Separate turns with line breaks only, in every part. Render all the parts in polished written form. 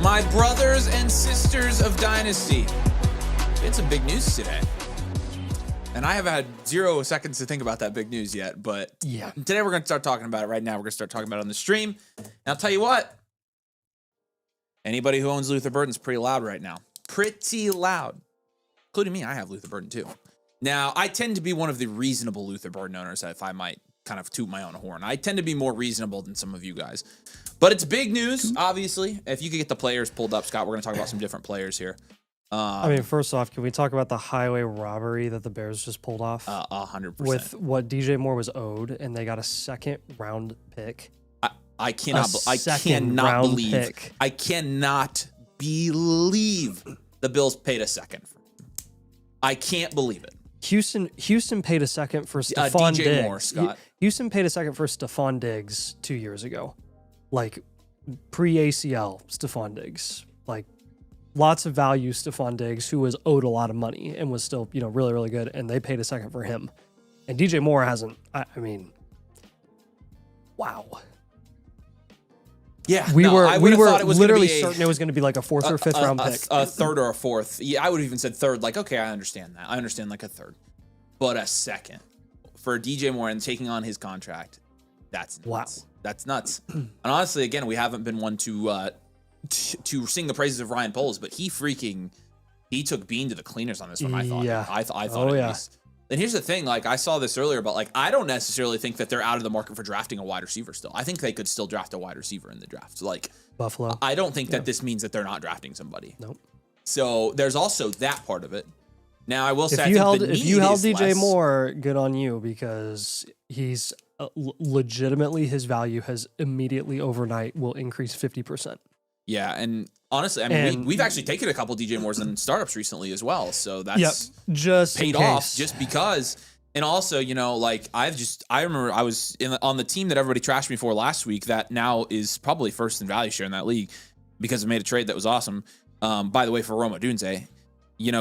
My brothers and sisters of Dynasty, it's some big news today. And I have had 0 seconds to think about that big news yet, but
yeah,
today we're going to start talking about it right now. We're going to start talking about it on the stream. And I'll tell you what, anybody who owns Luther Burden's pretty loud right now. Pretty loud. Including me, I have Luther Burden too. Now, I tend to be one of the reasonable Luther Burden owners, if I might kind of toot my own horn. I tend to be more reasonable than some of you guys. But it's big news, obviously. If you could get the players pulled up, Scott, we're going to talk about some different players here.
I mean, first off, can we talk about the highway robbery that the Bears just pulled off?
100%.
With what DJ Moore was owed, and they got a second-round pick.
I cannot believe the Bills paid a second. I can't believe it.
Houston paid a second for Stephon Diggs.
Moore, Scott.
Houston paid a second for Stephon Diggs 2 years ago. Like, pre-ACL Stephon Diggs. Like, lots of value Stephon Diggs, who was owed a lot of money and was still, really, really good, and they paid a second for him. And DJ Moore hasn't, I mean, wow.
Yeah,
we were literally
certain
it was going to be like a fourth or fifth round pick.
A third or a fourth. Yeah, I would have even said third. Like, okay, I understand that. I understand like a third. But a second for DJ Moore and taking on his contract, that's nuts.
Wow.
That's nuts. And honestly, again, we haven't been one to sing the praises of Ryan Poles, but he took Bean to the cleaners on this one. I thought.
Yeah.
I thought at least. And here's the thing, like I saw this earlier, but like I don't necessarily think that they're out of the market for drafting a wide receiver still. I think they could still draft a wide receiver in the draft. So like
Buffalo.
I don't think that this means that they're not drafting somebody.
Nope.
So there's also that part of it. Now I will say,
if you held DJ Moore, good on you, because he's legitimately, his value has immediately overnight will increase 50%.
Yeah, and honestly, I mean, we've actually taken a couple DJ Moores in startups recently as well, so that's
just
paid off just because. And also, like I remember I was on the team that everybody trashed me for last week that now is probably first in value share in that league because I made a trade that was awesome. By the way, for Roma Dunze,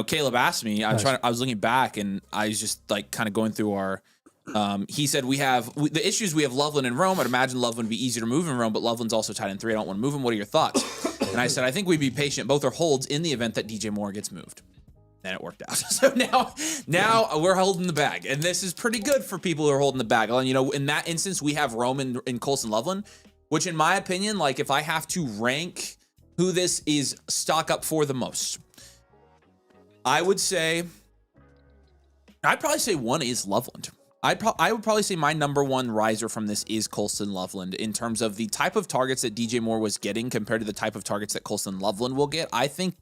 Caleb asked me. I was looking back and I was just like kind of going through our. He said the issues we have Loveland and Rome. I'd imagine Loveland would be easier to move in Rome, but Loveland's also tied in 3. I don't want to move him. What are your thoughts? And I said, I think we'd be patient. Both are holds in the event that DJ Moore gets moved. And it worked out. So now we're holding the bag. And this is pretty good for people who are holding the bag. In that instance, we have Rome and Colson Loveland, which in my opinion, like if I have to rank who this is stock up for the most, I'd probably say one is Loveland. I would probably say my number one riser from this is Colson Loveland in terms of the type of targets that DJ Moore was getting compared to the type of targets that Colson Loveland will get. I think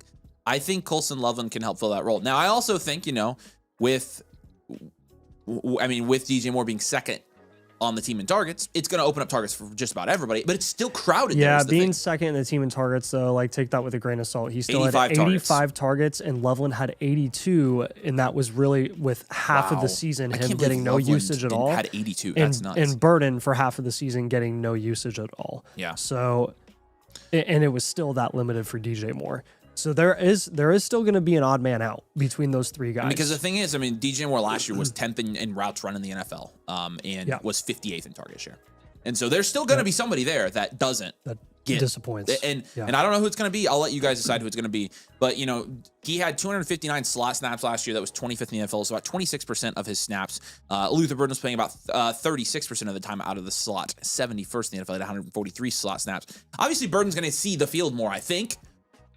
Colson Loveland can help fill that role. Now, I also think, with DJ Moore being second on the team in targets, it's going to open up targets for just about everybody, but it's still crowded.
Yeah, being second in the team in targets, though, like take that with a grain of salt. He still had 85 targets, and Loveland had 82, and that was really with half of the season him getting no usage at all.
Had 82. That's nuts.
And Burden for half of the season getting no usage at all.
Yeah.
So, and it was still that limited for DJ Moore. So there is still going to be an odd man out between those three guys.
Because the thing is, DJ Moore last year was 10th in routes run in the NFL, and was 58th in target share. And so there's still going to be somebody there that doesn't
disappoints.
And I don't know who it's going to be. I'll let you guys decide who it's going to be. But, he had 259 slot snaps last year. That was 25th in the NFL. So about 26% of his snaps. Luther Burden was playing about 36% of the time out of the slot. 71st in the NFL at 143 slot snaps. Obviously, Burden's going to see the field more, I think.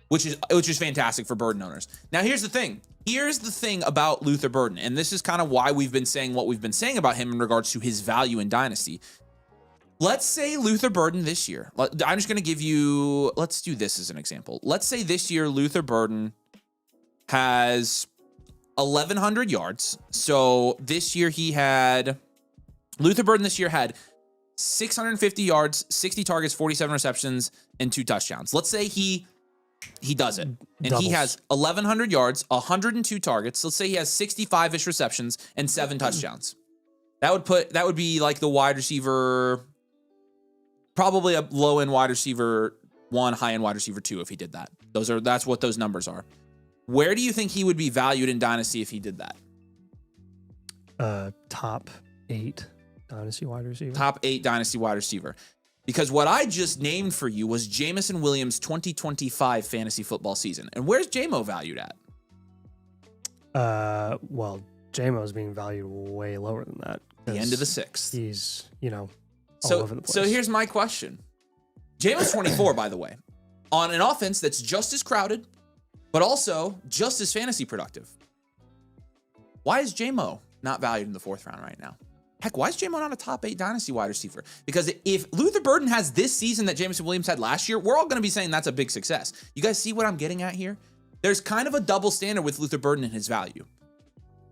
Which is fantastic for Burden owners. Now, here's the thing. Here's the thing about Luther Burden, and this is kind of why we've been saying what we've been saying about him in regards to his value in Dynasty. Let's say Luther Burden this year. I'm just going to give you, let's do this as an example. Let's say this year Luther Burden has 1,100 yards. So this year Luther Burden this year had 650 yards, 60 targets, 47 receptions, and 2 touchdowns. Let's say he does it. And he has 1,100 yards, 102 targets. Let's say he has 65-ish receptions and 7 touchdowns. That would be like the wide receiver, probably a low-end wide receiver 1, high-end wide receiver 2 if he did that. That's what those numbers are. Where do you think he would be valued in Dynasty if he did that?
Top 8 Dynasty wide receiver.
Top 8 Dynasty wide receiver. Because what I just named for you was Jameson Williams' 2025 fantasy football season. And where's JMO valued at?
Well, JMO's being valued way lower than that.
The end of the sixth.
He's, all over the place.
So here's my question. JMO's 24, by the way, on an offense that's just as crowded, but also just as fantasy productive. Why is JMO not valued in the 4th round right now? Heck, why is JMO not a top 8 dynasty wide receiver? Because if Luther Burden has this season that Jameson Williams had last year, we're all going to be saying that's a big success. You guys see what I'm getting at here? There's kind of a double standard with Luther Burden and his value.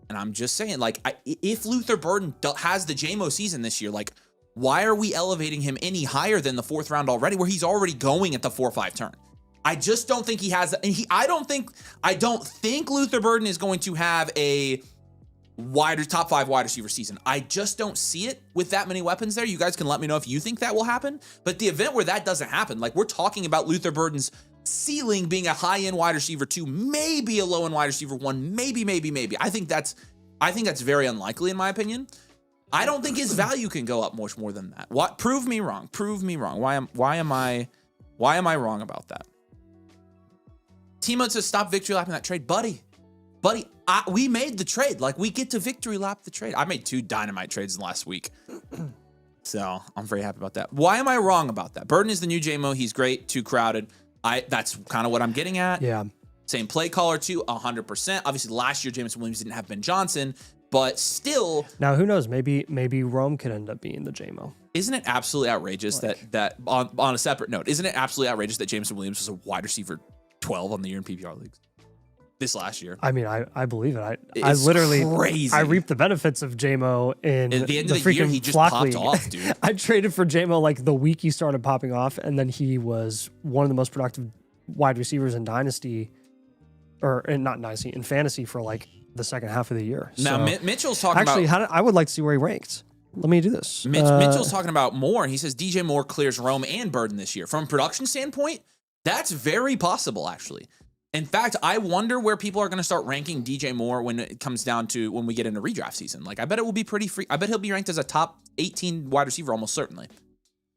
And I'm just saying, if Luther Burden has the JMO season this year, why are we elevating him any higher than the 4th round already, where he's already going at the 4-5 turn? I just don't think he has, and I don't think Luther Burden is going to have a top 5 wide receiver season. I just don't see it with that many weapons there. You guys can let me know if you think that will happen. But the event where that doesn't happen, we're talking about Luther Burden's ceiling being a high-end wide receiver 2, maybe a low-end wide receiver 1, maybe. I think that's very unlikely in my opinion. I don't think his value can go up much more than that. What? Prove me wrong. Why am I wrong about that? Timo says stop victory lapping that trade, buddy. We made the trade. We get to victory lap the trade. I made 2 dynamite trades in the last week. So I'm very happy about that. Why am I wrong about that? Burden is the new JMO. He's great. Too crowded. That's kind of what I'm getting at.
Yeah.
Same play caller too, 100%. Obviously last year, Jameson Williams didn't have Ben Johnson, but still.
Now, who knows? Maybe Rome could end up being the JMO.
Isn't it absolutely outrageous that on a separate note, isn't it absolutely outrageous that Jameson Williams was a wide receiver 12 on the year in PPR leagues this last year?
I mean, I believe it.
It's
I literally
crazy.
I reaped the benefits of JMO in
At the end of the
freaking
year, he just
flock
popped
league.
off, dude.
I traded for JMO the week he started popping off, and then he was one of the most productive wide receivers in Dynasty, in fantasy for the second half of the year.
Now,
So,
Mitchell's talking
actually,
about.
I would like to see where he ranked. Let me do this.
Mitchell's talking about Moore. He says DJ Moore clears Rome and Burden this year. From a production standpoint, that's very possible, actually. In fact, I wonder where people are going to start ranking DJ Moore when it comes down to when we get into redraft season. I bet it will be pretty free. I bet he'll be ranked as a top 18 wide receiver almost certainly.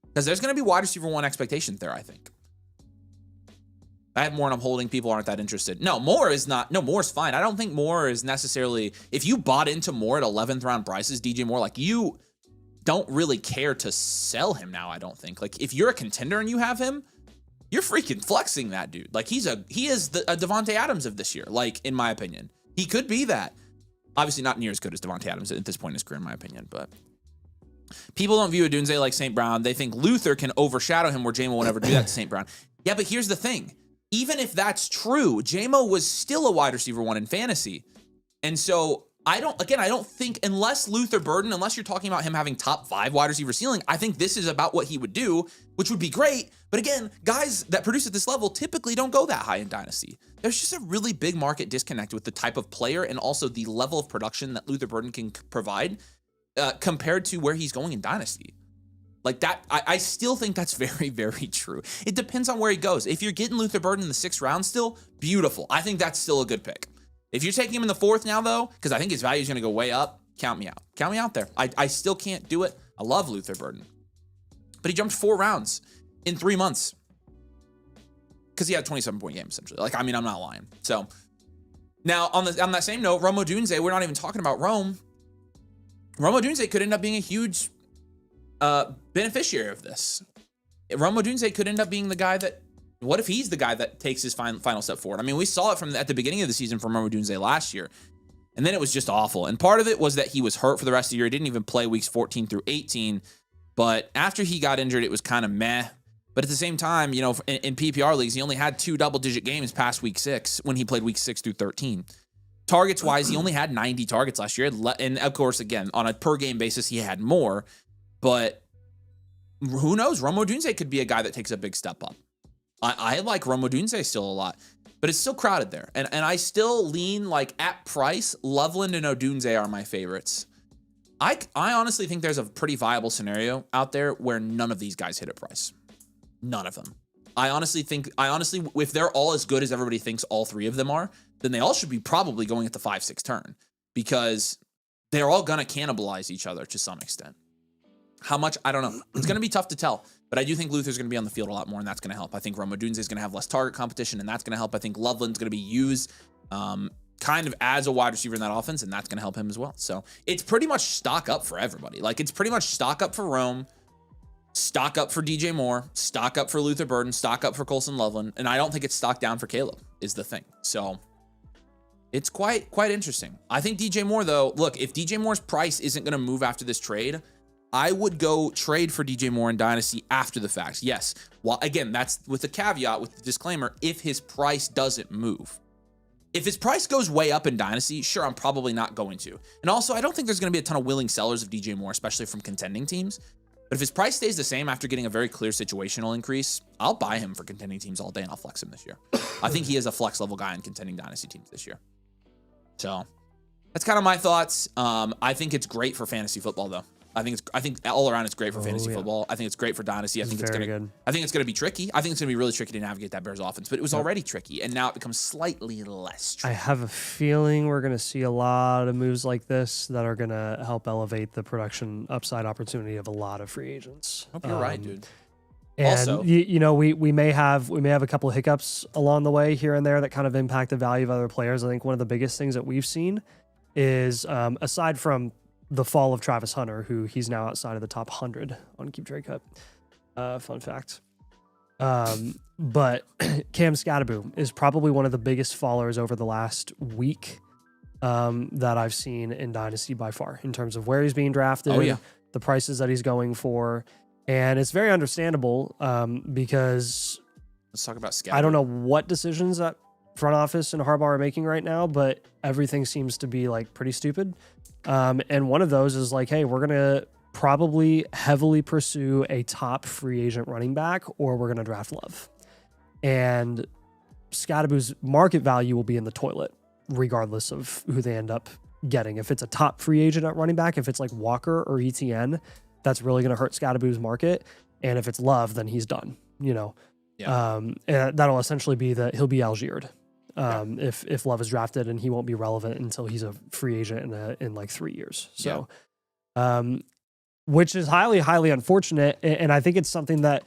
Because there's going to be wide receiver 1 expectations there, I think. I have Moore and I'm holding. People aren't that interested. No, Moore is not. No, Moore's fine. I don't think Moore is necessarily. If you bought into Moore at 11th round prices, DJ Moore, you don't really care to sell him now, I don't think. If you're a contender and you have him, you're freaking flexing that dude. He is a Devontae Adams of this year, in my opinion. He could be that. Obviously not near as good as Devontae Adams at this point in his career, in my opinion, but people don't view Odunze like St. Brown. They think Luther can overshadow him where JMO would never do that to St. Brown. Yeah, but here's the thing. Even if that's true, JMO was still a wide receiver 1 in fantasy. And so I don't think unless Luther Burden, unless you're talking about him having top 5 wide receiver ceiling, I think this is about what he would do, which would be great. But again, guys that produce at this level typically don't go that high in Dynasty. There's just a really big market disconnect with the type of player and also the level of production that Luther Burden can provide compared to where he's going in Dynasty. I still think that's very, very true. It depends on where he goes. If you're getting Luther Burden in the 6th round still, beautiful. I think that's still a good pick. If you're taking him in the 4th now, though, because I think his value is going to go way up, count me out. Count me out there. I still can't do it. I love Luther Burden. But he jumped 4 rounds in 3 months because he had a 27-point game, essentially. I'm not lying. So now on that same note, Rome Odunze, we're not even talking about Rome. Rome Odunze could end up being a huge beneficiary of this. Rome Odunze could end up being the guy that. What if he's the guy that takes his final step forward? We saw it at the beginning of the season from Rome Odunze last year, and then it was just awful. And part of it was that he was hurt for the rest of the year. He didn't even play weeks 14 through 18. But after he got injured, it was kind of meh. But at the same time, in PPR leagues, he only had 2 double-digit games past week 6 when he played week 6 through 13. Targets-wise, he only had 90 targets last year. And of course, again, on a per-game basis, he had more. But who knows? Rome Odunze could be a guy that takes a big step up. I like Rome Odunze still a lot, but it's still crowded there. And I still lean at price, Loveland and Odunze are my favorites. I honestly think there's a pretty viable scenario out there where none of these guys hit a price. None of them. I honestly, if they're all as good as everybody thinks all 3 of them are, then they all should be probably going at the 5-6 turn because they're all going to cannibalize each other to some extent. How much? I don't know. It's going to be tough to tell. But But I do think Luther's going to be on the field a lot more, and that's going to help. I think Rome Odunze is going to have less target competition, and that's going to help. I think Loveland's going to be used kind of as a wide receiver in that offense, and that's going to help him as well. So it's pretty much stock up for everybody. Like, it's pretty much stock up for Rome, stock up for DJ Moore, stock up for Luther Burden, stock up for Colson Loveland, and I don't think it's stock down for Caleb is the thing. So it's quite interesting. I think DJ Moore, though, look, if DJ Moore's price isn't going to move after this trade, I would go trade for DJ Moore in Dynasty after the fact. Yes. Well, again, that's with the caveat, with the disclaimer, if his price doesn't move. If his price goes way up in Dynasty, sure, I'm probably not going to. And also, I don't think there's going to be a ton of willing sellers of DJ Moore, especially from contending teams. But if his price stays the same after getting a very clear situational increase, I'll buy him for contending teams all day, and I'll flex him this year. I think he is a flex level guy in contending Dynasty teams this year. So that's kind of my thoughts. I think it's great for fantasy football, though. I think all around it's great for fantasy football. I think it's great for Dynasty. I think it's gonna be tricky. I think it's gonna be really tricky to navigate that Bears offense, but it was already tricky, and now it becomes slightly less tricky.
I have a feeling we're gonna see a lot of moves like this that are gonna help elevate the production upside opportunity of a lot of free agents.
Hope you're right, dude.
And
also,
we may have a couple of hiccups along the way here and there that kind of impact the value of other players. I think one of the biggest things that we've seen is aside from the fall of Travis Hunter, who he's now outside of the top 100 on Keep Trade Cut. Fun fact. But Cam Scatterboom is probably one of the biggest fallers over the last week that I've seen in Dynasty by far, in terms of where he's being drafted, the prices that he's going for. And it's very understandable because
let's talk about Scatterboom.
I don't know what decisions that front office and Harbaugh are making right now, but everything seems to be like pretty stupid. And one of those is like, hey, we're going to probably heavily pursue a top free agent running back, or we're going to draft Love. And Scatterboom's market value will be in the toilet, regardless of who they end up getting. If it's a top free agent at running back, if it's like Walker or ETN, that's really going to hurt Scatterboom's market. And if it's Love, then he's done, and that'll essentially be that he'll be Algiered. If Love is drafted, and he won't be relevant until he's a free agent in like 3 years. So, which is highly, highly unfortunate. And I think it's something that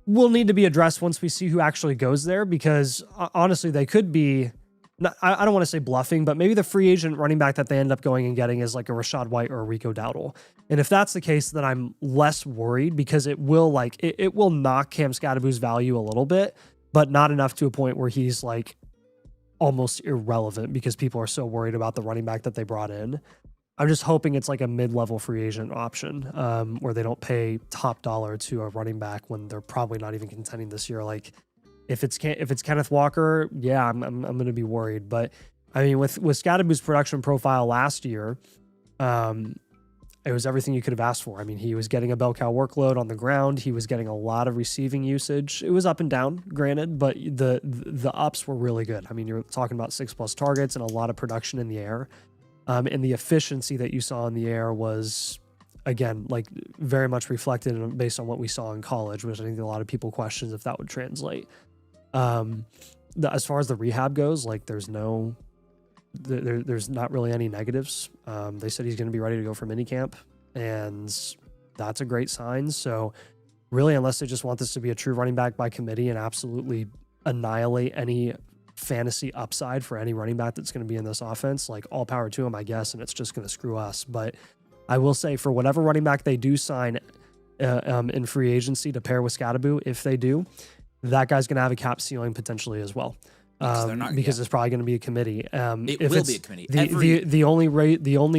will need to be addressed once we see who actually goes there, because honestly, they could be, I don't want to say bluffing, but maybe the free agent running back that they end up going and getting is like a Rashad White or a Rico Dowdle. And if that's the case, then I'm less worried, because it will it will knock Cam Scatterboom's value a little bit, but not enough to a point where he's like almost irrelevant because people are so worried about the running back that they brought in. I'm just hoping it's like a mid-level free agent option where they don't pay top dollar to a running back when they're probably not even contending this year. Like if it's Kenneth Walker, yeah, I'm going to be worried. But I mean, with Scatterboom's production profile last year, it was everything you could have asked for. I mean, he was getting a bell cow workload on the ground. He was getting a lot of receiving usage. It was up and down, granted, but the ups were really good. I mean, you're talking about 6+ targets and a lot of production in the air. And the efficiency that you saw in the air was, again, like very much reflected based on what we saw in college, which I think a lot of people questioned if that would translate. As far as the rehab goes, like there's not really any negatives. They said he's going to be ready to go for minicamp, and that's a great sign. So really, unless they just want this to be a true running back by committee and absolutely annihilate any fantasy upside for any running back that's going to be in this offense, like all power to him, I guess, and it's just going to screw us. But I will say, for whatever running back they do sign in free agency to pair with Scatterboom, if they do, that guy's going to have a cap ceiling potentially as well. Because it's probably going to be a committee.
It will be a committee.
The only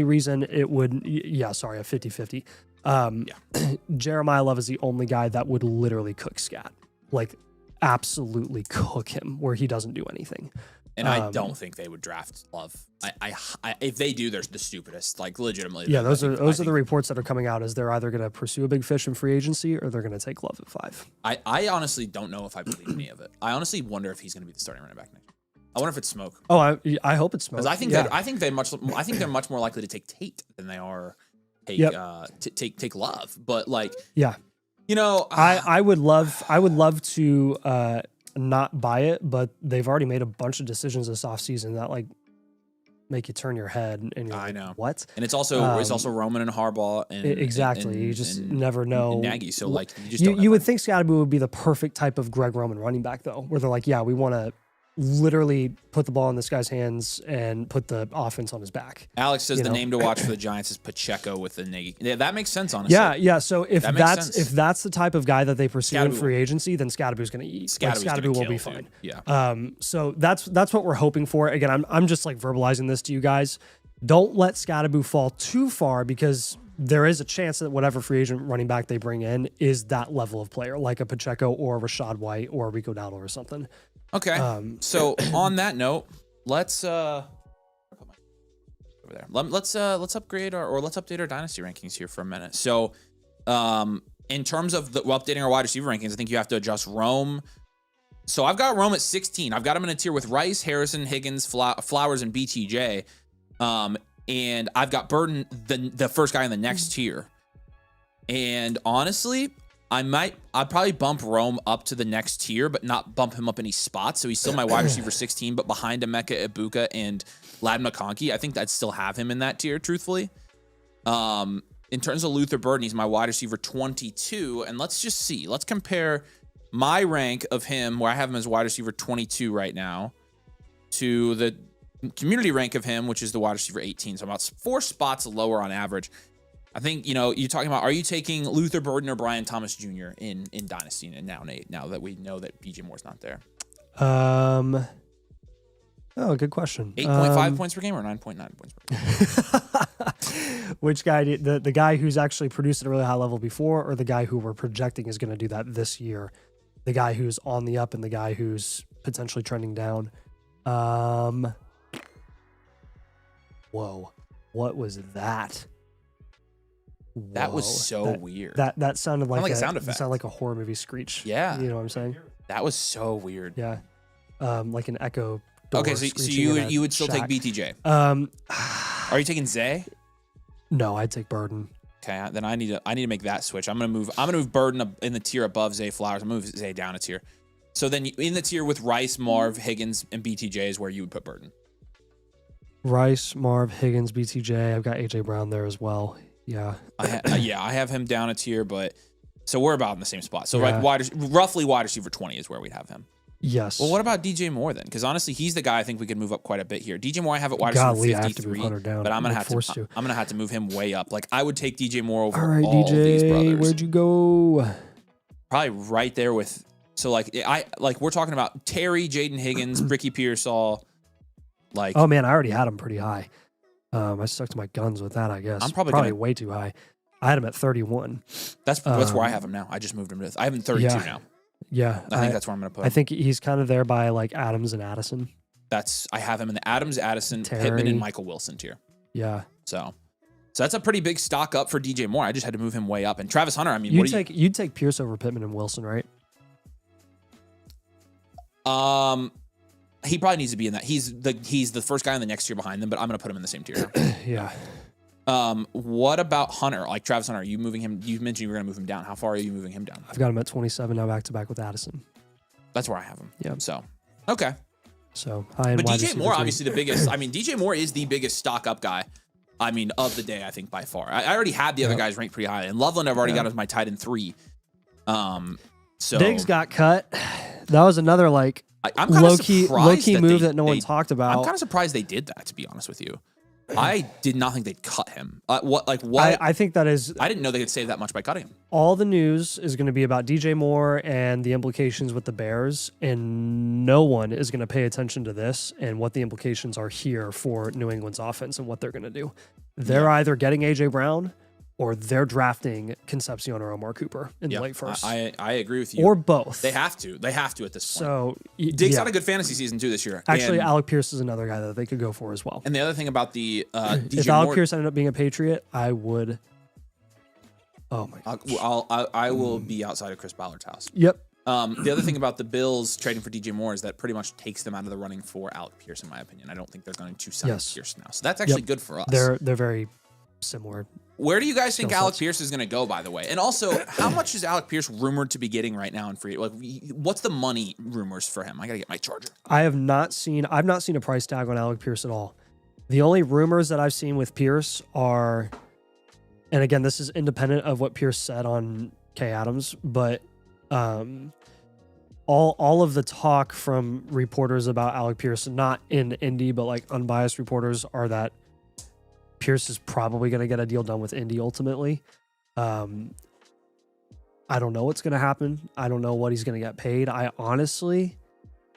reason it would, a 50-50. Jeremiah Love is the only guy that would literally cook Scat, like absolutely cook him where he doesn't do anything.
And I don't think they would draft Love. I if they do, they're the stupidest. Like legitimately.
Yeah, those are the reports that are coming out. Is they're either going to pursue a big fish in free agency, or they're going to take Love at 5.
I honestly don't know if I believe any of it. I honestly wonder if he's going to be the starting running back next year. I wonder if it's smoke.
Oh, I hope it's smoke.
Because I think they're much more likely to take Tate than they are take Love. But like,
yeah, I would love to not buy it, but they've already made a bunch of decisions this offseason that like make you turn your head, and you're
I
like,
know.
what?
And it's also Roman and Harbaugh and
Exactly. You just never know.
And Nagy. So like you just don't know.
You would think Scottaboo would be the perfect type of Greg Roman running back though, where they're like, yeah, we want to literally put the ball in this guy's hands and put the offense on his back.
Alex says the name to watch for the Giants is Pacheco with the Nagy. Yeah, that makes sense, honestly.
Yeah. So if
that
that's the type of guy that they pursue in free agency, then Scottaboo's going to eat. Scottaboo will be fine.
Yeah.
So that's what we're hoping for. Again, I'm just like verbalizing this to you guys. Don't let Scottaboo fall too far, because there is a chance that whatever free agent running back they bring in is that level of player, like a Pacheco or a Rashad White or a Rico Dowdle or something.
Okay. So on that note, let's over there. Let's upgrade let's update our dynasty rankings here for a minute. So, in terms of updating our wide receiver rankings, I think you have to adjust Rome. So I've got Rome at 16. I've got him in a tier with Rice, Harrison, Higgins, Flowers, and BTJ. And I've got Burton, the first guy in the next tier. And honestly, I'd probably bump Rome up to the next tier, but not bump him up any spots. So he's still my wide receiver 16, but behind Emeka Ibuka and Lad McConkey, I think I'd still have him in that tier, truthfully. In terms of Luther Burden, he's my wide receiver 22. And let's just see. Let's compare my rank of him, where I have him as wide receiver 22 right now, to the community rank of him, which is the wide receiver 18. So about 4 spots lower on average. I think, you're talking about, are you taking Luther Burden or Brian Thomas Jr. in Dynasty and now, Nate, now that we know that BJ Moore's not there?
Oh, good question.
8.5 points per game or 9.9 points per game?
Which guy, the guy who's actually produced at a really high level before, or the guy who we're projecting is going to do that this year? The guy who's on the up and the guy who's potentially trending down? Whoa. What was that?
That was so weird.
That sounded like
a sound effect.
It sounded like a horror movie screech.
Yeah.
You know what I'm saying?
That was so weird.
Yeah. Like an echo.
Okay, so you would still take BTJ. Are you taking Zay?
No, I'd take Burden.
Okay, then I need to make that switch. I'm gonna move Burden in the tier above Zay Flowers. I'm gonna move Zay down a tier. So then in the tier with Rice, Marv, Higgins, and BTJ is where you would put Burden.
Rice, Marv, Higgins, BTJ. I've got AJ Brown there as well. Yeah.
I have him down a tier, but so we're about in the same spot. So
yeah.
like roughly wide receiver 20 is where we'd have him.
Yes.
Well, what about DJ Moore then? Because honestly, he's the guy I think we could move up quite a bit here. DJ Moore, I have at wide receiver 53, but I'm gonna have to move him way up. Like I would take DJ Moore over all
DJ,
these brothers.
Where'd you go?
Probably right there with. So like we're talking about Terry, Jaden Higgins, Ricky Pearsall. Like,
oh man, I already had him pretty high. I stuck to my guns with that, I guess.
I'm probably
way too high. I had him at 31.
That's where I have him now. I just moved him to. I have him 32 now.
Yeah,
I think that's where I'm going to put him.
I think he's kind of there by like Adams and Addison.
I have him in the Adams, Addison,
Terry.
Pittman, and Michael Wilson tier.
Yeah.
So that's a pretty big stock up for DJ Moore. I just had to move him way up. And Travis Hunter, I mean,
you'd take Pierce over Pittman and Wilson, right?
He probably needs to be in that. He's the first guy in the next tier behind them, but I'm going to put him in the same tier.
Yeah.
What about Hunter? Like Travis Hunter, are you moving him? You mentioned you were going to move him down. How far are you moving him down?
I've got him at 27 now, back to back with Addison.
That's where I have him.
Yeah.
So, okay.
So,
but DJ Moore, obviously the biggest. I mean, DJ Moore is the biggest stock up guy. I mean, of the day, I think by far. I already had the other guys ranked pretty high, and Loveland I've already got as my tight end 3. So
Diggs got cut. That was another like
I'm
low key move that no one talked about.
I'm kind of surprised they did that, to be honest with you. I did not think they'd cut him. What?
I think that is.
I didn't know they could save that much by cutting him.
All the news is going to be about DJ Moore and the implications with the Bears, and no one is going to pay attention to this and what the implications are here for New England's offense and what they're going to do. They're either getting AJ Brown or they're drafting Concepcion or Omar Cooper in the late first.
I agree with you.
Or both.
They have to. They have to at this point.
So
Diggs had a good fantasy season too this year.
Actually, Alec Pierce is another guy that they could go for as well.
And the other thing about the DJ
if Alec Pierce ended up being a Patriot, I would. Oh my God.
I will be outside of Chris Ballard's house.
Yep.
The other thing about the Bills trading for DJ Moore is that pretty much takes them out of the running for Alec Pierce, in my opinion. I don't think they're going to sign Pierce now. So that's actually good for us.
They're very similar.
Where do you guys think Alec Pierce is going to go, by the way? And also, how much is Alec Pierce rumored to be getting right now in free? Like, what's the money rumors for him? I got to get my charger.
I've not seen a price tag on Alec Pierce at all. The only rumors that I've seen with Pierce are, and again, this is independent of what Pierce said on K Adams, but all of the talk from reporters about Alec Pierce, not in Indy, but like unbiased reporters, are that Pierce is probably going to get a deal done with Indy ultimately. I don't know what's going to happen. I don't know what he's going to get paid. I honestly...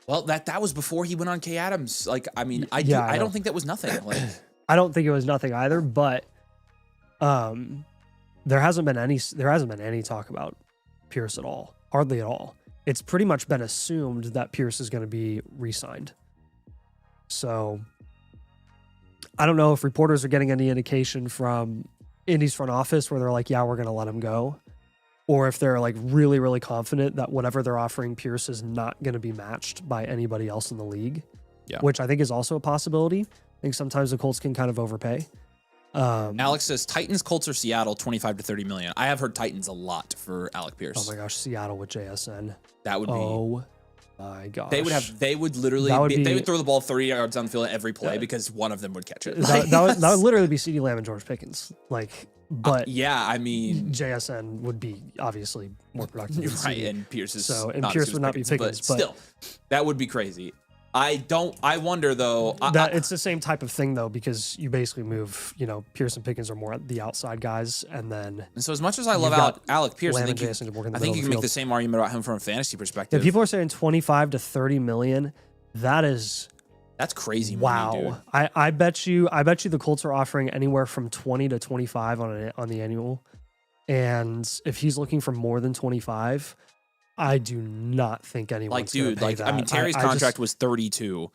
Well, that was before he went on K Adams. Like, I mean, I don't think that was nothing. Like,
I don't think it was nothing either, but there hasn't been any talk about Pierce at all. Hardly at all. It's pretty much been assumed that Pierce is going to be re-signed. So I don't know if reporters are getting any indication from Indy's front office where they're like, yeah, we're going to let him go. Or if they're like really, really confident that whatever they're offering Pierce is not going to be matched by anybody else in the league, which I think is also a possibility. I think sometimes the Colts can kind of overpay.
Alex says Titans, Colts, or Seattle, 25 to 30 million. I have heard Titans a lot for Alec Pierce.
Oh my gosh, Seattle with JSN.
That would be.
Oh my gosh.
They would literally. They would throw the ball 30 yards down the field every play because one of them would catch it.
That would literally be CeeDee Lamb and George Pickens. Like, but
yeah, I mean,
JSN would be obviously more productive.
Right, and Pierce is
Pierce would not be Pickens, but
still, that would be crazy. I wonder though.
It's the same type of thing though, because you basically move, Pierce and Pickens are more the outside guys, and so
as much as I love Alec Pierce, I think you can make the
the
same argument about him from a fantasy perspective.
Yeah, people are saying 25 to 30 million. That's
crazy.
Wow.
Money, dude.
I bet you the Colts are offering anywhere from 20 to 25 on the annual. And if he's looking for more than 25, I do not think anyone's going to pay that.
I mean, Terry's contract was 32.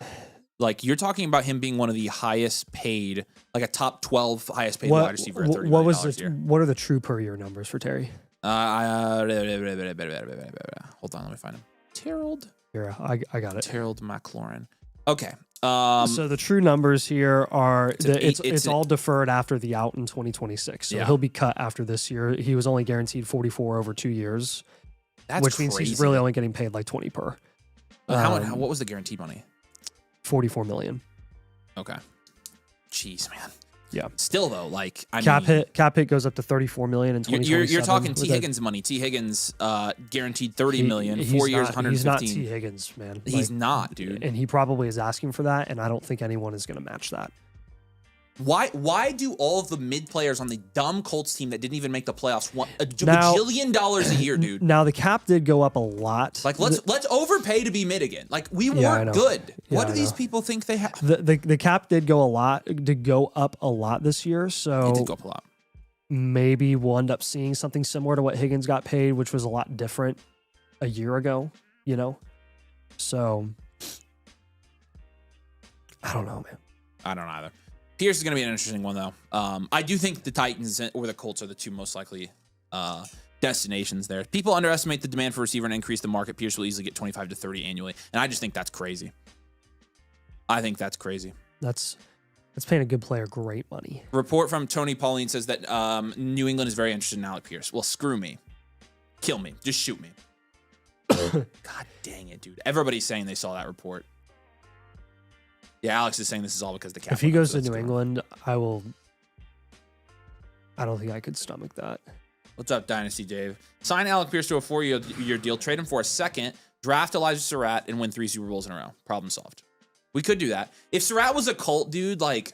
Like, you're talking about him being one of the highest paid, like a top 12 highest paid wide receiver at $30 million.
What are the true per year numbers for Terry?
Hold on, let me find him. Terrell.
Here, I got it.
Terrell McLaurin. Okay.
So the true numbers here are it's all deferred after the out in 2026. So he'll be cut after this year. He was only guaranteed 44 over 2 years. Which means he's really only getting paid like 20 per.
What was the guaranteed money?
44 million.
Okay. Jeez, man.
Yeah.
Still though, like
cap hit goes up to 34 million in 2027.
You're talking T Higgins money. T Higgins guaranteed 30 million, 4 years, 115.
He's not T Higgins, man.
He's not, dude.
And he probably is asking for that, and I don't think anyone is going to match that.
Why do all of the mid players on the dumb Colts team that didn't even make the playoffs want a bajillion dollars a year, dude?
Now the cap did go up a lot.
Like let's overpay to be mid again. Like we weren't good. What do these people think they have?
The cap did go up a lot this year. So
it did go up a lot.
Maybe we'll end up seeing something similar to what Higgins got paid, which was a lot different a year ago. So I don't know, man.
I don't either. Pierce is going to be an interesting one, though. I do think the Titans or the Colts are the two most likely destinations there. People underestimate the demand for receiver and increase the market. Pierce will easily get 25 to 30 annually, and I just think that's crazy. I think that's crazy.
That's paying a good player great money.
Report from Tony Pauline says that New England is very interested in Alec Pierce. Well, screw me. Kill me. Just shoot me. God dang it, dude. Everybody's saying they saw that report. Yeah, Alex is saying this is all because the cap.
If he goes to New England, I don't think I could stomach that.
What's up, Dynasty Dave? Sign Alec Pierce to a 4-year deal, trade him for a second, draft Elijah Surratt, and win 3 Super Bowls in a row. Problem solved. We could do that. If Surratt was a Colt, dude, like,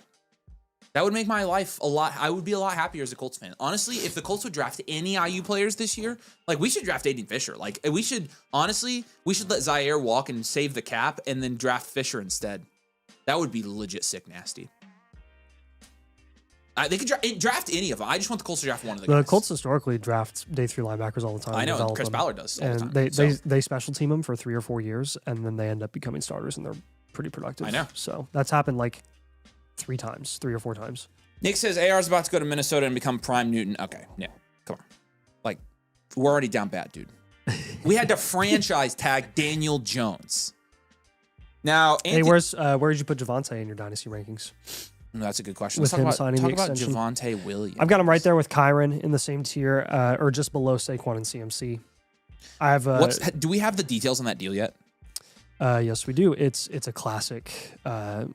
that would make my life I would be a lot happier as a Colts fan. Honestly, if the Colts would draft any IU players this year, like, we should draft Aiden Fisher. Like, we should let Zaire walk and save the cap and then draft Fisher instead. That would be legit sick nasty. They could draft any of them. I just want the Colts to draft one of the guys.
The Colts historically draft day 3 linebackers all the time.
I know, Chris Ballard does all the
time. They special team them for 3 or 4 years, and then they end up becoming starters, and they're pretty productive.
I know.
So that's happened like 3 or 4 times.
Nick says AR's about to go to Minnesota and become Prime Newton. Okay, yeah, come on. Like, we're already down bad, dude. We had to franchise tag Daniel Jones. Now,
hey, where did you put Javonte in your dynasty rankings?
That's a good question.
With him signing the
Talk
extension.
about Javonte Williams.
I've got him right there with Kyron in the same tier, or just below Saquon and CMC. I have.
Do we have the details on that deal yet?
Yes, we do. It's a classic.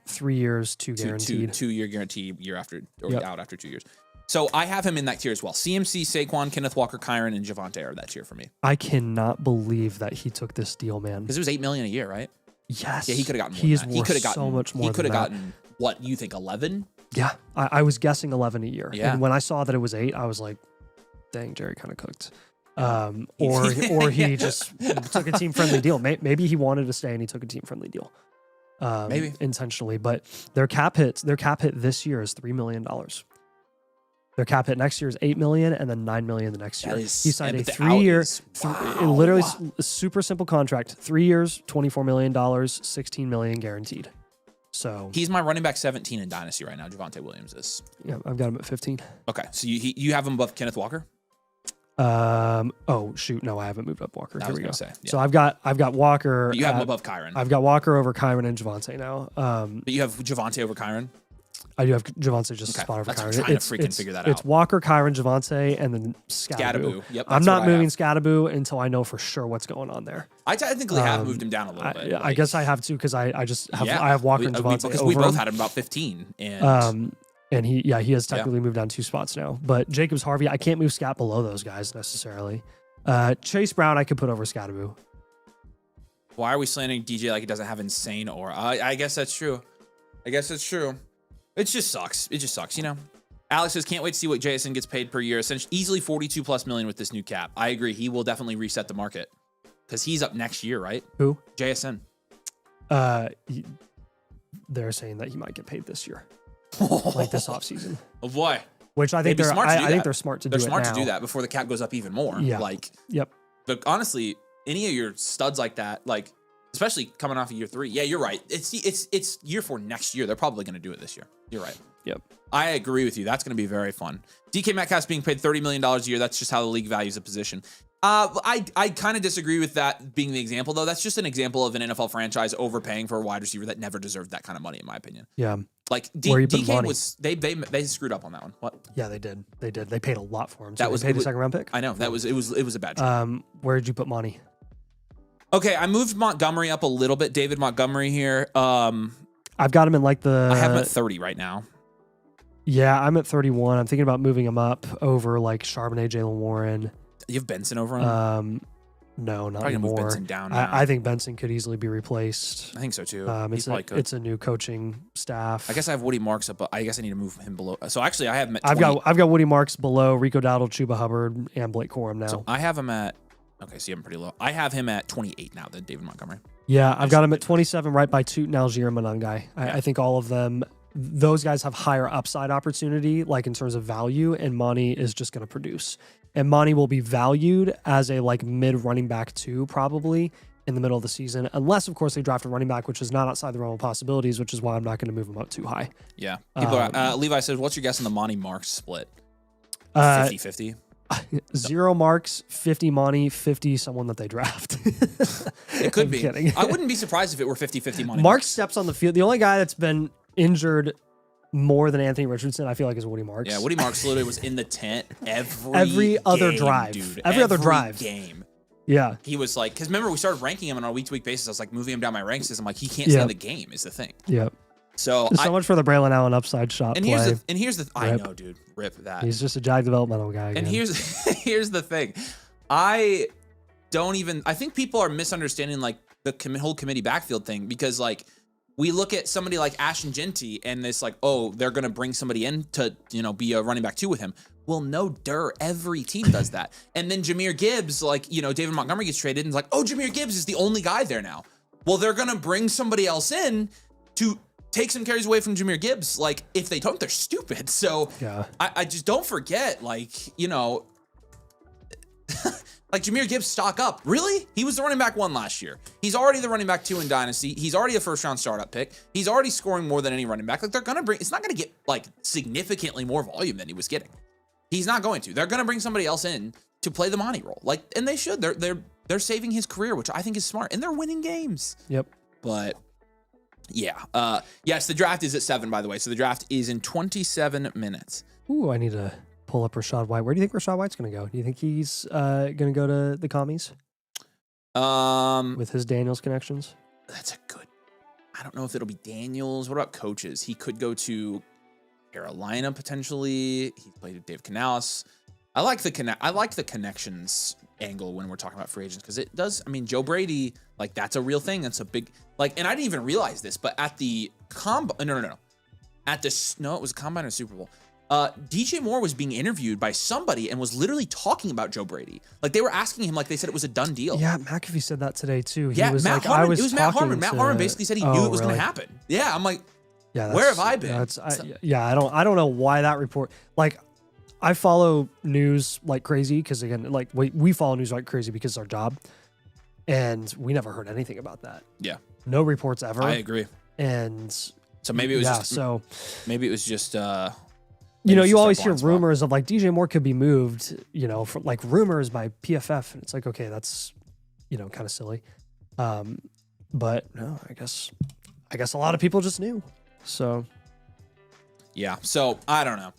3 years, two guaranteed.
2-year guarantee year after or out after 2 years. So I have him in that tier as well. CMC, Saquon, Kenneth Walker, Kyron, and Javonte are that tier for me.
I cannot believe that he took this deal, man.
Because it was $8 million a year, right?
Yes.
Yeah, he could have gotten more.
He is
than that.
worth
He could have gotten
so much more.
He could have gotten what you think 11?
Yeah, I was guessing 11 a year.
Yeah.
And when I saw that it was 8, I was like, dang, Jerry kind of cooked. Or he just took a team friendly deal. Maybe he wanted to stay and he took a team friendly deal. Maybe intentionally, but their cap hit this year is $3 million. Their cap hit next year is $8 million and then $9 million the next year. He signed a 3-year, literally a super simple contract. 3 years, $24 million, $16 million guaranteed. So
he's my running back 17 in Dynasty right now. Javonte Williams is.
Yeah, I've got him at 15.
Okay, so you have him above Kenneth Walker?
Oh shoot, no, I haven't moved up Walker. Here we go.
Say, yeah.
So I've got Walker.
But you have him above Kyron.
I've got Walker over Kyron and Javonte now.
But you have Javonte over Kyron?
I do have Javonte just a spot over Kyron.
I'm trying to freaking figure that out.
It's Walker, Kyron, Javonte, and then Scattaboo.
Yep,
I'm not moving Scattaboo until I know for sure what's going on there.
I technically have moved him down a little bit.
I guess I have to because I have Walker and Javonte
because
over
we both
him.
had him about 15. And
he has technically moved down 2 spots now. But Jacobs, Harvey, I can't move Scat below those guys necessarily. Chase Brown, I could put over Scattaboo.
Why are we slandering DJ like he doesn't have insane aura? I guess that's true. It just sucks. You know. Alex says, can't wait to see what JSN gets paid per year. Essentially, easily $42+ million with this new cap. I agree. He will definitely reset the market because he's up next year, right?
Who?
JSN.
They're saying that he might get paid this year. Like this offseason.
Oh boy.
Which I think they're smart. I think they're smart to do it now.
They're smart to do that before the cap goes up even more.
Yeah. Yep.
But honestly, any of your studs like that, like especially coming off of year 3, yeah, you're right. It's year 4 next year. They're probably going to do it this year. You're right.
Yep.
I agree with you. That's going to be very fun. DK Metcalf's being paid $30 million a year. That's just how the league values a position. I kind of disagree with that being the example, though. That's just an example of an NFL franchise overpaying for a wide receiver that never deserved that kind of money, in my opinion.
Yeah.
Like DK was they screwed up on that one. What?
Yeah, they did. They paid a lot for him. So
that was
paid a 2nd round pick.
I know it was a bad trade.
Where did you put Monty?
Okay, I moved Montgomery up a little bit. David Montgomery here.
I've got him in like the.
I have him at 30 right now.
Yeah, I'm at 31. I'm thinking about moving him up over like Charbonnet, Jalen Warren.
You have Benson over him?
No, not
probably
anymore.
Move Benson down.
I think Benson could easily be replaced.
I think so too.
It's a new coaching staff.
I guess I have Woody Marks up, but I guess I need to move him below. So actually, I have him at 20.
I've got Woody Marks below Rico Dowdle, Chuba Hubbard, and Blake Corum now.
So I have him at. Okay, see, I'm pretty low. I have him at 28 now. Then David Montgomery.
Yeah, I've got him at 27, right by Tootin, Algier, and Monangai. I think all of them. Those guys have higher upside opportunity, like in terms of value, and Monty is just going to produce. And Monty will be valued as a like mid running back 2 probably in the middle of the season, unless of course they draft a running back, which is not outside the realm of possibilities, which is why I'm not going to move him up too high.
Yeah. Levi says, what's your guess on the Monty Marks split? 50-50?
0 Marks, 50 Monty, 50 someone that they draft.
It could be. Kidding. I wouldn't be surprised if it were 50-50 Monty.
Marks steps on the field. The only guy that's been injured more than Anthony Richardson, I feel like, is Woody Marks.
Yeah, Woody Marks literally was in the tent
every other
game,
drive.
Dude.
Every other drive.
Game.
Yeah.
He was like, because remember, we started ranking him on a week-to-week basis. I was like moving him down my ranks because I'm like, he can't stay in the game is the thing.
Yep.
So
much for the Braylon Allen upside shot
and
play.
Here's the I know, dude. Rip that.
He's just a Jag developmental guy.
And here's the thing. I think people are misunderstanding like the whole committee backfield thing because like we look at somebody like Ashton Genty and it's like, oh, they're going to bring somebody in to, be a running back 2 with him. Well, no, every team does that. And then Jahmyr Gibbs, like, David Montgomery gets traded and it's like, oh, Jahmyr Gibbs is the only guy there now. Well, they're going to bring somebody else in to take some carries away from Jahmyr Gibbs. Like, if they don't, they're stupid. So
yeah.
I just don't forget, like, like Jahmyr Gibbs stock up. Really? He was the running back 1 last year. He's already the running back 2 in Dynasty. He's already a first-round startup pick. He's already scoring more than any running back. Like, it's not going to get, like, significantly more volume than he was getting. He's not going to. They're going to bring somebody else in to play the Monty role. Like, and they should. They're saving his career, which I think is smart. And they're winning games.
Yep.
But, yeah. Yes, the draft is at 7, by the way. So the draft is in 27 minutes.
Ooh, I need to pull up Rachaad White. Where do you think Rachaad White's going to go? Do you think he's going to go to the commies? With his Daniels connections?
That's a good. I don't know if it'll be Daniels. What about coaches? He could go to Carolina potentially. He played with Dave Canales. I like the connections angle when we're talking about free agents because it does. I mean, Joe Brady, like that's a real thing. That's a big and I didn't even realize this, but at the no. At the it was a combine or Super Bowl. DJ Moore was being interviewed by somebody and was literally talking about Joe Brady. Like they were asking him, like they said it was a done deal.
Yeah, McAfee said that today too. He
Yeah,
was
Matt
like,
Harmon.
I was
It was Matt Harmon.
talking
Matt
to-
Harmon basically said he knew it was going
really?
to happen. Yeah, I'm like,
Yeah,
where have I been?
I don't know why that report. Like, I follow news like crazy because again, like we follow news like crazy because it's our job, and we never heard anything about that.
Yeah,
No reports ever.
I agree.
And
So maybe it was just.
so
Maybe it was just.
you know,
it's
you
just our
always hear
blind spot.
rumors of like DJ Moore could be moved. You know, for like rumors by PFF, and it's like okay, that's kind of silly. But no, I guess a lot of people just knew. So
Yeah. So I don't know.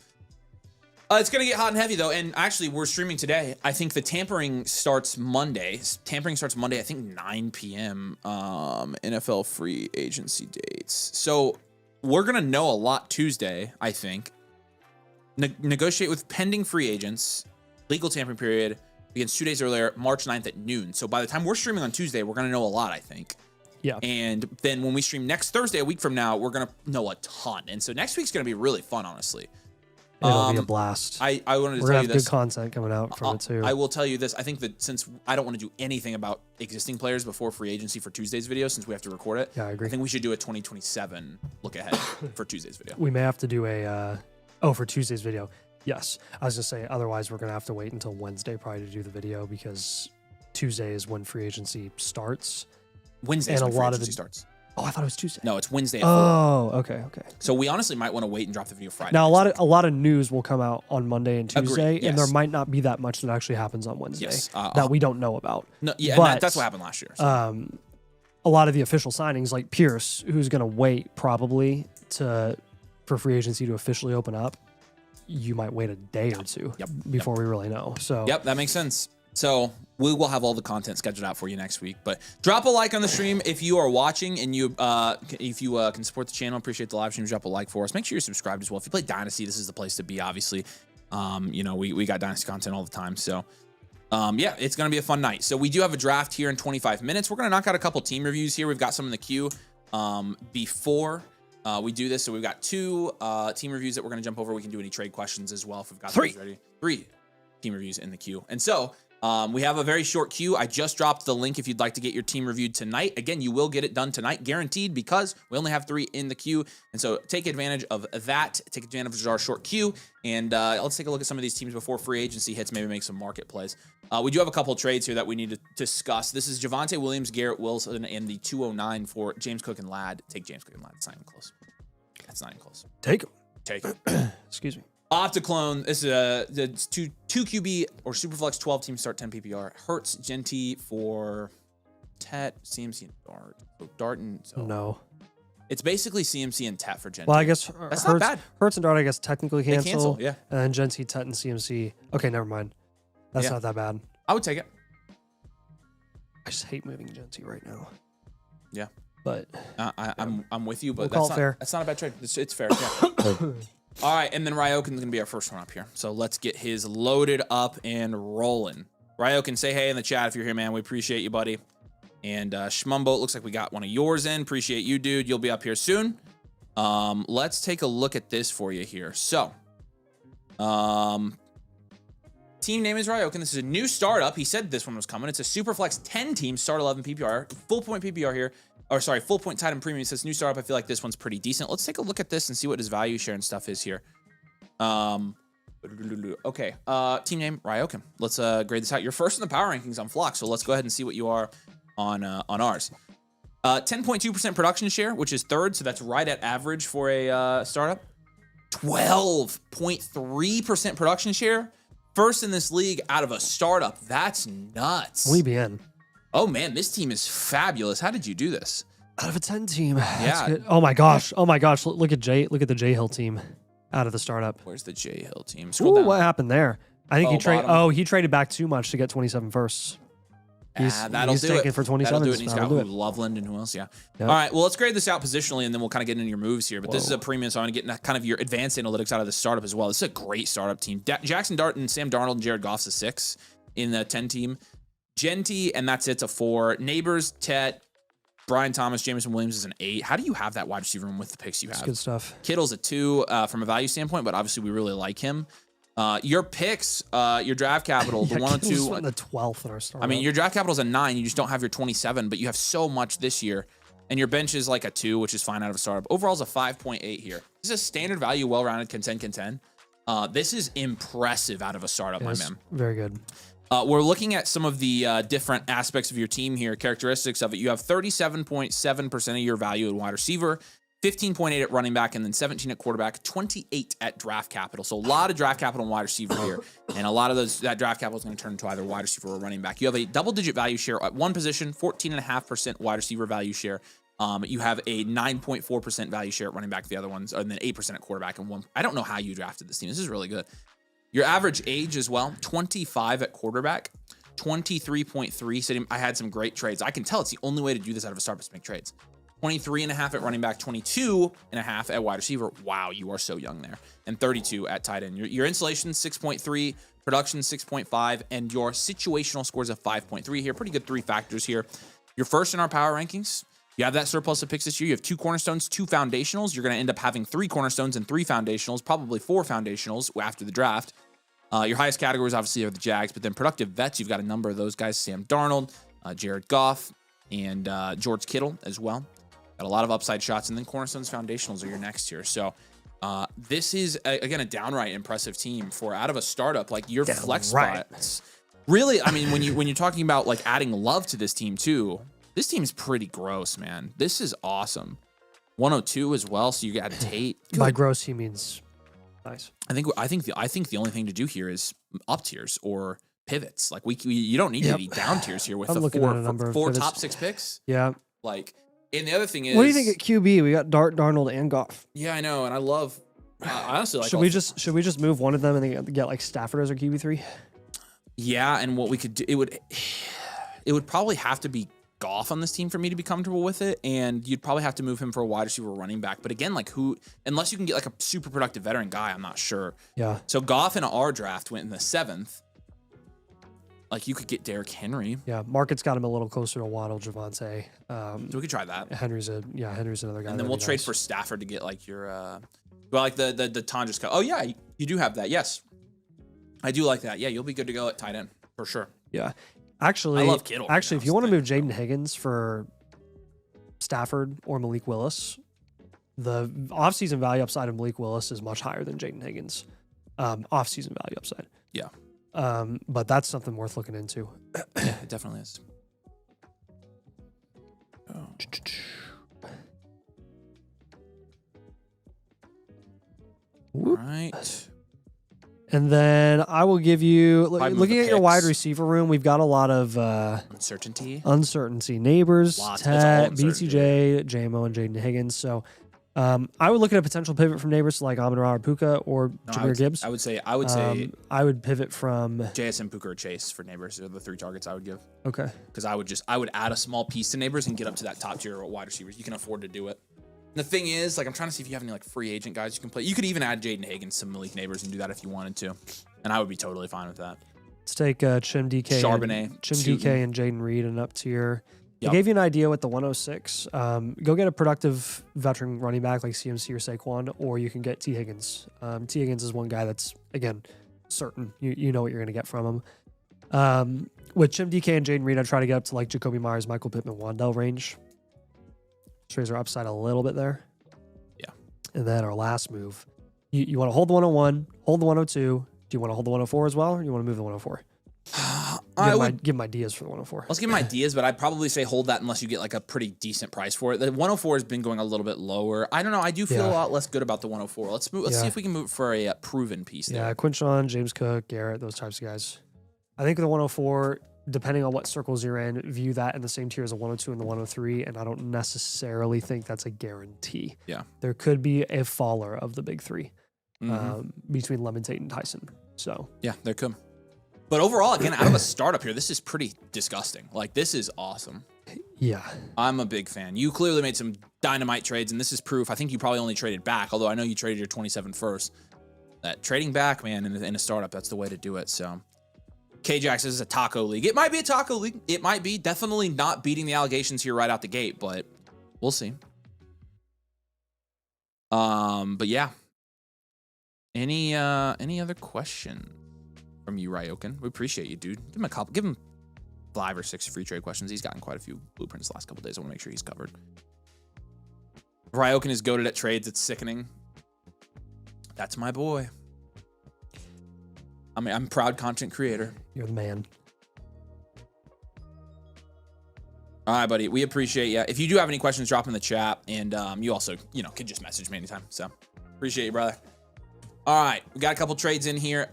It's going to get hot and heavy, though. And actually, we're streaming today. I think the tampering starts Monday. Tampering starts Monday, I think 9 p.m. NFL free agency dates. So we're going to know a lot Tuesday, I think. Negotiate with pending free agents. Legal tampering period begins 2 days earlier, March 9th at noon. So by the time we're streaming on Tuesday, we're going to know a lot, I think.
yeah,
And then when we stream next Thursday, a week from now, we're going to know a ton. And so next week's going to be really fun, honestly.
it'll be a blast.
I wanted to
We're
tell
gonna
you
have
this.
good content coming out from it too.
I will tell you this. I think that since I don't want to do anything about existing players before free agency for Tuesday's video, since we have to record it,
Yeah, I agree.
think we should do a 2027 look ahead for Tuesday's video.
We may have to do a for Tuesday's video. Yes, I was gonna say otherwise we're gonna have to wait until Wednesday probably to do the video because Tuesday is when free agency starts.
Wednesday
And
when
a
free
lot of
agency
the-
starts.
Oh, I thought it was Tuesday.
No, it's Wednesday at 4.
Oh, okay.
So we honestly might want to wait and drop the video Friday.
Now
next
a lot of news will come out on Monday and
Agreed,
Tuesday, and there
yes.
might not be that much that actually happens on Wednesday
Yes,
that we don't know about.
No, yeah,
but,
and that's what happened last year. So.
A lot of the official signings, like Pierce, who's going to wait probably for free agency to officially open up, you might wait a day or two before we really know. So
Yep, that makes sense. So we will have all the content scheduled out for you next week. But drop a like on the stream if you are watching and you can support the channel. Appreciate the live streams. Drop a like for us. Make sure you're subscribed as well. If you play Dynasty, this is the place to be. Obviously, we got Dynasty content all the time. So yeah, it's gonna be a fun night. So we do have a draft here in 25 minutes. We're gonna knock out a couple team reviews here. We've got some in the queue before. We do this, so we've got 2 team reviews that we're going to jump over. We can do any trade questions as well if we've got
3
those ready. 3 team reviews in the queue. And so we have a very short queue. I just dropped the link if you'd like to get your team reviewed tonight. Again, you will get it done tonight, guaranteed, because we only have 3 in the queue. And so take advantage of that. Take advantage of our short queue. And let's take a look at some of these teams before free agency hits, maybe make some market plays. We do have a couple of trades here that we need to discuss. This is Javonte Williams, Garrett Wilson, and the 209 for James Cook and Ladd. Take James Cook and Ladd. It's not even close. That's not even close.
take 'em.
Take it.
Excuse me.
Opticlone. This is it's two QB or Superflex 12 team start 10 PPR. Hurts, Genty for Tet, CMC, and Dart. So Dart and
No.
it's basically CMC and Tet for Genty.
Well, I guess
That's not bad.
Hurts and Dart, I guess, technically
They
cancel.
yeah.
And then Genty, Tet, and CMC. Okay, never mind. That's
Yeah.
not that bad.
I would take it.
I just hate moving Genty right now.
Yeah.
But
I'm with you, but
We'll
that's
call it
not
fair.
That's not a bad trade. It's fair. Yeah. All right, and then Ryokin's gonna be our first one up here. So let's get his loaded up and rolling. Ryokin, say hey in the chat if you're here, man. We appreciate you, buddy. And Schmumbo, looks like we got one of yours in. Appreciate you, dude. You'll be up here soon. Let's take a look at this for you here. So, team name is Ryokin. This is a new startup. He said this one was coming. It's a Superflex 10 team, start 11 PPR, full point PPR here. Or sorry, full point tight end premium. It says new startup. I feel like this one's pretty decent. Let's take a look at this and see what his value share and stuff is here. Okay. Team name Ryokin. Let's grade this out. You're first in the power rankings on Flock, so let's go ahead and see what you are on ours. 10.2% production share, which is third, so that's right at average for a startup. 12.3% production share, first in this league out of a startup. That's nuts.
we be in.
Oh man, this team is fabulous. How did you do this?
Out of a 10 team. That's
Yeah.
good. Oh my gosh. Oh my gosh. Look at the J Hill team out of the startup.
Where's the J Hill team? Scroll
Ooh,
down.
what happened there? I think
Oh,
he traded.
bottom.
Oh, he traded back too much to get 27 firsts.
That'll
he's
do
taking
it
for 27.
That'll do it. And he's got
That'll do it.
Loveland and who else? Yeah.
Yep.
All right. Well, let's grade this out positionally, and then we'll kind of get into your moves here. But this is
Whoa.
a premium, so I'm going to get kind of your advanced analytics out of the startup as well. This is a great startup team. Jackson Dart and Sam Darnold and Jared Goff's a 6 in the 10 team. Genty, and that's it's a 4. Neighbors, Tet, Brian Thomas, Jameson Williams is an 8. How do you have that wide receiver room with the picks you have?
That's good stuff.
Kittle's a 2 from a value standpoint, but obviously we really like him. Your picks, your draft capital, the 102.
The 12th in our startup.
I mean, your draft capital is a 9. You just don't have your 27, but you have so much this year. And your bench is like a 2, which is fine out of a startup. Overall is a 5.8 here. This is a standard value, well-rounded contend. This is impressive out of a startup, my man.
Very good.
We're looking at some of the different aspects of your team here, characteristics of it. You have 37.7% of your value at wide receiver, 15.8 at running back, and then 17 at quarterback, 28 at draft capital. So a lot of draft capital and wide receiver here. And a lot of that draft capital is going to turn into either wide receiver or running back. You have a double-digit value share at one position, 14.5% wide receiver value share. You have a 9.4% value share at running back, the other ones, and then 8% at quarterback. And 1. I don't know how you drafted this team. This is really good. Your average age as well, 25 at quarterback, 23.3. So I had some great trades. I can tell it's the only way to do this out of a startup is to make trades. 23.5 at running back, 22.5 at wide receiver. Wow, you are so young there. And 32 at tight end. Your installation, 6.3, production, 6.5, and your situational scores of 5.3 here. Pretty good 3 factors here. You're first in our power rankings. You have that surplus of picks this year. You have 2 cornerstones, 2 foundationals. You're going to end up having 3 cornerstones and 3 foundationals, probably 4 foundationals after the draft. Your highest categories, obviously, are the Jags, but then productive vets, you've got a number of those guys, Sam Darnold, Jared Goff, and George Kittle as well. Got a lot of upside shots, and then cornerstones, foundationals are your next here. So this is, again, a downright impressive team for out of a startup. Like, your flex spots. Really, I mean, when you're talking about, like, adding love to this team, too, this team's pretty gross, man. This is awesome. 102 as well, so you got Tate.
By gross, he means nice.
I think the only thing to do here is up tiers or pivots. Like you don't need to be down tiers here with the 4 top 6 picks.
Yeah.
Like, and the other thing is,
what do you think at QB? We got Darnold and Goff.
Yeah, I know, and I love. I honestly like.
Should we just move one of them and then get like Stafford as our QB3?
Yeah, and what we could do, it would probably have to be Goff on this team for me to be comfortable with it, and you'd probably have to move him for a wide receiver or running back. But again, like unless you can get like a super productive veteran guy, I'm not sure.
Yeah.
So Goff in our draft went in the 7th. Like, you could get Derrick Henry.
Yeah, market's got him a little closer to Waddle, Javonte.
So we could try that.
Henry's another guy.
And then we'll trade for Stafford to get like your like the Tonjas cut. Oh yeah, you do have that. Yes. I do like that. Yeah, you'll be good to go at tight end for sure.
Yeah. Actually,
I love Kittle.
Actually, if you want to move Jaden Higgins for Stafford or Malik Willis, the offseason value upside of Malik Willis is much higher than Jaden Higgins. Offseason value upside.
Yeah.
But that's something worth looking into.
Yeah, it definitely is. Oh. All right.
And then I will give you, looking at your
picks.
wide receiver room, we've got a lot of
uncertainty.
Neighbors, Ted,
uncertainty.
BCJ, JMO, and Jaden Higgins. So I would look at a potential pivot from Neighbors to like Amon-Ra or Puka or Jahmyr Gibbs.
I would say
I would pivot from
JSN, Puka, or Chase for Neighbors are the 3 targets I would give.
Okay.
Because I would add a small piece to Neighbors and get up to that top tier wide receivers. You can afford to do it. The thing is, like, I'm trying to see if you have any like free agent guys you can play. You could even add Jaden Higgins to Malik Neighbors and do that if you wanted to, and I would be totally fine with that.
Let's take Chim DK, DK, and Jaden Reed and up tier. I gave you an idea with the 106. Go get a productive veteran running back like CMC or Saquon, or you can get T Higgins. T Higgins is one guy that's again certain. You know what you're gonna get from him. With Chim DK and Jaden Reed, I try to get up to like Jacoby Myers, Michael Pittman, Wandell range. Raise our upside a little bit there.
Yeah.
And then our last move. You want to hold the 101, hold the 102. Do you want to hold the 104 as well, or do you want to move the 104? Give them ideas for the 104.
Let's give them ideas, but I'd probably say hold that unless you get like a pretty decent price for it. The 104 has been going a little bit lower. I don't know. I do feel a lot less good about the 104. Let's see if we can move for a proven piece there.
Yeah, Quinshawn, James Cook, Garrett, those types of guys. I think the 104, depending on what circles you're in, view that in the same tier as a 102 and the 103, and I don't necessarily think that's a guarantee.
Yeah.
There could be a faller of the big 3 between Lemon, Tate, and Tyson. So
yeah, there could. But overall, again, out of a startup here, this is pretty disgusting. Like, this is awesome.
Yeah.
I'm a big fan. You clearly made some dynamite trades, and this is proof. I think you probably only traded back, although I know you traded your 27 first. That trading back, man, in a startup, that's the way to do it. So, K-Jax is a taco league. It might be a taco league. It might be. Definitely not beating the allegations here right out the gate, but we'll see. But yeah. Any other questions from you, Ryoken? We appreciate you, dude. Give him a couple. Give him 5 or 6 free trade questions. He's gotten quite a few blueprints the last couple days. I want to make sure he's covered. Ryoken is goated at trades. It's sickening. That's my boy. I mean, I'm a proud content creator.
You're the man.
All right, buddy. We appreciate you. If you do have any questions, drop in the chat. And you also, can just message me anytime. So appreciate you, brother. All right. We got a couple trades in here.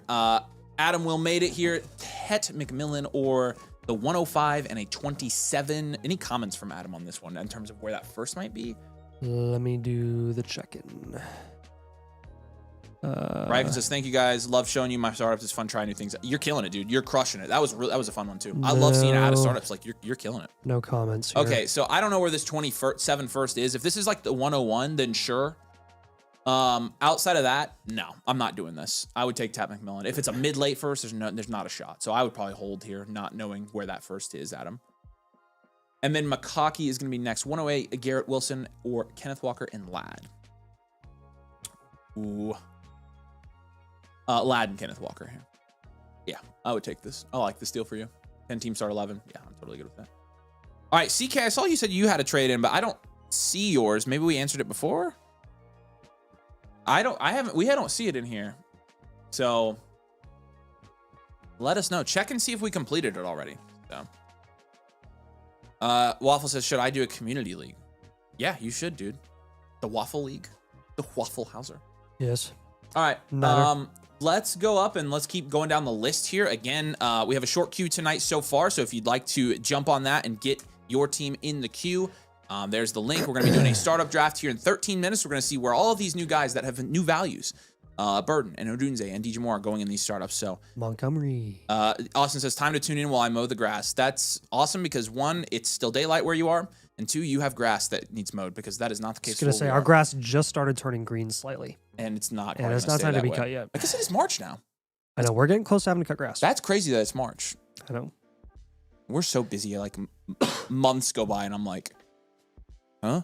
Adam Will made it here. Het McMillan or the 105 and a 27. Any comments from Adam on this one in terms of where that first might be?
Let me do the check-in.
Ryken says, thank you guys. Love showing you my startups. It's fun trying new things. You're killing it, dude. You're crushing it. That was a fun one too. I love seeing it out of startups. Like you're killing it.
No comments here.
Okay, so I don't know where this 27 first is. If this is like the 101, then sure. Outside of that, no, I'm not doing this. I would take Tap McMillan. If it's a mid-late first, there's not a shot. So I would probably hold here, not knowing where that first is, Adam. And then Makaki is going to be next. 108, Garrett Wilson or Kenneth Walker and Ladd. Ooh. Ladd and Kenneth Walker here. Yeah, I would take this. I like this deal for you. 10 team start 11. Yeah, I'm totally good with that. All right, CK, I saw you said you had a trade in, but I don't see yours. Maybe we answered it before. We don't see it in here. So let us know. Check and see if we completed it already. So Waffle says, should I do a community league? Yeah, you should, dude. The Waffle League. The Waffle Hauser.
Yes.
All right. Let's go up and let's keep going down the list here. Again, we have a short queue tonight so far. So if you'd like to jump on that and get your team in the queue, there's the link. We're going to be doing a startup draft here in 13 minutes. We're going to see where all of these new guys that have new values, Burden and Odunze and DJ Moore are going in these startups. So
Montgomery.
Austin says, time to tune in while I mow the grass. That's awesome because 1, it's still daylight where you are. And 2, you have grass that needs mowed because that is not the case.
I was going to say, our grass just started turning green slightly.
And it's not.
And it's not time to be cut yet.
I guess it is March now.
I know. We're getting close to having to cut grass.
That's crazy that it's March.
I know.
We're so busy. Like months go by and I'm like, huh?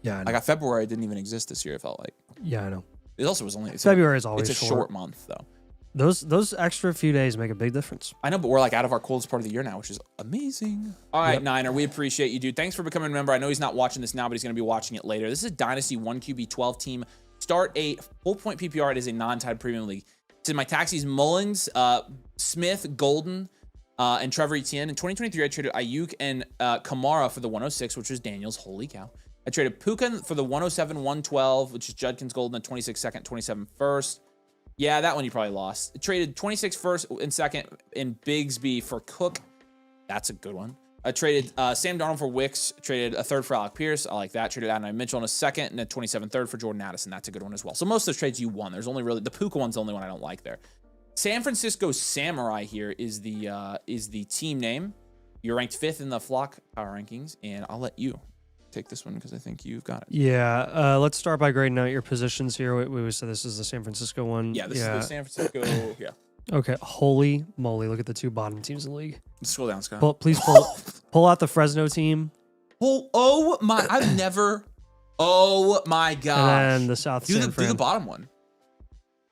Yeah, I know.
I got February. It didn't even exist this year. It felt like.
Yeah, I know.
It also was only.
February is always
It's a short month though.
Those extra few days make a big difference.
I know, but we're like out of our coldest part of the year now, which is amazing. All right, Niner, we appreciate you, dude. Thanks for becoming a member. I know he's not watching this now, but he's going to be watching it later. This is a Dynasty 1QB 12 team. Start 8, full point PPR. It is a non-tied premium league. It's in my taxis, Mullins, Smith, Golden, and Trevor Etienne. In 2023, I traded Ayuk and Kamara for the 106, which was Daniel's. Holy cow. I traded Puka for the 107, 112, which is Judkins Golden, the 26 second, 27 first. Yeah, that one you probably lost. Traded 26 first and second in Bigsby for Cook. That's a good one. I traded Sam Darnold for Wicks. Traded a third for Alec Pierce. I like that. Traded Adonai Mitchell in a second and a 27 third for Jordan Addison. That's a good one as well. So most of those trades you won. There's only really the Puka one's the only one I don't like there. San Francisco Samurai here is the team name. You're ranked 5th in the Flock Power Rankings, and I'll let you take this one because I think you've got it.
Yeah, let's start by grading out your positions here. We said this is the San Francisco one.
Yeah, this is the San Francisco. Yeah.
Okay, holy moly! Look at the 2 bottom teams in the league.
Scroll down, Scott.
Please pull out the Fresno team.
Oh my! I've never. Oh my gosh!
And then the South.
Do the bottom one.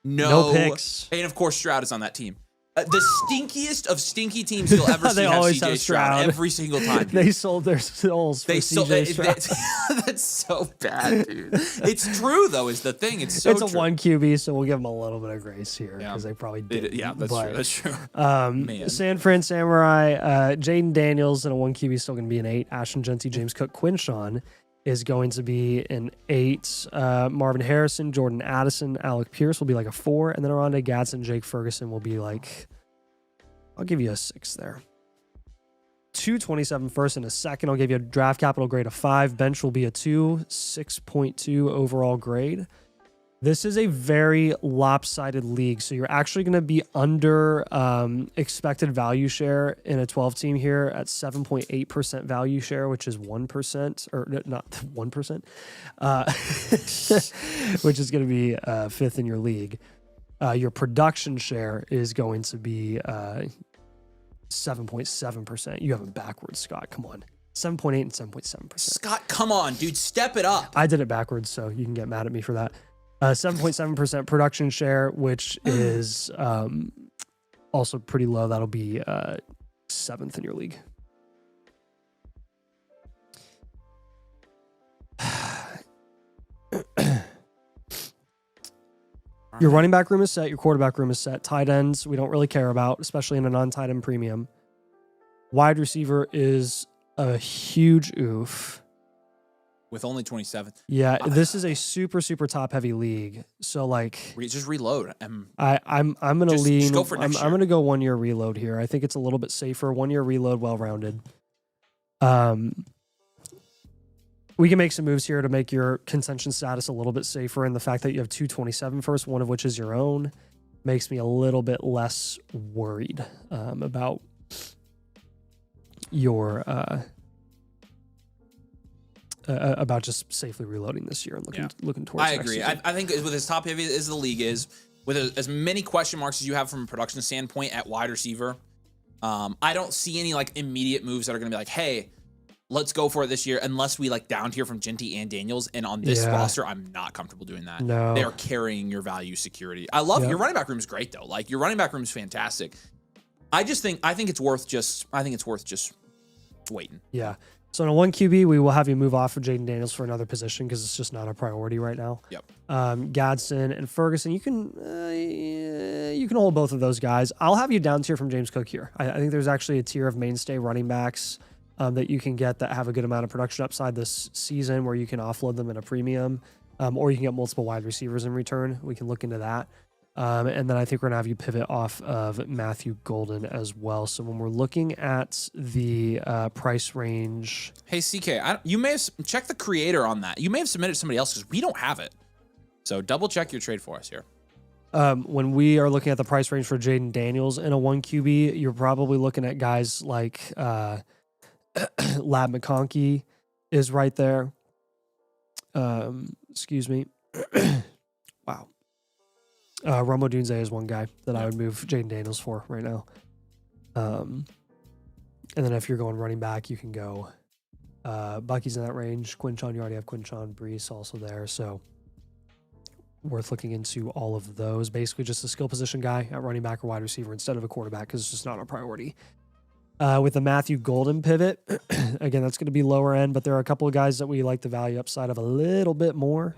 No
picks.
And of course, Stroud is on that team. The stinkiest of stinky teams you'll ever see
they
have
always
CJ
have
Stroud every single time. Dude.
They sold their souls for CJ Stroud.
That's so bad, dude. It's true though. Is the thing? It's so.
It's a 1 QB, so we'll give them a little bit of grace here because they probably did.
Yeah, that's true. That's true.
San Fran Samurai, Jaden Daniels in a 1 QB still going to be an 8. Ashton Genty, James Cook, Quinshawn is going to be an 8. Marvin Harrison, Jordan Addison, Alec Pierce will be like a 4, and then Aronde Gadsden, Jake Ferguson will be like, I'll give you a 6 there. 227 first and a second. I'll give you a draft capital grade of 5. Bench will be a 2, 6.2 overall grade. This is a very lopsided league. So you're actually going to be under expected value share in a 12 team here at 7.8% value share, which is 1%, or not 1%, which is going to be fifth in your league. Your production share is going to be 7.7%. You have it backwards, Scott. Come on. 7.8 and 7.7%.
Scott, come on, dude. Step it up.
I did it backwards, so you can get mad at me for that. 7.7% production share, which is also pretty low. That'll be seventh in your league. Your running back room is set. Your quarterback room is set. Tight ends, we don't really care about, especially in a non-tight end premium. Wide receiver is a huge oof.
With only 27.
Yeah, this is a super, super top heavy league. So like,
just reload.
I'm gonna lean.
Just go for next year.
I'm gonna go 1 year reload here. I think it's a little bit safer. 1 year reload, well rounded. We can make some moves here to make your contention status a little bit safer, and the fact that you have 227 first, one of which is your own, makes me a little bit less worried about your about just safely reloading this year and looking towards.
I agree. I think with as top heavy as the league is, with as many question marks as you have from a production standpoint at wide receiver, I don't see any like immediate moves that are going to be like, hey, let's go for it this year, unless we like down tier from Genty and Daniels. And on this roster, I'm not comfortable doing that.
No.
They're carrying your value security. I love your running back room is great though. Like your running back room is fantastic. I think it's worth just waiting.
Yeah. So in a 1 QB, we will have you move off of Jaden Daniels for another position because it's just not a priority right now.
Yep.
Gadsden and Ferguson, you can hold both of those guys. I'll have you down tier from James Cook here. I think there's actually a tier of mainstay running backs that you can get that have a good amount of production upside this season where you can offload them in a premium, or you can get multiple wide receivers in return. We can look into that. And then I think we're going to have you pivot off of Matthew Golden as well. So when we're looking at the price range.
Hey, CK, you may have checked the creator on that. You may have submitted somebody else because we don't have it. So double check your trade for us here.
When we are looking at the price range for Jaden Daniels in a 1 QB, you're probably looking at guys like Lab McConkey is right there. Excuse me. Wow. Romo Dunze is one guy that I would move Jaden Daniels for right now. And then if you're going running back, you can go Bucky's in that range. Quinchon, you already have Quinchon. Brees also there. So worth looking into all of those. Basically just a skill position guy at running back or wide receiver instead of a quarterback because it's just not a priority. With the Matthew Golden pivot, again, that's going to be lower end, but there are a couple of guys that we like the value upside of a little bit more.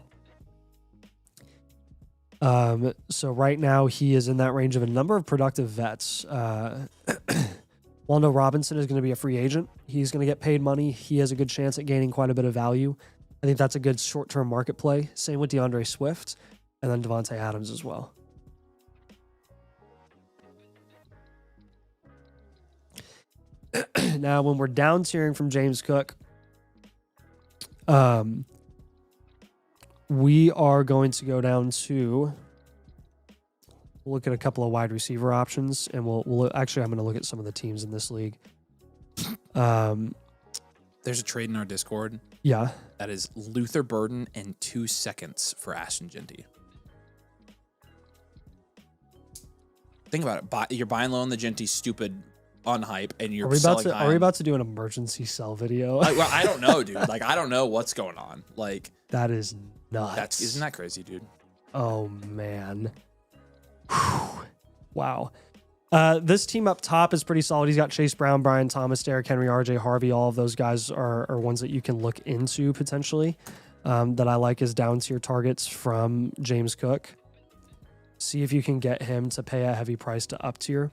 So right now he is in that range of a number of productive vets. Wando Robinson is going to be a free agent. He's going to get paid money. He has a good chance at gaining quite a bit of value. I think that's a good short-term market play. Same with DeAndre Swift and then Devontae Adams as well. Now, when we're down tiering from James Cook, we are going to go down to look at a couple of wide receiver options, and we'll actually, I'm going to look at some of the teams in this league.
There's a trade in our Discord.
Yeah.
That is Luther Burden and 2 seconds for Ashton Genty. Think about it. You're buying low on the Genty stupid unhype, and you're
are we about to do an emergency sell video?
Well, I don't know, dude. Like, I don't know what's going on. Like,
that is nuts.
Isn't that crazy, dude?
Oh man. Whew. Wow. This team up top is pretty solid. He's got Chase Brown, Brian Thomas, Derrick Henry, RJ Harvey. All of those guys are ones that you can look into potentially. That I like as down tier targets from James Cook. See if you can get him to pay a heavy price to up tier.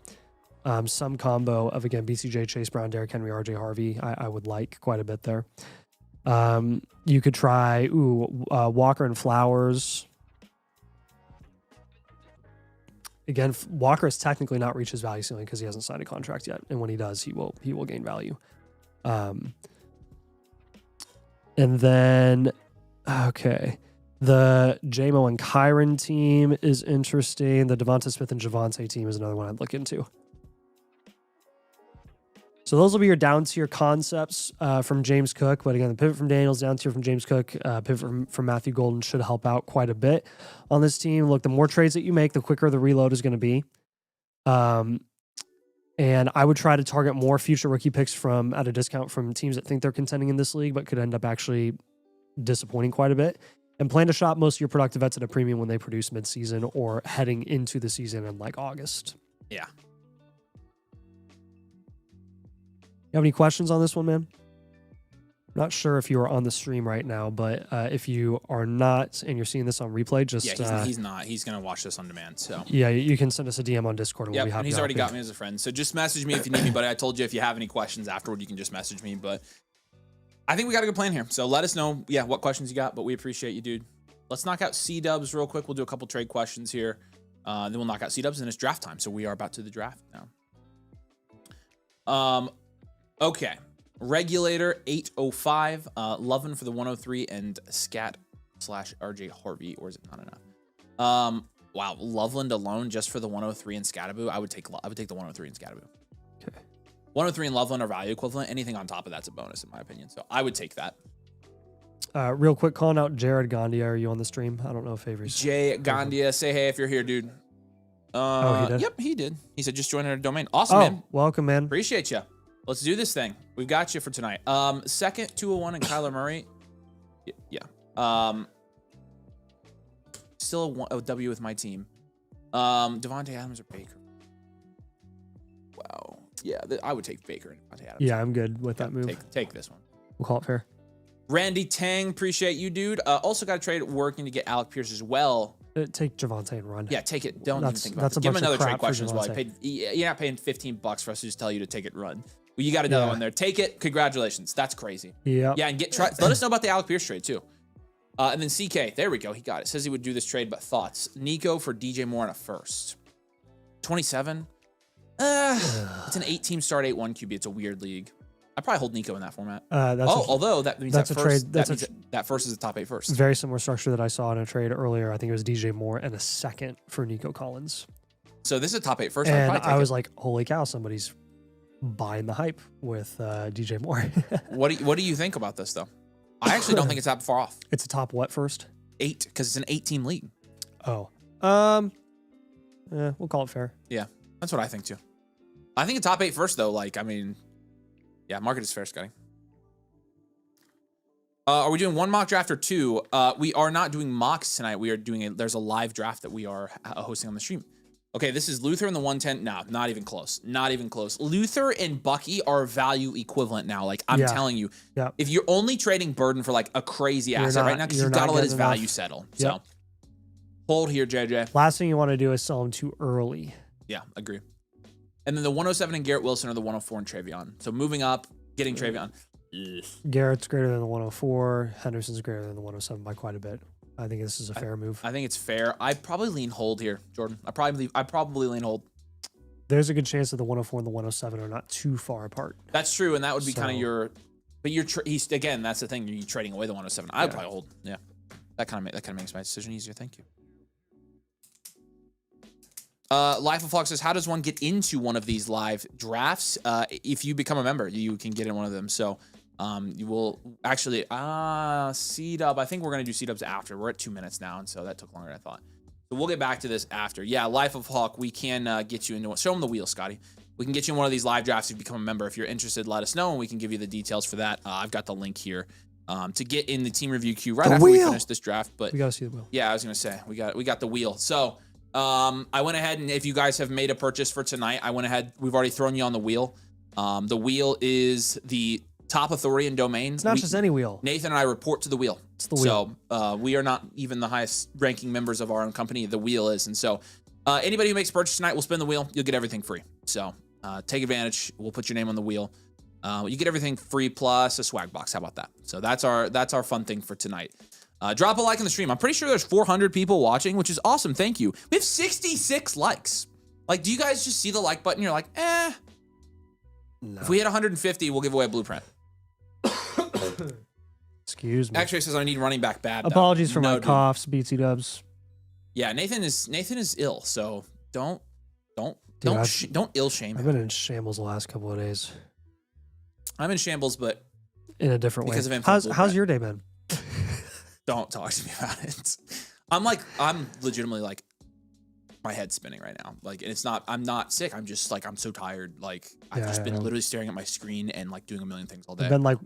Some combo of, again, BCJ, Chase Brown, Derrick Henry, RJ Harvey, I would like quite a bit there. You could try Walker and Flowers. Again, Walker has technically not reached his value ceiling because he hasn't signed a contract yet, and when he does, he will gain value. And then, okay, The JMO and Kyron team is interesting. The Devonta Smith and Javonte team is another one I'd look into. So those will be your down tier concepts from James Cook. But again, the pivot from Daniels, down tier from James Cook, pivot from Matthew Golden should help out quite a bit on this team. Look, the more trades that you make, the quicker the reload is going to be. And I would try to target more future rookie picks from at a discount from teams that think they're contending in this league, but could end up actually disappointing quite a bit. And plan to shop most of your productive vets at a premium when they produce midseason or heading into the season in like August.
Yeah.
You have any questions on this one, man? Not sure if you are on the stream right now, but if you are not and you're seeing this on replay, just
he's not. He's gonna watch this on demand. So
yeah, you can send us a DM on Discord. And we'll be happy.
And he's already got me as a friend. So just message me if you need me. But I told you if you have any questions afterward, you can just message me. But I think we got a good plan here. So let us know, what questions you got. But we appreciate you, dude. Let's knock out C-dubs real quick. We'll do a couple trade questions here. Then we'll knock out C-dubs, and it's draft time. So we are about to the draft now. Okay. Regulator 805, Lovin for the 103, and Scat/RJ Harvey, or is it not enough? Wow, Loveland alone just for the 103 and Scataboo. I would take the 103 and Scataboo.
Okay.
103 and Loveland are value equivalent. Anything on top of that's a bonus in my opinion. So I would take that.
Real quick, calling out Jared Gandia. Are you on the stream? I don't know if Avery's.
Jay Gandia, say hey if you're here, dude.
He did?
Yep, he did. He said just join our domain. Awesome, man.
Welcome, man.
Appreciate you. Let's do this thing. We've got you for tonight. Second, 201, and Kyler Murray. Yeah. Still a W with my team. Devontae Adams or Baker? Wow. Yeah, I would take Baker and Devontae Adams.
Yeah, I'm good with that move.
Take this one.
We'll call it fair.
Randy Tang, appreciate you, dude. Also got a trade working to get Alec Pierce as well.
Take Javonte and run.
Yeah, take it. Don't even think about it.
Give
him another trade question as well. You're not paying $15 for us to just tell you to take it and run. Well, you got another one there. Take it. Congratulations. That's crazy.
Yeah.
Yeah, and let us know about the Alec Pierce trade too. And then CK, there we go. He got it. Says he would do this trade, but thoughts. Nico for DJ Moore and a first. 27. It's an 8-team start 8-1 QB. It's a weird league. I'd probably hold Nico in that format. Although that means that first is a top 8 first.
Very similar structure that I saw in a trade earlier. I think it was DJ Moore and a second for Nico Collins.
So this is a top 8 first.
And I was like, holy cow, somebody's buying the hype with DJ Moore.
What do you think about this though? I actually don't think it's that far off.
It's a top what first?
8, because it's an 8-team league.
Oh. We'll call it fair.
Yeah, that's what I think too. I think a top 8 first though. Yeah, market is fair, Scotty. Are we doing one mock draft or 2? We are not doing mocks tonight. We are doing there's a live draft that we are hosting on the stream. Okay, this is Luther and the 110. No, not even close. Not even close. Luther and Bucky are value equivalent now. Like, I'm telling you, if you're only trading Burden for like a crazy asset right now, because you've got to let his value settle. So hold here, JJ.
Last thing you want to do is sell him too early.
Yeah, agree. And then the 107 and Garrett Wilson are the 104 and Travion. So moving up, getting Travion.
Garrett's greater than the 104. Henderson's greater than the 107 by quite a bit. I think this is a fair move.
I think it's fair. I'd probably lean hold here, Jordan. I probably lean hold.
There's a good chance that the 104 and the 107 are not too far apart.
That's true, and that would be kind of your. But again, that's the thing. You're trading away the 107. I'd probably hold. Yeah, that kind of makes my decision easier. Thank you. Life of Flux says, how does one get into one of these live drafts? If you become a member, you can get in one of them. So. You will actually C-dub. I think we're gonna do C-dubs after. We're at 2 minutes now, and so that took longer than I thought. So we'll get back to this after. Yeah, Life of Hawk, we can get you into it. Show them the wheel, Scotty. We can get you in one of these live drafts if you become a member. If you're interested, let us know, and we can give you the details for that. I've got the link here to get in the team review queue right after we finish this draft. But
we gotta see the wheel.
Yeah, I was gonna say we got the wheel. So I went ahead, and if you guys have made a purchase for tonight, I went ahead. We've already thrown you on the wheel. The wheel is the top authority and domain.
It's not just any wheel.
Nathan and I report to the wheel.
It's the wheel.
So we are not even the highest ranking members of our own company. The wheel is. And so anybody who makes a purchase tonight will spin the wheel. You'll get everything free. So take advantage. We'll put your name on the wheel. You get everything free plus a swag box. How about that? So that's our fun thing for tonight. Drop a like on the stream. I'm pretty sure there's 400 people watching, which is awesome. Thank you. We have 66 likes. Like, do you guys just see the like button? You're like, eh. No. If we hit 150, we'll give away a blueprint.
Excuse me.
X-Ray says I need running back bad.
Apologies for
No,
my
dude.
coughs, BT dubs.
Yeah, Nathan is ill, so don't
Dude,
ill shame
I've
him.
been in shambles the last couple of days.
I'm in shambles, but
In a different
because
way.
of
How's your day been?
don't talk to me about it. I'm legitimately like, my head's spinning right now. Like, and I'm not sick. I'm just like, I'm so tired. Like, I've just been literally staring at my screen and like doing a million things all day.
I've been like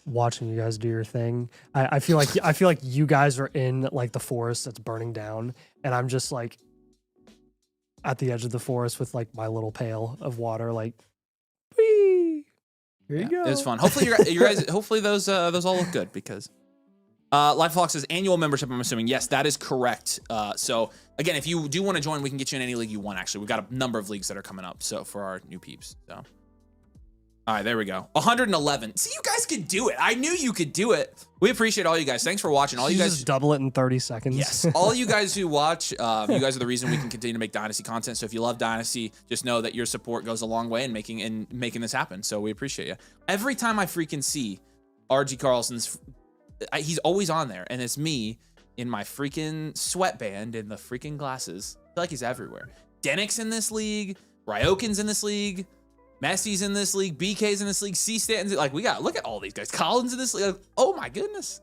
watching you guys do your thing. I feel like you guys are in like the forest that's burning down, and I'm just like at the edge of the forest with like my little pail of water, like, whee, here you go.
It was fun. Hopefully you guys, hopefully those all look good because Life Fox says annual membership, I'm assuming. Yes, that is correct. So again, if you do want to join, we can get you in any league you want, actually. We've got a number of leagues that are coming up, so for our new peeps. So all right, there we go. 111. See, you guys could do it. I knew you could do it. We appreciate all you guys. Thanks for watching. All you guys
just double it in 30 seconds.
Yes. All you guys who watch, you guys are the reason we can continue to make Dynasty content. So if you love Dynasty, just know that your support goes a long way in making this happen. So we appreciate you. Every time I freaking see RG Carlson's, he's always on there, and it's me in my freaking sweatband and the freaking glasses. I feel like he's everywhere. Dennick's in this league. Ryokin's in this league. Messi's in this league. BK's in this league. C-Stanton's like, look at all these guys. Collins in this league. Like, oh my goodness.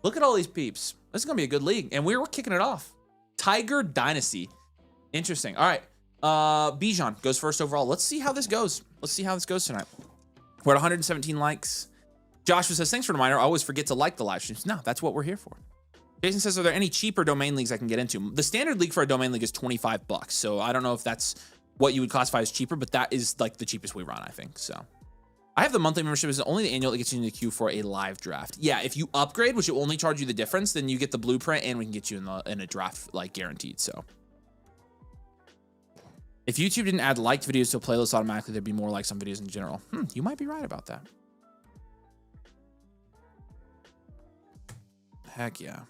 Look at all these peeps. This is going to be a good league. And we're kicking it off. Tiger Dynasty. Interesting. All right. Bijan goes first overall. Let's see how this goes. Let's see how this goes tonight. We're at 117 likes. Joshua says, thanks for the reminder. I always forget to like the live streams. No, that's what we're here for. Jason says, are there any cheaper domain leagues I can get into? The standard league for a domain league is $25. So I don't know if that's what you would classify as cheaper, but that is like the cheapest we run, I think. So I have the monthly membership. Is only the annual that gets you in the queue for a live draft. Yeah, if you upgrade, which will only charge you the difference, then you get the blueprint and we can get you in a draft like guaranteed. So if YouTube didn't add liked videos to a playlist automatically, there'd be more likes on videos in general. You might be right about that. Heck yeah.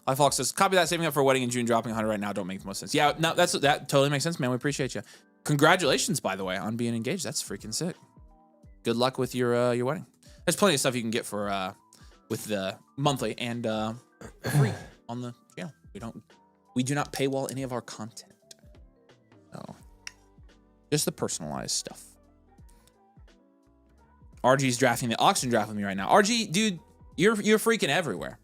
Life Fox says, copy that, saving up for a wedding in June, dropping 100 right now. Don't make the most sense. Yeah, no, that totally makes sense, man. We appreciate you. Congratulations, by the way, on being engaged. That's freaking sick. Good luck with your wedding. There's plenty of stuff you can get for with the monthly and free on the channel. We do not paywall any of our content. No. Just the personalized stuff. RG's drafting the auction draft with me right now. RG, dude, you're freaking everywhere.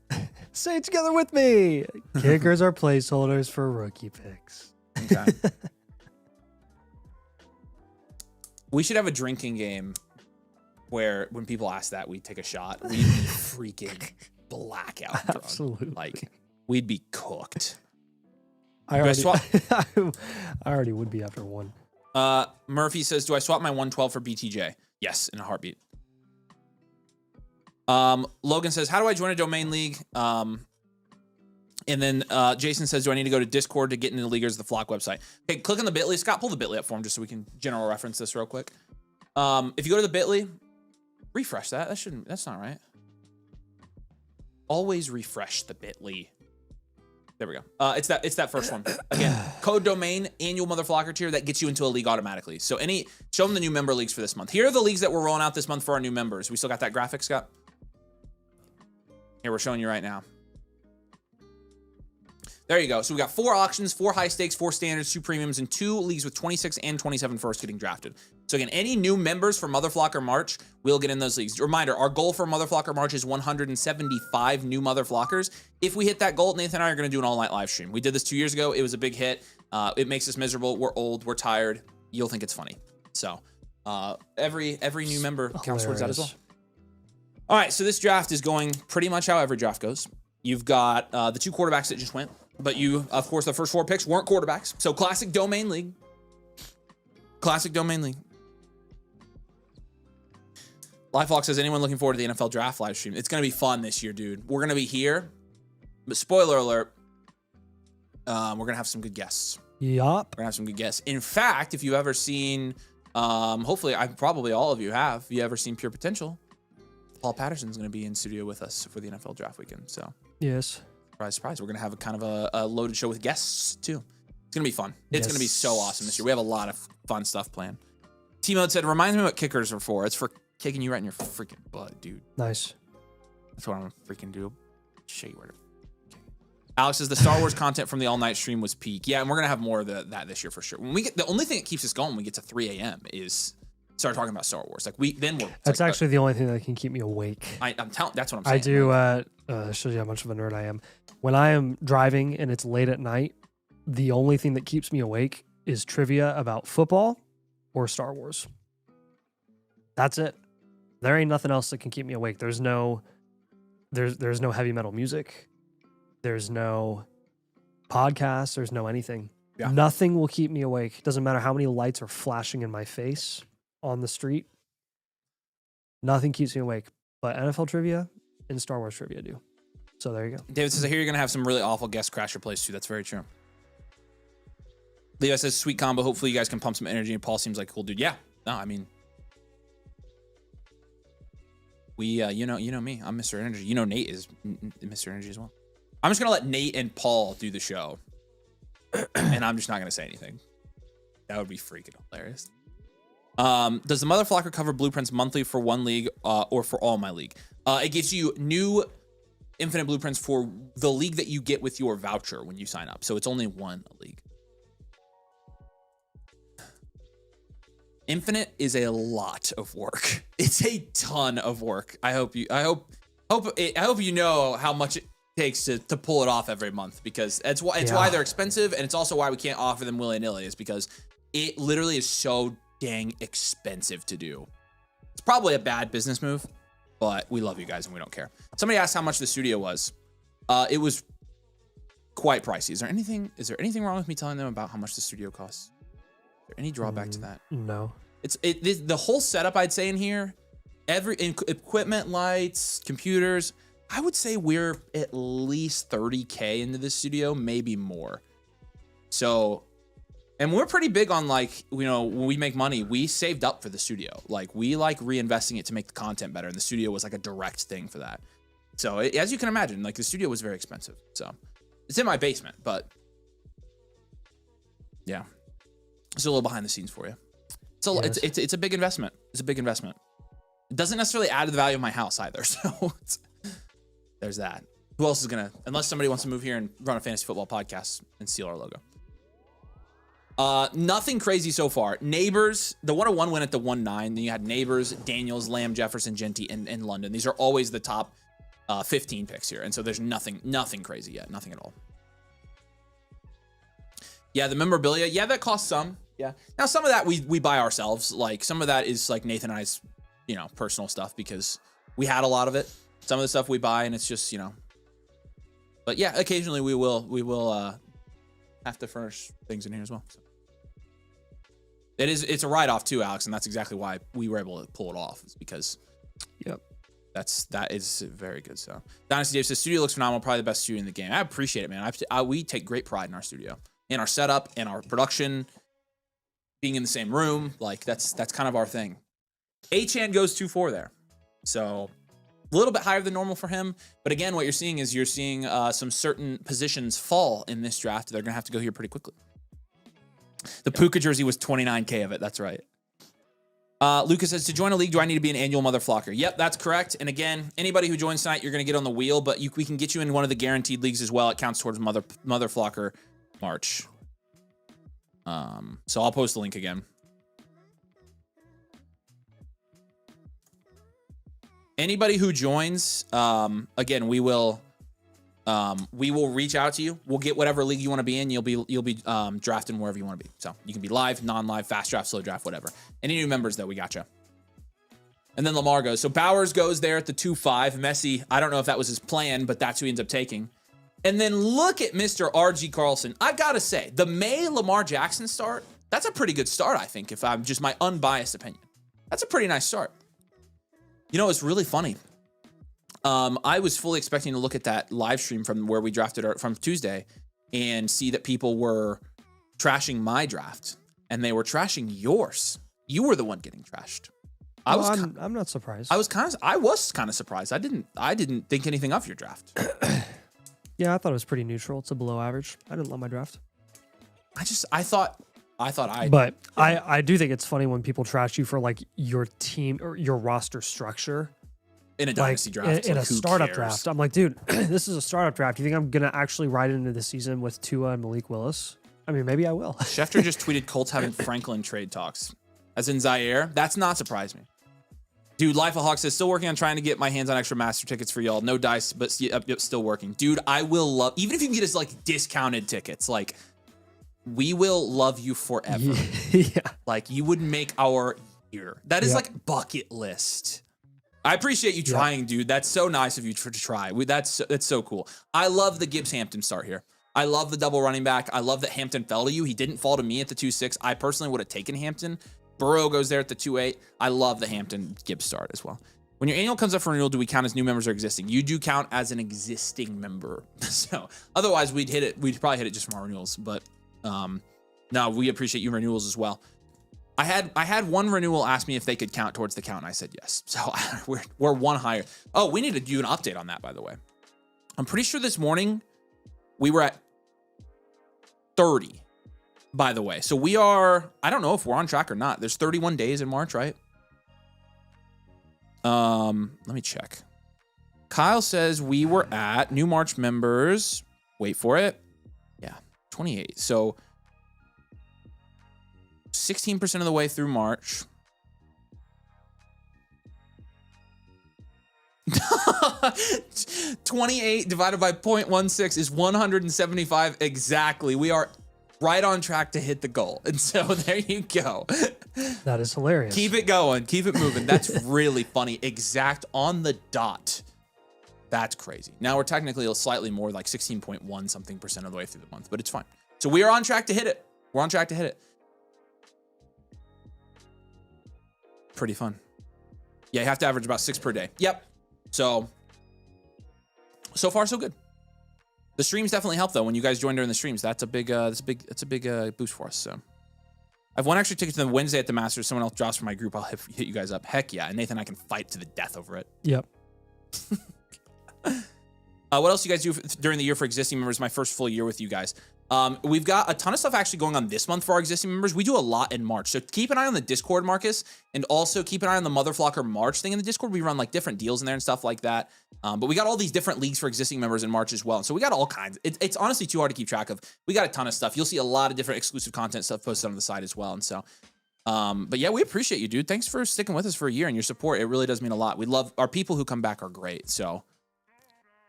Say it together with me. Kickers are placeholders for rookie picks.
Okay. We should have a drinking game where when people ask that, we take a shot. We'd be freaking blackout drunk.
Absolutely.
Like, we'd be cooked.
I already would be after one.
Murphy says, do I swap my 112 for BTJ? Yes, in a heartbeat. Logan says, how do I join a domain league? And then Jason says, do I need to go to Discord to get into the league or is the Flock website? Okay, click on the bit.ly. Scott, pull the bit.ly up for him just so we can general reference this real quick. If you go to the bit.ly, refresh that. That's not right. Always refresh the bit.ly. There we go. It's that first one. Again, code domain, annual Motherflocker tier, that gets you into a league automatically. So show them the new member leagues for this month. Here are the leagues that we're rolling out this month for our new members. We still got that graphic, Scott? Here, we're showing you right now. There you go. So we got 4 auctions, 4 high stakes, 4 standards, 2 premiums, and 2 leagues with 26 and 27 first getting drafted. So again, any new members for Motherflocker March will get in those leagues. Reminder, our goal for Motherflocker March is 175 new Motherflockers. If we hit that goal, Nathan and I are going to do an all-night live stream. We did this 2 years ago. It was a big hit. It makes us miserable. We're old. We're tired. You'll think it's funny. So every new member counts towards that as well. All right, so this draft is going pretty much how every draft goes. You've got the 2 quarterbacks that just went. But you, of course, the first 4 picks weren't quarterbacks. So classic domain league. Classic domain league. LifeLock says, anyone looking forward to the NFL draft live stream? It's going to be fun this year, dude. We're going to be here. But spoiler alert, we're going to have some good guests.
Yup.
We're going to have some good guests. In fact, if you've ever seen, hopefully, probably all of you have, if you ever seen Pure Potential, Paul Patterson's going to be in studio with us for the NFL draft weekend. So
yes.
Surprise, surprise. We're going to have a kind of a loaded show with guests, too. It's going to be fun. It's going to be so awesome this year. We have a lot of fun stuff planned. T-Mode said, remind me what kickers are for. It's for kicking you right in your freaking butt, dude.
Nice.
That's what I'm gonna freaking do. Show you where to. Alex says the Star Wars content from the all-night stream was peak. Yeah, and we're gonna have more of that this year for sure. When we get the only thing that keeps us going when we get to 3 a.m. is start talking about Star Wars. Like
That's like, actually the only thing that can keep me awake.
I'm telling. That's what I'm saying.
I do. Shows you how much of a nerd I am. When I am driving and it's late at night, the only thing that keeps me awake is trivia about football or Star Wars. That's it. There ain't nothing else that can keep me awake. There's no heavy metal music. There's no podcast. There's no anything. Yeah. Nothing will keep me awake. Doesn't matter how many lights are flashing in my face on the street. Nothing keeps me awake. But NFL trivia and Star Wars trivia do. So there you go.
David says, I hear you're going to have some really awful guest crasher plays too. That's very true. Levi says, sweet combo. Hopefully you guys can pump some energy. And Paul seems like a cool dude. Yeah. No, I mean, we, you know me. I'm Mr. Energy. You know Nate is Mr. Energy as well. I'm just going to let Nate and Paul do the show. And I'm just not going to say anything. That would be freaking hilarious. Does the Motherflocker cover blueprints monthly for one league or for all my league? It gives you new infinite blueprints for the league that you get with your voucher when you sign up. So it's only one league. Infinite is a lot of work. It's a ton of work. I hope you know how much it takes to pull it off every month, because it's why they're expensive, and it's also why we can't offer them willy-nilly, is because it literally is so dang expensive to do. It's probably a bad business move, but we love you guys and we don't care. Somebody asked how much the studio was. It was quite pricey. Is there anything wrong with me telling them about how much the studio costs? Is there any drawback to that?
No.
The whole setup, I'd say, in here, equipment, lights, computers, I would say we're at least 30K into the studio, maybe more. So, and we're pretty big on, like, you know, when we make money, we saved up for the studio. Like, we like reinvesting it to make the content better, and the studio was like a direct thing for that. So, as you can imagine, like, the studio was very expensive. So, it's in my basement, but yeah, it's a little behind the scenes for you. So, it's a big investment. It's a big investment. It doesn't necessarily add to the value of my house either. So, there's that. Who else is gonna, unless somebody wants to move here and run a fantasy football podcast and steal our logo? Nothing crazy so far. Neighbors, the 101 went at the 1-9. Then you had Neighbors, Daniels, Lamb, Jefferson, Genty, and London. These are always the top 15 picks here. And so there's nothing crazy yet. Nothing at all. Yeah, the memorabilia. Yeah, that costs some. Yeah. Now, some of that we buy ourselves. Like, some of that is like Nathan and I's, you know, personal stuff, because we had a lot of it. Some of the stuff we buy, and it's just, you know. But yeah, occasionally we will have to furnish things in here as well. So. It's a write-off too, Alex, and that's exactly why we were able to pull it off. It's because,
yep,
that is very good. So Dynasty Dave says studio looks phenomenal, probably the best studio in the game. I appreciate it, man. We take great pride in our studio, in our setup, in our production, being in the same room. Like, that's kind of our thing. Achan goes 2-4 there, so a little bit higher than normal for him. But again, what you're seeing is some certain positions fall in this draft. They're gonna have to go here pretty quickly. The Puka jersey was 29K of it. That's right. Lucas says, to join a league, do I need to be an annual Motherflocker? Yep, that's correct. And again, anybody who joins tonight, you're going to get on the wheel, but we can get you in one of the guaranteed leagues as well. It counts towards Motherflocker March. So I'll post the link again. Anybody who joins, again, we will reach out to you. We'll get whatever league you want to be in. You'll be drafting wherever you want to be. So you can be live, non-live, fast draft, slow draft, whatever. Any new members, though, we got you. And then Lamar goes. So Bowers goes there at the 2-5. Messi, I don't know if that was his plan, but that's who he ends up taking. And then look at Mr. R.G. Carlson. I got to say, the May Lamar Jackson start, that's a pretty good start, I think, if I'm just my unbiased opinion. That's a pretty nice start. You know, it's really funny. I was fully expecting to look at that live stream from where we drafted from Tuesday and see that people were trashing my draft, and they were trashing yours. You were the one getting trashed.
I'm not surprised.
I was kind of surprised. I didn't think anything of your draft.
Yeah, I thought it was pretty neutral. It's a below average. I didn't love my draft.
I thought I thought
But I do think it's funny when people trash you for like your team or your roster structure.
in a dynasty draft.
In
like,
a
who
startup
cares?
draft. I'm like, dude, this is a startup draft. You think I'm gonna actually ride into the season with Tua and Malik Willis? I mean, maybe I will.
Schefter just tweeted Colts having Franklin trade talks. As in Zaire. That's not surprised me. Dude, Life of Hawk says, still working on trying to get my hands on extra master tickets for y'all. No dice, but still working. Dude, I will love, even if you can get us like discounted tickets, like we will love you forever.
Yeah.
Like you would make our year. That is like bucket list. I appreciate you trying, dude. That's so nice of you to try. That's so cool. I love the Gibbs Hampton start here. I love the double running back. I love that Hampton fell to you. He didn't fall to me at the 2-6. I personally would have taken Hampton. Burrow goes there at the 2-8. I love the Hampton Gibbs start as well. When your annual comes up for renewal, do we count as new members or existing? You do count as an existing member. So otherwise we'd hit it. We'd probably hit it just from our renewals. But no, we appreciate you renewals as well. I had one renewal ask me if they could count towards the count, and I said yes. So we're one higher. Oh, we need to do an update on that, by the way. I'm pretty sure this morning we were at 30, by the way. So we are, I don't know if we're on track or not. There's 31 days in March, right? Let me check. Kyle says we were at new March members. Wait for it. Yeah, 28. So 16% of the way through March. 28 divided by 0.16 is 175 exactly. We are right on track to hit the goal. And so there you go.
That is hilarious.
Keep it going. Keep it moving. That's really funny. Exact on the dot. That's crazy. Now we're technically slightly more, like 16.1 something % of the way through the month, but it's fine. So we are on track to hit it. We're on track to hit it. Pretty fun. Yeah, you have to average about 6 per day. Yep. So far so good. The streams definitely help though. When you guys join during the streams, that's a big boost for us. So I have one extra ticket to the Wednesday at the Masters. Someone else drops from my group. I'll hit you guys up. Heck yeah. And Nathan and I can fight to the death over it.
Yep.
What else do you guys do during the year for existing members? My first full year with you guys. We've got a ton of stuff actually going on this month for our existing members. We do a lot in March. So keep an eye on the Discord, Marcus, and also keep an eye on the Motherflocker March thing in the Discord. We run like different deals in there and stuff like that. But we got all these different leagues for existing members in March as well. So we got all kinds. It's honestly too hard to keep track of. We got a ton of stuff. You'll see a lot of different exclusive content stuff posted on the side as well. And so, but yeah, we appreciate you, dude. Thanks for sticking with us for a year and your support. It really does mean a lot. We love our people who come back are great. So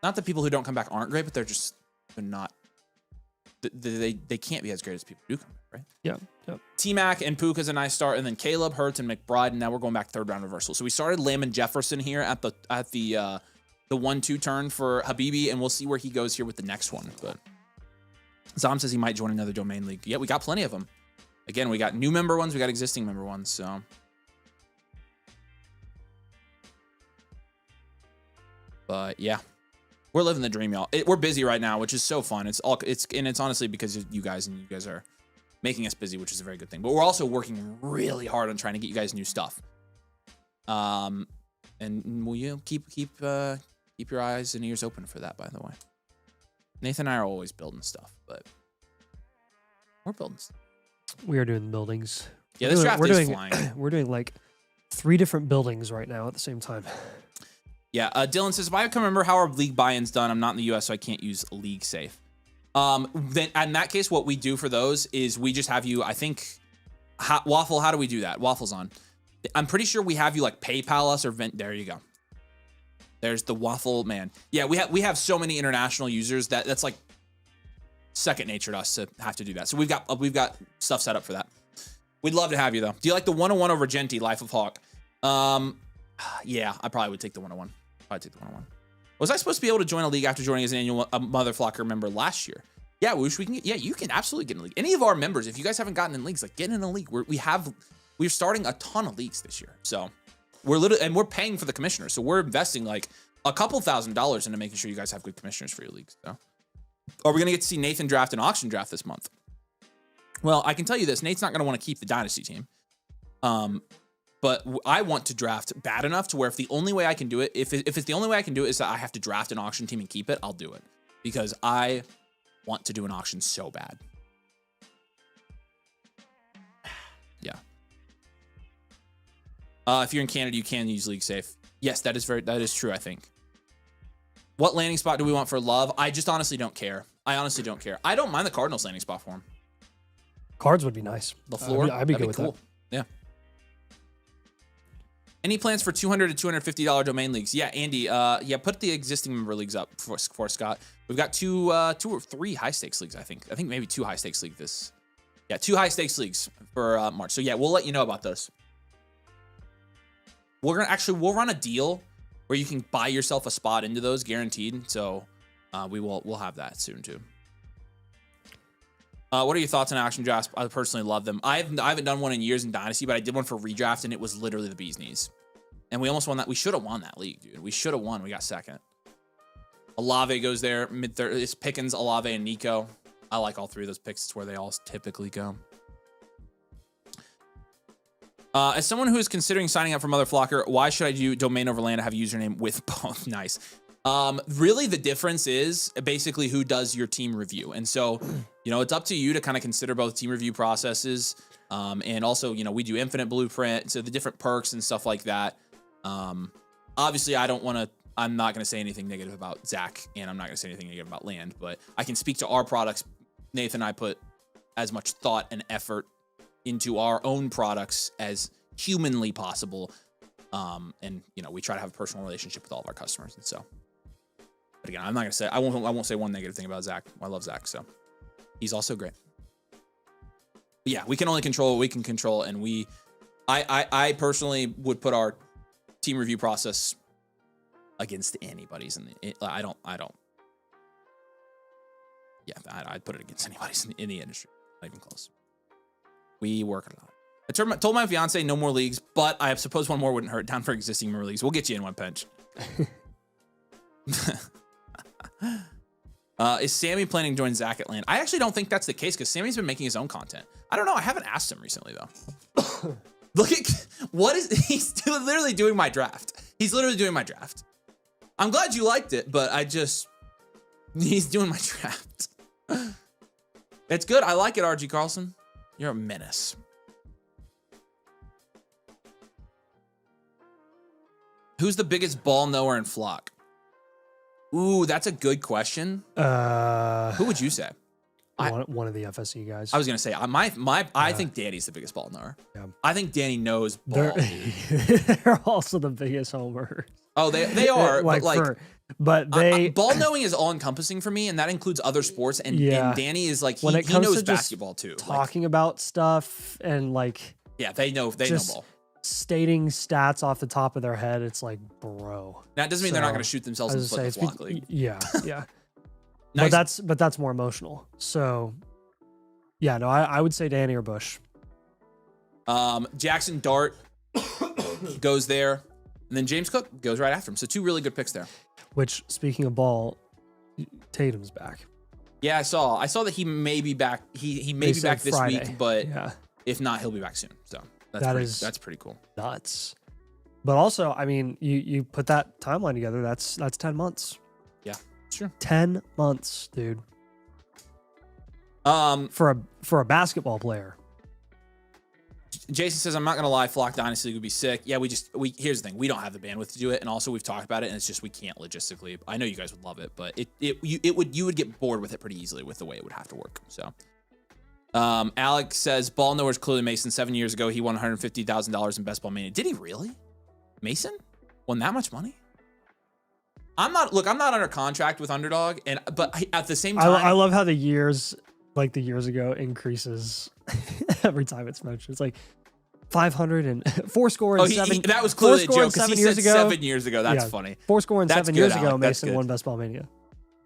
not that people who don't come back aren't great, but they're not. They can't be as great as people who do come back, right?
Yeah.
T-Mac and Puka is a nice start, and then Caleb, Hurts, and McBride, and now we're going back third round reversal. So we started Lamb and Jefferson here at the 1-2 turn for Habibi, and we'll see where he goes here with the next one. But Zom says he might join another domain league. Yeah, we got plenty of them. Again, we got new member ones, we got existing member ones. So, but yeah. We're living the dream, y'all. We're busy right now, which is so fun. It's honestly because of you guys, and you guys are making us busy, which is a very good thing. But we're also working really hard on trying to get you guys new stuff. And will you keep your eyes and ears open for that, by the way. Nathan and I are always building stuff, but we're building stuff.
We are doing buildings.
Yeah, this draft is flying.
We're doing like 3 different buildings right now at the same time.
Yeah, Dylan says, if I can remember how our league buy-in's done, I'm not in the US, so I can't use League Safe. Then in that case, what we do for those is we just have you, I think, Waffle, how do we do that? Waffle's on. I'm pretty sure we have you like PayPal us or there you go. There's the Waffle man. Yeah, we have so many international users that's like second nature to us to have to do that. So we've got stuff set up for that. We'd love to have you though. Do you like the 101 over Genti, Life of Hawk? Yeah, I probably would take the 101. I'd take the 101. Was I supposed to be able to join a league after joining as an annual Motherflocker member last year? Yeah, Woosh, you can absolutely get in a league. Any of our members, if you guys haven't gotten in leagues, like get in a league. We're starting a ton of leagues this year. So we're paying for the commissioners. So we're investing like a couple $1,000s into making sure you guys have good commissioners for your leagues. So are we gonna get to see Nathan draft an auction draft this month? Well, I can tell you this, Nate's not gonna want to keep the Dynasty team. But I want to draft bad enough to where if the only way I can do it, if it's the only way I can do it is that I have to draft an auction team and keep it, I'll do it. Because I want to do an auction so bad. If you're in Canada, you can use League Safe. Yes, that is true, I think. What landing spot do we want for Love? I just honestly don't care. I don't mind the Cardinals landing spot for him.
Cards would be nice.
The floor?
I'd be good with
cool.
that.
Yeah. Any plans for $200 to $250 domain leagues? Yeah, Andy. Yeah, put the existing member leagues up for Scott. We've got two or three high stakes leagues. I think maybe 2 high stakes leagues two high stakes leagues for March. So yeah, we'll let you know about those. We'll run a deal where you can buy yourself a spot into those, guaranteed. So we'll have that soon too. What are your thoughts on action drafts? I personally love them. I haven't done one in years in Dynasty, but I did one for Redraft, and it was literally the bee's knees. And we almost won that. We should have won that league, dude. We should have won. We got second. Alave goes there. Mid-third. It's Pickens, Alave, and Nico. I like all 3 of those picks. It's where they all typically go. As someone who is considering signing up for Mother Flocker, why should I do domain over land? I have a username with both. Nice. Really, the difference is basically who does your team review. And so, it's up to you to kind of consider both team review processes. And also, we do infinite blueprint. So the different perks and stuff like that. Obviously, I'm not going to say anything negative about Zach, and I'm not going to say anything negative about land, but I can speak to our products. Nathan and I put as much thought and effort into our own products as humanly possible. And we try to have a personal relationship with all of our customers. And so, but again, I'm not going to say, I won't say one negative thing about Zach. I love Zach. So he's also great. But yeah, we can only control what we can control. And I personally would put our team review process against anybody's. And I'd put it against anybody's in the industry. Not even close. We work a lot. I told my fiance no more leagues, but I suppose one more wouldn't hurt. Down for existing member leagues. We'll get you in one pinch. Is Sammy planning to join Zach at land? I actually don't think that's the case because Sammy's been making his own content. I don't know. I haven't asked him recently though. Look at he's literally doing my draft. He's literally doing my draft. I'm glad you liked it, but he's doing my draft. It's good. I like it, RG Carlson. You're a menace. Who's the biggest ball knower in Flock? Ooh, that's a good question. Who would you say?
One of the FSE guys.
I was gonna say I think Danny's the biggest ball knower. Yeah. I think Danny knows ball.
They're also the biggest homers.
Oh, they are.
but
ball knowing is all encompassing for me, and that includes other sports. And Danny is like he knows basketball too.
Talking about stuff and
they know ball.
Stating stats off the top of their head, it's like, bro.
That doesn't mean they're not going to shoot themselves in the Flock league.
Yeah.
Nice.
But that's more emotional. So, yeah, no, I would say Danny or Bush.
Jackson Dart goes there, and then James Cook goes right after him. So 2 really good picks there.
Which, speaking of ball, Tatum's back.
Yeah, I saw that he may be back. He may be back this
Friday.
week, but if not, he'll be back soon. So that's pretty cool.
Nuts. But also, I mean, you put that timeline together. That's 10 months.
Yeah, sure.
10 months, dude. For a basketball player.
Jason says, I'm not gonna lie, Flock Dynasty would be sick. Yeah, here's the thing, we don't have the bandwidth to do it, and also we've talked about it, and it's just we can't logistically. I know you guys would love it, but you would get bored with it pretty easily with the way it would have to work. So Alex says, ball knower's clearly Mason. 7 years ago, he won $150,000 in Best Ball Mania. Did he really? Mason won that much money? I'm not under contract with Underdog, but at the same time,
I love how the years ago increases every time it's mentioned. It's like 500 and 4 score and 7.
That was clearly a joke because he said 7
years
ago. That's funny.
4 score and 7 years ago, Mason won Best Ball Mania.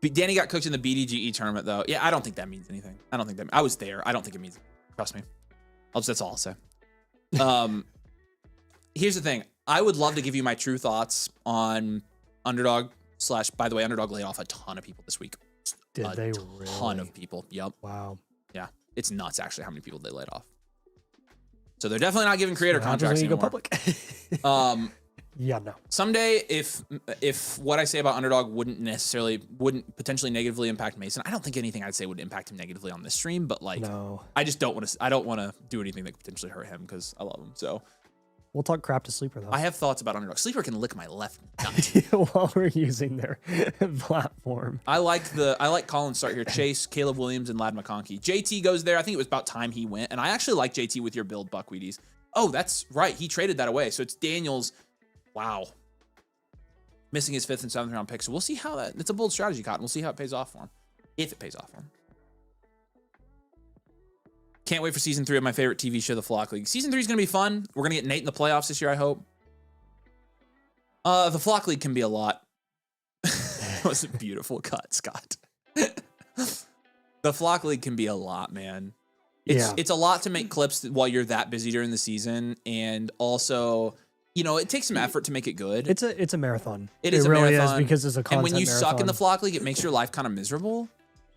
Danny got cooked in the BDGE tournament though. Yeah, I don't think that means anything. I was there. I don't think it means. Trust me. That's all I'll say. Here's the thing. I would love to give you my true thoughts on Underdog / by the way, Underdog laid off a ton of people this week.
Did they really?
A ton of people. Yep.
Wow.
Yeah. It's nuts actually how many people they laid off. So they're definitely not giving creator contracts anymore.
Go public. Yeah, no.
Someday, if what I say about Underdog wouldn't potentially negatively impact Mason, I don't think anything I'd say would impact him negatively on this stream. But no. I just don't want to. I don't want to do anything that could potentially hurt him because I love him. So,
We'll talk crap to Sleeper though.
I have thoughts about Underdog. Sleeper can lick my left nut.
While we're using their platform.
I like Colin's start here. Chase, Caleb Williams, and Lad McConkey. JT goes there. I think it was about time he went. And I actually like JT with your build, Buckwheaties. Oh, that's right. He traded that away. So it's Daniels. Wow. Missing his 5th and 7th round pick. So we'll see how that, it's a bold strategy, Cotton. We'll see how it pays off for him. If it pays off for him. Can't wait for season 3 of my favorite TV show, The Flock League. Season 3 is going to be fun. We're going to get Nate in the playoffs this year, I hope. The Flock League can be a lot. That was a beautiful cut, Scott. The Flock League can be a lot, man. It's a lot to make clips while you're that busy during the season. And also, you know, it takes some effort to make it good.
It's a marathon.
It is
really
a marathon.
is because it's a content
And when you
marathon.
suck in the Flock League, it makes your life kind of miserable.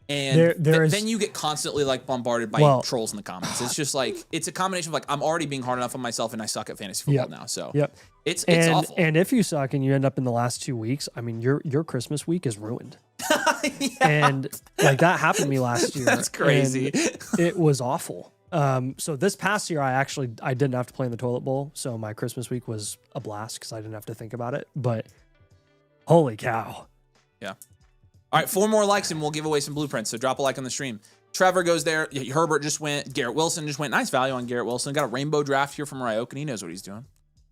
And then you get constantly like bombarded by trolls in the comments. It's just like, it's a combination of like, I'm already being hard enough on myself and I suck at fantasy football now. So it's awful.
And if you suck and you end up in the last 2 weeks, I mean, your Christmas week is ruined. And like that happened to me last year.
That's crazy.
It was awful. So this past year, I didn't have to play in the toilet bowl. So my Christmas week was a blast because I didn't have to think about it. But holy cow.
Yeah. All right, 4 more likes and we'll give away some blueprints. So drop a like on the stream. Trevor goes there. Herbert just went. Garrett Wilson just went. Nice value on Garrett Wilson. Got a rainbow draft here from Ryok, and he knows what he's doing.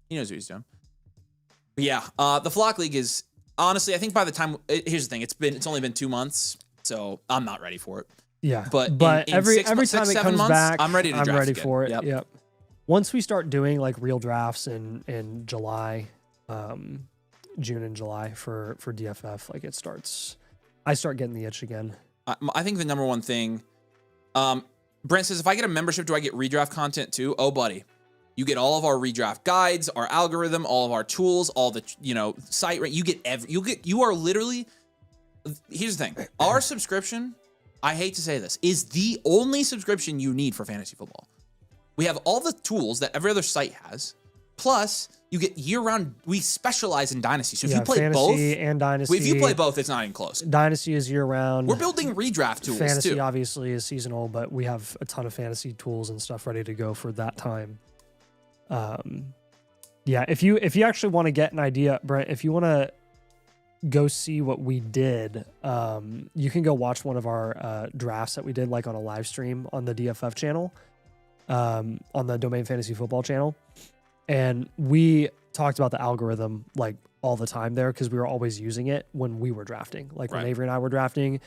But yeah, the Flock League is honestly, I think by the time here's the thing, it's only been 2 months, so I'm not ready for it.
Yeah,
but in
every
6,
time
7
it comes
months,
back,
I'm ready to draft.
I'm ready
again.
for it. Yep. Once we start doing like real drafts in July, June and July for DFF, like I start getting the itch again.
I think the number one thing, Brent says, if I get a membership, do I get redraft content too? Oh, buddy, you get all of our redraft guides, our algorithm, all of our tools, all the site. Right, you are literally. Here's the thing: our subscription, I hate to say this, is the only subscription you need for fantasy football. We have all the tools that every other site has, plus. You get year-round. We specialize in Dynasty. So if you play
Fantasy
both,
and Dynasty.
if you play both, it's not even close.
Dynasty is year-round.
We're building redraft tools
Fantasy
too.
obviously is seasonal, but we have a ton of fantasy tools and stuff ready to go for that time. Yeah, if you actually want to get an idea, Brent, if you want to go see what we did, you can go watch one of our drafts that we did like on a live stream on the DFF channel, on the Domain Fantasy Football channel. And we talked about the algorithm like all the time there because we were always using it when we were drafting, like when Avery and I were drafting,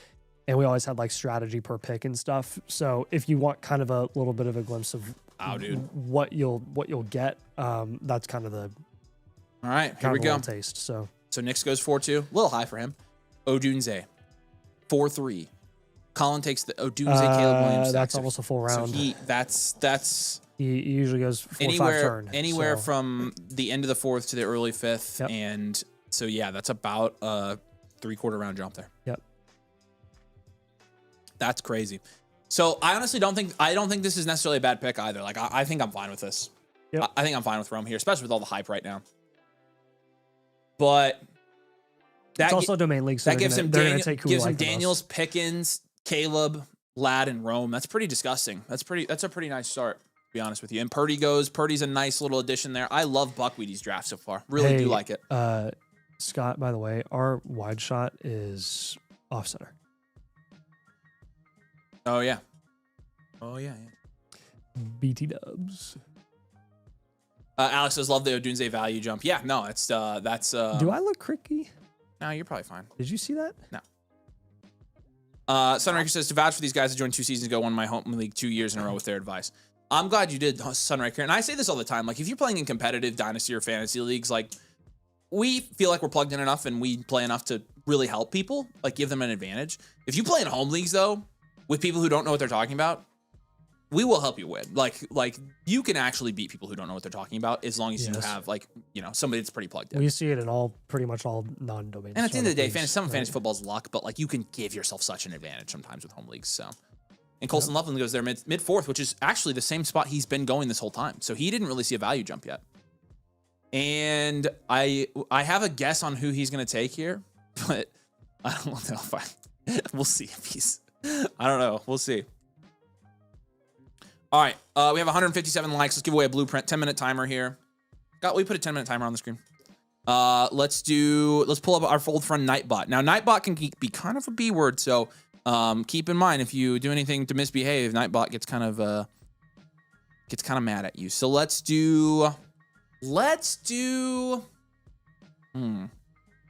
and we always had like strategy per pick and stuff. So if you want kind of a little bit of a glimpse of what you'll get, that's kind of the
all right. Here we go.
Taste. So
Nix goes 4-2, a little high for him. Odunze 4-3. Colin takes the Odunze. Caleb Williams.
That's almost a full round.
So
he usually goes 4 or 5 turn.
Anywhere from the end of the 4th to the early 5th. And so, yeah, that's about a 3/4 round jump there.
Yep.
That's crazy. So I honestly don't think this is necessarily a bad pick either. Like I think I'm fine with this.
Yep.
I think I'm fine with Rome here, especially with all the hype right now. But
it's also a domain league, so
that gives him
Daniels,
Daniels, Pickens, Caleb, Lad, and Rome. That's pretty disgusting. That's a pretty nice start, to be honest with you. And Purdy's a nice little addition there. I love Buckwheaty's draft so far. Really do like it.
Scott, by the way, our wide shot is off center.
Oh yeah.
BT dubs.
Alex says, love the Odunze value jump. Yeah, no, that's
do I look cricky?
No, you're probably fine.
Did you see that?
No. Sunraker says, to vouch for these guys that joined 2 seasons ago, won my home league 2 years in a row with their advice. I'm glad you did, Sunraker. And I say this all the time. Like, if you're playing in competitive Dynasty or fantasy leagues, like, we feel like we're plugged in enough and we play enough to really help people, like, give them an advantage. If you play in home leagues, though, with people who don't know what they're talking about, we will help you win. Like you can actually beat people who don't know what they're talking about as long as you have somebody that's pretty plugged in.
We see it in pretty much all non-domain.
And at the end of the day, fantasy football's luck, but like you can give yourself such an advantage sometimes with home leagues. So, and Colson Loveland goes there mid 4th, which is actually the same spot he's been going this whole time. So he didn't really see a value jump yet. And I have a guess on who he's going to take here, but I don't know if we'll see if he's. I don't know. We'll see. All right, we have 157 likes. Let's give away a blueprint. 10-minute timer here. We put a 10-minute timer on the screen. Let's pull up our old friend Nightbot. Now, Nightbot can be kind of a B word, so keep in mind if you do anything to misbehave, Nightbot gets kind of mad at you. So let's do. What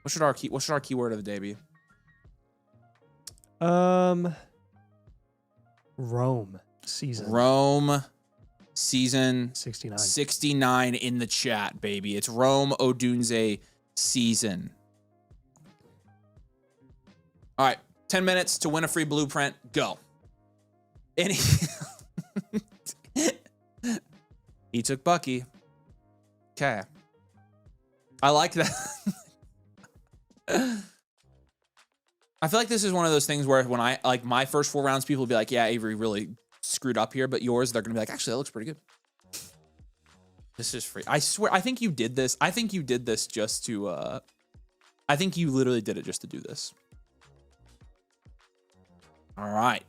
should our keyword of the day be?
Rome season.
Rome season
69.
69 in the chat, baby. It's Rome Odunze season. All right, 10 minutes to win a free blueprint. Go. And he took Bucky. Okay. I like that. I feel like this is one of those things where when I, like, my first 4 rounds, people will be like, yeah, Avery really screwed up here, but yours, they're going to be like, actually, that looks pretty good. This is free. I swear, I think you did this. I think you did this just to, I think you literally did it just to do this. All right.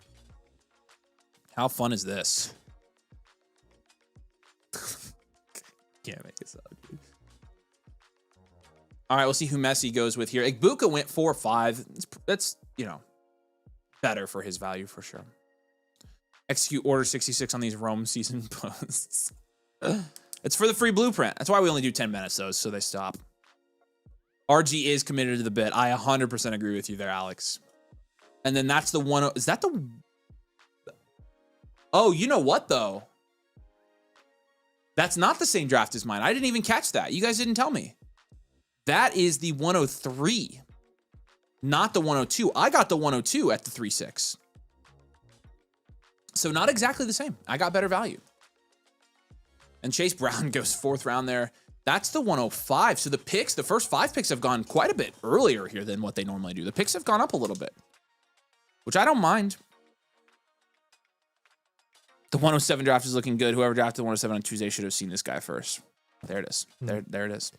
How fun is this? Can't make this up, dude. All right, we'll see who Messi goes with here. Igbuka went 4-5. That's, you know, better for his value for sure. Execute order 66 on these Rome season posts. It's for the free blueprint. That's why we only do 10 minutes, though, so they stop. RG is committed to the bit. I 100% agree with you there, Alex. And then that's the one. Is that the... Oh, you know what, though? That's not the same draft as mine. I didn't even catch that. You guys didn't tell me. That is the 103, not the 102. I got the 102 at the 3-6. So not exactly the same. I got better value. And Chase Brown goes 4th round there. That's the 105. So the picks, the first 5 picks have gone quite a bit earlier here than what they normally do. The picks have gone up a little bit, which I don't mind. The 107 draft is looking good. Whoever drafted the 107 on Tuesday should have seen this guy first. There it is. There it is.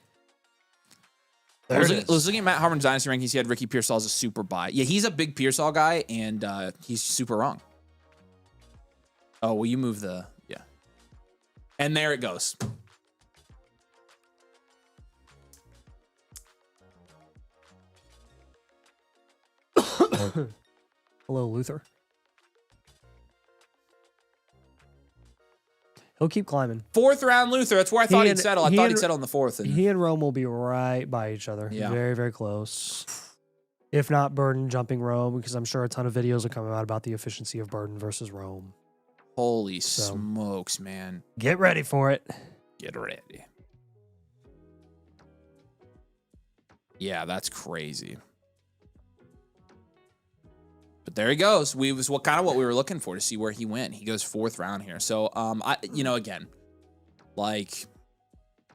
I was looking at Matt Harmon's Dynasty rankings. He had Ricky Pearsall as a super buy. Yeah, he's a big Pearsall guy, and he's super wrong. Oh, will you move the... Yeah. And there it goes.
Hello, Luther. He'll keep climbing.
4th round Luther. That's where I thought he'd settle. I thought he'd settle in the 4th. And...
He and Rome will be right by each other. Yeah. Very, very close. If not Burden jumping Rome, because I'm sure a ton of videos will come out about the efficiency of Burden versus Rome.
Holy smokes, man.
Get ready for it.
Get ready. Yeah, that's crazy. But there he goes. It was kind of what we were looking for to see where he went. He goes 4th round here. So, again, like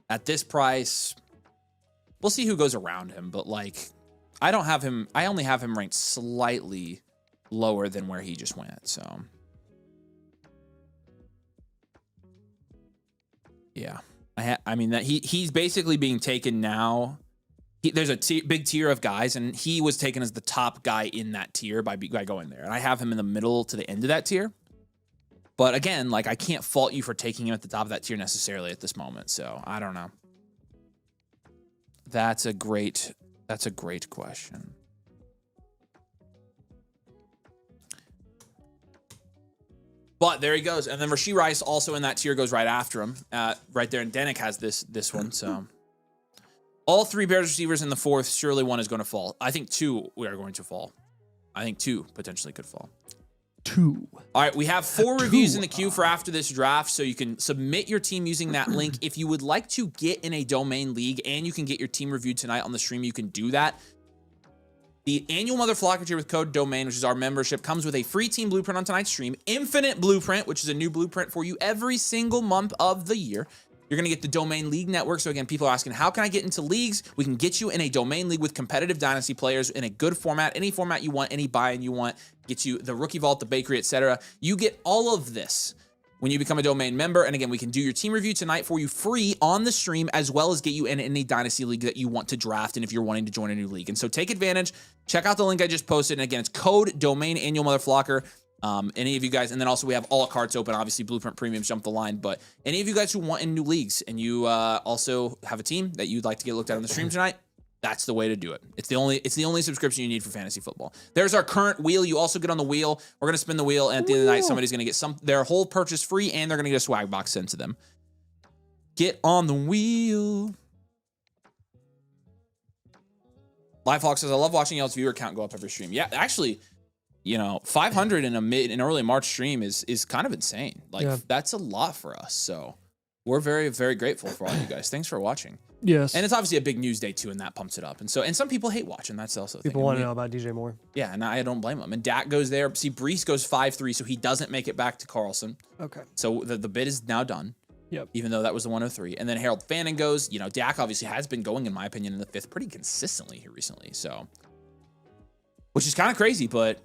at this price, we'll see who goes around him. But like, I only have him ranked slightly lower than where he just went. So, yeah, I mean that he's basically being taken now. There's a big tier of guys, and he was taken as the top guy in that tier by going there. And I have him in the middle to the end of that tier. But again, like, I can't fault you for taking him at the top of that tier necessarily at this moment. So I don't know. That's a great question. But there he goes. And then Rashee Rice also in that tier goes right after him. Right there. And Danik has this one. So all 3 Bears receivers in the 4th. Surely one is going to fall. I think 2 we are going to fall. I think 2 potentially could fall.
2.
All right, we have 4 reviews in the queue for after this draft, so you can submit your team using that link. If you would like to get in a domain league and you can get your team reviewed tonight on the stream, you can do that. The annual Mother Flocker tier with code DOMAIN, which is our membership, comes with a free team blueprint on tonight's stream, Infinite Blueprint, which is a new blueprint for you every single month of the year. You're going to get the Domain League Network. So again, people are asking, how can I get into leagues? We can get you in a Domain League with competitive Dynasty players in a good format, any format you want, any buy-in you want, get you the Rookie Vault, the Bakery, etc. You get all of this when you become a Domain member. And again, we can do your team review tonight for you free on the stream, as well as get you in any Dynasty League that you want to draft and if you're wanting to join a new league. And so take advantage. Check out the link I just posted. And again, it's code DOMAIN annual Mother Flocker. Any of you guys, and then also we have all carts open. Obviously, Blueprint Premiums jump the line, but any of you guys who want in new leagues and you also have a team that you'd like to get looked at on the stream tonight, that's the way to do it. It's the only subscription you need for fantasy football. There's our current wheel. You also get on the wheel. We're gonna spin the wheel, and at the end of the night, somebody's gonna get their whole purchase free, and they're gonna get a swag box sent to them. Get on the wheel. Livehawk says, I love watching y'all's viewer count go up every stream. Yeah, actually, 500 in an early March stream is kind of insane. Like, that's a lot for us. So we're very, very grateful for all you guys. Thanks for watching.
Yes.
And it's obviously a big news day too, and that pumps it up. And some people hate watching. That's also
people want to know about DJ Moore.
Yeah, and I don't blame them. And Dak goes there. See, Brees goes 5-3, so he doesn't make it back to Carlson.
Okay.
So the bid is now done.
Yep. Even
though that was the 103. And then Harold Fannin goes. Dak obviously has been going, in my opinion, in the 5th pretty consistently here recently. So, which is kind of crazy, but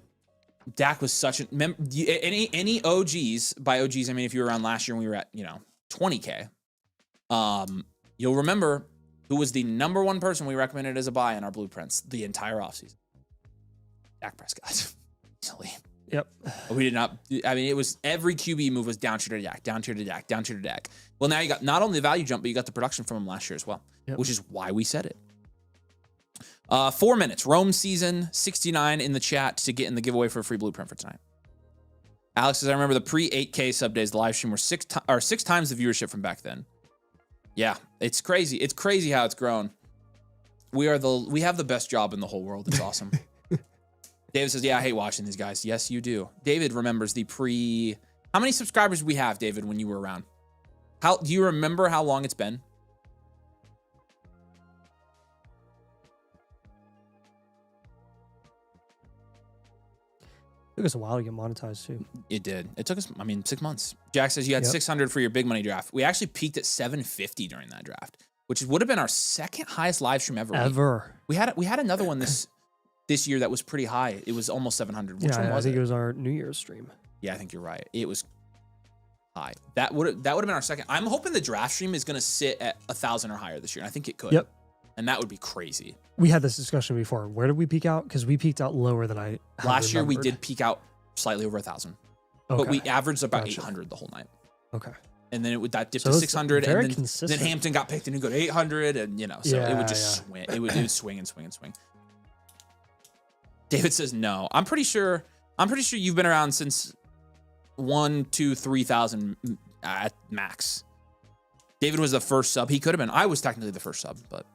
Dak was such any OGs, by OGs I mean if you were around last year when we were at 20K, you'll remember who was the number one person we recommended as a buy in our blueprints the entire offseason. Dak Prescott. Easily.
Yep.
We did not. I mean, it was every QB move was down tier to Dak, down tier to Dak, down tier to Dak. Well, now you got not only the value jump, but you got the production from him last year as well, which is why we said it. 4 minutes. Rome season 69 in the chat to get in the giveaway for a free blueprint for tonight. Alex says, I remember the pre-8K sub days, the live stream were six times the viewership from back then. Yeah, it's crazy. It's crazy how it's grown. We have the best job in the whole world. It's awesome. David says, yeah, I hate watching these guys. Yes, you do. David remembers how many subscribers we have, David, when you were around? Do you remember how long it's been?
It took us a while to get monetized too.
It did. It took us, 6 months. Jack says you had 600 for your big money draft. We actually peaked at 750 during that draft, which would have been our second highest live stream ever. We had another one this year that was pretty high. It was almost 700. Which one was it?
I think it was our New Year's stream.
Yeah, I think you're right. It was high. That would have been our second. I'm hoping the draft stream is going to sit at 1,000 or higher this year. And I think it could.
Yep.
And that would be crazy.
We had this discussion before. Where did we peak out? Because we peaked out lower than I
last year. We did peak out slightly over 1,000, but we averaged about 800 the whole night.
Okay.
And then that dipped to 600, and then Hampton got picked and he got 800, and so it would just swing. It would swing and swing and swing. David says no. I'm pretty sure you've been around since 1,000, 2,000, 3,000 at max. David was the first sub. He could have been. I was technically the first sub, but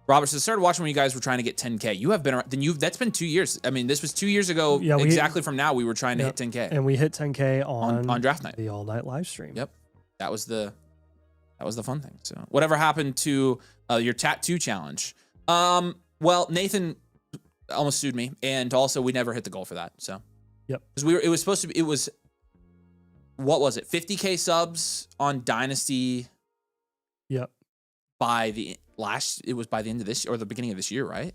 Robert says, started watching when you guys were trying to get 10K. You have been around, that's been 2 years. I mean, this was 2 years ago. Yeah, exactly from now, we were trying to hit 10K.
And we hit 10K on draft night. The all night live stream.
Yep. That was the fun thing. So whatever happened to your tattoo challenge? Well, Nathan almost sued me, and also we never hit the goal for that. So
yep.
Because it was supposed to be, what was it? 50K subs on Dynasty.
Yep.
It was by the end of this or the beginning of this year, right?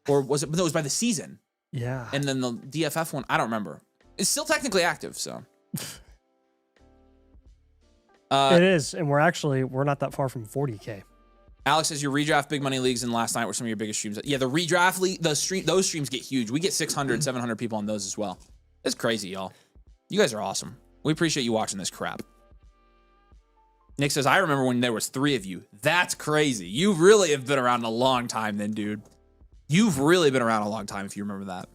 Or was it? No, it was by the season.
Yeah.
And then the DFF one, I don't remember. It's still technically active, so.
It is, and we're not that far from 40K.
Alex says your redraft big money leagues in last night were some of your biggest streams. Yeah, the redraft league, those streams get huge. We get 600, 700 people on those as well. It's crazy, y'all. You guys are awesome. We appreciate you watching this crap. Nick says, I remember when there was 3 of you. That's crazy. You really have been around a long time then, dude. You've really been around a long time if you remember that.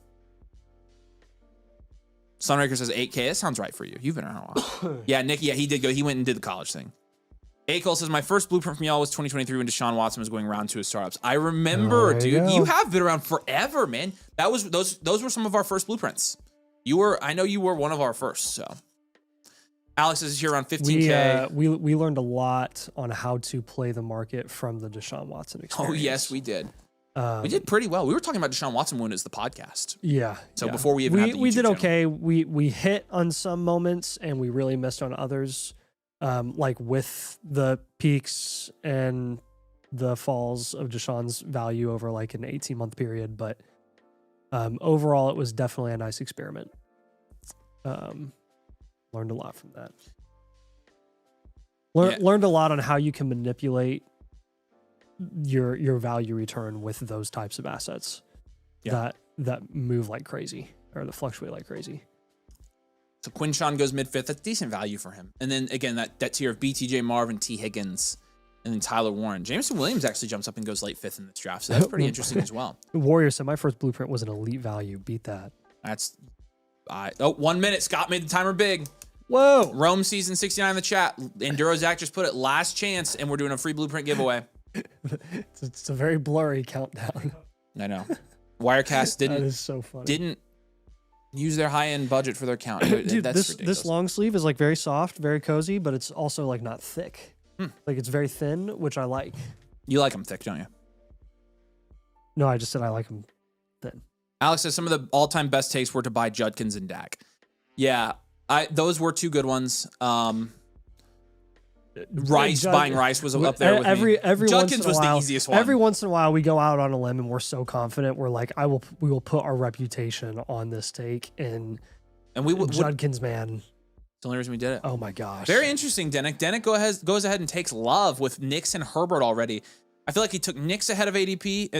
Sunraker says 8K. That sounds right for you. You've been around a while. Yeah, Nick, he did go. He went and did the college thing. Akol says, my first blueprint from y'all was 2023 when Deshaun Watson was going round to his startups. I remember, dude. You have been around forever, man. Those were some of our first blueprints. I know you were one of our first, so. Alex is here around 15K.
We learned a lot on how to play the market from the Deshaun Watson experience.
Oh, yes, we did. We did pretty well. We were talking about Deshaun Watson when it was the podcast.
Yeah.
So before we even had the YouTube
we did
channel.
okay. We hit on some moments and we really missed on others. Like with the peaks and the falls of Deshaun's value over like an 18-month period. But overall, it was definitely a nice experiment. Learned a lot from that. Learned a lot on how you can manipulate your value return with those types of assets that move like crazy or that fluctuate like crazy.
So Quinshon goes mid 5th. That's decent value for him. And then again, that tier of BTJ Marvin, T. Higgins, and then Tyler Warren. Jameson Williams actually jumps up and goes late 5th in this draft. So that's pretty interesting as well.
Warrior said my first blueprint was an elite value. Beat that.
That's 1 minute. Scott made the timer big.
Whoa.
Rome season 69 in the chat. Enduro Zach just put it last chance, and we're doing a free blueprint giveaway.
It's a very blurry countdown.
I know. Wirecast
That is so funny.
didn't use their high-end budget for their count.
Dude,
That's
this long sleeve is like very soft, very cozy, but it's also like not thick. Like it's very thin, which I like.
You like them thick, don't you?
No, I just said I like them thin.
Alex says some of the all-time best takes were to buy Judkins and Dak. Yeah, those were two good ones. Buying Rice was up there with me. Judkins was the easiest one.
Every once in a while, we go out on a limb and we're so confident. We're like, we will put our reputation on this take, and Judkins, man.
It's the only reason we did it.
Oh my gosh.
Very interesting, Denick. Denick goes ahead and takes Love with Knicks and Herbert already. I feel like he took Knicks ahead of ADP.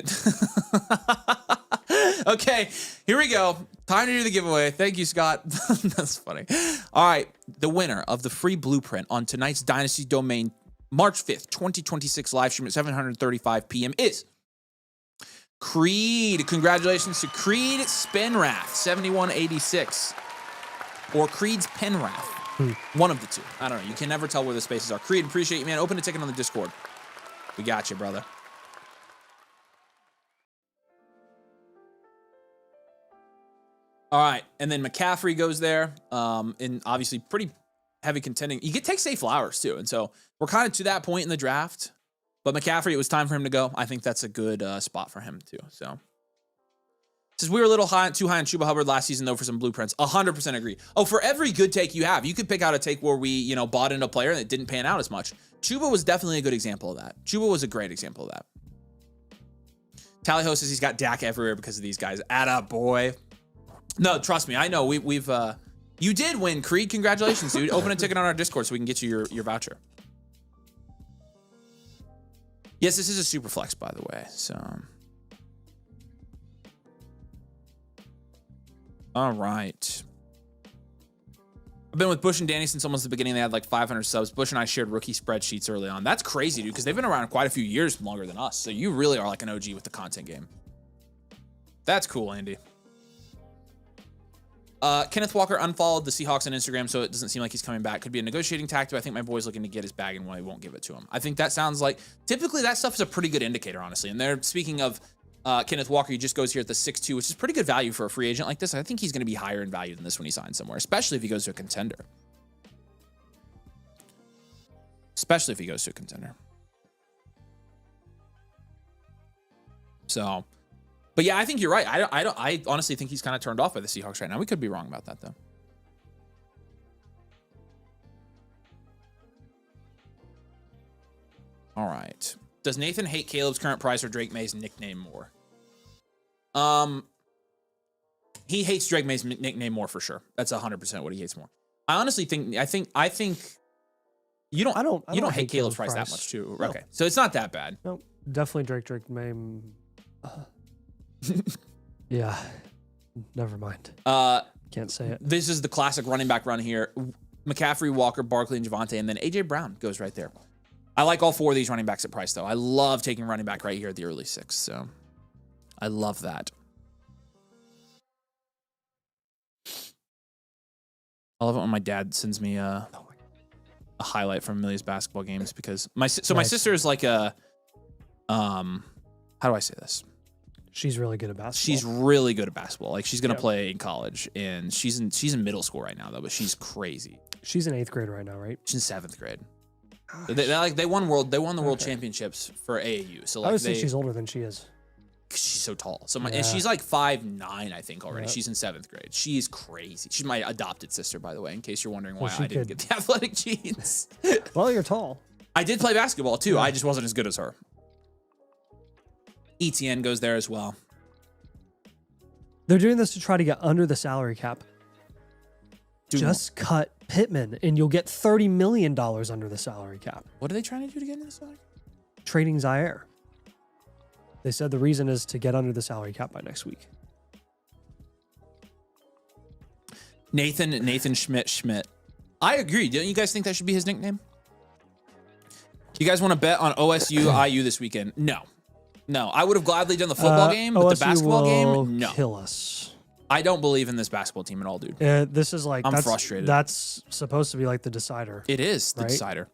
Okay, here we go. Time to do the giveaway. Thank you, Scott. That's funny. All right, the winner of the free blueprint on tonight's Dynasty Domain March 5th, 2026 live stream at 7:35 p.m. is Creed. Congratulations to Creed Spenrath, 7186. Or Creed's Penrath. One of the two. I don't know. You can never tell where the spaces are. Creed, appreciate you, man. Open a ticket on the Discord. We got you, brother. All right, and then McCaffrey goes there, and obviously pretty heavy contending. You take Zay Flowers too, and so we're kind of to that point in the draft. But McCaffrey, it was time for him to go. I think that's a good spot for him too. So, says we were a little too high on Chuba Hubbard last season though for some blueprints. 100% agree. Oh, for every good take you have, you could pick out a take where we bought into a player and it didn't pan out as much. Chuba was definitely a good example of that. Chuba was a great example of that. Tallyho says he's got Dak everywhere because of these guys. Atta boy. No, trust me. I know we've you did win, Creed. Congratulations, dude. Open a ticket on our Discord so we can get you your voucher. Yes, this is a super flex, by the way. So, all right. I've been with Bush and Danny since almost the beginning. They had like 500 subs. Bush and I shared rookie spreadsheets early on. That's crazy, dude, because they've been around quite a few years longer than us. So you really are like an OG with the content game. That's cool, Andy. Kenneth Walker unfollowed the Seahawks on Instagram, so it doesn't seem like he's coming back. Could be a negotiating tactic. I think my boy's looking to get his bag and why he won't give it to him. I think that sounds like typically that stuff is a pretty good indicator, honestly. And they're speaking of Kenneth Walker, he just goes here at the 6'2", which is pretty good value for a free agent like this. I think he's going to be higher in value than this when he signs somewhere, especially if he goes to a contender. Especially if he goes to a contender. So, but yeah, I think you're right. I honestly think he's kind of turned off by the Seahawks right now. We could be wrong about that though. All right. Does Nathan hate Caleb's current price or Drake May's nickname more? He hates Drake May's nickname more for sure. That's 100% what he hates more. I honestly think you don't hate Caleb's price that much too. No. Okay, so it's not that bad.
No, definitely Drake May. Yeah, never mind. Can't say it.
This is the classic running back run here. McCaffrey, Walker, Barkley, and Javonte, and then AJ Brown goes right there. I like all four of these running backs at price, though. I love taking running back right here at the early 6, so I love that. I love it when my dad sends me a highlight from Amelia's basketball games because my sister is like a how do I say this?
She's really good at basketball.
She's really good at basketball. Like she's gonna play in college, and she's in middle school right now though. But she's crazy.
She's in 8th grade right now, right?
She's in 7th grade. They won the world championships for AAU. So like
I would say she's older than she is.
She's so tall. So and she's like 5'9", I think already. Yep. She's in 7th grade. She's crazy. She's my adopted sister, by the way. In case you're wondering why I didn't get the athletic genes.
Well, you're tall.
I did play basketball too. Yeah. I just wasn't as good as her. ETN goes there as well.
They're doing this to try to get under the salary cap. Just cut Pittman, and you'll get $30 million under the salary cap.
What are they trying to do to get under the salary cap?
Trading Zaire. They said the reason is to get under the salary cap by next week.
Nathan Schmidt. I agree. Don't you guys think that should be his nickname? Do you guys want to bet on OSU IU this weekend? No. I would have gladly done the football game, but the basketball game, no.
Kill us.
I don't believe in this basketball team at all, dude.
This is like
I'm frustrated.
That's supposed to be like the decider.
It is the decider.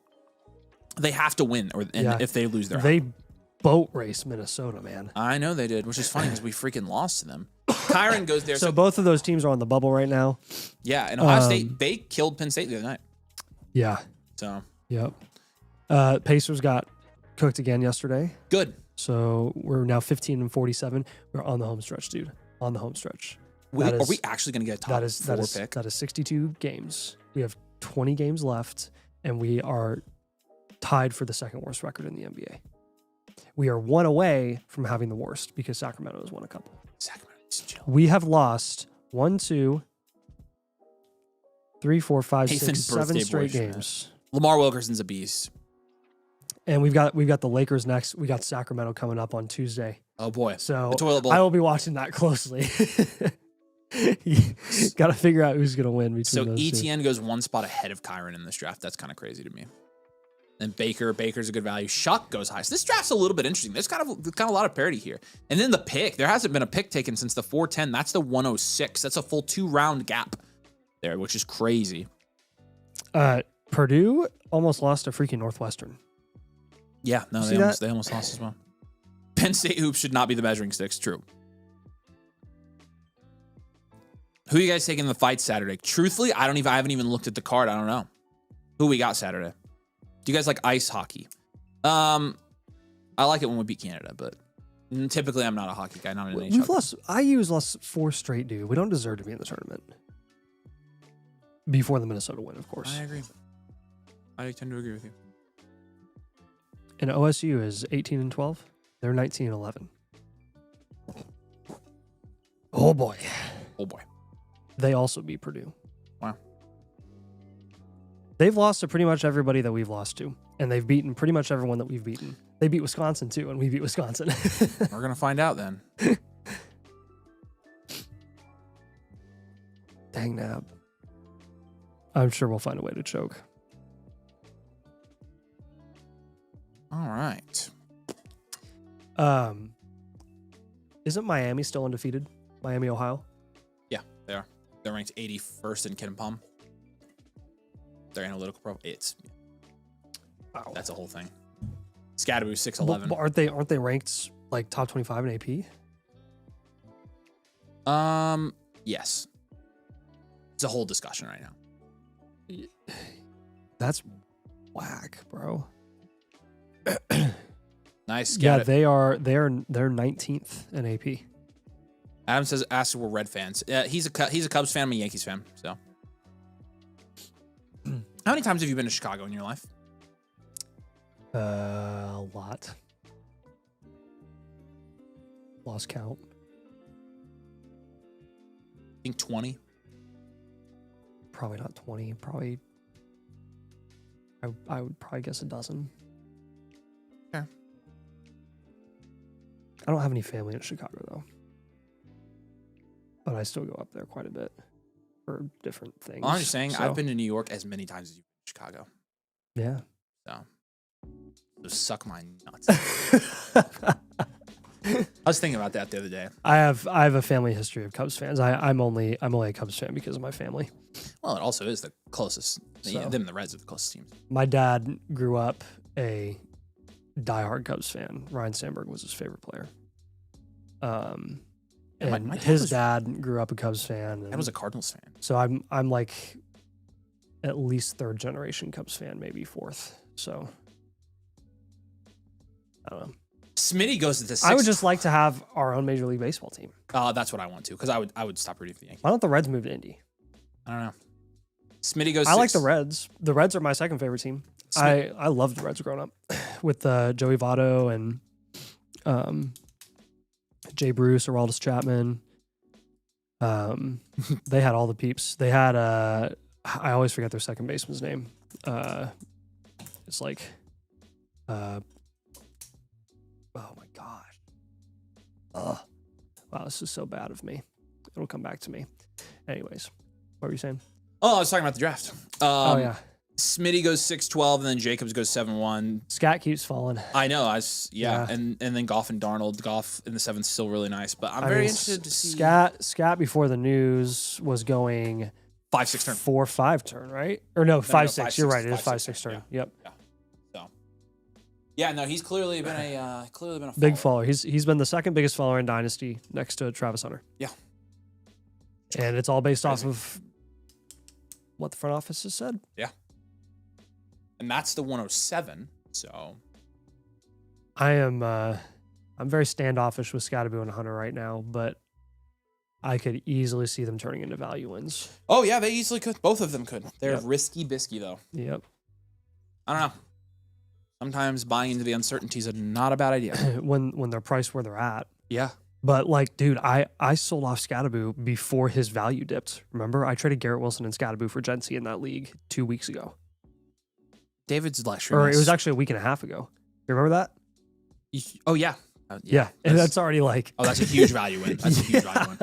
They have to win, if they lose their
they boat race Minnesota, man.
I know they did, which is funny because we freaking lost to them. Kyron goes there.
So both of those teams are on the bubble right now.
Yeah, and Ohio State, they killed Penn State the other night.
Yeah.
So.
Yep. Pacers got cooked again yesterday.
Good.
So we're now 15-47. We're on the home stretch, dude. On the home stretch.
Are we actually going to get a top four pick?
That is 62 games. We have 20 games left, and we are tied for the second worst record in the NBA. We are one away from having the worst because Sacramento has won a couple. We have lost 1, 2, 3, 4, 5, 6, 7 straight games.
Lamar Wilkerson's a beast.
And we've got the Lakers next. We got Sacramento coming up on Tuesday.
Oh boy.
So
the toilet bowl.
I will be watching that closely. Got to figure out who's going to win between those
ETN
two.
goes one spot ahead of Kyron in this draft. That's kind of crazy to me. And Baker's a good value. Shuck goes high. So this draft's a little bit interesting. There's kind of a lot of parity here. And then the pick. There hasn't been a pick taken since the 410. That's the 106. That's a full 2-round gap there, which is crazy.
Purdue almost lost to freaking Northwestern.
Yeah, no, they almost lost as well. Penn State hoops should not be the measuring sticks. True. Who are you guys taking in the fight Saturday? Truthfully, I haven't even looked at the card. I don't know who we got Saturday. Do you guys like ice hockey? I like it when we beat Canada, but typically I'm not a hockey guy. Not an NHL.
We've lost. IU's lost 4 straight, dude. We don't deserve to be in the tournament. Before the Minnesota win, of course.
I agree. I tend to agree with you.
And OSU is 18-12. They're 19-11. Oh boy.
Oh boy.
They also beat Purdue.
Wow.
They've lost to pretty much everybody that we've lost to, and they've beaten pretty much everyone that we've beaten. They beat Wisconsin too, and we beat Wisconsin.
We're gonna find out then.
Dang nab. I'm sure we'll find a way to choke.
All right.
Isn't Miami still undefeated? Miami, Ohio?
Yeah, they are. They're ranked 81st in KenPom. Their analytical profile. That's a whole thing. Scadaboo 6'11".
But aren't they ranked like top 25 in AP?
Yes. It's a whole discussion right now.
That's whack, bro.
Nice.
Yeah, they're 19th in AP.
Adam asks if we're Red fans. He's a Cubs fan. I'm a Yankees fan. So, how many times have you been to Chicago in your life?
A lot. Lost count.
I think 20.
Probably not 20. Probably. I would probably guess a dozen.
Okay.
I don't have any family in Chicago though, but I still go up there quite a bit for different things.
Well, I'm just saying, I've been to New York as many times as you've been to Chicago.
Yeah.
So suck my nuts. I was thinking about that the other day.
I have a family history of Cubs fans. I'm only a Cubs fan because of my family.
Well, it also is the closest. Them and the Reds are the closest teams.
My dad grew up a diehard Cubs fan. Ryan Sandberg was his favorite player. And my his dad grew up a Cubs fan.
I was a Cardinals fan.
So I'm like at least 3rd generation Cubs fan, maybe 4th. So I don't know.
Smitty goes to the 6th.
I would just like to have our own Major League Baseball team.
That's what I want to, because I would stop rooting for the Yankees.
Why don't the Reds move to Indy?
I don't know. Smitty goes.
I like the Reds. The Reds are my second favorite team. I loved the Reds growing up with Joey Votto and Jay Bruce, Aroldis Chapman. They had all the peeps. They had I always forget their second baseman's name. It's like oh my gosh. Wow, this is so bad of me. It'll come back to me. Anyways, What were you saying?
Oh, I was talking about the draft.
Oh yeah.
Smitty goes 6'12", and then Jacobs goes 7'1".
Scat keeps falling.
I know. And then Goff and Darnold. Goff in the 7th still really nice, but I'm very interested to see
Scat before the news was going
5-6 turn.
4-5 turn, right? Or no, 5-6.
5-6.
You're right. It is
5-6
5-6 turn.
Yeah.
Yep.
Yeah. So, yeah, no, he's clearly been a
big follower. He's been the second biggest follower in Dynasty next to Travis Hunter.
Yeah.
And it's all based off of what the front office has said.
Yeah. And that's the 107. So
I'm very standoffish with Scatterby and Hunter right now, but I could easily see them turning into value wins.
Oh yeah, they easily could. Both of them could. They're
Yep.
risky bisky though.
Yep.
I don't know. Sometimes buying into the uncertainties is not a bad idea.
when they're priced where they're at.
Yeah.
But like, dude, I sold off Scatterby before his value dipped. Remember, I traded Garrett Wilson and Scatterby for Jency in that league 2 weeks ago.
David's lecture.
Or it was actually a week and a half ago. You remember that?
Oh yeah.
Yeah. And that's already like.
Oh, that's a huge value win. That's a huge value win.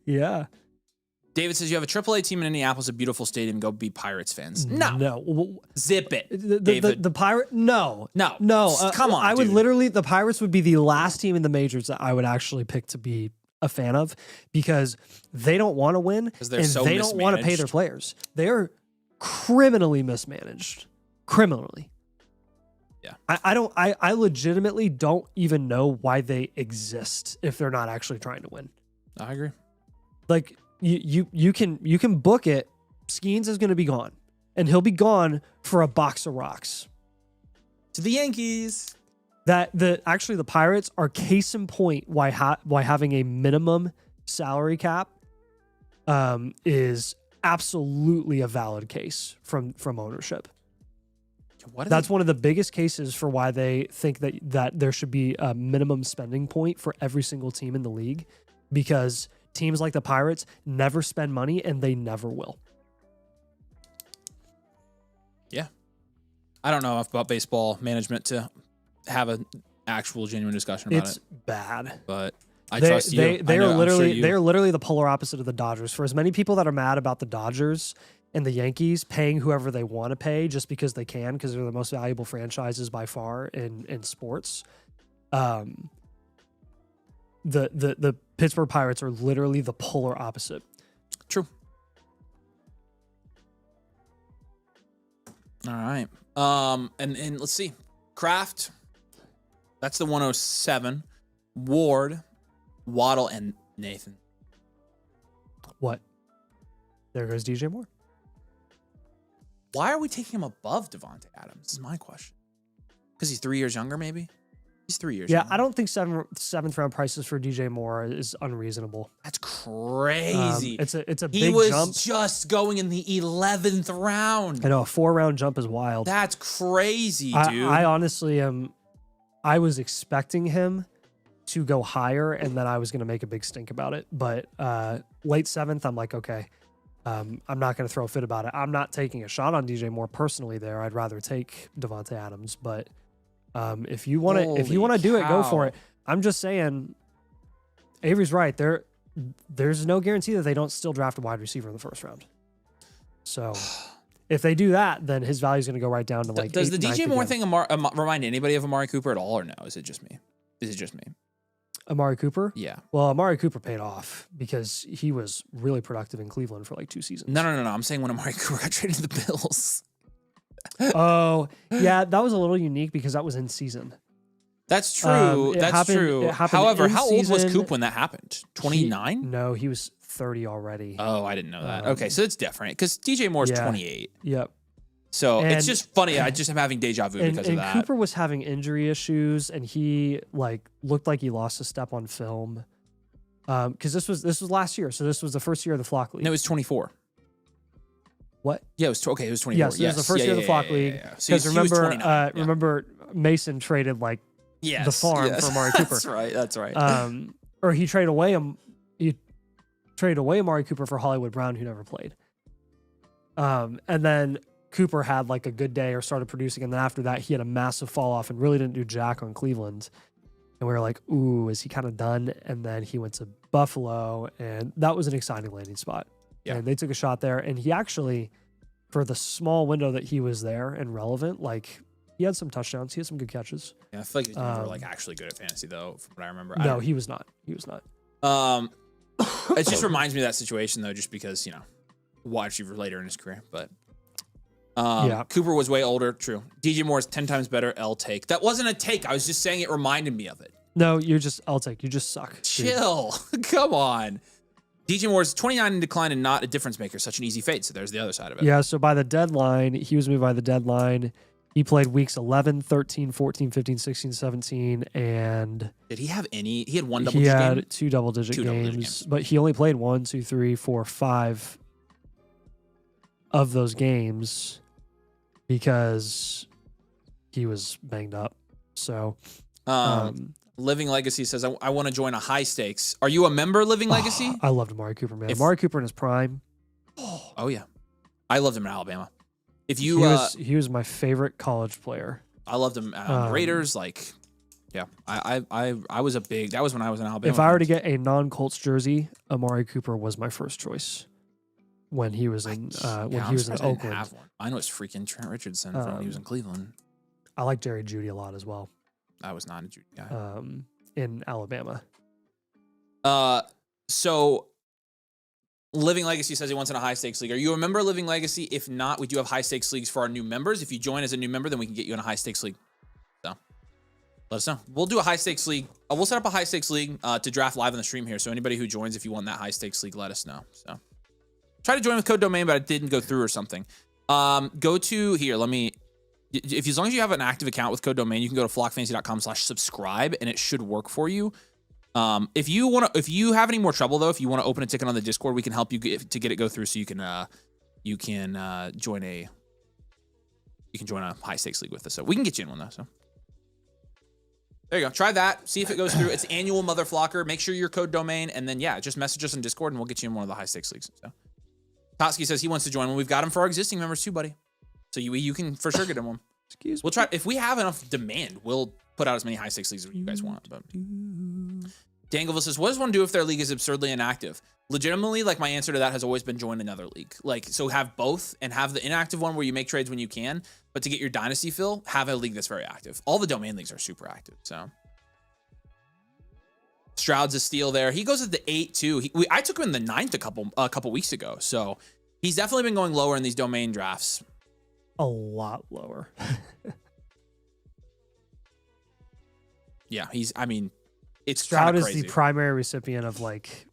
Yeah.
David says you have a AAA team in Indianapolis, a beautiful stadium. Go be Pirates fans. No. Zip it. David.
The Pirate. No.
Come on.
I would
dude.
literally. The Pirates would be the last team in the majors that I would actually pick to be a fan of because they don't want to win and
they
don't want to pay their players. They are criminally mismanaged. Criminally.
Yeah.
I legitimately don't even know why they exist if they're not actually trying to win.
I agree.
Like you can book it. Skeens is going to be gone, and he'll be gone for a box of rocks.
To the Yankees.
Actually the Pirates are case in point why having a minimum salary cap is absolutely a valid case from ownership. That's one of the biggest cases for why they think that there should be a minimum spending point for every single team in the league, because teams like the Pirates never spend money and they never will.
Yeah. I don't know enough about baseball management to have an actual genuine discussion about it.
It's bad.
But I trust you.
They are literally the polar opposite of the Dodgers. For as many people that are mad about the Dodgers and the Yankees paying whoever they want to pay just because they can, because they're the most valuable franchises by far in sports. The Pittsburgh Pirates are literally the polar opposite.
True. All right. And let's see. Kraft. That's the 107. Ward, Waddle, and Nathan.
What? There goes DJ Moore.
Why are we taking him above Devontae Adams? Is my question. Because he's 3 years younger, maybe? He's 3 years younger.
I don't think seventh round prices for DJ Moore is unreasonable.
That's crazy.
It's a big jump.
He was just going in the 11th round.
I know, a 4-round jump is wild.
That's crazy, dude.
I honestly am. I was expecting him to go higher, and then I was going to make a big stink about it. But late 7th, I'm like, okay. I'm not going to throw a fit about it. I'm not taking a shot on DJ Moore personally there. I'd rather take Devontae Adams. But if you want to do it, go for it. I'm just saying, Avery's right. There's no guarantee that they don't still draft a wide receiver in the first round. So if they do that, then his value is going to go right down to like.
Does the DJ Moore thing remind anybody of Amari Cooper at all, or no? Is it just me?
Amari Cooper?
Yeah.
Well, Amari Cooper paid off because he was really productive in Cleveland for like 2 seasons.
No. I'm saying when Amari Cooper got traded to the Bills.
Oh, yeah, that was a little unique because that was in season.
That's true. True. However, how old was Coop when that happened? 29?
No, he was 30 already.
Oh, I didn't know that. Okay, so it's different because DJ Moore's 28.
Yep.
So it's just funny. I just am having deja vu because of that.
Cooper was having injury issues, and he looked like he lost a step on film. Because this was last year, so this was the first year of the Flock League.
No, it was 24.
What?
Yeah, it was 24.
Yes, it was the first year of the Flock League. Because remember Mason traded the farm for Amari Cooper.
That's right.
Or he traded away Amari Cooper for Hollywood Brown, who never played. And then Cooper had a good day or started producing, and then after that he had a massive fall off and really didn't do jack on Cleveland. And we were like, ooh, is he kind of done? And then he went to Buffalo, and that was an exciting landing spot.
Yeah.
And they took a shot there. And he actually, for the small window that he was there and relevant, like he had some touchdowns. He had some good catches.
Yeah, I feel like he's never like actually good at fantasy though, from what I remember.
No, he was not. He was not.
It just reminds me of that situation though, just because, you know, wide receiver later in his career. But yeah. Cooper was way older. True. DJ Moore is 10 times better. L take. That wasn't a take. I was just saying it reminded me of it.
No, you're just I'll take. You just suck.
Chill. Come on. DJ Moore is 29 in decline and not a difference maker. Such an easy fade. So there's the other side of it.
Yeah. So by the deadline, he was moved by the deadline. He played weeks 11, 13, 14, 15, 16, 17, and
did he have any? He had one double-digit game?
He had two double-digit games, but he only played 1, 2, 3, 4, 5 of those games because he was banged up. So,
Living Legacy says, I want to join a high stakes. Are you a member of Living Legacy?
I loved Amari Cooper, man. Amari Cooper in his prime.
Oh, yeah. I loved him in Alabama. If you,
he was my favorite college player.
I loved him at Raiders. Like, yeah, I was a big. That was when I was in Alabama.
If I were to get a non-Colts jersey, Amari Cooper was my first choice when he was in he was in Oakland.
Have one. I know it's freaking Trent Richardson from when he was in Cleveland.
I like Jerry Jeudy a lot as well.
I was not a Jeudy guy.
In Alabama.
So. Living Legacy says he wants in a high stakes league. Are you a member of Living Legacy? If not, we do have high stakes leagues for our new members. If you join as a new member, then we can get you in a high stakes league. So let us know. We'll do a high stakes league. We'll set up a high stakes league to draft live on the stream here. So anybody who joins, if you want that high stakes league, let us know. So try to join with code domain, but it didn't go through or something. Go to here. As long as you have an active account with code domain, you can go to flockfantasy.com/subscribe and it should work for you. If you have any more trouble though, if you want to open a ticket on the Discord, we can help you get it go through so you can join a high stakes league with us. So we can get you in one though. So there you go. Try that. See if it goes through. It's annual mother flocker. Make sure your code domain, and then yeah, just message us in Discord and we'll get you in one of the high stakes leagues. So Totsky says he wants to join one. We've got him for our existing members too, buddy. So you can for sure get him one.
Excuse me.
We'll try if we have enough demand, we'll put out as many high stakes leagues as you guys want. But Dangleville says, what does one do if their league is absurdly inactive? Legitimately, like my answer to that has always been join another league. Like, so have both and have the inactive one where you make trades when you can, but to get your dynasty fill, have a league that's very active. All the domain leagues are super active. So Stroud's a steal there. He goes at the 8 too. I took him in the 9th a couple weeks ago. So he's definitely been going lower in these domain drafts.
A lot lower.
Yeah, it's
Stroud is
crazy.
the primary recipient of like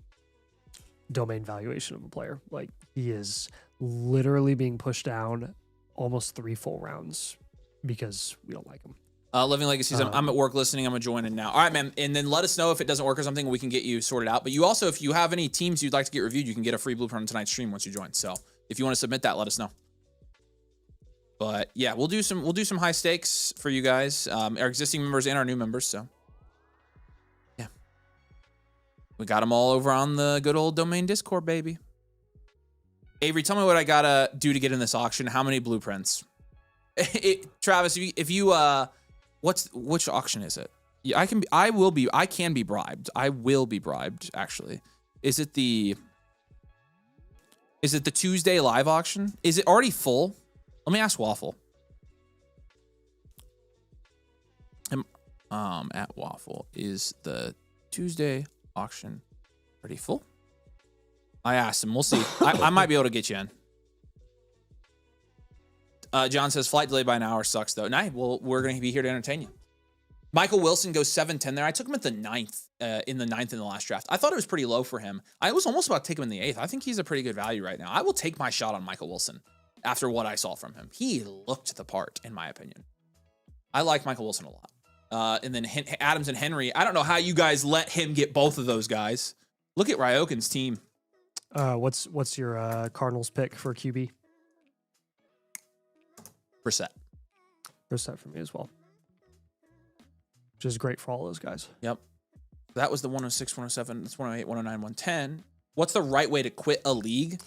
domain valuation of a player. Like he is literally being pushed down almost 3 full rounds because we don't like him.
Living Legacies, I'm at work listening. I'm going to join in now. All right, man. And then let us know if it doesn't work or something. We can get you sorted out. But you also, if you have any teams you'd like to get reviewed, you can get a free blueprint on tonight's stream once you join. So if you want to submit that, let us know. But yeah, we'll do some high stakes for you guys, our existing members and our new members. So yeah, we got them all over on the good old domain Discord, baby. Avery, tell me what I gotta do to get in this auction. How many blueprints? Travis, if you which auction is it? Yeah, I can be bribed. I will be bribed. Actually, is it the Tuesday live auction? Is it already full? Let me ask Waffle. At Waffle, is the Tuesday auction already full? I asked him. We'll see. I might be able to get you in. John says flight delayed by an hour sucks though. Nah, well, we're going to be here to entertain you. Michael Wilson goes 7-10 there. I took him at the 9th, in the last draft. I thought it was pretty low for him. I was almost about to take him in the 8th. I think he's a pretty good value right now. I will take my shot on Michael Wilson. After what I saw from him, he looked the part, in my opinion. I like Michael Wilson a lot. And then Adams and Henry. I don't know how you guys let him get both of those guys. Look at Ryokin's team.
What's your Cardinals pick for QB?
Brissett.
Brissett for me as well. Which is great for all those guys.
Yep. That was the 106, 107. That's 108, 109, 110. What's the right way to quit a league?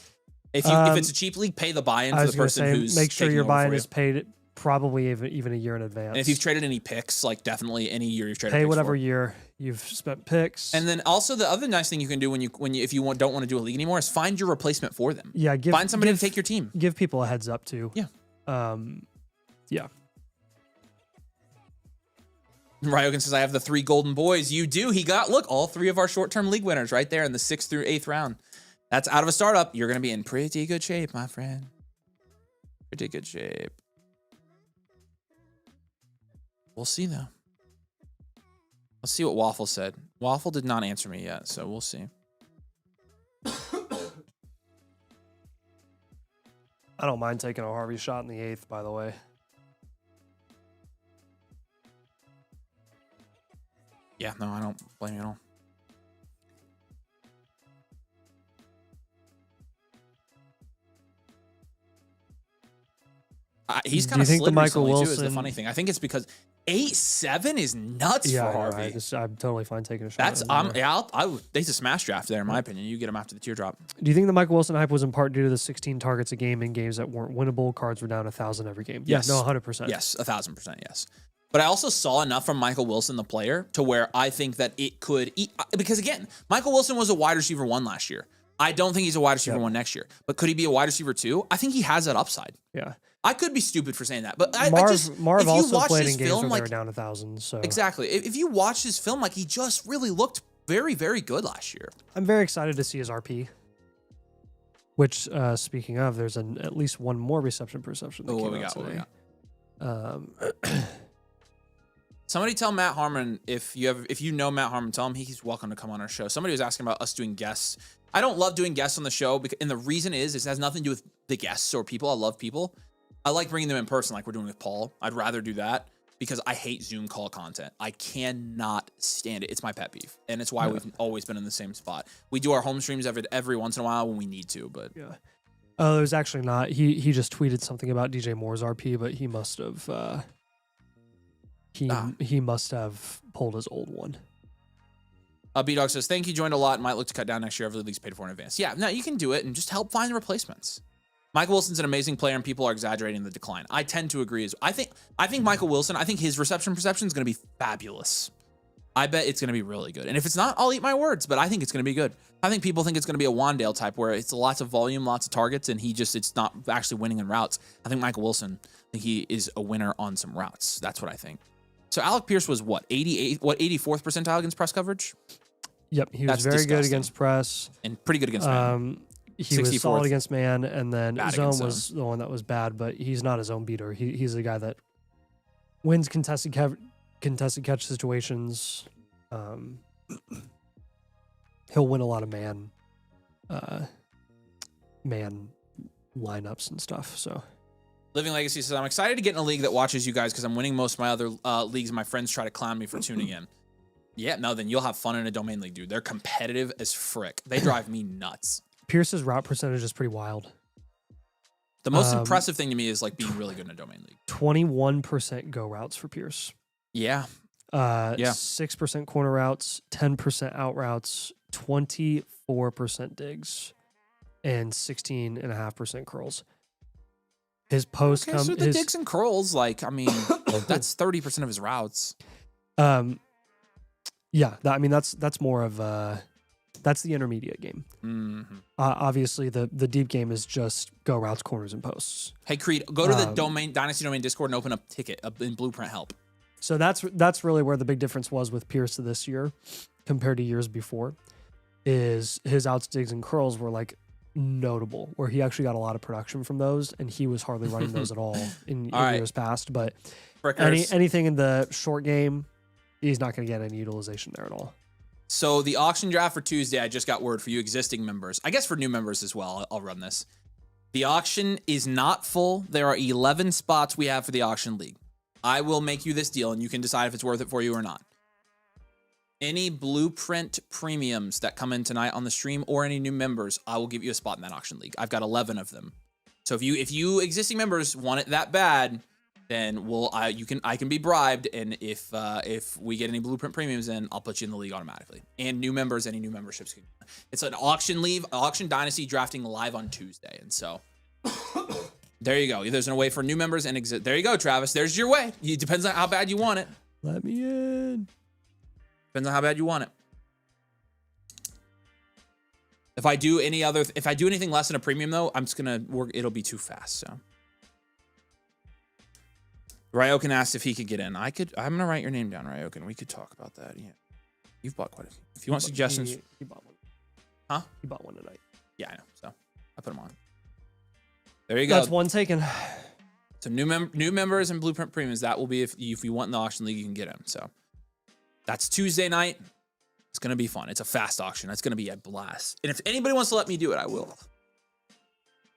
If it's a cheap league, pay the buy-in for the person who's
make sure your buy-in is paid Probably even a year in advance.
And if you've traded any picks, like definitely any year you've traded
pay
picks
whatever
for.
year you've spent picks.
And then also the other nice thing you can do when you if you don't want to do a league anymore is find your replacement for them.
Yeah,
find somebody to take your team.
Give people a heads up too.
Yeah.
Yeah.
Ryogan says, I have the 3 golden boys. You do. He got, look, all 3 of our short-term league winners right there in the 6th through 8th round. That's out of a startup. You're going to be in pretty good shape, my friend. Pretty good shape. We'll see, though. Let's see what Waffle said. Waffle did not answer me yet, so we'll see.
I don't mind taking a Harvey shot in the 8th, by the way.
Yeah, no, I don't blame you at all. He's kind of slid recently, too, is the funny thing. I think it's because 8-7 is nuts for Harvey.
Right. I'm totally fine taking a shot.
That's it's a smash draft there, in my opinion. You get him after the teardrop.
Do you think the Michael Wilson hype was in part due to the 16 targets a game in games that weren't winnable? Cards were down 1,000 every game.
Yes.
Yeah, no, 100%.
Yes, 1,000%, yes. But I also saw enough from Michael Wilson, the player, to where I think that it could because again, Michael Wilson was a wide receiver 1 last year. I don't think he's a wide receiver 1 next year. But could he be a wide receiver 2? I think he has that upside.
Yeah.
I could be stupid for saying that, but
Marv
if you
also
watch
played
his
in games
film,
where
like,
they were down 1,000. So
exactly. If you watch his film, like he just really looked very, very good last year.
I'm very excited to see his RP. Which, speaking of, there's at least one more reception perception. That
What we got? Somebody tell Matt Harmon if you know Matt Harmon, tell him he's welcome to come on our show. Somebody was asking about us doing guests. I don't love doing guests on the show, and the reason is it has nothing to do with the guests or people. I love people. I like bringing them in person, like we're doing with Paul. I'd rather do that because I hate Zoom call content. I cannot stand it. It's my pet peeve, and it's why we've always been in the same spot. We do our home streams every once in a while when we need to, but
yeah. Oh, there's actually not. He just tweeted something about DJ Moore's RP, but he must have he must have pulled his old one.
B-Dog says, thank you, joined a lot. Might look to cut down next year. Every league's paid for in advance. Yeah, no, you can do it and just help find replacements. Michael Wilson's an amazing player, and people are exaggerating the decline. I tend to agree. I think Michael Wilson, I think his reception perception is going to be fabulous. I bet it's going to be really good. And if it's not, I'll eat my words, but I think it's going to be good. I think people think it's going to be a Wandale type where it's lots of volume, lots of targets, and it's not actually winning in routes. I think Michael Wilson, I think he is a winner on some routes. That's what I think. So Alec Pierce was what, 84th percentile against press coverage?
Yep, he was very good against press.
And pretty good against man.
He was solid against man, and then zone was
zone.
the one that was bad, but he's not a zone beater. He's a guy that wins contested catch situations. He'll win a lot of man lineups and stuff. So
Living Legacy says, I'm excited to get in a league that watches you guys because I'm winning most of my other leagues and my friends try to clown me for tuning in. Yeah, no, then you'll have fun in a domain league, dude. They're competitive as frick. They drive me nuts.
Pierce's route percentage is pretty wild.
The most impressive thing to me is like being really good in a domain league.
21% go routes for Pierce.
Yeah.
6% corner routes, 10% out routes, 24% digs, and 16.5% curls. His post
so the digs and curls, like, I mean, that's 30% of his routes.
Yeah, that's more of that's the intermediate game.
Mm-hmm.
Obviously, the deep game is just go routes, corners, and posts.
Hey, Creed, go to the Dynasty domain Discord and open up ticket in Blueprint Help.
So that's really where the big difference was with Pierce this year compared to years before. Is his outs, digs, and curls were like notable, where he actually got a lot of production from those, and he was hardly running those at all in years past. But anything in the short game, he's not going to get any utilization there at all.
So the auction draft for Tuesday, I just got word for you existing members. I guess for new members as well, I'll run this. The auction is not full. There are 11 spots we have for the auction league. I will make you this deal, and you can decide if it's worth it for you or not. Any Blueprint premiums that come in tonight on the stream or any new members, I will give you a spot in that auction league. I've got 11 of them. So if you existing members want it that bad, then I can be bribed, and if we get any Blueprint premiums in, I'll put you in the league automatically. And new members, any new memberships. It's an auction Dynasty drafting live on Tuesday, and so There you go. There's no way for new members and exit. There you go, Travis. There's your way. It depends on how bad you want it.
Let me in.
Depends on how bad you want it. If I do anything less than a premium though, I'm just gonna work. It'll be too fast. So, Ryokan asked if he could get in. I'm gonna write your name down, Ryokan. We could talk about that. Yeah, you've bought quite a few. If you want suggestions,
he bought one.
Huh?
He bought one tonight.
Yeah, I know. So I put him on. There you go.
That's one taken.
So new members and Blueprint premiums. That will be if you want in the auction league, you can get him. So that's Tuesday night. It's going to be fun. It's a fast auction. It's going to be a blast. And if anybody wants to let me do it, I will.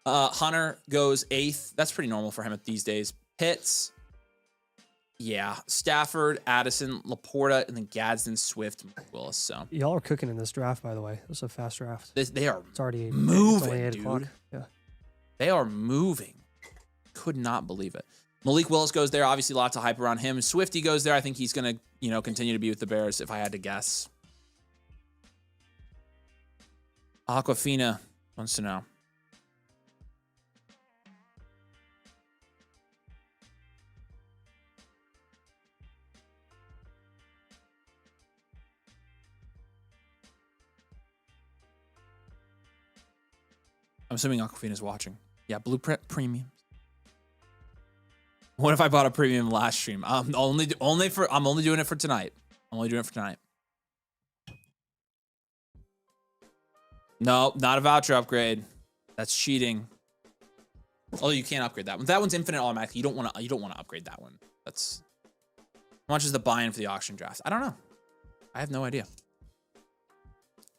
Hunter goes 8th. That's pretty normal for him at these days. Pitts. Yeah. Stafford, Addison, Laporta, and then Gadsden, Swift, and Willis. So
y'all are cooking in this draft, by the way. This is a fast draft.
They are
It's already
moving,
it's only 8
dude.
o'clock. Yeah.
They are moving. Could not believe it. Malik Willis goes there. Obviously, lots of hype around him. Swifty goes there. I think he's going to, continue to be with the Bears if I had to guess. Aquafina wants to know. I'm assuming Aquafina's watching. Yeah, Blueprint Premium. What if I bought a premium last stream? I'm only doing it for tonight. I'm only doing it for tonight. No, not a voucher upgrade. That's cheating. Oh, you can't upgrade that one. That one's infinite automatic. You don't want to upgrade that one. That's how much is the buy-in for the auction draft? I don't know. I have no idea.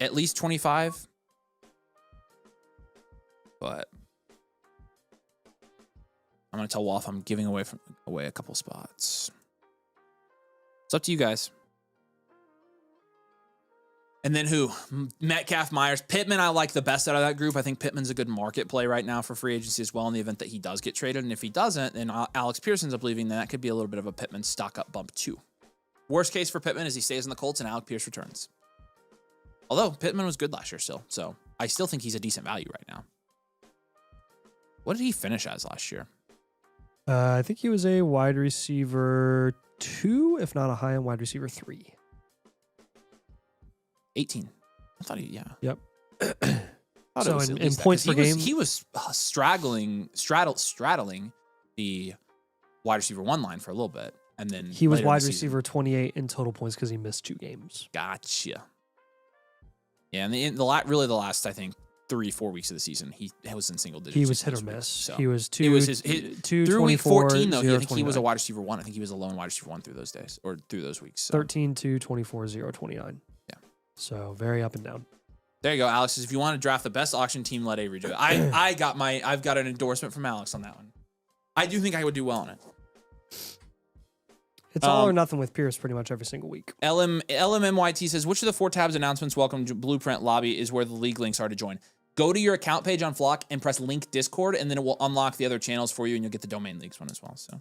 At least 25. But I'm gonna tell Wolf I'm giving away a couple spots. It's up to you guys. And then who? Metcalf, Myers, Pittman. I like the best out of that group. I think Pittman's a good market play right now for free agency as well in the event that he does get traded. And if he doesn't, then Alex Pearson's up leaving. Then that could be a little bit of a Pittman stock up bump too. Worst case for Pittman is he stays in the Colts and Alec Pierce returns. Although Pittman was good last year still. So I still think he's a decent value right now. What did he finish as last year?
I think he was a wide receiver 2, if not a high-end wide receiver 3.
18. I thought yeah.
Yep.
So
in points per game,
he was straddling the wide receiver 1 line for a little bit, and then
he was wide receiver 28 in total points because he missed 2 games.
Gotcha. Yeah, and in the last I think 3-4 weeks of the season, he was in single digits.
He was hit or miss. So he was
through week 14 though. I think he was a wide receiver 1. I think he was a lone wide receiver 1 through those days or through those weeks. So.
13 to 24, 0, 29.
Yeah.
So very up and down.
There you go, Alex. If you want to draft the best auction team, let Avery do it. I've got an endorsement from Alex on that one. I do think I would do well on it.
It's all or nothing with Pierce pretty much every single week.
LMMYT says, which of the 4 tabs announcements welcome to Blueprint Lobby is where the league links are to join? Go to your account page on Flock and press link Discord, and then it will unlock the other channels for you, and you'll get the domain leagues one as well. So,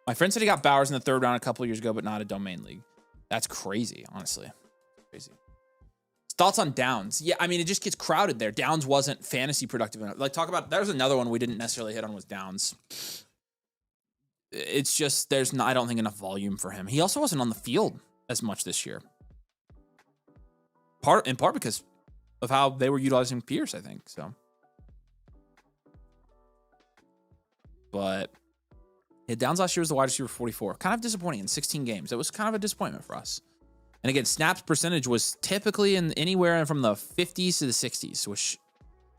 my friend said he got Bowers in the 3rd round a couple of years ago, but not a domain league. That's crazy, honestly. Crazy. Thoughts on Downs? Yeah, I mean, it just gets crowded there. Downs wasn't fantasy productive enough. Like, there's another one we didn't necessarily hit on was Downs. It's just, I don't think enough volume for him. He also wasn't on the field as much this year. In part because of how they were utilizing Pierce, I think. So, but yeah, Downs last year was the wide receiver 44. Kind of disappointing in 16 games. It was kind of a disappointment for us. And again, snaps percentage was typically in anywhere from the 50s to the 60s, which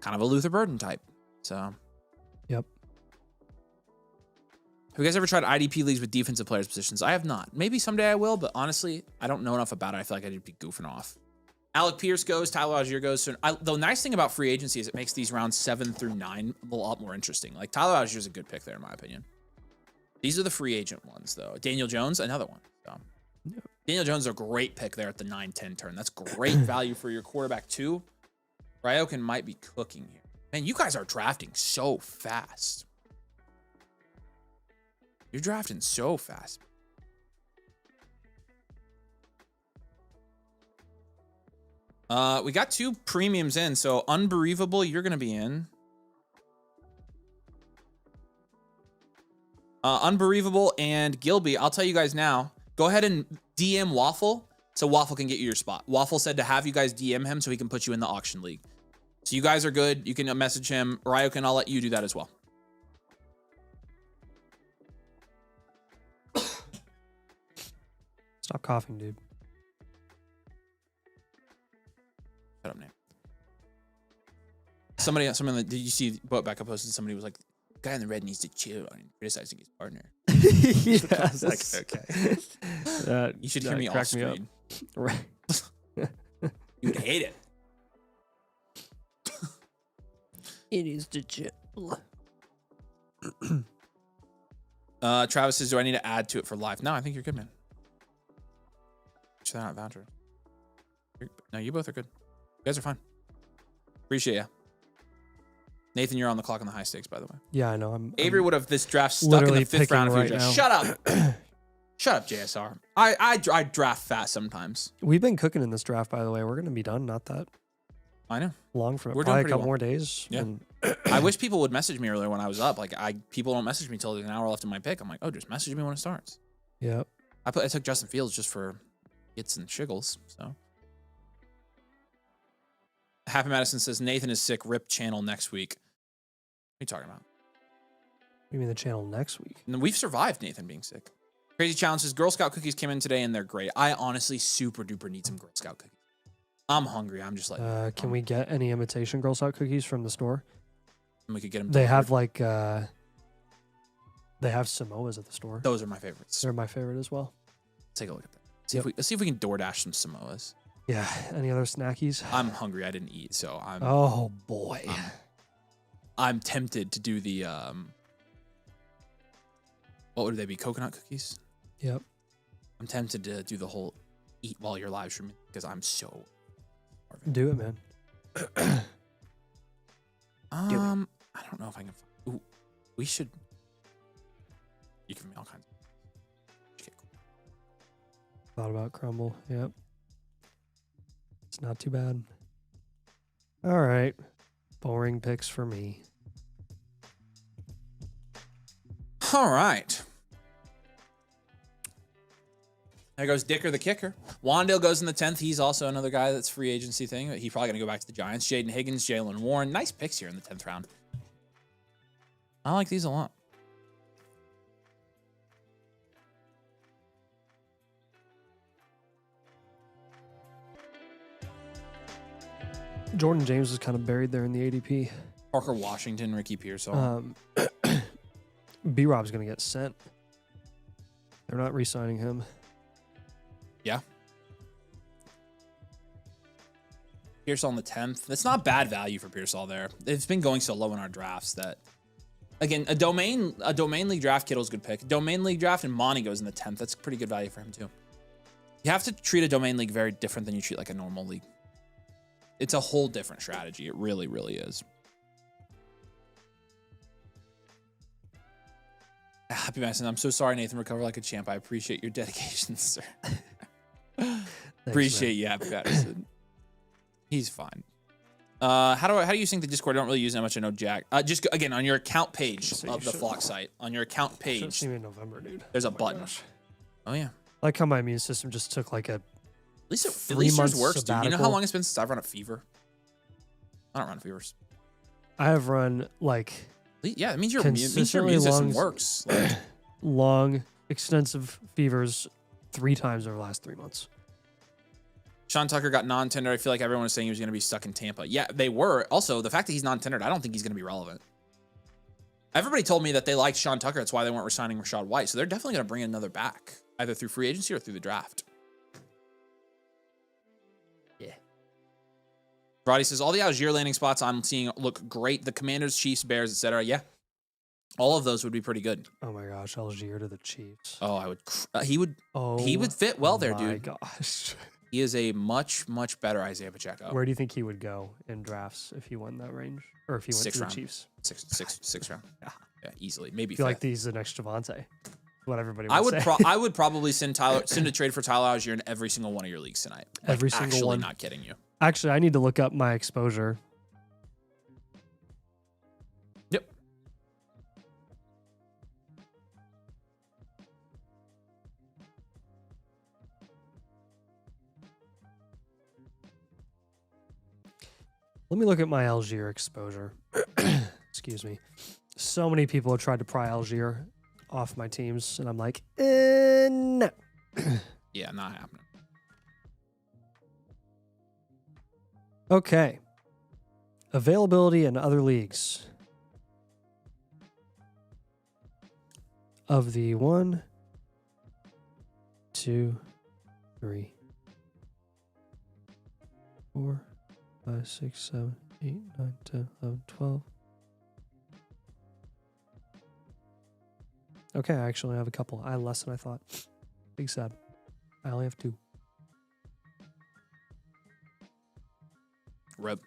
kind of a Luther Burden type. So,
yep.
Have you guys ever tried IDP leagues with defensive players positions? I have not. Maybe someday I will, but honestly, I don't know enough about it. I feel like I'd be goofing off. Alec Pierce goes, Tyler Algier goes. So the nice thing about free agency is it makes these rounds 7 through 9 a lot more interesting. Like Tyler Algier is a good pick there, in my opinion. These are the free agent ones, though. Daniel Jones, another one. So. Yeah. Daniel Jones is a great pick there at the 9-10 turn. That's great value for your quarterback, too. Ryokan might be cooking here. Man, you guys are drafting so fast. You're drafting so fast. We got 2 premiums in, so Unbelievable, you're gonna be in. Unbelievable and Gilby, I'll tell you guys now. Go ahead and DM Waffle so Waffle can get you your spot. Waffle said to have you guys DM him so he can put you in the auction league. So you guys are good. You can message him. Ryokan, I'll let you do that as well.
Stop coughing, dude.
Shut up, Nate. Somebody, did you see what Becca posted? Somebody was like, guy in the red needs to chill on criticizing his partner.
Yes.
Like, okay. You should hear me off screen.
Right.
You'd hate it.
It is to chill.
Travis says, do I need to add to it for live? No, I think you're good, man. They're not voucher. No, you both are good. You guys are fine. Appreciate ya. Nathan, you're on the clock on the high stakes, by the way.
Yeah, I know.
Avery would have this draft stuck in the 5th round if
right
you just
now.
shut up. Shut up, JSR. I draft fast sometimes.
We've been cooking in this draft, by the way. We're gonna be done not that
I know.
long from it.
We're
Probably
doing
a couple
pretty
more days.
Yeah.
And
I wish people would message me earlier when I was up. Like people don't message me till there's an hour left in my pick. I'm like, oh, just message me when it starts.
yeah.
I took Justin Fields just for hits and shiggles. So Happy Madison says Nathan is sick. Rip channel next week. What are you talking about?
You mean the channel next week?
And we've survived Nathan being sick. Crazy Challenge says Girl Scout cookies came in today and they're great. I honestly super duper need some Girl Scout cookies. I'm hungry. I'm just like.
Can we get any imitation Girl Scout cookies from the store?
And we could get them.
They have like they have Samoas at the store.
Those are my favorites.
They're my favorite as well.
Take a look at that. Let's see if we can DoorDash some Samoas.
Yeah. Any other snackies?
I'm hungry. I didn't eat, so I'm.
Oh boy.
I'm tempted to do the what would they be? Coconut cookies?
Yep.
I'm tempted to do the whole eat while you're live streaming because I'm so
Do it, man.
I don't know if I can. Ooh, we should. You give me all kinds. Okay, cool.
Thought about crumble. Yep. It's not too bad. All right. Boring picks for me.
All right. There goes Dicker the kicker. Wandale goes in the 10th. He's also another guy that's free agency thing. He's probably going to go back to the Giants. Jaden Higgins, Jalen Warren. Nice picks here in the 10th round. I like these a lot.
Jordan James is kind of buried there in the ADP.
Parker Washington, Ricky Pearsall.
B-Rob's going to get sent. They're not re-signing him.
Yeah. Pearsall in the 10th. That's not bad value for Pearsall there. It's been going so low in our drafts that, again, a domain league draft, Kittle's a good pick. Domain league draft and Monty goes in the 10th. That's pretty good value for him too. You have to treat a domain league very different than you treat like a normal league. It's a whole different strategy. It really, really is. Happy Madison. I'm so sorry, Nathan. Recover like a champ. I appreciate your dedication, sir. Appreciate you, Happy Madison. He's fine. How do you sync the Discord? I don't really use that much. I know Jack. Just again on your account page of the Flock site. On your account page.
See me in November, dude.
There's a button. Oh yeah.
I like how my immune system just took like a
At least
yours
yours
works,
works, dude. You know how
sabbatical.
long it's been since I've run a fever? I don't run fevers.
I have run like
Yeah, it means your immune
consistently
system
long-
works. Like,
long, extensive fevers 3 times over the last 3 months.
Sean Tucker got non-tendered. I feel like everyone was saying he was going to be stuck in Tampa. Yeah, they were. Also, the fact that he's non-tendered, I don't think he's going to be relevant. Everybody told me that they liked Sean Tucker. That's why they weren't resigning Rashad White. So they're definitely going to bring another back, either through free agency or through the draft.
Yeah.
Roddy says, all the Algier landing spots I'm seeing look great. The Commanders, Chiefs, Bears, etc. Yeah. All of those would be pretty good.
Oh my gosh, Algier to the Chiefs.
Oh, I would. He would fit well there, dude.
Oh my gosh.
He is a much, much better Isaiah Pacheco.
Where do you think he would go in drafts if he won that range? Or if he went
Sixth
to the
round.
Chiefs?
Sixth round. Yeah, easily. Maybe
I feel like
fifth.
he's the next Javante. what everybody would say.
I would probably send a trade for Tyler Algier in every single one of your leagues tonight.
Every single
actually
one.
Not kidding you.
Actually, I need to look up my exposure.
Yep.
Let me look at my Algier exposure. Excuse me. So many people have tried to pry Algier off my teams, and I'm like, no.
Yeah, not happening.
Okay. Availability in other leagues. Of the 1, 2, 3, 4, 5, 6, 7, 8, 9, 10, 11, 12. Okay, I actually have a couple. I have less than I thought. Big sad. I only have 2.
Rip.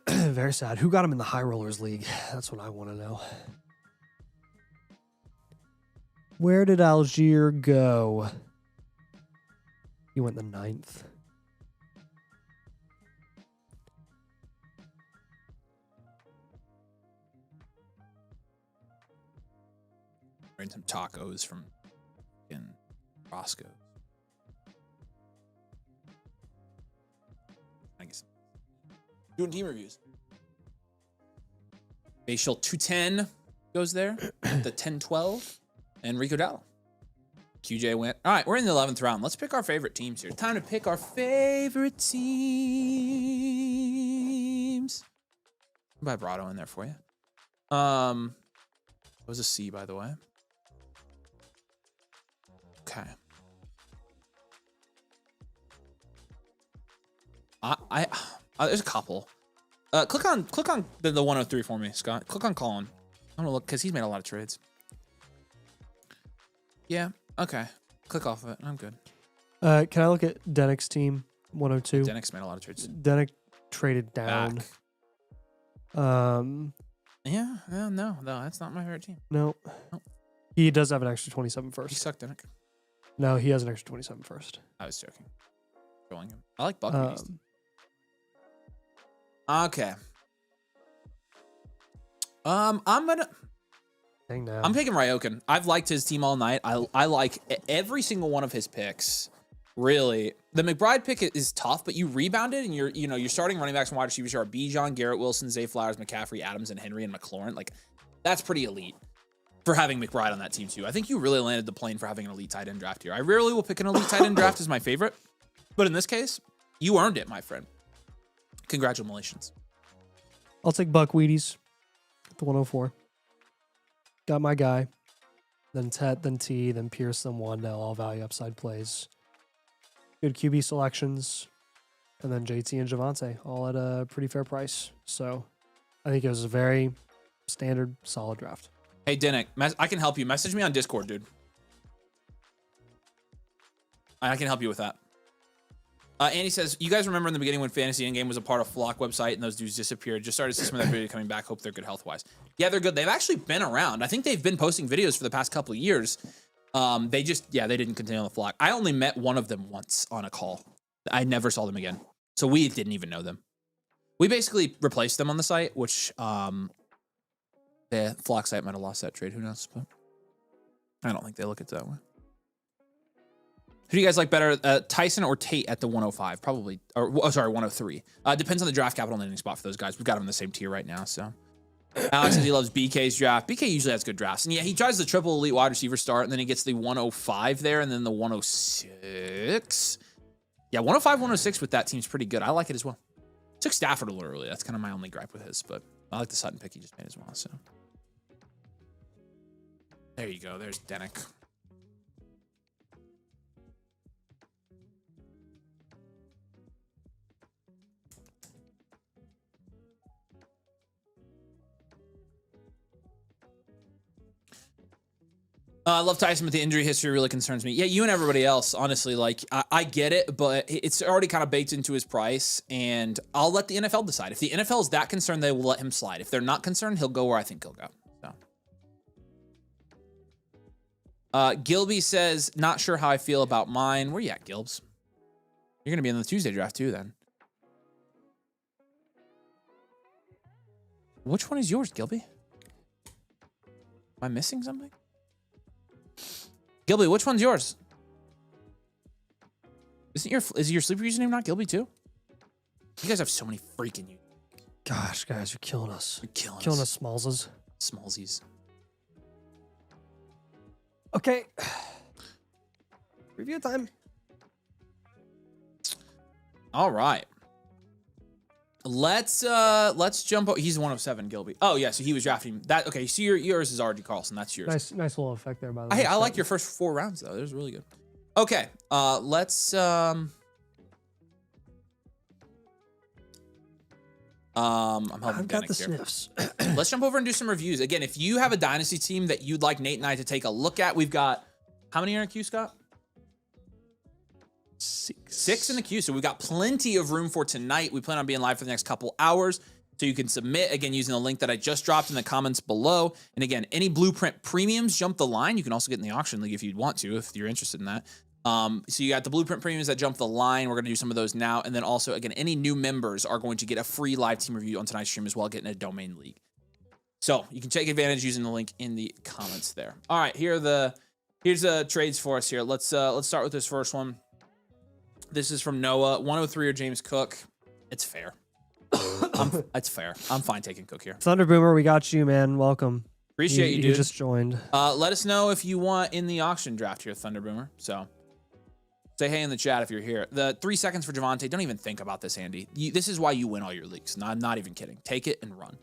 Very sad. Who got him in the High Rollers League? That's what I want to know. Where did Algier go? He went the 9th.
Bring some tacos from in Roscoe. I guess. Doing team reviews. Facial 210 goes there. The 10-12. And Rico Dalla. QJ went. All right, we're in the 11th round. Let's pick our favorite teams here. Time to pick our favorite teams. I'll buy Brado in there for you. It was a C, by the way. Okay. There's a couple. Click on the 103 for me, Scott. Click on Colin. I'm gonna look because he's made a lot of trades. Yeah. Okay. Click off of it. I'm good.
Can I look at Dennick's team? 102.
Dennick's made a lot of trades.
Dennick traded down.
Back.
Um.
Yeah. No, that's not my favorite team.
No.
Nope.
He does have an extra 27 first.
He sucked, Dennick.
No, he has an extra 27 first.
I was joking. Trolling him. I like Buckwheat. Okay. I'm picking Ryokin. I've liked his team all night. I like every single one of his picks. Really, the McBride pick is tough, but you rebounded, and you're starting running backs and wide receivers are Bijan, Garrett Wilson, Zay Flowers, McCaffrey, Adams, and Henry and McLaurin. Like, that's pretty elite for having McBride on that team too. I think you really landed the plane for having an elite tight end draft here. I rarely will pick an elite tight end draft as my favorite, but in this case, you earned it, my friend. Congratulations.
I'll take Buck Wheaties at the 104. Got my guy. Then Tet, then T, then Pierce, then Wandell, all value upside plays. Good QB selections. And then JT and Javante, all at a pretty fair price. So I think it was a very standard, solid draft.
Hey, Dennick, I can help you. Message me on Discord, dude. I can help you with that. Andy says, you guys remember in the beginning when Fantasy Endgame was a part of Flock website and those dudes disappeared? Just started to see some of that video coming back. Hope they're good health-wise. Yeah, they're good. They've actually been around. I think they've been posting videos for the past couple of years. They didn't continue on the Flock. I only met one of them once on a call. I never saw them again. So we didn't even know them. We basically replaced them on the site, which the Flock site might have lost that trade. Who knows? But I don't think they look at it that way. Who do you guys like better, Tyson or Tate at the 105? Probably, 103. Depends on the draft capital landing spot for those guys. We've got them in the same tier right now, so. Alex says he loves BK's draft. BK usually has good drafts. And yeah, he tries the triple elite wide receiver start, and then he gets the 105 there, and then the 106. Yeah, 105, 106 with that team's pretty good. I like it as well. Took Stafford a little early. That's kind of my only gripe with his, but I like the Sutton pick he just made as well, so. There you go. There's Dennick. I love Tyson, but the injury history really concerns me. Yeah, you and everybody else, honestly, like, I get it, but it's already kind of baked into his price, and I'll let the NFL decide. If the NFL is that concerned, they will let him slide. If they're not concerned, he'll go where I think he'll go. So. Gilby says, not sure how I feel about mine. Where you at, Gilbs? You're going to be in the Tuesday draft too then. Which one is yours, Gilby? Am I missing something? Gilby, which one's yours? Is your sleeper username not Gilby too? You guys have so many freaking you.
Gosh, guys, you're killing us.
You're killing
us, Smallses.
Smallsies.
Okay. Review time.
All right. Let's jump. He's 107, Gilby. Oh yeah, so he was drafting that. Okay, so yours is RG Carlson. That's yours.
Nice little effect there, by the way.
Hey, I like your first 4 rounds though. It was really good. Okay, let's I'm helping
I've got the
here.
sniffs.
Let's jump over and do some reviews. Again, if you have a Dynasty team that you'd like Nate and I to take a look at, we've got how many are in a queue, Scott? 6 in the queue. So we've got plenty of room for tonight. We plan on being live for the next couple hours. So you can submit, again, using the link that I just dropped in the comments below. And again, any Blueprint premiums jump the line. You can also get in the auction league if you'd want to, if you're interested in that. So you got the Blueprint premiums that jump the line. We're going to do some of those now. And then also, again, any new members are going to get a free live team review on tonight's stream as well, getting a domain league. So you can take advantage using the link in the comments there. All right, here's the trades for us here. Let's start with this first one. This is from Noah. 103 or James Cook. It's fair. It's fair. I'm fine taking Cook here.
Thunder Boomer, we got you, man. Welcome.
Appreciate you, dude.
You just joined.
Let us know if you want in the auction draft here, Thunder Boomer. So say hey in the chat if you're here. The 3 seconds for Javonte. Don't even think about this, Andy. This is why you win all your leagues. No, I'm not even kidding. Take it and run.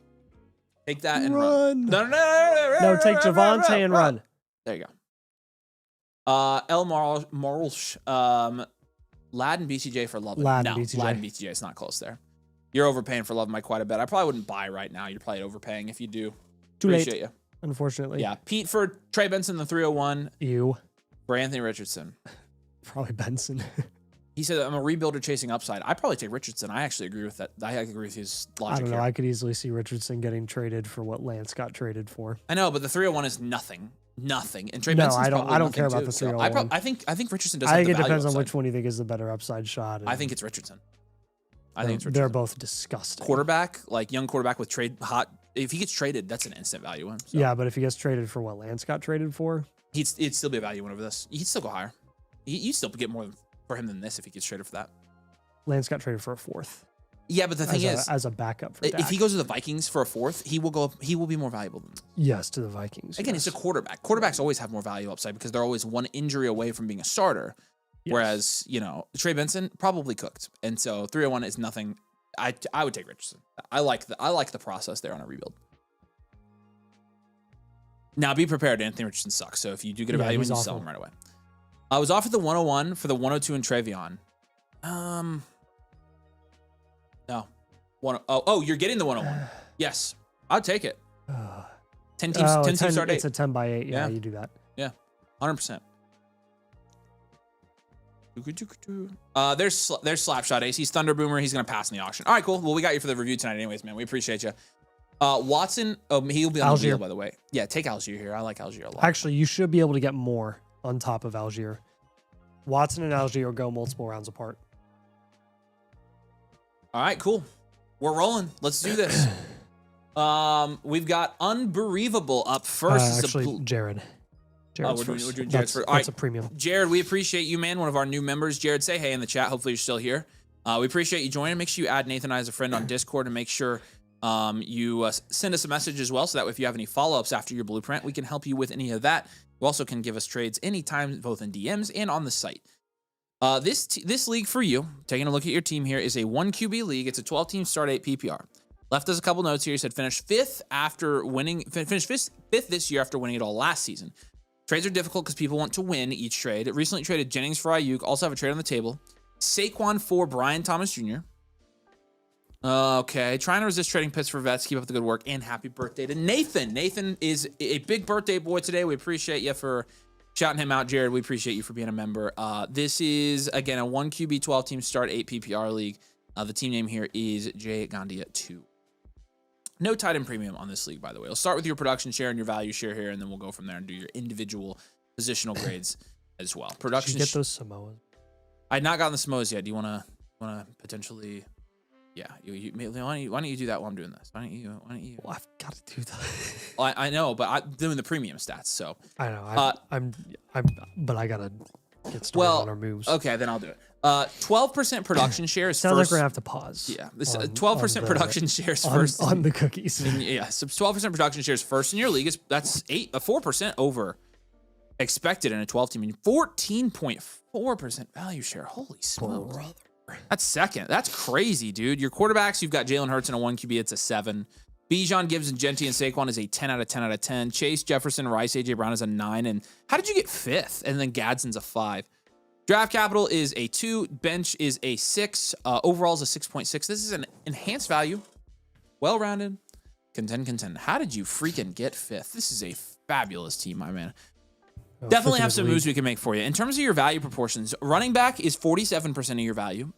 Take that and run.
No, take Javonte and run.
There you go. El Marlsh. Lad and BTJ for Love.
Lad
and
BTJ.
It's not close there. You're overpaying for Love Mike quite a bit. I probably wouldn't buy right now. You're probably overpaying if you do.
Too
Appreciate
late.
you.
Unfortunately.
Yeah. Pete for Trey Benson, the 301.
You.
For Anthony Richardson.
Probably Benson.
He said, I'm a rebuilder chasing upside. I'd probably take Richardson. I actually agree with that. I agree with his logic
I don't know.
here.
I could easily see Richardson getting traded for what Lance got traded for.
I know, but the 301 is nothing. And Trey
No,
Benson's
I don't care about
too.
the
So
301.
I think Richardson does.
I
have
think
the
it depends
value
on
upside.
which one you think is the better upside shot.
I think it's Richardson. I think it's Richardson.
They're both disgusting.
Quarterback, like young quarterback with trade hot. If he gets traded, that's an instant value win. So.
Yeah, but if he gets traded for what Lance got traded for,
it'd still be a value win over this. He'd still go higher. You'd still get more for him than this if he gets traded for that.
Lance got traded for a 4th.
Yeah, but the thing is,
as a backup for Dak.
If he goes to the Vikings for a 4th, he will be more valuable than them.
Yes, to the Vikings.
Again,
yes.
It's a quarterback. Quarterbacks always have more value upside because they're always one injury away from being a starter. Yes. Whereas, Trey Benson probably cooked. And so 301 is nothing. I would take Richardson. I like the process there on a rebuild. Now be prepared, Anthony Richardson sucks. So if you do get a value, you sell him right away. I was offered the 101 for the 102 and Trevion. No. You're getting the 101. Yes. I'd take it. 10 teams, 10 teams start 8.
It's a 10 by 8. Yeah, you do that.
Yeah. 100%. There's Slapshot Ace. He's Thunder Boomer. He's going to pass in the auction. All right, cool. Well, we got you for the review tonight anyways, man. We appreciate you. Watson, he'll be on the deal, by the way. Yeah, take Algier here. I like Algier a lot.
Actually, you should be able to get more on top of Algier. Watson and Algier go multiple rounds apart.
All right, cool. We're rolling. Let's do this. We've got Unbelievable up first.
Actually, Jared.
We're doing Jared's first.
That's a premium.
Jared, we appreciate you, man. One of our new members. Jared, say hey in the chat. Hopefully you're still here. We appreciate you joining. Make sure you add Nathan and I as a friend on Discord and make sure you send us a message as well so that if you have any follow-ups after your blueprint, we can help you with any of that. You also can give us trades anytime, both in DMs and on the site. This league for you, taking a look at your team here, is a 1 QB league. It's a 12-team start 8 PPR. Left us a couple notes here. He said finished fifth this year after winning it all last season. Trades are difficult because people want to win each trade. It recently traded Jennings for Ayuk. Also have a trade on the table. Saquon for Brian Thomas Jr. Okay, trying to resist trading picks for vets. Keep up the good work and happy birthday to Nathan. Nathan is a big birthday boy today. We appreciate you for shouting him out, Jared. We appreciate you for being a member. This is, again, a 1 QB 12-team start 8 PPR league. The team name here is Jay Gandia 2. No tight end premium on this league, by the way. We'll start with your production share and your value share here, and then we'll go from there and do your individual positional grades as well.
Did
Production.
you get those Samoas?
I had not gotten the Samoas yet. Do you want to potentially? Yeah, why don't you do that while I'm doing this? Why don't you?
Well, I've got to do that.
Well, I know, but I'm doing the premium stats, so.
I know. But I gotta get started on our moves.
Okay, then I'll do it. 12% production share is
Sounds
first.
like we're gonna have to pause.
Yeah, this 12% production shares first
on the cookies.
Yeah, so 12% production shares first in your league. That's 4% over expected in a 12 team, and 14.4% value share. Holy smokes.
Brother.
That's second. That's crazy, dude. Your quarterbacks, you've got Jalen Hurts in a 1 QB. It's a 7. Bijan, Gibbs, and Genti and Saquon is a 10 out of 10 out of 10. Chase, Jefferson, Rice, AJ Brown is a 9. And how did you get 5th? And then Gadsden's a 5. Draft capital is a 2. Bench is a 6. Overall is a 6.6. This is an enhanced value. Well-rounded. Contend. How did you freaking get 5th? This is a fabulous team, my man. Definitely have some moves we can make for you. In terms of your value proportions, running back is 47% of your value.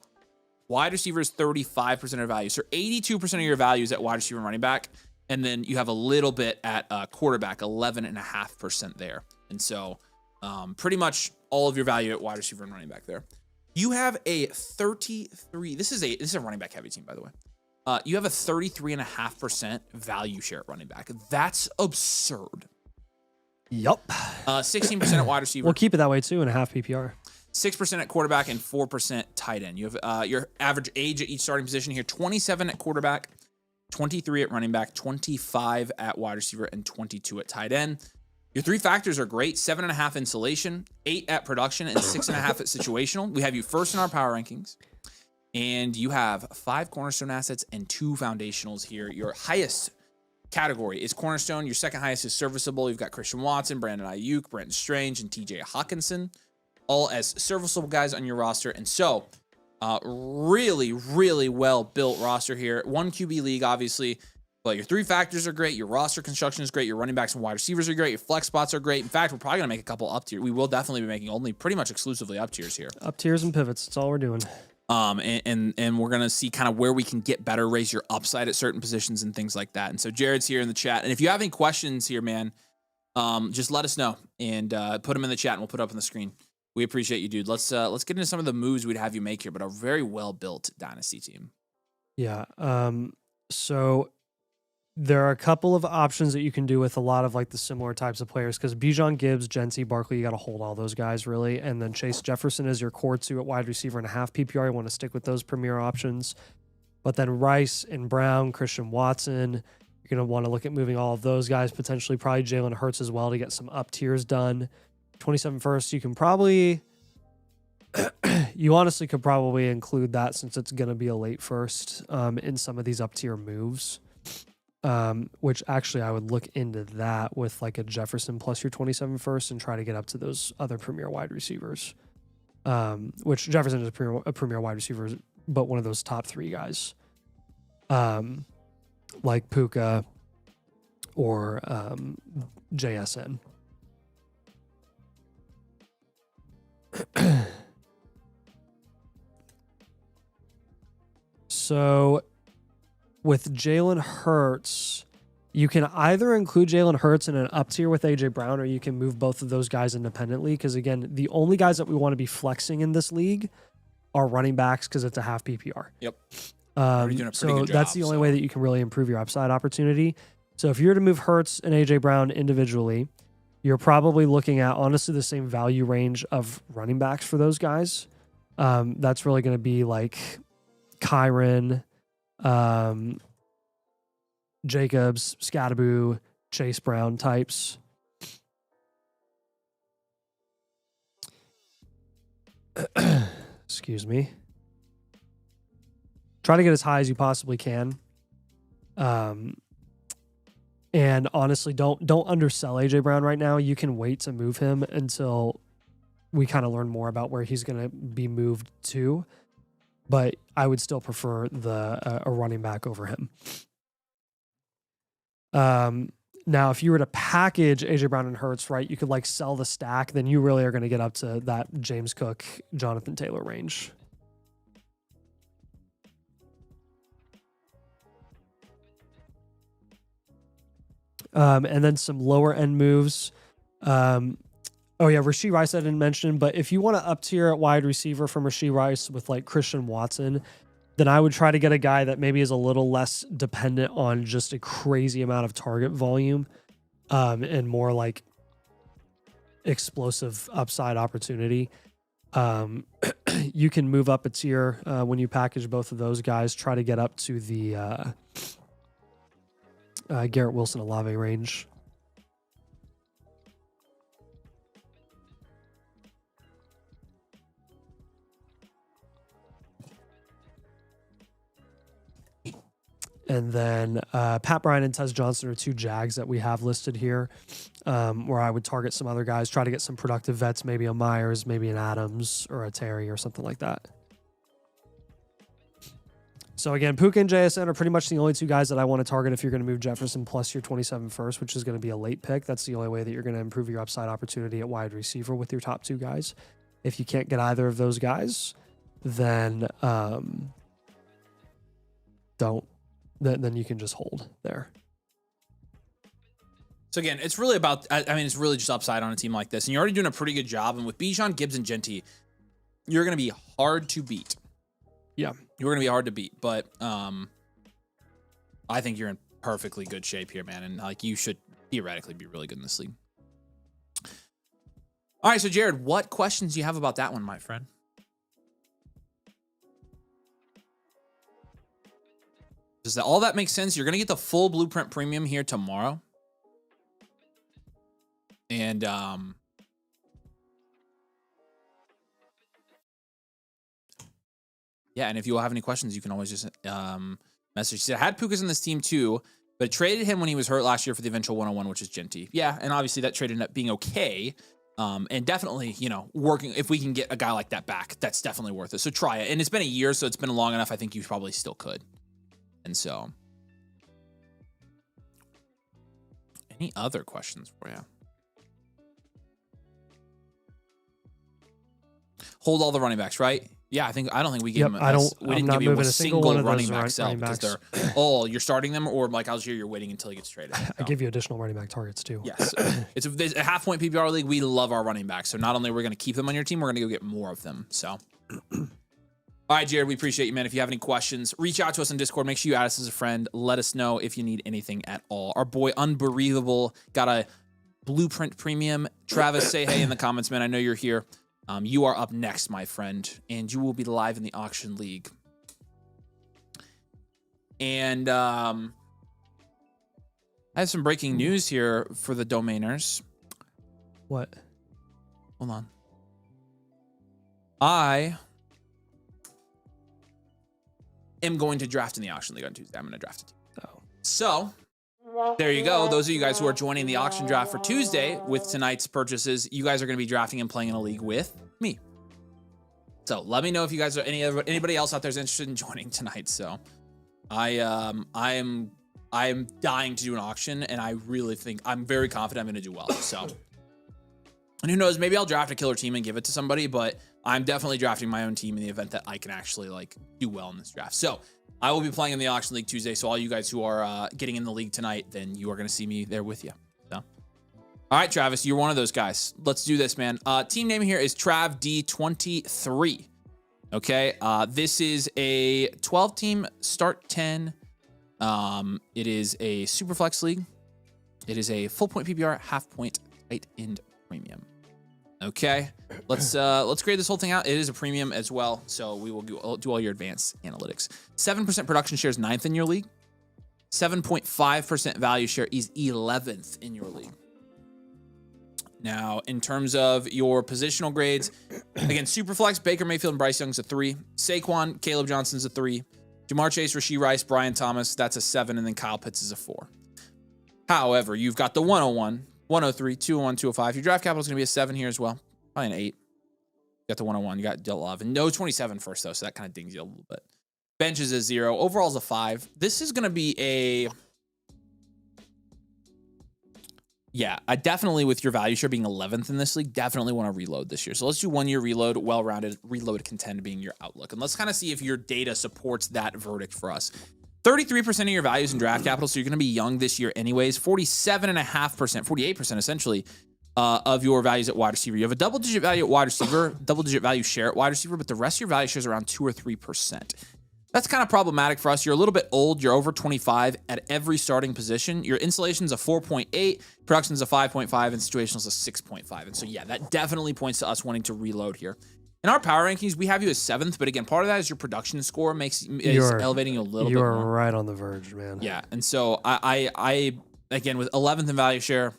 Wide receiver is 35% of your value. So 82% of your value is at wide receiver and running back. And then you have a little bit at quarterback, 11.5% there. And so pretty much all of your value at wide receiver and running back there. You have a 33. This is a running back heavy team, by the way. You have a 33.5% value share at running back. That's absurd.
Yup.
16% at wide receiver.
We'll keep it that way too in a half PPR.
6% at quarterback and 4% tight end. You have your average age at each starting position here: 27 at quarterback, 23 at running back, 25 at wide receiver, and 22 at tight end. Your 3 factors are great: 7.5 insulation, 8 at production, and 6.5 at situational. We have you first in our power rankings, and you have 5 cornerstone assets and 2 foundationals here. Your highest category is cornerstone. Your second highest is serviceable. You've got Christian Watson, Brandon Ayuk, Brenton Strange, and TJ Hawkinson, all as serviceable guys on your roster. And so really, really well built roster here. 1 QB league, obviously, but your 3 factors are great. Your roster construction is great. Your running backs and wide receivers are great. Your flex spots are great. In fact, we're probably going to make a couple up tier. We will definitely be making only pretty much exclusively up tiers here.
Up tiers and pivots. That's all we're doing.
And we're going to see kind of where we can get better, raise your upside at certain positions and things like that. And so Jared's here in the chat. And if you have any questions here, man, just let us know and put them in the chat and we'll put it up on the screen. We appreciate you, dude. Let's get into some of the moves we'd have you make here, but a very well-built Dynasty team.
Yeah. So there are a couple of options that you can do with a lot of like the similar types of players, because Bijan, Gibbs, Genti, Barkley, you got to hold all those guys really. And then Chase Jefferson is your core 2 at wide receiver and a half PPR. You want to stick with those premier options. But then Rice and Brown, Christian Watson, you're going to want to look at moving all of those guys, potentially probably Jalen Hurts as well to get some up tiers done. 27 first, you can probably, you honestly could probably include that since it's going to be a late first in some of these up tier moves. Which actually I would look into that with like a Jefferson plus your 27 first and try to get up to those other premier wide receivers. Which Jefferson is a premier wide receiver, but one of those top 3 guys. Like Puka or JSN. So with Jalen Hurts, you can either include Jalen Hurts in an up tier with AJ Brown, or you can move both of those guys independently. Because again, the only guys that we want to be flexing in this league are running backs, because it's a half PPR.
Yep.
So that's the only way that you can really improve your upside opportunity. So if you were to move Hurts and AJ Brown individually, you're probably looking at honestly the same value range of running backs for those guys. That's really going to be like Kyron, Jacobs, Scattaboo, Chase Brown types. Excuse me. Try to get as high as you possibly can. And honestly, don't undersell AJ Brown right now. You can wait to move him until we kind of learn more about where he's going to be moved to. But I would still prefer a running back over him. Now, if you were to package AJ Brown and Hurts, right, you could like sell the stack, then you really are going to get up to that James Cook, Jonathan Taylor range. And then some lower end moves. Oh yeah, Rashee Rice I didn't mention, but if you want to up tier at wide receiver from Rashee Rice with like Christian Watson, then I would try to get a guy that maybe is a little less dependent on just a crazy amount of target volume, and more like explosive upside opportunity. You can move up a tier when you package both of those guys. Try to get up to the Garrett Wilson Olave range. And then Pat Bryant and Tez Johnson are two Jags that we have listed here, where I would target some other guys, try to get some productive vets, maybe a Myers, maybe an Adams or a Terry or something like that. So again, Puka and JSN are pretty much the only two guys that I want to target if you're going to move Jefferson plus your 27 first, which is going to be a late pick. That's the only way that you're going to improve your upside opportunity at wide receiver with your top two guys. If you can't get either of those guys, then then you can just hold there.
So again, it's really about, I mean, it's really just upside on a team like this. And you're already doing a pretty good job. And with Bijan, Gibbs, and Genty, you're going to be hard to beat.
Yeah.
You're going to be hard to beat. But I think you're in perfectly good shape here, man. And like you should theoretically be really good in this league. All right, so Jared, what questions do you have about that one, my friend? Does all that make sense? You're going to get the full Blueprint Premium here tomorrow. And yeah, and if you have any questions, you can always just message. He said, I had Pukas in this team too, but traded him when he was hurt last year for the eventual 101, which is Genty. Yeah, and obviously that trade ended up being okay. And definitely, you know, working, if we can get a guy like that back, that's definitely worth it. So try it. And it's been a year, so it's been long enough. I think you probably still could. And so, any other questions for you? Hold all the running backs, right? Yeah, I don't think we gave him. We didn't give you a single running back sell because they're all you're starting them, or like I was here, you're waiting until he gets traded. So.
I give you additional running back targets too.
Yes, it's a half point PPR league. We love our running backs, so not only are we going to keep them on your team, we're going to go get more of them. So. All right, Jared, we appreciate you, man. If you have any questions, reach out to us on Discord. Make sure you add us as a friend. Let us know if you need anything at all. Our boy Unbelievable got a Blueprint Premium. Travis, say hey in the comments, man. I know you're here. You are up next, my friend, and you will be live in the auction league. And I have some breaking news here for the domainers.
What?
Hold on. I am going to draft in the auction league on Tuesday. I'm going to draft a team.
Oh.
So there you go. Those of you guys who are joining the auction draft for Tuesday with tonight's purchases, you guys are going to be drafting and playing in a league with me. So let me know if you guys are anybody else out there is interested in joining tonight. So I am dying to do an auction, and I really think I'm very confident I'm going to do well. So, and who knows, maybe I'll draft a killer team and give it to somebody, but I'm definitely drafting my own team in the event that I can actually like do well in this draft. So I will be playing in the auction league Tuesday. So all you guys who are getting in the league tonight, then you are going to see me there with you. So, all right, Travis, you're one of those guys. Let's do this, man. Team name here is TravD23. Okay. This is a 12 team start 10. It is a super flex league. It is a full point PPR, half point tight end premium. Okay, let's grade this whole thing out. It is a premium as well, so we will do all your advanced analytics. 7% production share is 9th in your league. 7.5% value share is 11th in your league. Now, in terms of your positional grades, again, Superflex, Baker Mayfield and Bryce Young's a 3. Saquon, Caleb Johnson's a 3. Jamar Chase, Rashee Rice, Brian Thomas, that's a 7, and then Kyle Pitts is a 4. However, you've got the 101, 103, 201, 205. Your draft capital is going to be a 7 here as well. Probably an 8. You got the 101. You got Love. And no 27 first, though, so that kind of dings you a little bit. Bench is a 0. Overall is a 5. This is going to be a... Yeah, I definitely, with your value share being 11th in this league, definitely want to reload this year. So let's do 1 year reload, well-rounded, reload contend being your outlook. And let's kind of see if your data supports that verdict for us. 33% of your values in draft capital, so you're going to be young this year anyways. 47.5%, 48% essentially, of your values at wide receiver. You have a double-digit value at wide receiver, double-digit value share at wide receiver, but the rest of your value shares around 2 or 3%. That's kind of problematic for us. You're a little bit old. You're over 25 at every starting position. Your installation's a 4.8, production's a 5.5, and situational's a 6.5. And so, yeah, that definitely points to us wanting to reload here. In our power rankings, we have you as 7th, but again, part of that is your production score is elevating you a little bit more.
You're right on the verge, man.
Yeah, and so I again, with 11th in value share,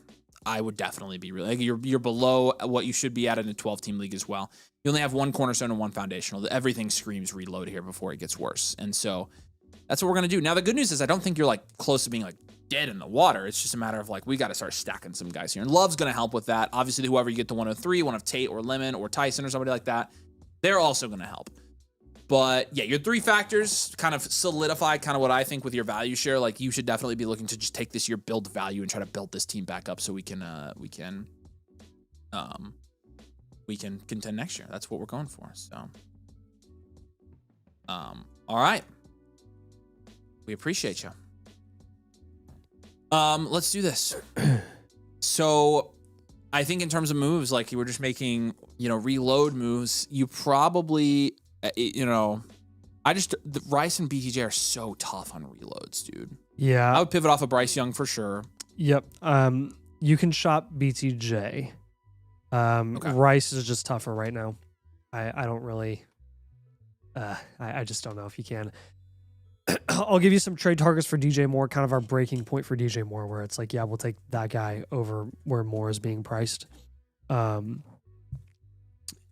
I would definitely be really, like, you're below what you should be at in a 12-team league as well. You only have 1 cornerstone and 1 foundational. Everything screams reload here before it gets worse. And so that's what we're going to do. Now, the good news is I don't think you're like close to being like dead in the water. It's just a matter of like, we got to start stacking some guys here. And Love's going to help with that. Obviously, whoever you get to 103, one of Tate or Lemon or Tyson or somebody like that, they're also going to help. But yeah, your 3 factors kind of solidify kind of what I think with your value share. Like, you should definitely be looking to just take this year, build value, and try to build this team back up so we can contend next year. That's what we're going for. So, all right, we appreciate you. Let's do this. So, I think in terms of moves, like you were just making, reload moves. You probably. The Rice and BTJ are so tough on reloads, dude.
Yeah.
I would pivot off of Bryce Young for sure.
Yep. You can shop BTJ. Okay. Rice is just tougher right now. I don't really, I just don't know if you can. I'll give you some trade targets for DJ Moore, kind of our breaking point for DJ Moore, where it's like, yeah, we'll take that guy over where Moore is being priced.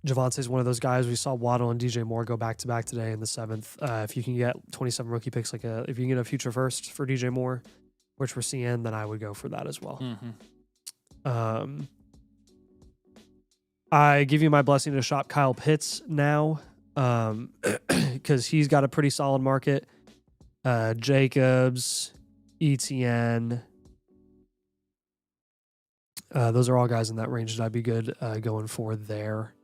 Javonte is one of those guys. We saw Waddle and DJ Moore go back to back today in the 7th. If you can get 27 rookie picks, if you can get a future first for DJ Moore, which we're seeing, then I would go for that as well. Mm-hmm. I give you my blessing to shop Kyle Pitts now, because he's got a pretty solid market. Jacobs, ETN. Those are all guys in that range that I'd be good going for there.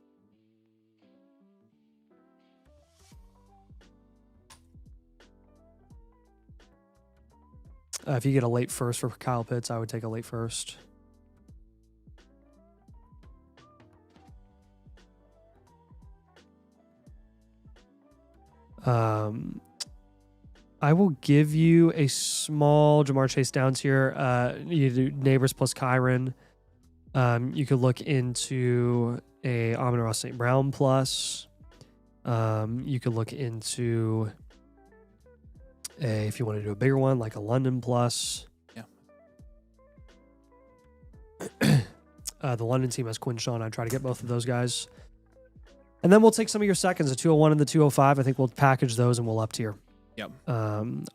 If you get a late first for Kyle Pitts, I would take a late first. I will give you a small Jamar Chase down tier. You do Neighbors plus Kyron. You could look into a Amon-Ra St. Brown plus. You could look into if you want to do a bigger one, like a London plus.
Yeah.
The London team has Quinshawn. I'd try to get both of those guys. And then we'll take some of your seconds, the 201 and the 205. I think we'll package those and we'll up tier.
Yep.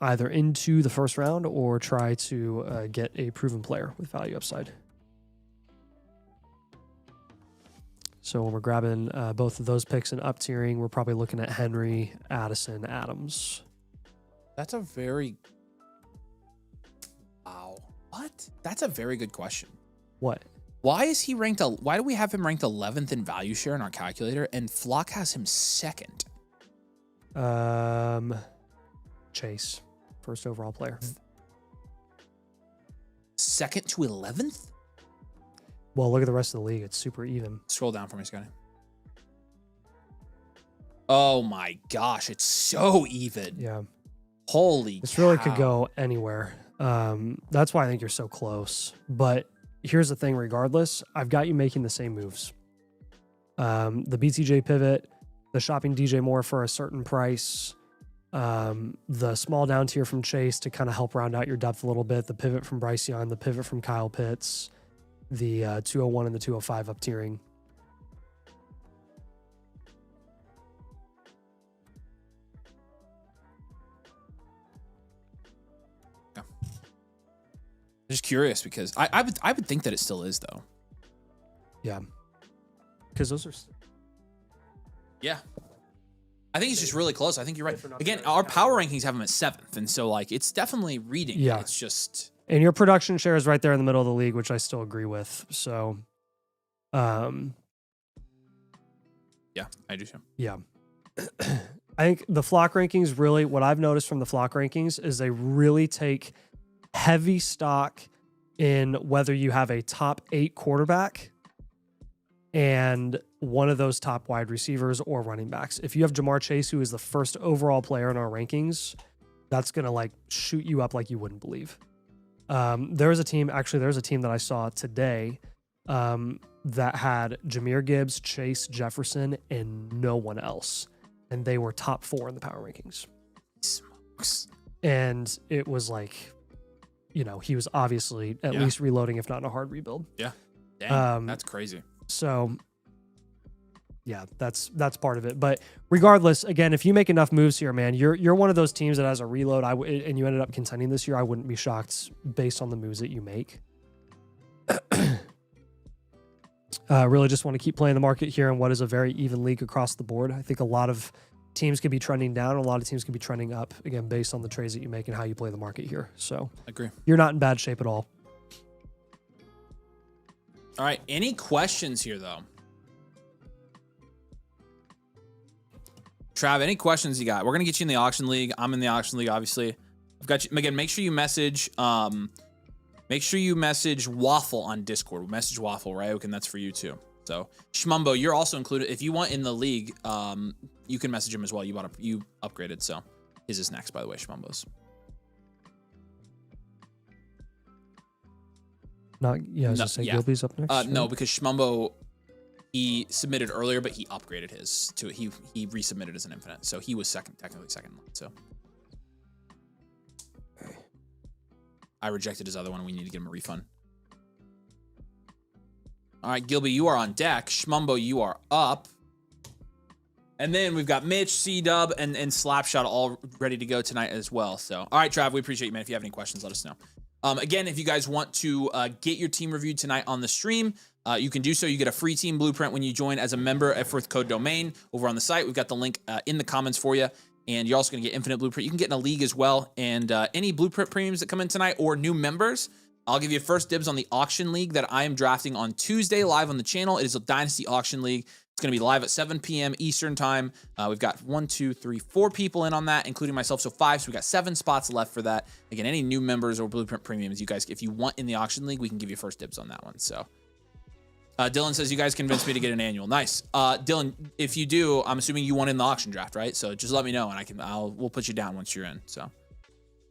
Either into the first round or try to get a proven player with value upside. So when we're grabbing both of those picks and up tiering, we're probably looking at Henry, Addison, Adams.
That's a very... Wow. What? That's a very good question.
What?
Why is he ranked... Why do we have him ranked 11th in value share in our calculator and Flock has him 2nd?
Chase, first overall player.
2nd to 11th?
Well, look at the rest of the league. It's super even.
Scroll down for me, Scotty. Oh my gosh, it's so even.
Yeah.
Holy
This
cow.
really could go anywhere. That's why I think you're so close. But here's the thing, regardless, I've got you making the same moves. The BTJ pivot, the shopping DJ Moore for a certain price, the small down tier from Chase to kind of help round out your depth a little bit, the pivot from Bryce Young, the pivot from Kyle Pitts, the 201 and the 205 up tiering.
Just curious because I would think that it still is though.
Yeah. Because those are...
Yeah. I think it's just really close. I think you're right. Again, our power rankings have him at 7th. And so like, it's definitely reading.
Yeah.
It's just...
And your production share is right there in the middle of the league, which I still agree with. So,
yeah, I do too.
Yeah. I think the flock rankings really, what I've noticed from the flock rankings is they really take heavy stock in whether you have a top 8 quarterback and one of those top wide receivers or running backs. If you have Jamar Chase, who is the first overall player in our rankings, that's going to like shoot you up like you wouldn't believe. There's a team that I saw today that had Jahmyr Gibbs, Chase Jefferson, and no one else. And they were top 4 in the power rankings.
Smokes.
And it was like, you know, he was obviously at least reloading, if not in a hard rebuild.
Yeah. Dang, that's crazy.
So yeah, that's part of it. But regardless, again, if you make enough moves here, man, you're one of those teams that has a reload. And you ended up contending this year. I wouldn't be shocked based on the moves that you make. Really just want to keep playing the market here in what is a very even league across the board. I think a lot of teams could be trending down. A lot of teams could be trending up, again, based on the trades that you make and how you play the market here. So
I agree.
You're not in bad shape at all.
All right. Any questions here, though? Trav, any questions you got? We're going to get you in the auction league. I'm in the auction league, obviously. I've got you. Again, make sure you message Waffle on Discord. We'll message Waffle, right? Okay, and that's for you too. So Shmumbo, you're also included. If you want in the league, you can message him as well. You upgraded, so his is next, by the way, Shmumbo's.
I was just saying Gilby's up next.
Right? No, because Shmumbo, he submitted earlier, but he upgraded his to he resubmitted as an infinite, so he was technically second. So I rejected his other one. We need to get him a refund. All right, Gilby, you are on deck. Shmumbo, you are up. And then we've got Mitch, C-Dub, and Slapshot all ready to go tonight as well. So, all right, Trav, we appreciate you, man. If you have any questions, let us know. Again, if you guys want to get your team reviewed tonight on the stream, you can do so. You get a free team blueprint when you join as a member with code DOMAIN over on the site. We've got the link in the comments for you. And you're also going to get infinite blueprint. You can get in a league as well. And any blueprint premiums that come in tonight or new members, I'll give you first dibs on the auction league that I am drafting on Tuesday live on the channel. It is a Dynasty auction league. It's going to be live at 7 p.m. Eastern time. We've got 4 people in on that, including myself. So 5. So we got 7 spots left for that. Again, any new members or blueprint premiums, you guys, if you want in the auction league, we can give you first dibs on that one. So Dylan says, you guys convinced me to get an annual. Nice. Dylan, if you do, I'm assuming you won in the auction draft, right? So just let me know and we'll put you down once you're in. So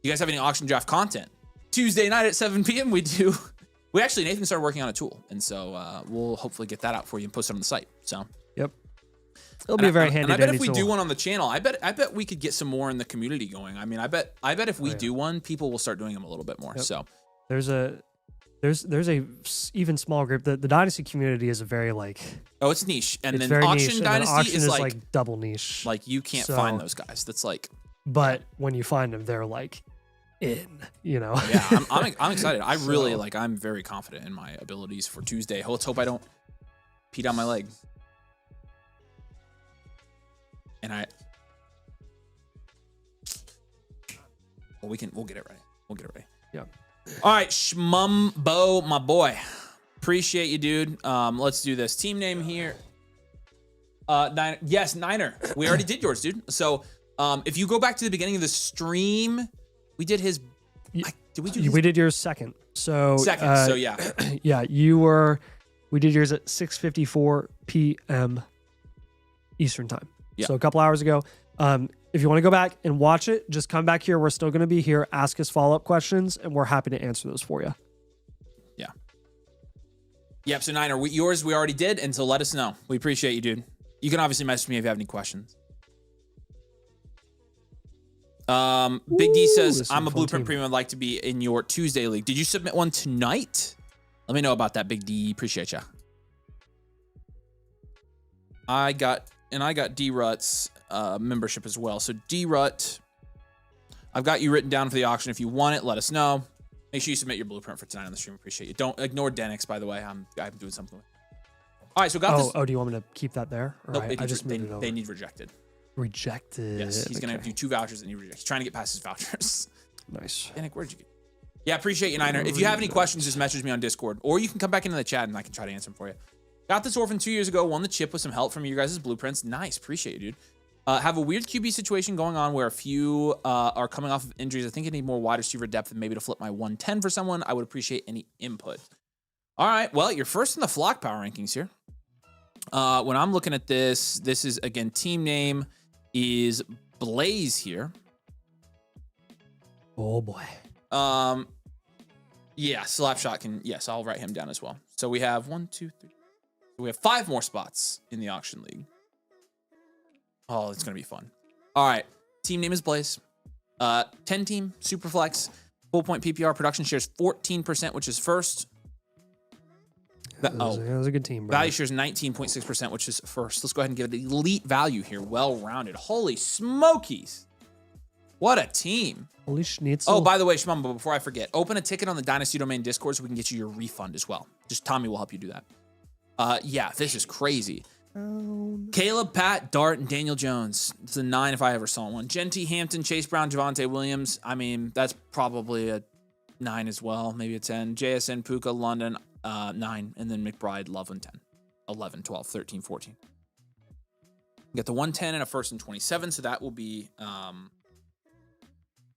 you guys have any auction draft content? Tuesday night at 7 p.m. we do. Nathan started working on a tool. And so we'll hopefully get that out for you and post it on the site. So
yep. It'll be a very handy.
And I bet if we do one on the channel, I bet we could get some more in the community going. I mean, I bet if we do one, people will start doing them a little bit more. Yep. So there's a even small group. The Dynasty community is a very it's niche, and then auction Dynasty is like
double niche.
Like you can't find those guys. That's like,
but when you find them, they're like in.
Yeah, I'm excited. I really I'm very confident in my abilities for Tuesday. Let's hope I don't pee down my leg. And we'll get it ready. We'll get it ready.
Yeah.
All right, Shmumbo, my boy. Appreciate you, dude. Let's do this. Team name here. Niner. We already did yours, dude. So if you go back to the beginning of the stream, we did his. Did we do his?
We did yours second. So
so yeah.
Yeah, we did yours at 6:54 p.m. Eastern time. Yeah. So a couple hours ago. If you want to go back and watch it, just come back here. We're still going to be here. Ask us follow-up questions, and we're happy to answer those for you.
Yeah. Yep. So Niner, yours we already did, and so let us know. We appreciate you, dude. You can obviously message me if you have any questions. Big D says, I'm a blueprint premium. I'd like to be in your Tuesday league. Did you submit one tonight? Let me know about that, Big D. Appreciate ya. I got D-Rut's membership as well. So D-Rut, I've got you written down for the auction. If you want it, let us know. Make sure you submit your blueprint for tonight on the stream. Appreciate you. Don't ignore Denix, by the way. I'm doing something with it. All right, so got this.
Oh, do you want me to keep that there?
Nope, they need rejected.
Rejected.
Yes, he's going to do 2 vouchers and he rejects. He's trying to get past his vouchers.
Nice.
Danick, where'd you get? Yeah, appreciate you, Niner. If you have any questions, just message me on Discord, or you can come back into the chat and I can try to answer them for you. Got this orphan 2 years ago, won the chip with some help from your guys' blueprints. Nice, appreciate you, dude. Have a weird QB situation going on where a few are coming off of injuries. I think I need more wide receiver depth and maybe to flip my 110 for someone. I would appreciate any input. All right, well, you're first in the flock power rankings here. When I'm looking at this is, again, team name is Blaze here.
Oh boy.
Yeah, Slapshot can, yes, I'll write him down as well. So we have 1, 2, 3. We have 5 more spots in the auction league. Oh, it's going to be fun. All right. Team name is Blaze. 10 team, super flex, full point PPR, production shares 14%, which is first.
That was a good team, bro.
Value shares 19.6%, which is first. Let's go ahead and give it elite value here. Well-rounded. Holy smokies. What a team.
Holy schnitzel.
Oh, by the way, Shimon, but before I forget, open a ticket on the Dynasty domain Discord so we can get you your refund as well. Just Tommy will help you do that. Yeah, this is crazy. Caleb, Pat, Dart, and Daniel Jones. It's a 9 if I ever saw one. Genty, Hampton, Chase Brown, Javonte Williams. I mean, that's probably a 9 as well, maybe a 10. JSN, Puka, London, 9. And then McBride, Loveland, 10. 11, 12, 13, 14. You got the 110 and a first and 27, so that will be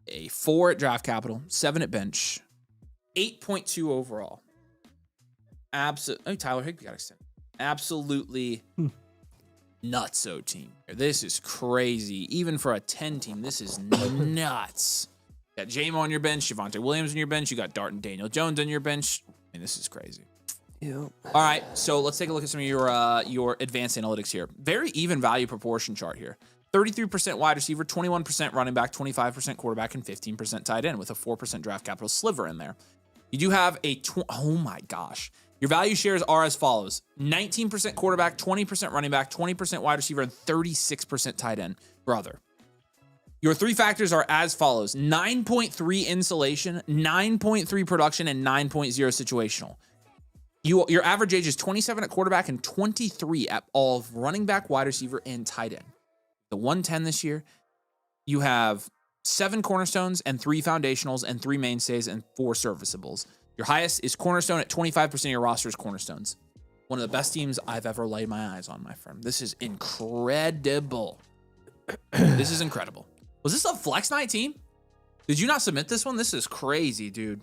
a 4 at draft capital, 7 at bench, 8.2 overall. Absolutely. Oh, Tyler Higbee got extended. Absolutely nutso team. This is crazy. Even for a 10 team, this is nuts. You got J-Mo on your bench, Javonte Williams on your bench. You got Dart and Daniel Jones on your bench. I mean, this is crazy.
Yeah.
All right, so let's take a look at some of your advanced analytics here. Very even value proportion chart here. 33% wide receiver, 21% running back, 25% quarterback, and 15% tight end with a 4% draft capital sliver in there. You do have a, oh my gosh. Your value shares are as follows. 19% quarterback, 20% running back, 20% wide receiver, and 36% tight end. Brother. Your 3 factors are as follows. 9.3 insulation, 9.3 production, and 9.0 situational. Your average age is 27 at quarterback and 23 at all of running back, wide receiver, and tight end. The 110 this year, you have 7 cornerstones and 3 foundationals and 3 mainstays and 4 serviceables. Your highest is cornerstone at 25% of your roster is cornerstones. One of the best teams I've ever laid my eyes on, my friend. This is incredible. This is incredible. Was this a flex night team? Did you not submit this one? This is crazy, dude.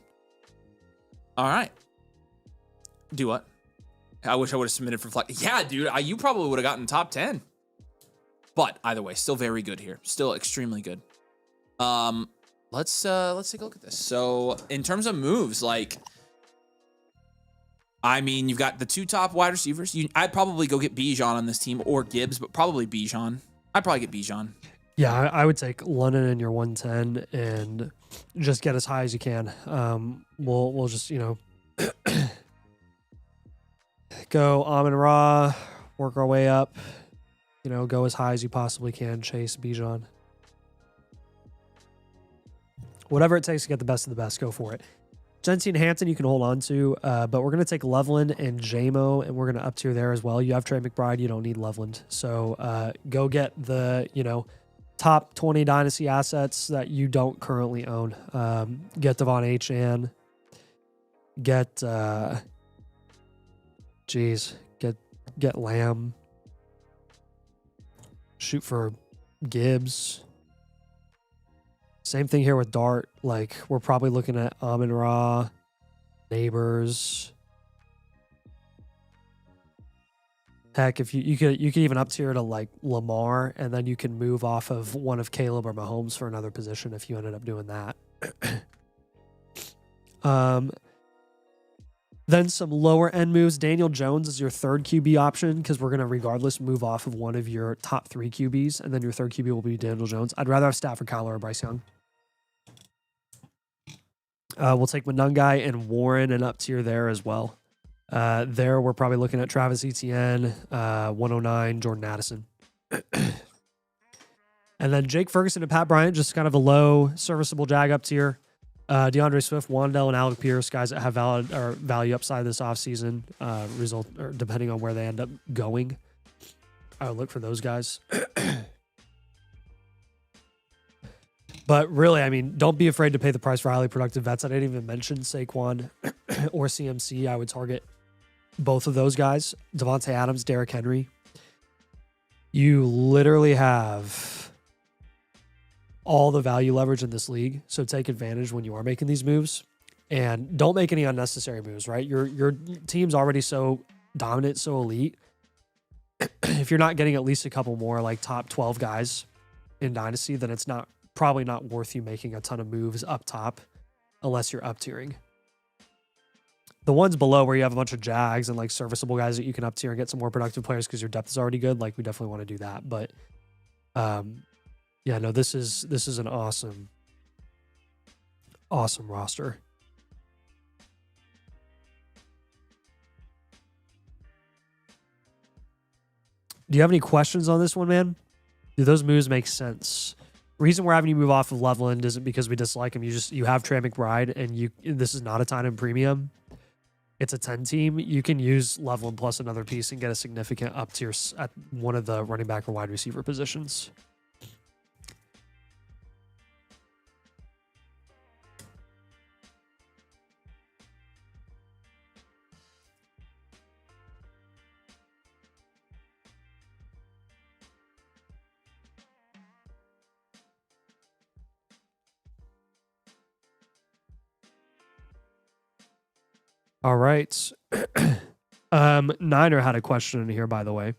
All right. Do what? I wish I would have submitted for flex. Yeah, dude. You probably would have gotten top 10. But either way, still very good here. Still extremely good. Let's take a look at this. So in terms of moves, like, I mean, you've got the 2 top wide receivers. I'd probably go get Bijan on this team or Gibbs, but probably Bijan. I'd probably get Bijan.
Yeah, I would take London in your 110 and just get as high as you can. We'll just, go Amon-Ra, work our way up, go as high as you possibly can, chase Bijan. Whatever it takes to get the best of the best, go for it. Genty and Hampton you can hold on to, but we're going to take Loveland and J-Mo, and we're going to up tier there as well. You have Trey McBride. You don't need Loveland. So go get the, top 20 Dynasty assets that you don't currently own. Get Devon Achane. Get, get Lamb. Shoot for Gibbs. Same thing here with Dart. Like, we're probably looking at Amon-Ra, Neighbors. Heck, if you could even up tier to like Lamar, and then you can move off of one of Caleb or Mahomes for another position if you ended up doing that. Then some lower end moves. Daniel Jones is your 3rd QB option because we're going to regardless move off of one of your top 3 QBs, and then your 3rd QB will be Daniel Jones. I'd rather have Stafford, Kyler, or Bryce Young. We'll take Monungai and Warren and up tier there as well. There we're probably looking at Travis Etienne, 109, Jordan Addison. And then Jake Ferguson and Pat Bryant, just kind of a low serviceable jag up tier. DeAndre Swift, Wandell, and Alec Pierce, guys that have value upside this offseason, or depending on where they end up going. I would look for those guys. But really, I mean, don't be afraid to pay the price for highly productive vets. I didn't even mention Saquon or CMC. I would target both of those guys. Devontae Adams, Derrick Henry. You literally have all the value leverage in this league. So take advantage when you are making these moves. And don't make any unnecessary moves, right? Your team's already so dominant, so elite. if you're not getting at least a couple more like top 12 guys in Dynasty, then it's probably not worth you making a ton of moves up top unless you're up tiering. The ones below where you have a bunch of Jags and like serviceable guys that you can up tier and get some more productive players because your depth is already good, like we definitely want to do that. But yeah, no, this is an awesome roster. Do you have any questions on this one, man? Do those moves make sense? Reason we're having you move off of Loveland isn't because we dislike him. You have Trey McBride, and this is not a Tynam premium. It's a 10 team. You can use Loveland plus another piece and get a significant up tier at one of the running back or wide receiver positions. All right. Niner had a question in here, by the way,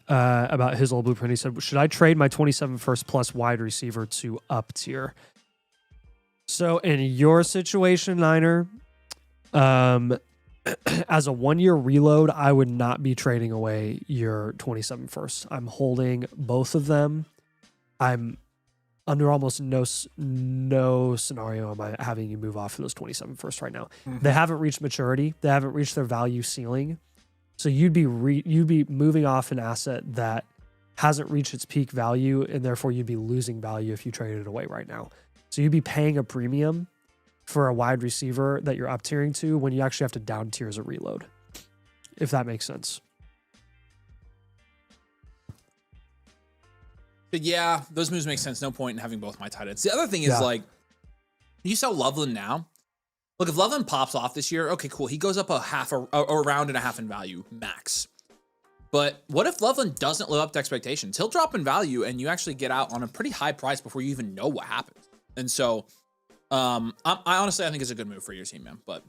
about his old blueprint. He said, should I trade my 27 first plus wide receiver to up tier? So in your situation, Niner, as a 1 year reload, I would not be trading away your 27 first. I'm holding both of them. I'm under almost no scenario am I having you move off of those 27 first right now. Mm-hmm. They haven't reached maturity. They haven't reached their value ceiling. So you'd be moving off an asset that hasn't reached its peak value, and therefore you'd be losing value if you traded it away right now. So you'd be paying a premium for a wide receiver that you're up tiering to when you actually have to down tier as a reload, if that makes sense.
But yeah, those moves make sense. No point in having both my tight ends. The other thing is like, you sell Loveland now. Look, if Loveland pops off this year, okay, cool. He goes up a round and a half in value max. But what if Loveland doesn't live up to expectations? He'll drop in value and you actually get out on a pretty high price before you even know what happens. And so I honestly think it's a good move for your team, man. But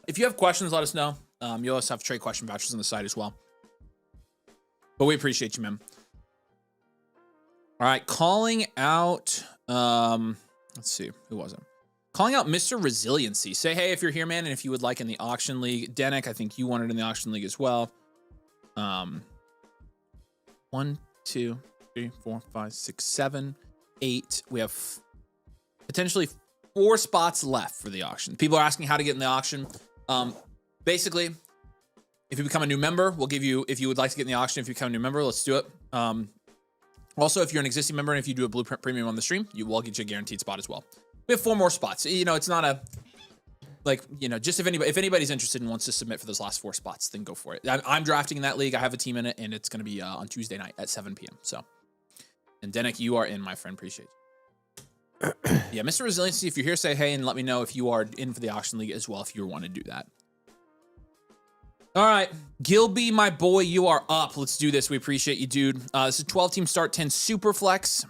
if you have questions, let us know. You'll also have trade question vouchers on the site as well. But we appreciate you, man. All right, calling out, let's see, who was it? Calling out Mr. Resiliency. Say, hey, if you're here, man, and if you would like in the auction league. Denik, I think you wanted in the auction league as well. 1, 2, 3, 4, 5, 6, 7, 8. We have potentially 4 spots left for the auction. People are asking how to get in the auction. Basically, if you become a new member, we'll give you, if you would like to get in the auction, if you become a new member, let's do it. Also, if you're an existing member and if you do a Blueprint Premium on the stream, will get you a guaranteed spot as well. We have 4 more spots. You know, it's not a, like, you know, just if anybody's interested and wants to submit for those last 4 spots, then go for it. I'm drafting in that league. I have a team in it, and it's going to be on Tuesday night at 7 p.m. So, and Denik, you are in, my friend. Appreciate you. Yeah, Mr. Resiliency, if you're here, say hey and let me know if you are in for the auction league as well, if you want to do that. All right, Gilby, my boy, you are up. Let's do this. We appreciate you, dude. This is 12-team start, 10 super flex.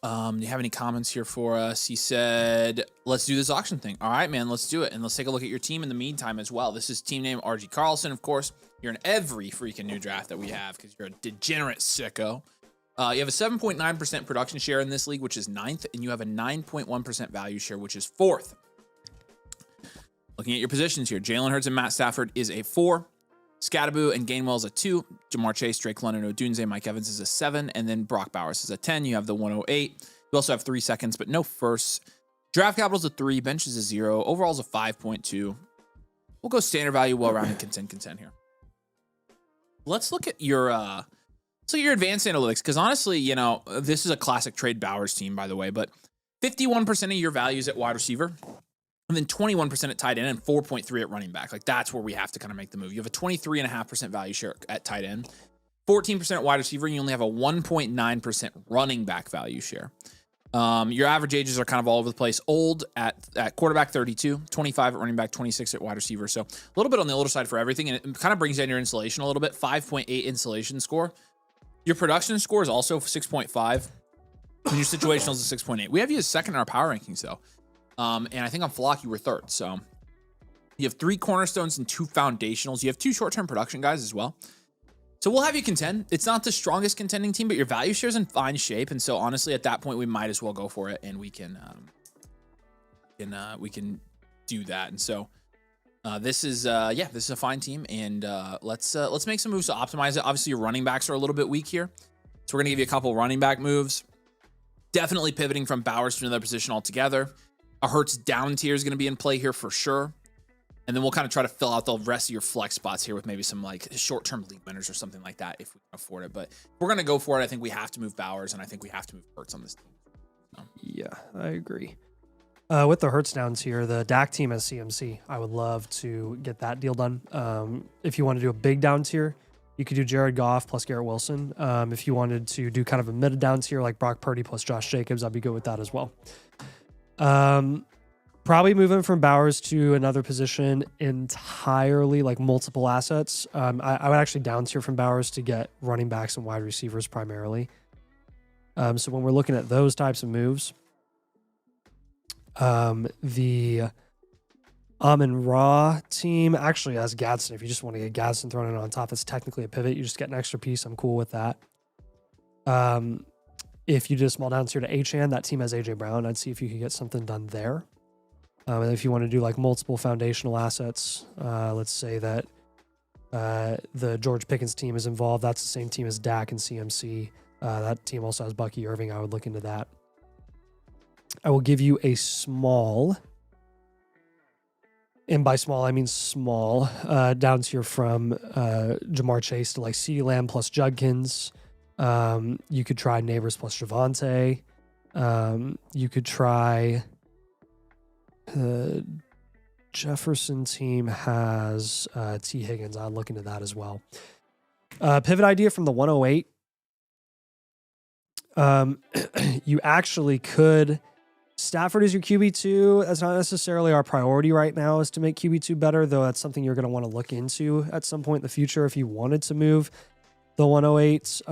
Do you have any comments here for us? He said, let's do this auction thing. All right, man, let's do it. And let's take a look at your team in the meantime as well. This is team name RG Carlson, of course. You're in every freaking new draft that we have because you're a degenerate sicko. You have a 7.9% production share in this league, which is 9th, and you have a 9.1% value share, which is 4th. Looking at your positions here, Jalen Hurts and Matt Stafford is a 4. Scattaboo and Gainwell is a 2. Jamar Chase, Drake London, Odunze, Mike Evans is a 7. And then Brock Bowers is a 10. You have the 108. You also have 3 seconds, but no firsts. Draft capital is a 3. Bench is a 0. Overall is a 5.2. We'll go standard value, well-rounded, content here. Let's look at your advanced analytics, because honestly, you know, this is a classic trade Bowers team, by the way, but 51% of your value is at wide receiver. And then 21% at tight end and 4.3 at running back. Like, that's where we have to kind of make the move. You have a 23.5% value share at tight end, 14% at wide receiver, and you only have a 1.9% running back value share. Your average ages are kind of all over the place. Old at quarterback, 32, 25 at running back, 26 at wide receiver. So a little bit on the older side for everything, and it kind of brings down your insulation a little bit. 5.8 insulation score. Your production score is also 6.5, and your situational is a 6.8. We have you as second in our power rankings, though. And I think on Flock, you were 3rd. So, You have 3 cornerstones and 2 foundationals. You have 2 short-term production guys as well. So we'll have you contend. It's not the strongest contending team, but your value share is in fine shape. And so honestly, at that point, we might as well go for it, and we can do that. And so this is this is a fine team, and let's make some moves to optimize it. Obviously, your running backs are a little bit weak here, so we're gonna give you a couple running back moves. Definitely pivoting from Bowers to another position altogether. A Hurts down tier is gonna be in play here for sure. And then we'll kind of try to fill out the rest of your flex spots here with maybe some like short-term league winners or something like that if we can afford it. But if we're going to go for it, I think we have to move Bowers, and I think we have to move Hurts on this team. So.
Yeah, I agree. With the Hurts downs here, the Dak team has CMC. I would love to get that deal done. If you want to do a big down tier, you could do Jared Goff plus Garrett Wilson. If you wanted to do kind of a mid down tier like Brock Purdy plus Josh Jacobs, I'd be good with that as well. Probably moving from Bowers to another position entirely, like multiple assets. I would actually down tier from Bowers to get running backs and wide receivers primarily. So when we're looking at those types of moves, the Amon-Ra team actually has Gadsden. If you just want to get Gadsden thrown in on top, it's technically a pivot. You just get an extra piece. I'm cool with that. If you did a small down tier to Achane, that team has AJ Brown. I'd see if you could get something done there. And if you want to do like multiple foundational assets, let's say that the George Pickens team is involved. That's the same team as Dak and CMC. That team also has Bucky Irving. I would look into that. I will give you a small, and by small, I mean small, down tier from Jamar Chase to like CeeDee Lamb plus Judkins. You could try Neighbors plus Javonte. You could try... The Jefferson team has T. Higgins. I'll look into that as well. Pivot idea from the 108. You actually could... Stafford is your QB2. That's not necessarily our priority right now, is to make QB2 better, though that's something you're going to want to look into at some point in the future. If you wanted to move the 108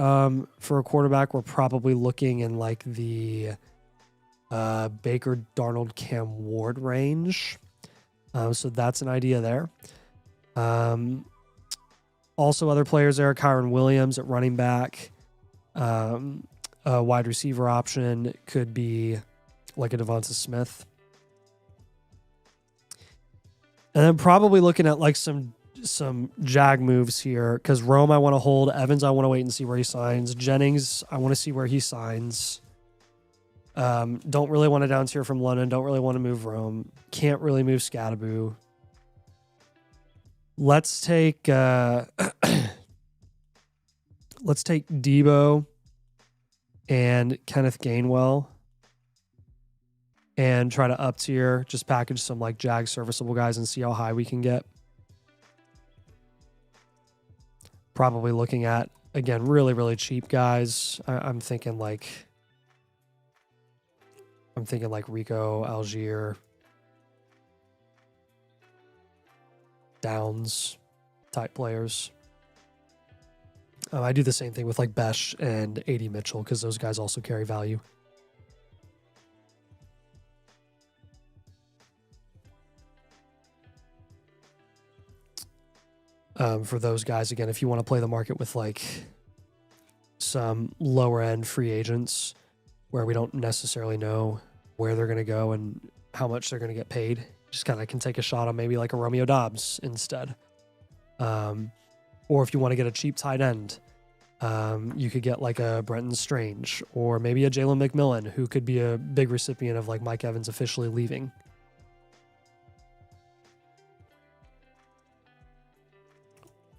for a quarterback, we're probably looking in like the... Baker, Darnold, Cam Ward range. So that's an idea there. Also other players there, Kyron Williams at running back. A wide receiver option could be like a Devonta Smith. And then probably looking at like some Jag moves here, because Rome I want to hold. Evans I want to wait and see where he signs. Jennings I want to see where he signs. Don't really want to down tier from London. Don't really want to move Rome. Can't really move Scattaboo. Let's take Debo and Kenneth Gainwell and try to up tier, just package some like Jag serviceable guys and see how high we can get. Probably looking at, again, really, really cheap guys. I'm thinking like Rico, Algier, Downs type players. I do the same thing with like Besh and AD Mitchell because those guys also carry value. For those guys, again, if you want to play the market with like some lower end free agents where we don't necessarily know where they're going to go and how much they're going to get paid, just kind of can take a shot on maybe like a Romeo Dobbs instead. Or if you want to get a cheap tight end, you could get like a Brenton Strange or maybe a Jalen McMillan, who could be a big recipient of like Mike Evans officially leaving.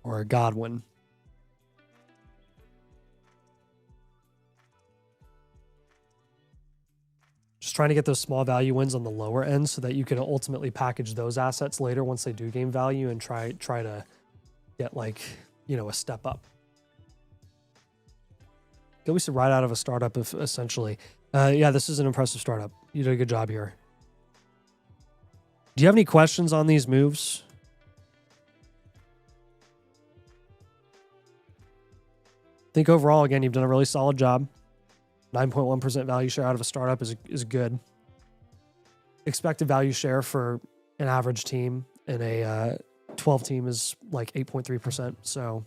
Or a Godwin. Just trying to get those small value wins on the lower end so that you can ultimately package those assets later once they do gain value and try to get like, you know, a step up. Go right out of a startup, if essentially. Yeah, this is an impressive startup. You did a good job here. Do you have any questions on these moves? I think overall, again, you've done a really solid job. 9.1% value share out of a startup is good. Expected value share for an average team and a 12 team is like 8.3%. So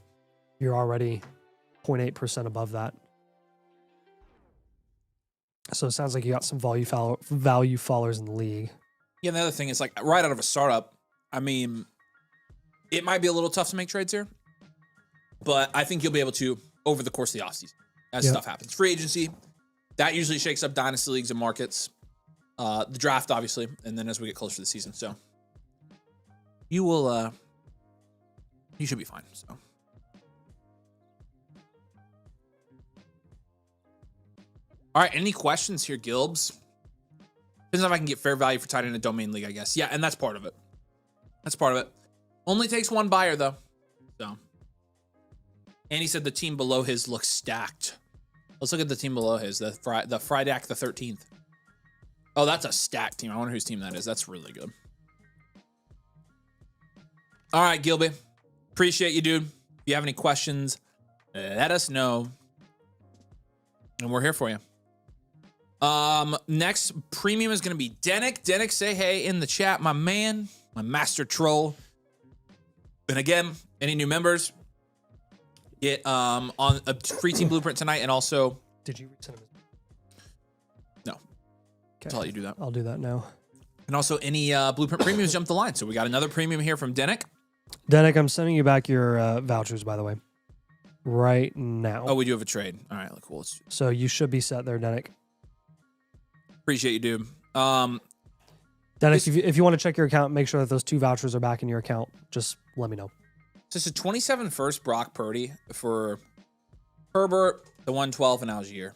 you're already 0.8% above that. So it sounds like you got some value followers in the league.
Yeah, and the other thing is, like, right out of a startup, I mean, it might be a little tough to make trades here, but I think you'll be able to over the course of the offseason as stuff happens. Free agency, that usually shakes up dynasty leagues and markets. The draft, obviously, and then as we get closer to the season. So you will, you should be fine. So. All right, any questions here, Gilbs? Depends on if I can get fair value for tight end in a domain league, I guess. Yeah, and that's part of it. That's part of it. Only takes one buyer, though. So. And he said the team below his looks stacked. Let's look at the team below his, the Fridak the 13th. Oh, that's a stacked team. I wonder whose team that is. That's really good. All right, Gilby. Appreciate you, dude. If you have any questions, let us know. And we're here for you. Next premium is going to be Denick. Denick, say hey in the chat, my man, my master troll. And again, any new members get on a free team blueprint tonight, and also.
Did you resend him?
No.
Okay.
I'll let you do that.
I'll do that now.
And also any blueprint premiums jump the line. So we got another premium here from Denick.
Denick, I'm sending you back your vouchers, by the way, right now.
Oh, we do have a trade. All right, cool.
So you should be set there, Denick.
Appreciate you, dude.
Dennis, if you want to check your account, make sure that those 2 vouchers are back in your account. Just let me know.
So it's a 27 first Brock Purdy for Herbert, the 112, and Algier.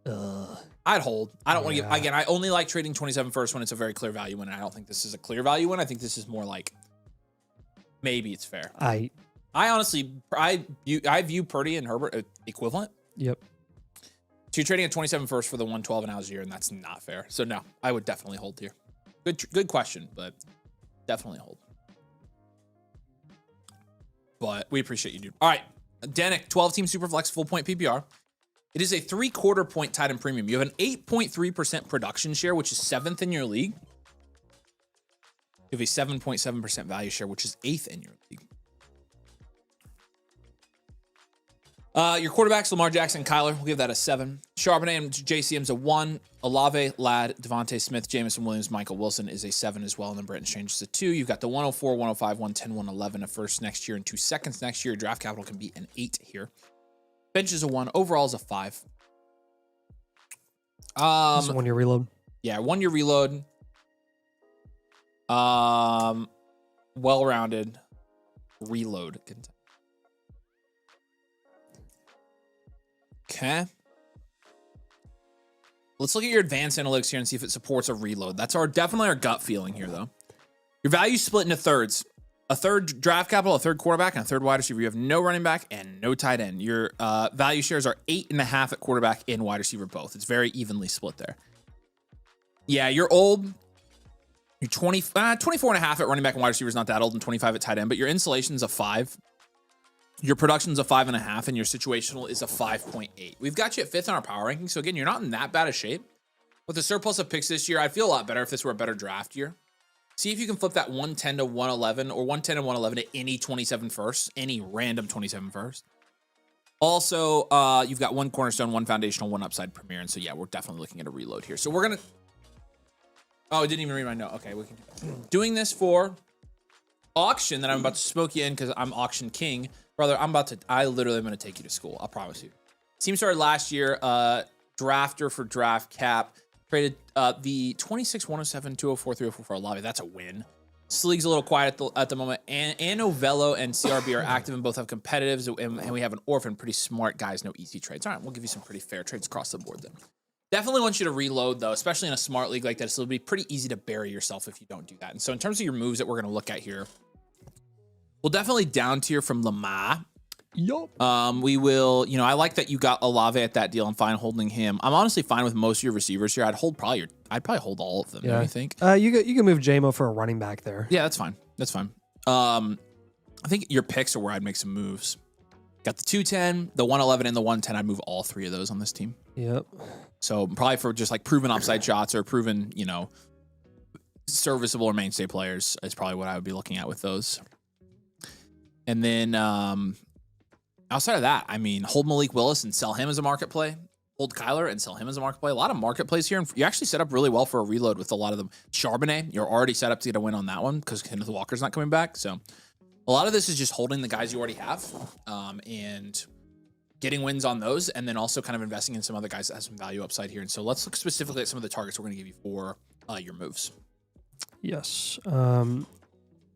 Ugh. I'd hold. I don't want to get, again, I only like trading 27 first when it's a very clear value win. And I don't think this is a clear value win. I think this is more like, maybe it's fair. I honestly, I view Purdy and Herbert equivalent.
Yep.
So you're trading a 27 first for the 112 in Algier, and that's not fair. So no, I would definitely hold here. Good question, but definitely hold. But we appreciate you, dude. All right, Denick, 12-team Superflex full point PPR. It is a 3/4 point tight end premium. You have an 8.3% production share, which is 7th in your league. You have a 7.7% value share, which is 8th in your league. Your quarterbacks, Lamar Jackson, Kyler, we'll give that a 7. Charbonnet and JCM's a 1. Olave, Ladd, Devontae Smith, Jameson Williams, Michael Wilson is a 7 as well. And then Brenton Strange is a 2. You've got the 104, 105, 110, 111, a first next year and 2 seconds next year. Draft capital can be an 8 here. Bench is a 1. Overall is a 5.
This is 1 year reload.
Yeah, 1 year reload. Well-rounded reload. Okay. Let's look at your advanced analytics here and see if it supports a reload. That's definitely our gut feeling here, though. Your value split into thirds. A third draft capital, a third quarterback, and a third wide receiver. You have no running back and no tight end. Your value shares are 8.5 at quarterback and wide receiver both. It's very evenly split there. Yeah, you're old. You're 24.5 at running back and wide receiver is not that old, and 25 at tight end, but your insulation is a 5. Your production's a 5.5, and your situational is a 5.8. We've got you at 5th on our power ranking, so again, you're not in that bad of shape. With the surplus of picks this year, I'd feel a lot better if this were a better draft year. See if you can flip that 110 to 111 or 110 and 111 to any 27 first, any random 27 first. Also, you've got 1 cornerstone, 1 foundational, 1 upside premier, and so yeah, we're definitely looking at a reload here. So we're gonna. Oh, I didn't even read my note. Okay, we can do that. Doing this for auction that I'm about to smoke you in because I'm auction king. Brother, I literally am going to take you to school. I'll promise you. Team started last year, drafter for draft cap. Traded the 26, 107, 204, 304 for Olave. That's a win. This league's a little quiet at the moment. And Novello and CRB are active and both have competitives. And we have an orphan. Pretty smart guys, no easy trades. All right, we'll give you some pretty fair trades across the board then. Definitely want you to reload, though, especially in a smart league like this. It'll be pretty easy to bury yourself if you don't do that. And so in terms of your moves that we're going to look at here, we'll definitely down tier from Lamar.
Yup.
We will, I like that you got Olave at that deal. I'm fine holding him. I'm honestly fine with most of your receivers here. I'd probably hold all of them. Yeah. I think.
You can move JMO for a running back there.
Yeah, that's fine. That's fine. I think your picks are where I'd make some moves. Got the 210, the 111, and the 110. I'd move all 3 of those on this team.
Yep.
So probably for just like proven upside shots or proven, serviceable or mainstay players is probably what I would be looking at with those. And then outside of that, I mean, hold Malik Willis and sell him as a market play. Hold Kyler and sell him as a market play. A lot of market plays here. And you actually set up really well for a reload with a lot of them. Charbonnet, you're already set up to get a win on that one because Kenneth Walker's not coming back. So a lot of this is just holding the guys you already have and getting wins on those, and then also kind of investing in some other guys that have some value upside here. And so let's look specifically at some of the targets we're going to give you for your moves.
Yes.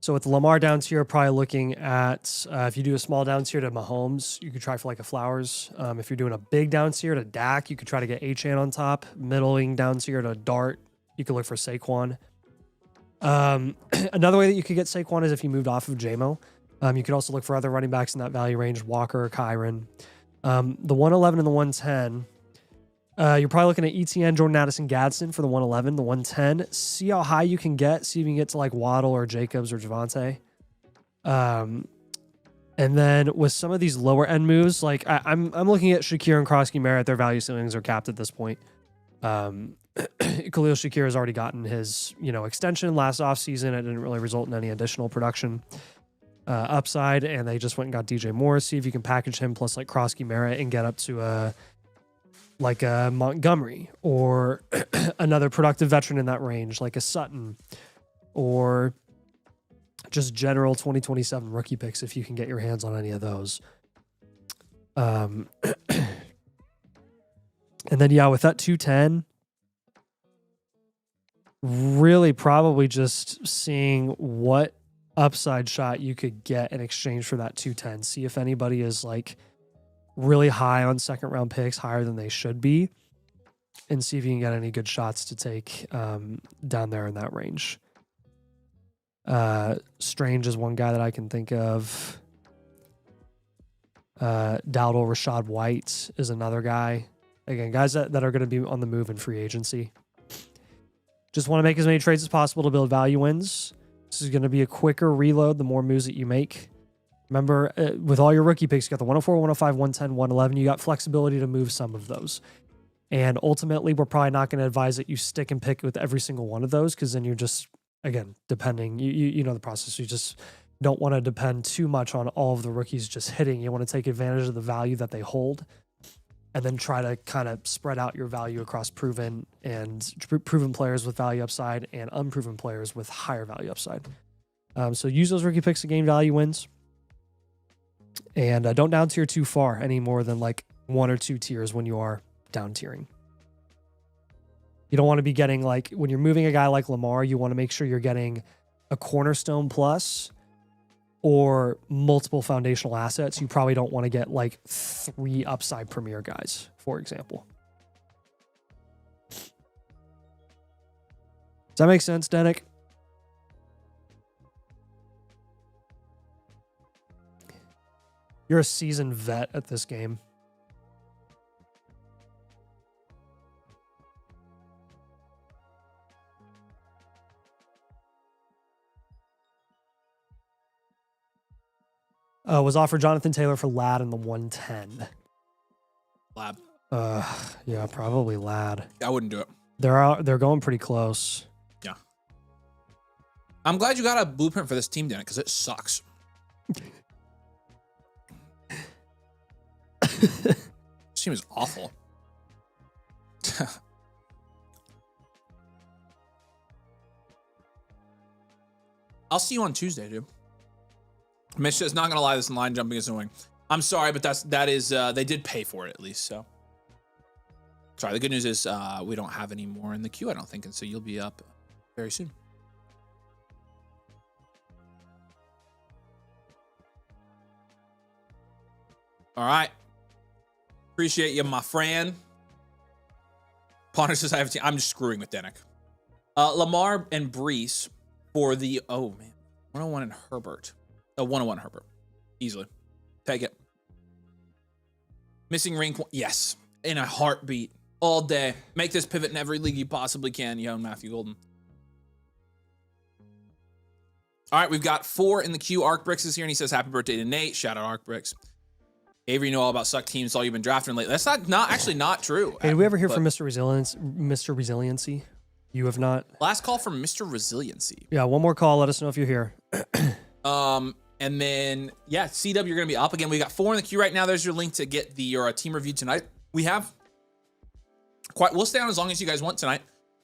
So with the Lamar down tier, probably looking at, if you do a small down tier to Mahomes, you could try for like a Flowers. If you're doing a big down tier to Dak, you could try to get Achane on top. Middling down tier to Dart, you could look for Saquon. Another way that you could get Saquon is if you moved off of JMO. You could also look for other running backs in that value range, Walker or Kyron. The 111 and the 110, you're probably looking at ETN, Jordan Addison, Gadsden for the 111, the 110. See how high you can get. See if you can get to like Waddle or Jacobs or Javante. And then with some of these lower end moves, like I'm looking at Shakir and Krosky Merritt. Their value ceilings are capped at this point. Khalil Shakir has already gotten his extension last offseason. It didn't really result in any additional production upside, and they just went and got DJ Moore. See if you can package him plus like Krosky Merritt and get up to a Montgomery or another productive veteran in that range, like a Sutton, or just general 2027 rookie picks if you can get your hands on any of those. And then, yeah, with that 210, really probably just seeing what upside shot you could get in exchange for that 210. See if anybody is like really high on second round picks, higher than they should be, and see if you can get any good shots to take down there in that range. Strange is one guy that I can think of. Dowdle, Rashad White is another guy. Again, guys that are going to be on the move in free agency. Just want to make as many trades as possible to build value wins. This is going to be a quicker reload the more moves that you make. Remember, with all your rookie picks, you got the 104, 105, 110, 111. You got flexibility to move some of those. And ultimately, we're probably not going to advise that you stick and pick with every single one of those, because then you're just, again, depending. You know the process. You just don't want to depend too much on all of the rookies just hitting. You want to take advantage of the value that they hold, and then try to kind of spread out your value across proven players with value upside and unproven players with higher value upside. So use those rookie picks to gain value wins. And don't down tier too far, any more than like 1 or 2 tiers when you are down tiering. You don't want to be getting, like, when you're moving a guy like Lamar, you want to make sure you're getting a cornerstone plus or multiple foundational assets. You probably don't want to get like 3 upside premier guys, for example. Does that make sense, Denick? You're a seasoned vet at this game. Was offered Jonathan Taylor for Ladd in the 110.
Lab.
Yeah, probably Ladd.
I wouldn't do it.
They're going pretty close.
Yeah. I'm glad you got a blueprint for this team, Dan, because it sucks. This team is awful. I'll see you on Tuesday, dude. Mitch is not gonna lie, this line jumping is annoying. I'm sorry, but that is they did pay for it at least. So sorry. The good news is we don't have any more in the queue, I don't think, and so you'll be up very soon. All right. Appreciate you, my friend. Ponder says I have a team. I'm just screwing with Denick. Lamar and Brees for the 101 and Herbert. 101 Herbert. Easily. Take it. Missing ring. Yes. In a heartbeat. All day. Make this pivot in every league you possibly can, young Matthew Golden. All right, we've got 4 in the queue. Arcbricks is here, and he says, happy birthday to Nate. Shout out Arcbricks. Avery, you know all about suck teams. It's all you've been drafting lately. That's not actually not true.
Hey, did we ever hear from Mr. Resilience, Mr. Resiliency? You have not.
Last call from Mr. Resiliency.
Yeah, one more call. Let us know if you're here.
And then, yeah, CW, you're going to be up again. We got 4 in the queue right now. There's your link to get your team review tonight. We have we'll stay on as long as you guys want tonight.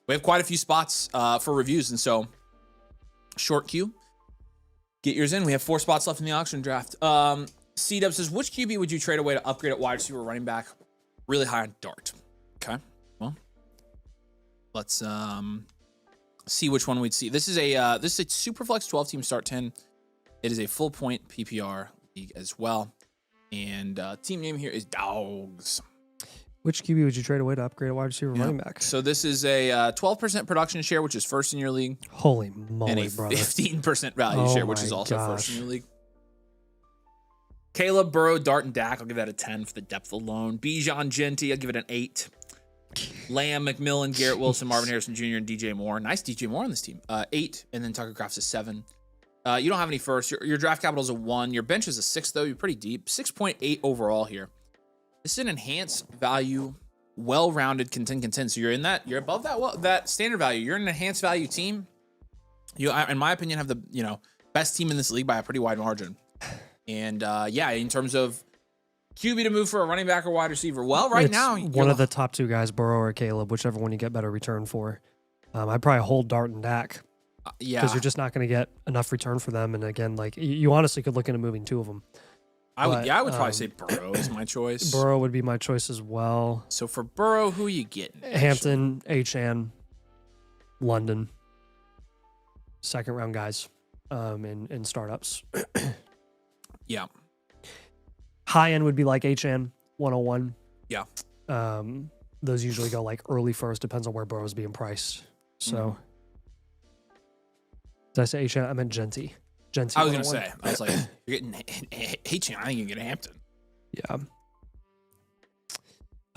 We have quite a few spots for reviews. And so, short queue. Get yours in. We have 4 spots left in the auction draft. CW says, which QB would you trade away to upgrade at wide receiver running back? Really high on Dart. Okay. Well, let's see which one we'd see. This is a Superflex 12-team start 10. It is a full point PPR league as well. And team name here is Dogs.
Which QB would you trade away to upgrade a wide receiver running back?
So this is a 12% production share, which is first in your league.
Holy moly,
and a
brother.
15% value share, which is also first in your league. Caleb, Burrow, Dart, and Dak, I'll give that a 10 for the depth alone. Bijan, Genty, I'll give it an 8. Lamb, McMillan, Garrett Wilson, Marvin Harrison Jr., and DJ Moore. Nice DJ Moore on this team. 8, and then Tucker Kraft's a 7. You don't have any first. Your draft capital is a 1. Your bench is a 6, though. You're pretty deep. 6.8 overall here. This is an enhanced value, well-rounded contend. So you're in that. You're above that standard value. You're an enhanced value team. You, in my opinion, have the best team in this league by a pretty wide margin. And yeah, in terms of QB to move for a running back or wide receiver, well, right now
one of the top 2 guys, Burrow or Caleb, whichever one you get better return for. I'd probably hold Dart and Dak.
Yeah,
because you're just not going to get enough return for them. And again, like you honestly could look into moving 2 of them.
I would probably say Burrow is my choice.
Burrow would be my choice as well.
So for Burrow, who are you getting?
Hampton, Achan, London, 2nd round guys, in startups.
Yeah.
High end would be like Achan 101.
Yeah.
Those usually go like early first, depends on where Burrow's being priced. So. Did I say Achan? I meant Genty.
I was going to say. I was like, you're getting Achan. I think you can get Hampton.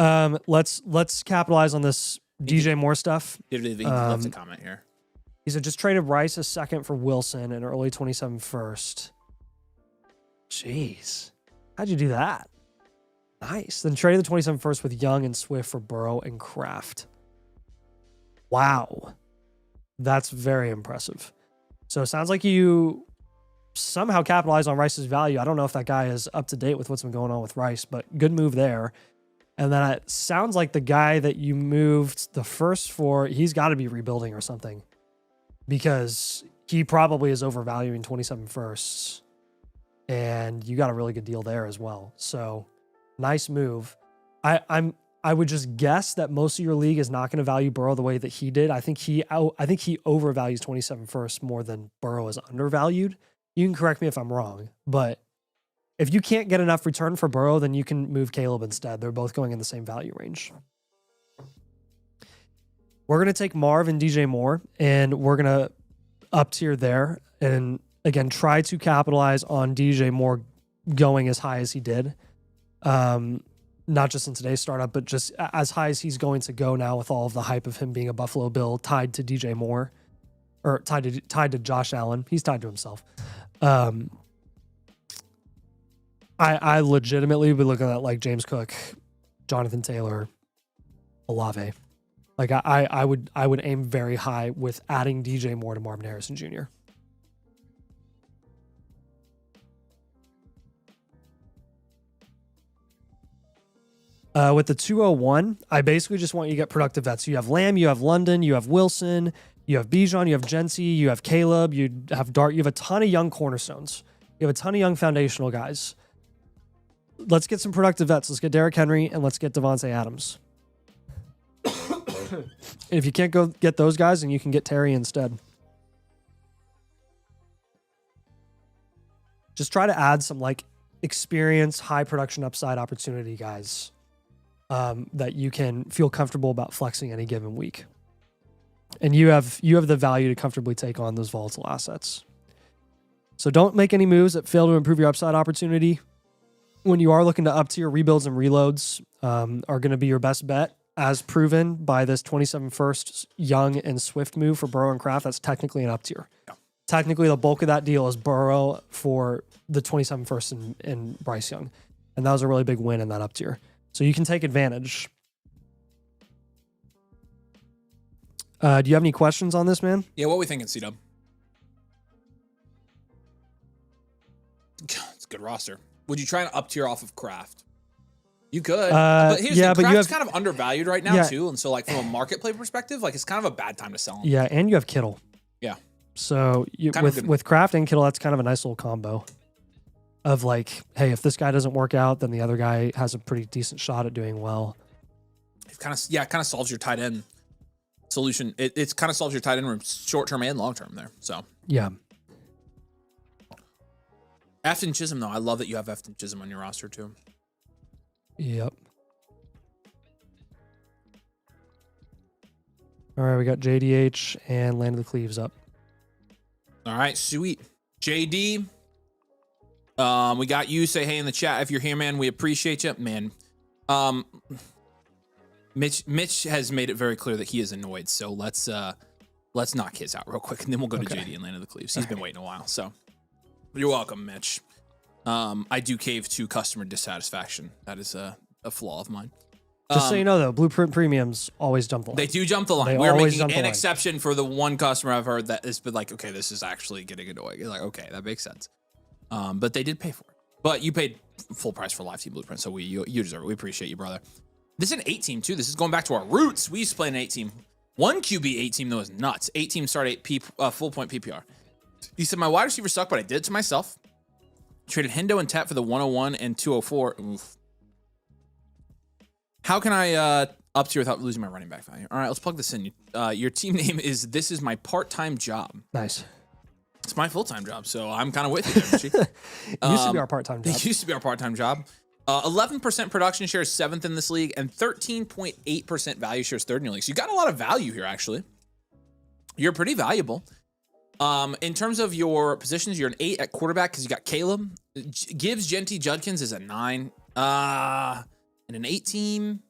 Yeah. Let's capitalize on this DJ Moore stuff.
He left a comment here.
He said, just traded Rice a 2nd for Wilson and early 27 first. Jeez. How'd you do that? Nice. Then traded the 27 first with Young and Swift for Burrow and Kraft. Wow. That's very impressive. So it sounds like you somehow capitalized on Rice's value. I don't know if that guy is up to date with what's been going on with Rice, but good move there. And then it sounds like the guy that you moved the first for, he's got to be rebuilding or something, because he probably is overvaluing 27 firsts. And you got a really good deal there as well. So nice move. I would just guess that most of your league is not going to value Burrow the way that he did. I think he overvalues 27 first more than Burrow is undervalued. You can correct me if I'm wrong, but if you can't get enough return for Burrow, then you can move Caleb instead. They're both going in the same value range. We're going to take Marv and DJ Moore, and we're going to up tier there. And again, try to capitalize on DJ Moore going as high as he did. Not just in today's startup, but just as high as he's going to go now with all of the hype of him being a Buffalo Bill tied to DJ Moore, or tied to Josh Allen. He's tied to himself. I legitimately would be looking at like James Cook, Jonathan Taylor, Olave. Like I would aim very high with adding DJ Moore to Marvin Harrison Jr. With the 201, I basically just want you to get productive vets. So you have Lamb, you have London, you have Wilson, you have Bijan, you have Genty, you have Caleb, you have Dart. You have a ton of young cornerstones. You have a ton of young foundational guys. Let's get some productive vets. Let's get Derrick Henry and let's get Devontae Adams. And if you can't go get those guys, then you can get Terry instead. Just try to add some like experience, high production upside opportunity guys that you can feel comfortable about flexing any given week. And you have the value to comfortably take on those volatile assets. So don't make any moves that fail to improve your upside opportunity. When you are looking to up tier, rebuilds and reloads are going to be your best bet, as proven by this 27 first Young and Swift move for Burrow and Kraft. That's technically an up tier. Yeah. Technically, the bulk of that deal is Burrow for the 27 first in Bryce Young. And that was a really big win in that up tier. So you can take advantage. Do you have any questions on this, man?
Yeah, what are we thinking, C-Dub? It's a good roster. Would you try and up tier off of Kraft? You could, but here's the thing, Kraft's kind of undervalued right now too, and so like from a marketplace perspective, like it's kind of a bad time to sell him.
Yeah, and you have Kittle.
Yeah.
So with Kraft and Kittle, that's kind of a nice little combo. Of like, hey, if this guy doesn't work out, then the other guy has a pretty decent shot at doing well.
It kind of solves your tight end solution. It's kind of solves your tight end room short term and long term there. So
yeah.
Afton Chisholm though, I love that you have Afton Chisholm on your roster too.
Yep. All right, we got JDH and Land of the Cleaves up.
All right, sweet. JD, we got you. Say hey in the chat if you're here, man. We appreciate you, man. Mitch has made it very clear that he is annoyed, so let's knock his out real quick, and then we'll go to JD and Land of the Cleaves. He's been waiting a while, so you're welcome, Mitch. I do cave to customer dissatisfaction. That is a flaw of mine.
Just so you know, though, Blueprint Premiums always jump the line.
They do jump the line. We're making an exception for the one customer I've heard that has been like, okay, this is actually getting annoying. You're like, okay, that makes sense. But they did pay for it. But you paid full price for Live Team Blueprint, so you deserve it. We appreciate you, brother. This is an 8-team, too. This is going back to our roots. We used to play an 8-team. One QB 8-team, though, is nuts. 8-team start 8 full point PPR. He said, my wide receiver suck, but I did it to myself. Traded Hendo and Tet for the 101 and 204. Oof. How can I up tier without losing my running back value? All right, let's plug this in. Your team name is This Is My Part-Time Job.
Nice.
It's my full-time job, so I'm kind of with you there, Richie.
It used to be our part-time job.
It used to be our part-time job. 11% production share is 7th in this league, and 13.8% value share is 3rd in your league. So you got a lot of value here, actually. You're pretty valuable. In terms of your positions, you're an 8 at quarterback because you got Caleb. Gibbs, Genty, Judkins is a 9. And an 8-team,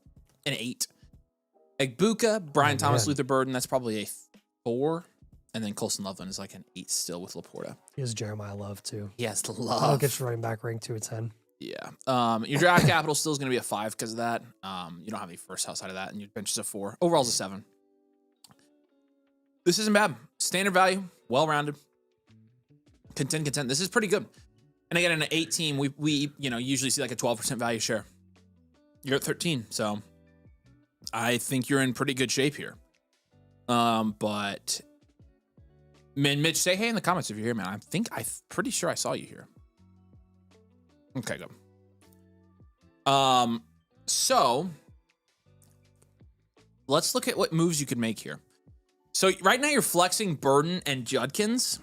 an 8. Egbuka, Brian Thomas, Luther Burden, that's probably a 4. And then Colson Loveland is like an 8 still with Laporta.
He has Jeremiah Love, too.
He has Love.
I'll get you running back rank 2 at 10.
Yeah. Your draft capital still is going to be a 5 because of that. You don't have any first outside of that, and your bench is a 4. Overall's a 7. This isn't bad. Standard value, well-rounded. Content. This is pretty good. And again, in an 8-team, we usually see like a 12% value share. You're at 13, so I think you're in pretty good shape here. But man, Mitch, say hey in the comments if you're here, man. I'm pretty sure I saw you here. Okay, good. So let's look at what moves you could make here. So right now you're flexing Burden and Judkins.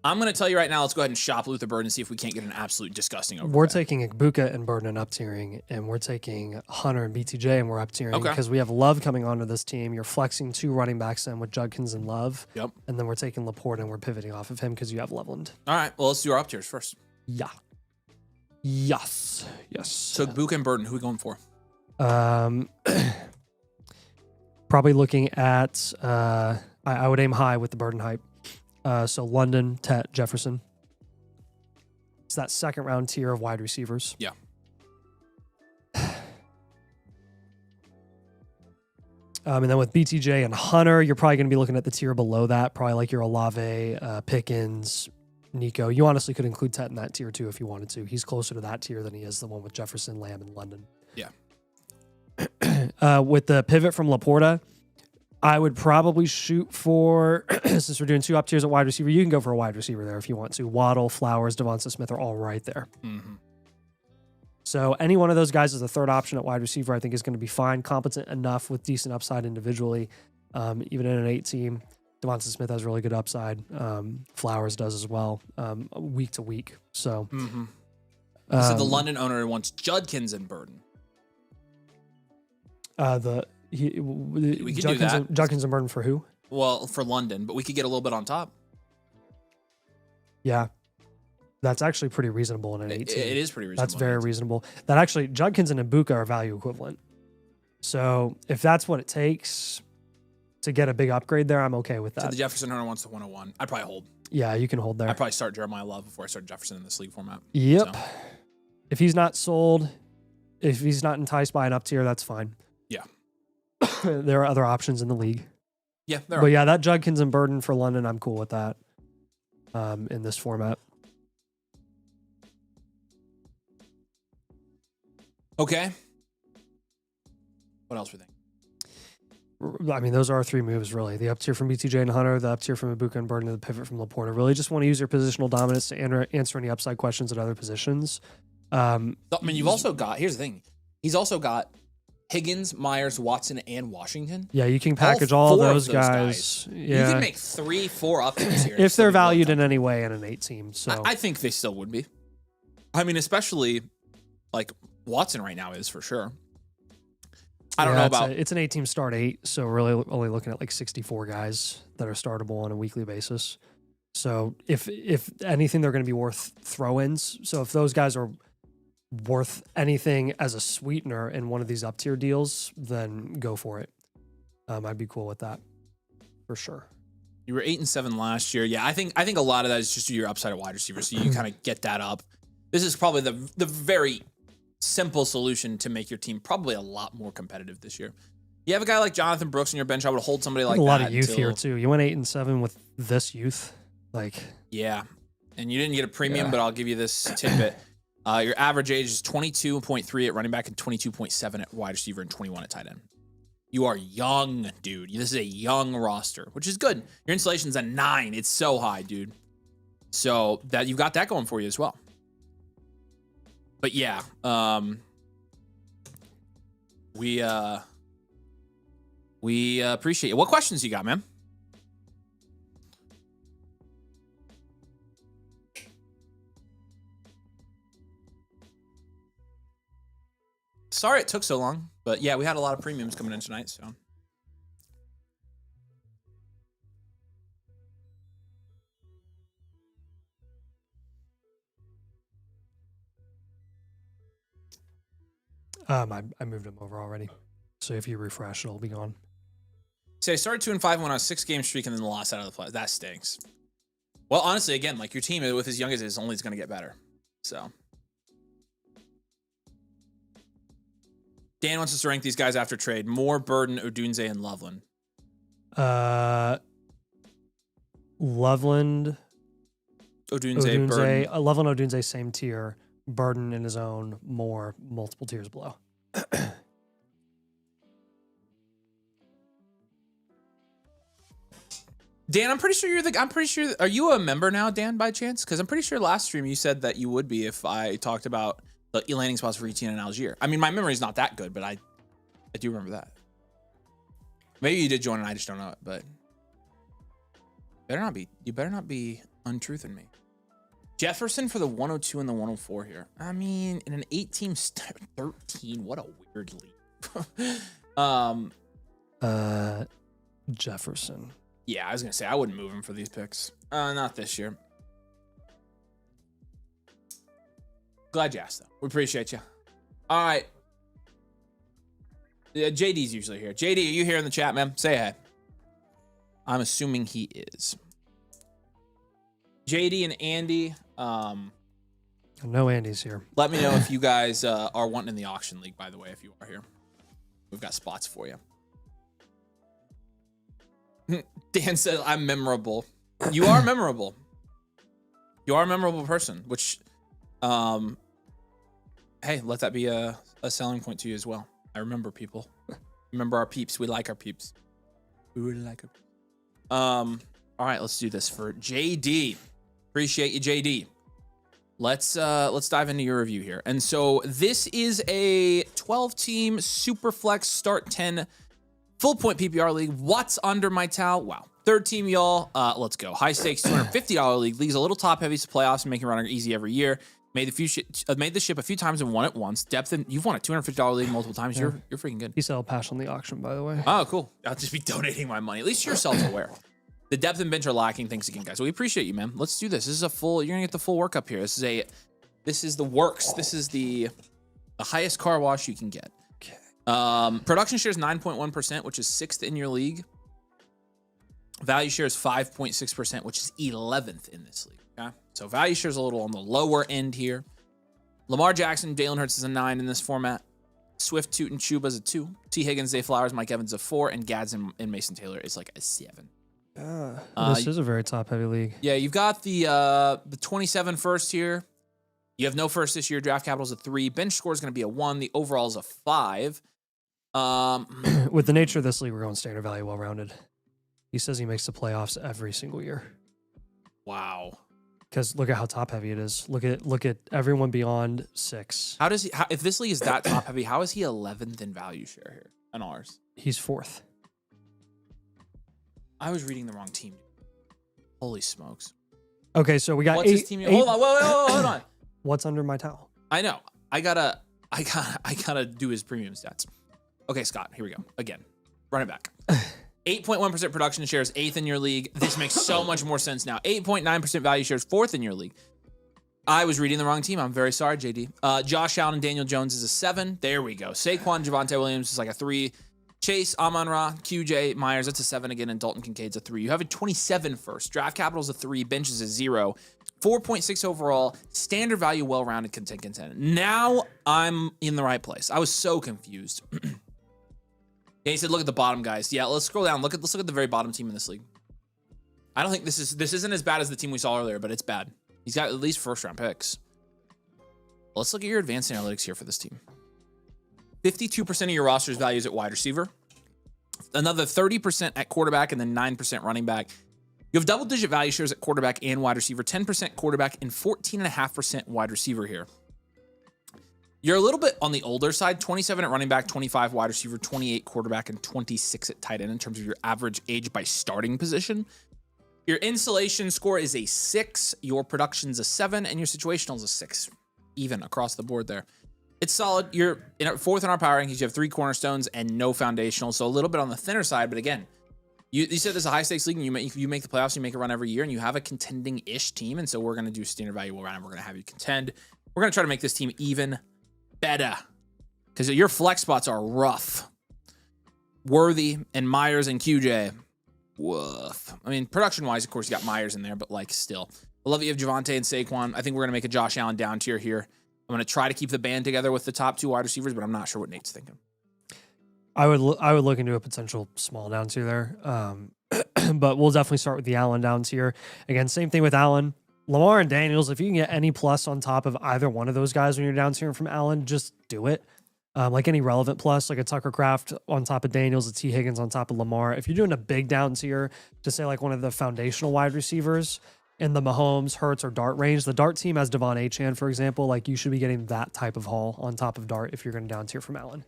I'm going to tell you right now, let's go ahead and shop Luther Burden and see if we can't get an absolute disgusting overpay.
We're taking Egbuka and Burden and up tiering, and we're taking Hunter and BTJ and we're up tiering because we have Love coming onto this team. You're flexing 2 running backs in with Judkins and Love.
Yep.
And then we're taking Laporte and we're pivoting off of him because you have Loveland.
All right. Well, let's do our up tiers first.
Yeah. Yes.
So Egbuka and Burden, who are we going for?
Probably looking at, I would aim high with the Burden hype. So London, Tet, Jefferson. It's that second round tier of wide receivers.
Yeah.
And then with BTJ and Hunter, you're probably going to be looking at the tier below that, probably like your Olave, Pickens, Nico. You honestly could include Tet in that tier too if you wanted to. He's closer to that tier than he is the one with Jefferson, Lamb, and London.
Yeah.
With the pivot from Laporta, I would probably shoot for, since we're doing 2 up tiers at wide receiver, you can go for a wide receiver there if you want to. Waddle, Flowers, Devonta Smith are all right there.
Mm-hmm.
So any one of those guys as a third option at wide receiver, I think is going to be fine, competent enough with decent upside individually. Even in an 8-team, Devonta Smith has really good upside. Flowers does as well, week to week. So,
so the London owner wants Judkins and Burden.
We
could do that.
Judkins and Burden for who?
Well, for London, but we could get a little bit on top.
Yeah. That's actually pretty reasonable in an 18.
It is pretty reasonable.
That's very reasonable. That actually, Judkins and Egbuka are value equivalent. So if that's what it takes to get a big upgrade there, I'm okay with that.
So the Jefferson owner wants the 101. I'd probably hold.
Yeah, you can hold there.
I'd probably start Jeremiah Love before I start Jefferson in this league format.
Yep. So. If he's not sold, if he's not enticed by an up tier, that's fine.
Yeah.
There are other options in the league.
Yeah,
but yeah, that Judkins and Burden for London, I'm cool with that. In this format.
Okay. What else were they?
I mean, those are our 3 moves, really. The up tier from BTJ and Hunter, the up tier from Ibuka and Burden, and the pivot from Laporta. Really just want to use your positional dominance to answer any upside questions at other positions.
I mean, you've also got, here's the thing. He's also got Higgins, Myers, Watson, and Washington.
Yeah, you can package all those guys. Yeah.
You can make 3-4 up tiers here.
If they're valued in any way in an 8 team. So
I think they still would be. I mean, especially like Watson right now is for sure. I don't know about.
It's an 8-team start 8, so we're really only looking at like 64 guys that are startable on a weekly basis. So if anything, they're going to be worth throw-ins. So if those guys are worth anything as a sweetener in one of these up-tier deals, then go for it. I'd be cool with that for sure.
You were 8-7 last year. Yeah, I think a lot of that is just your upside at wide receiver, so you kind of get that up. This is probably the very simple solution to make your team probably a lot more competitive this year. You have a guy like Jonathan Brooks on your bench. I would hold somebody like that.
A lot of youth here too. You went 8-7 with this youth,
yeah. And you didn't get a premium, but I'll give you this tidbit. Your average age is 22.3 at running back and 22.7 at wide receiver and 21 at tight end. You are young, dude. This is a young roster, which is good. Your installation's a 9. It's so high, dude. So that you've got that going for you as well. But yeah, we appreciate it. What questions you got, man? Sorry it took so long, but yeah, we had a lot of premiums coming in tonight, so.
I moved him over already. So if you refresh, it'll be gone.
See, I started 2-5 when I was 6-game streak and then lost out of the play. That stinks. Well, honestly, again, like your team with as young as it is only is going to get better. So. Dan wants us to rank these guys after trade. Moore, Burden, Odunze, and Loveland.
Loveland.
Odunze, Burden.
Loveland, Odunze, same tier. Burden in his own, Moore, multiple tiers below.
Dan, I'm pretty sure are you a member now, Dan, by chance? Because I'm pretty sure last stream you said that you would be if I talked about the landing spots for Etienne and Algier. I mean, my memory's not that good, but I do remember that. Maybe you did join and I just don't know it, but you better not be untruthing me. Jefferson for the 102 and the 104 here. I mean, in an 8-team 13, what a weird league.
Jefferson.
Yeah, I was gonna say I wouldn't move him for these picks. Not this year. Glad you asked though. We appreciate you. All right. Yeah, JD's usually here. JD, are you here in the chat, man? Say hi. I'm assuming he is. JD and Andy.
No Andy's here.
Let me know if you guys are wanting in the auction league, by the way, if you are here. We've got spots for you. Dan said, I'm memorable. You are memorable. You are a memorable person, which, hey, let that be a selling point to you as well. I remember people. Remember our peeps. We like our peeps. We really like them. All right, let's do this for JD. Appreciate you, JD. Let's dive into your review here. And so this is a 12-team super flex start 10 full point PPR league. What's under my towel? Wow. Third team, y'all. Let's go. High stakes $250 league. League's a little top heavy, so playoffs and making running easy every year. Made the ship a few times and won it once. Depth, and you've won a $250 league multiple times. Yeah. You're freaking good.
You sell Pash on the auction, by the way.
Oh, cool. I'll just be donating my money. At least you're self-aware. The depth and bench are lacking. Thanks again, guys. We appreciate you, man. Let's do this. This is a full. You're gonna get the full workup here. This is the works. This is the highest car wash you can get.
Okay.
Production share is 9.1%, which is 6th in your league. Value share is 5.6%, which is 11th in this league. Okay, so value share is a little on the lower end here. Lamar Jackson, Jalen Hurts is a 9 in this format. Swift, Toot, and Chuba's a 2. T. Higgins, Zay Flowers, Mike Evans a 4, and Gads and Mason Taylor is like a 7.
This is a very top-heavy league.
Yeah, you've got the 27 first here. You have no first this year. Draft capital's a 3. Bench score is going to be a 1. The overall is a 5.
With the nature of this league, we're going standard value, well-rounded. He says he makes the playoffs every single year.
Wow.
Because look at how top-heavy it is. Look at everyone beyond 6.
How does he? If this league is that top-heavy, how is he 11th in value share here on ours?
He's 4th.
I was reading the wrong team. Holy smokes.
Okay, so we got
What's
8.
his team? Hold on, hold on.
What's under my towel?
I know. I gotta do his premium stats. Okay, Scott, here we go. Again, run it back. 8.1% production shares, 8th in your league. This makes so much more sense now. 8.9% value shares, 4th in your league. I was reading the wrong team. I'm very sorry, JD. Josh Allen and Daniel Jones is a 7. There we go. Saquon, Javonte Williams is like a 3. Chase, Amon-Ra, QJ, Myers, that's a 7 again, and Dalton Kincaid's a 3. You have a 27 first. Draft capital's a 3. Bench is a 0. 4.6 overall. Standard value, well-rounded, content. Now I'm in the right place. I was so confused. Yeah, he said, look at the bottom, guys. Yeah, let's scroll down. Let's look at the very bottom team in this league. I don't think this isn't as bad as the team we saw earlier, but it's bad. He's got at least first-round picks. Let's look at your advanced analytics here for this team. 52% of your roster's values at wide receiver. Another 30% at quarterback, and then 9% running back. You have double-digit value shares at quarterback and wide receiver. 10% quarterback and 14.5% wide receiver here. You're a little bit on the older side, 27 at running back, 25 wide receiver, 28 quarterback, and 26 at tight end in terms of your average age by starting position. Your insulation score is a 6, your production's a 7, and your situational's a 6. Even across the board there. It's solid. You're in 4th in our power rankings. You have 3 cornerstones and no foundational, so a little bit on the thinner side, but again, you said this is a high-stakes league, and you make the playoffs, you make a run every year, and you have a contending-ish team, and so we're going to do standard value all around, and we're going to have you contend. We're going to try to make this team even better because your flex spots are rough. Worthy and Myers and QJ, woof. I mean, production-wise, of course, you got Myers in there, but like still. I love that you have Javonte and Saquon. I think we're going to make a Josh Allen down tier here. I'm going to try to keep the band together with the top 2 wide receivers, but I'm not sure what Nate's thinking.
I would look into a potential small down tier there, but we'll definitely start with the Allen down tier. Again, same thing with Allen. Lamar and Daniels, if you can get any plus on top of either one of those guys when you're down tiering from Allen, just do it. Like any relevant plus, like a Tucker Kraft on top of Daniels, a T. Higgins on top of Lamar. If you're doing a big down tier to say like one of the foundational wide receivers in the Mahomes, Hurts, or Dart range, the Dart team has Devon Achane, for example. Like you should be getting that type of haul on top of Dart if you're going to down tier from Allen.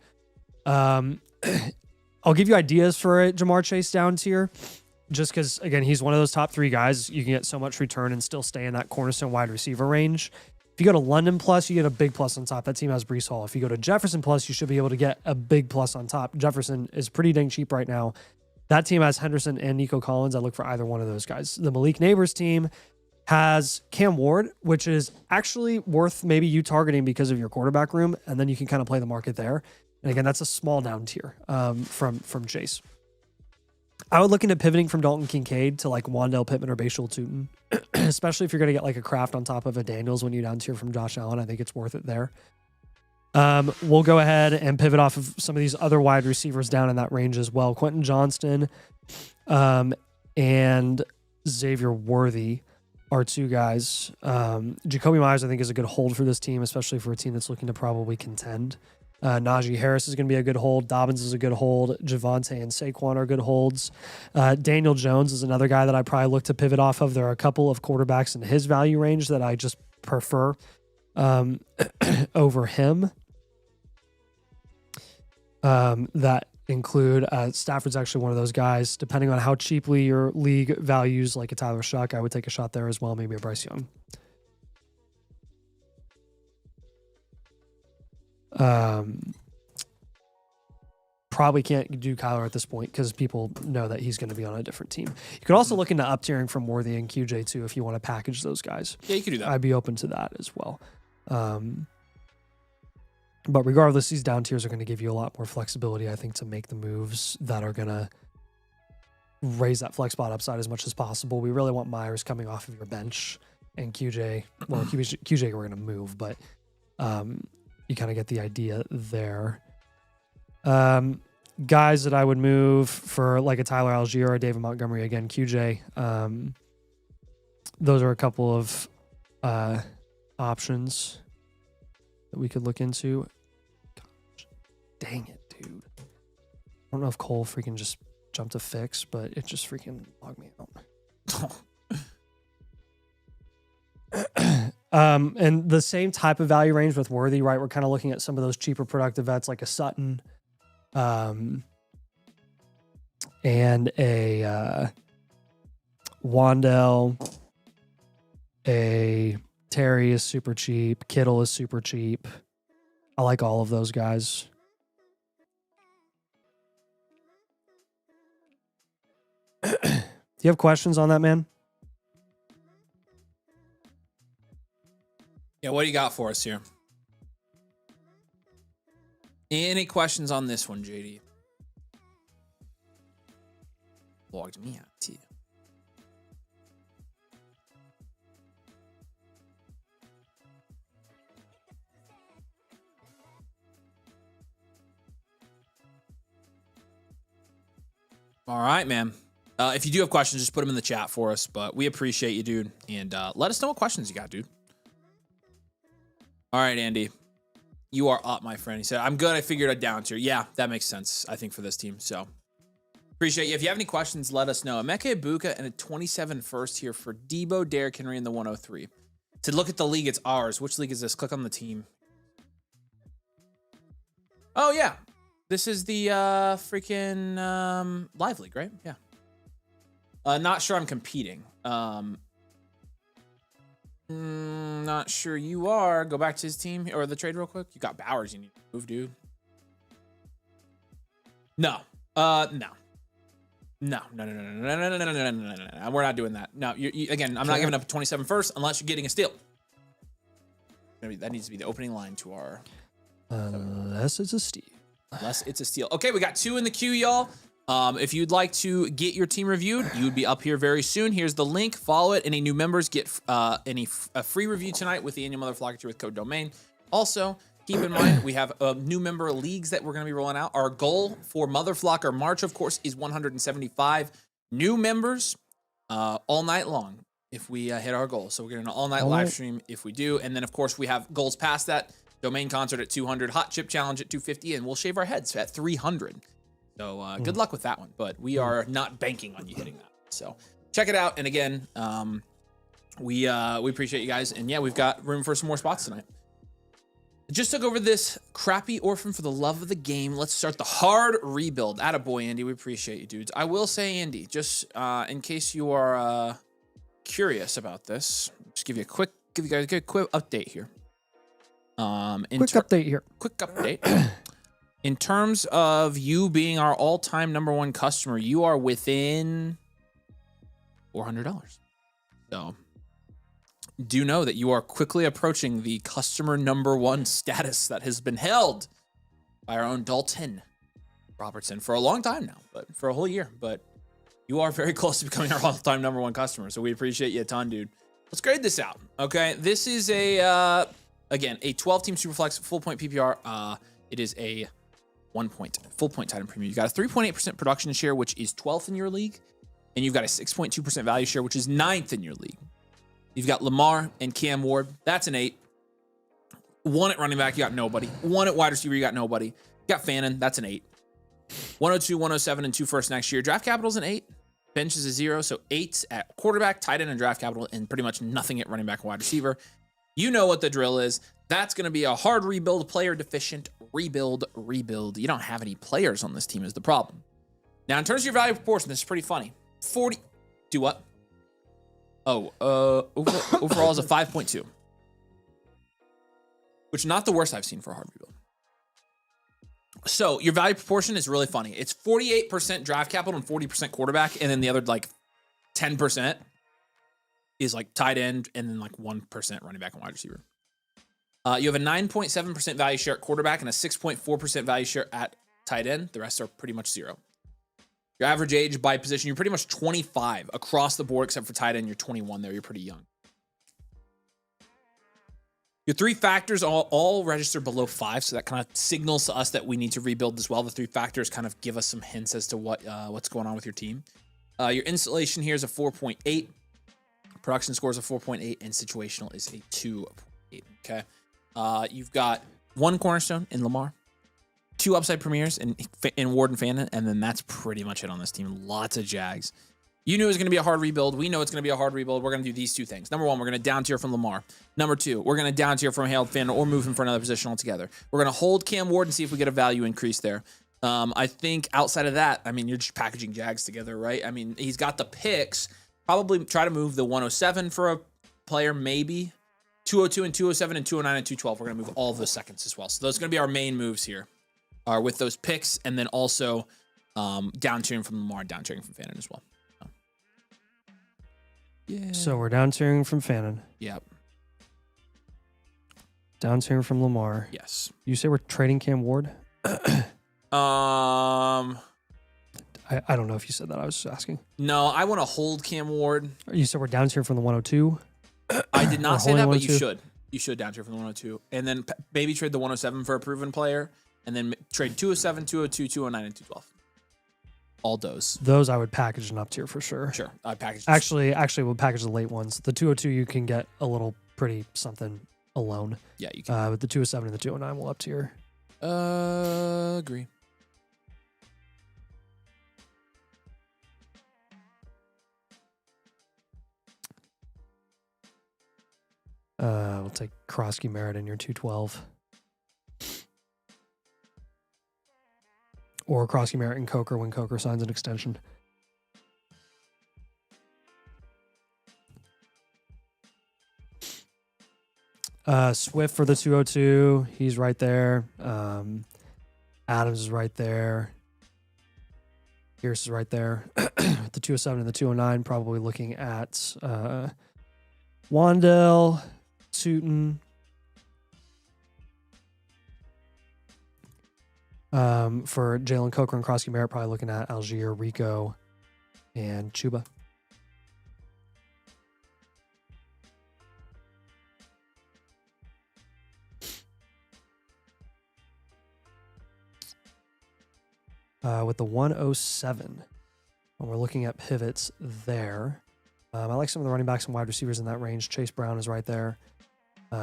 I'll give you ideas for a Jamar Chase down tier. Just because, again, he's one of those top 3 guys. You can get so much return and still stay in that cornerstone wide receiver range. If you go to London Plus, you get a big plus on top. That team has Breece Hall. If you go to Jefferson Plus, you should be able to get a big plus on top. Jefferson is pretty dang cheap right now. That team has Henderson and Nico Collins. I look for either one of those guys. The Malik Neighbors team has Cam Ward, which is actually worth maybe you targeting because of your quarterback room, and then you can kind of play the market there. And again, that's a small down tier from Chase. I would look into pivoting from Dalton Kincaid to like Wandale Pittman or Bashal Tutin, especially if you're going to get like a Kraft on top of a Daniels when you down tier from Josh Allen. I think it's worth it there. We'll go ahead and pivot off of some of these other wide receivers down in that range as well. Quentin Johnston and Xavier Worthy are 2 guys. Jacoby Myers, I think, is a good hold for this team, especially for a team that's looking to probably contend. Najee Harris is going to be a good hold. Dobbins is a good hold. Javonte and Saquon are good holds. Daniel Jones is another guy that I probably look to pivot off of. There are a couple of quarterbacks in his value range that I just prefer over him. That include Stafford's actually one of those guys. Depending on how cheaply your league values, like a Tyler Shuck, I would take a shot there as well. Maybe a Bryce Young. Probably can't do Kyler at this point because people know that he's going to be on a different team. You could also look into up tiering from Worthy and QJ too if you want to package those guys.
Yeah, you could do that.
I'd be open to that as well. But regardless, these down tiers are going to give you a lot more flexibility, I think, to make the moves that are going to raise that flex spot upside as much as possible. We really want Myers coming off of your bench and QJ. Well, QJ we're going to move, but you kind of get the idea there. Guys that I would move for like a Tyler Algier or a David Montgomery, again, QJ. Those are a couple of options that we could look into. Gosh, dang it, dude. I don't know if Cole freaking just jumped a fix, but it just freaking logged me out. And the same type of value range with Worthy, right? We're kind of looking at some of those cheaper productive vets like a Sutton, and a Wandell, a Terry is super cheap. Kittle is super cheap. I like all of those guys. Do you have questions on that, man?
Yeah, what do you got for us here? Any questions on this one, JD? Logged me out too. All right, man. If you do have questions, just put them in the chat for us. But we appreciate you, dude. And let us know what questions you got, dude. All right, Andy. You are up, my friend. He said, I'm good. I figured a down tier. Yeah, that makes sense, I think, for this team. So appreciate you. If you have any questions, let us know. Emeka Ibuka and a 27 first here for Debo, Derrick Henry, and the 103. To look at the league, it's ours. Which league is this? Click on the team. Oh, yeah. This is the freaking live league, right? Yeah. Not sure I'm competing. Not sure you are. Go back to his team or the trade real quick. You got Bowers. You need to move, dude. No. No. We're not doing that. No. Again, I'm not giving up 27 first unless you're getting a steal. That needs to be the opening line to our.
Unless it's a steal.
Unless it's a steal. Okay, we got 2 in the queue, y'all. If you'd like to get your team reviewed, you would be up here very soon. Here's the link. Follow it. Any new members get a free review tonight with the annual Motherflocker tier with code domain. Also, keep in mind, we have new member leagues that we're going to be rolling out. Our goal for Motherflocker March, of course, is 175 new members all night long if we hit our goal. So we're getting an all-night live stream if we do. And then, of course, we have goals past that. Domain concert at 200, hot chip challenge at 250, and we'll shave our heads at 300. So good luck with that one, but we are not banking on you hitting that. So check it out. And again, we appreciate you guys. And yeah, we've got room for some more spots tonight. Just took over this crappy orphan for the love of the game. Let's start the hard rebuild. Attaboy, Andy. We appreciate you, dudes. I will say, Andy, just in case you are curious about this, just give you guys a quick update here. Quick update. In terms of you being our all-time #1 customer, you are within $400. So do know that you are quickly approaching the customer #1 status that has been held by our own Dalton Robertson for a long time now, but for a whole year. But you are very close to becoming our all-time #1 customer. So we appreciate you a ton, dude. Let's grade this out. Okay. This is again, a 12-team Superflex full point PPR. It is a 1 point full point Titan premium. You got a 3.8% production share, which is 12th in your league, and you've got a 6.2% value share, which is 9th in your league. You've got Lamar and Cam Ward. That's an 8. 1 at running back, you got nobody. 1 at wide receiver, you got nobody. You got Fannin, that's an 8. 102, 107, and 2 first next year. Draft capital's an 8. Bench is a 0, so 8s at quarterback, tight end, and draft capital, and pretty much nothing at running back and wide receiver. You know what the drill is. That's going to be a hard rebuild, player deficient, rebuild. You don't have any players on this team is the problem. Now, in terms of your value proportion, this is pretty funny. 40. Do what? Oh, overall is a 5.2. Which is not the worst I've seen for a hard rebuild. So your value proportion is really funny. It's 48% draft capital and 40% quarterback, and then the other like 10% is like tight end, and then like 1% running back and wide receiver. You have a 9.7% value share at quarterback and a 6.4% value share at tight end. The rest are pretty much 0. Your average age by position, you're pretty much 25 across the board, except for tight end, you're 21 there. You're pretty young. Your 3 factors all register below 5, so that kind of signals to us that we need to rebuild as well. The 3 factors kind of give us some hints as to what's going on with your team. Your installation here is a 4.8. Production score is a 4.8, and situational is a 2.8. Okay. You've got 1 cornerstone in Lamar, 2 upside premieres in Ward and Fannin, and then that's pretty much it on this team. Lots of Jags. You knew it was going to be a hard rebuild. We know it's going to be a hard rebuild. We're going to do these 2 things. Number 1, we're going to down tier from Lamar. Number 2, we're going to down tier from Harold Fannin or move him for another position altogether. We're going to hold Cam Ward and see if we get a value increase there. I think outside of that, I mean, you're just packaging Jags together, right? I mean, he's got the picks. Probably try to move the 107 for a player, maybe. 202 and 207 and 209 and 212. We're going to move all of those seconds as well. So those are going to be our main moves here, are with those picks, and then also down tiering from Lamar, down tiering from Fannin as well. Yeah.
So we're down tiering from Fannin.
Yep.
Down tiering from Lamar.
Yes.
You say we're trading Cam Ward?
I
don't know if you said that. I was just asking.
No, I want to hold Cam Ward.
You said we're down tiering from the 102?
I did not say that, but you
102?
should. You should down tier from the 102. And then maybe trade the 107 for a proven player, and then trade 207, 202, 209, and 212. All those.
Those I would package an up tier for sure.
Sure. I packaged.
Actually, we'll package the late ones. The 202 you can get a little pretty something alone.
Yeah, you can.
But the 207 and the 209 will up tier.
Agree.
We'll take Krosky Merritt in your 212. Or Krosky Merritt and Coker when Coker signs an extension. Swift for the 202. He's right there. Adams is right there. Pierce is right there. The 207 and the 209, probably looking at Wandell, Sutton. For Jalen Coker and Krosky Merritt, probably looking at Algier, Rico, and Chuba. With the 107, when we're looking at pivots there, I like some of the running backs and wide receivers in that range. Chase Brown is right there.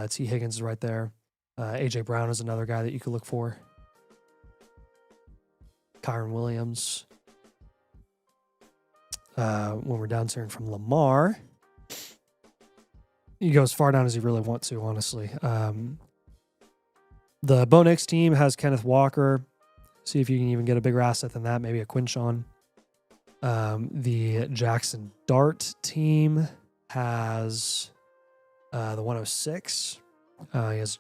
T. Higgins is right there. A.J. Brown is another guy that you could look for. Kyron Williams. When we're down tiering from Lamar, you go as far down as you really want to, honestly. The Bo Nix team has Kenneth Walker. See if you can even get a bigger asset than that, maybe a Quinshon. The Jackson Dart team has the 106. He has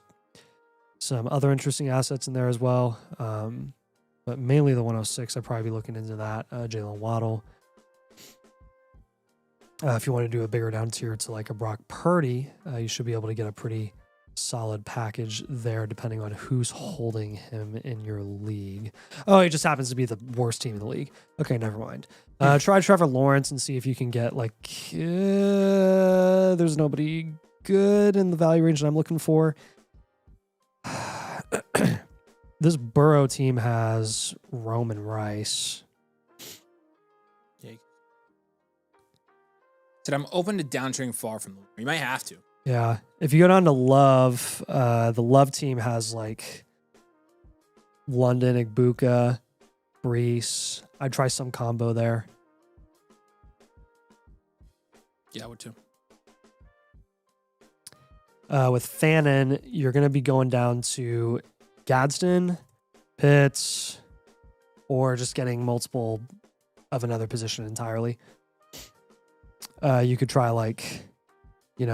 some other interesting assets in there as well. But mainly the 106, I'd probably be looking into that. Jalen Waddle. If you want to do a bigger down tier to like a Brock Purdy, you should be able to get a pretty solid package there depending on who's holding him in your league. Oh, he just happens to be the worst team in the league. Okay, never mind. Try Trevor Lawrence and see if you can get like there's nobody good in the value range that I'm looking for. This Burrow team has Roman Rice.
Yeah. Said I'm open to downtiering far from them. You might have to.
Yeah. If you go down to Love, the Love team has like London, Igbuka, Brees. I'd try some combo there.
Yeah, I would too.
With Fannin, you're going to be going down to Gadsden, Pitts, or just getting multiple of another position entirely. You could try like,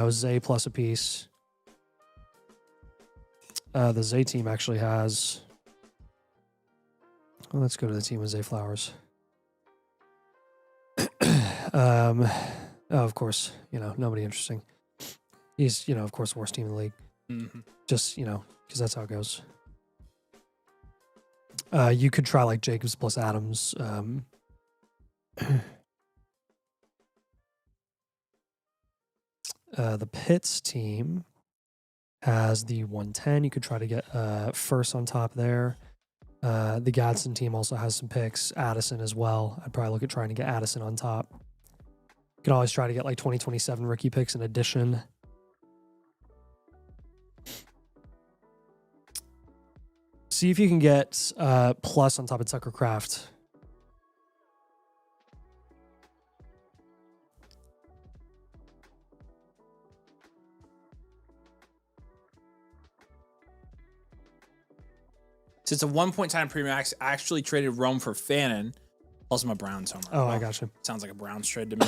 Zay plus a piece. The Zay team actually has... Well, let's go to the team with Zay Flowers. Of course, nobody interesting. He's, of course, the worst team in the league.
Mm-hmm.
Just, because that's how it goes. You could try like Jacobs plus Adams. The Pitts team has the 110. You could try to get first on top there. The Gadsden team also has some picks. Addison as well. I'd probably look at trying to get Addison on top. You could always try to get like 2027 rookie picks in addition. See if you can get plus on top of Tucker Craft.
Since a 1 point time premium actually traded Rome for Fannin. Also, my Browns homer.
Oh, I got you.
Sounds like a Browns trade to me.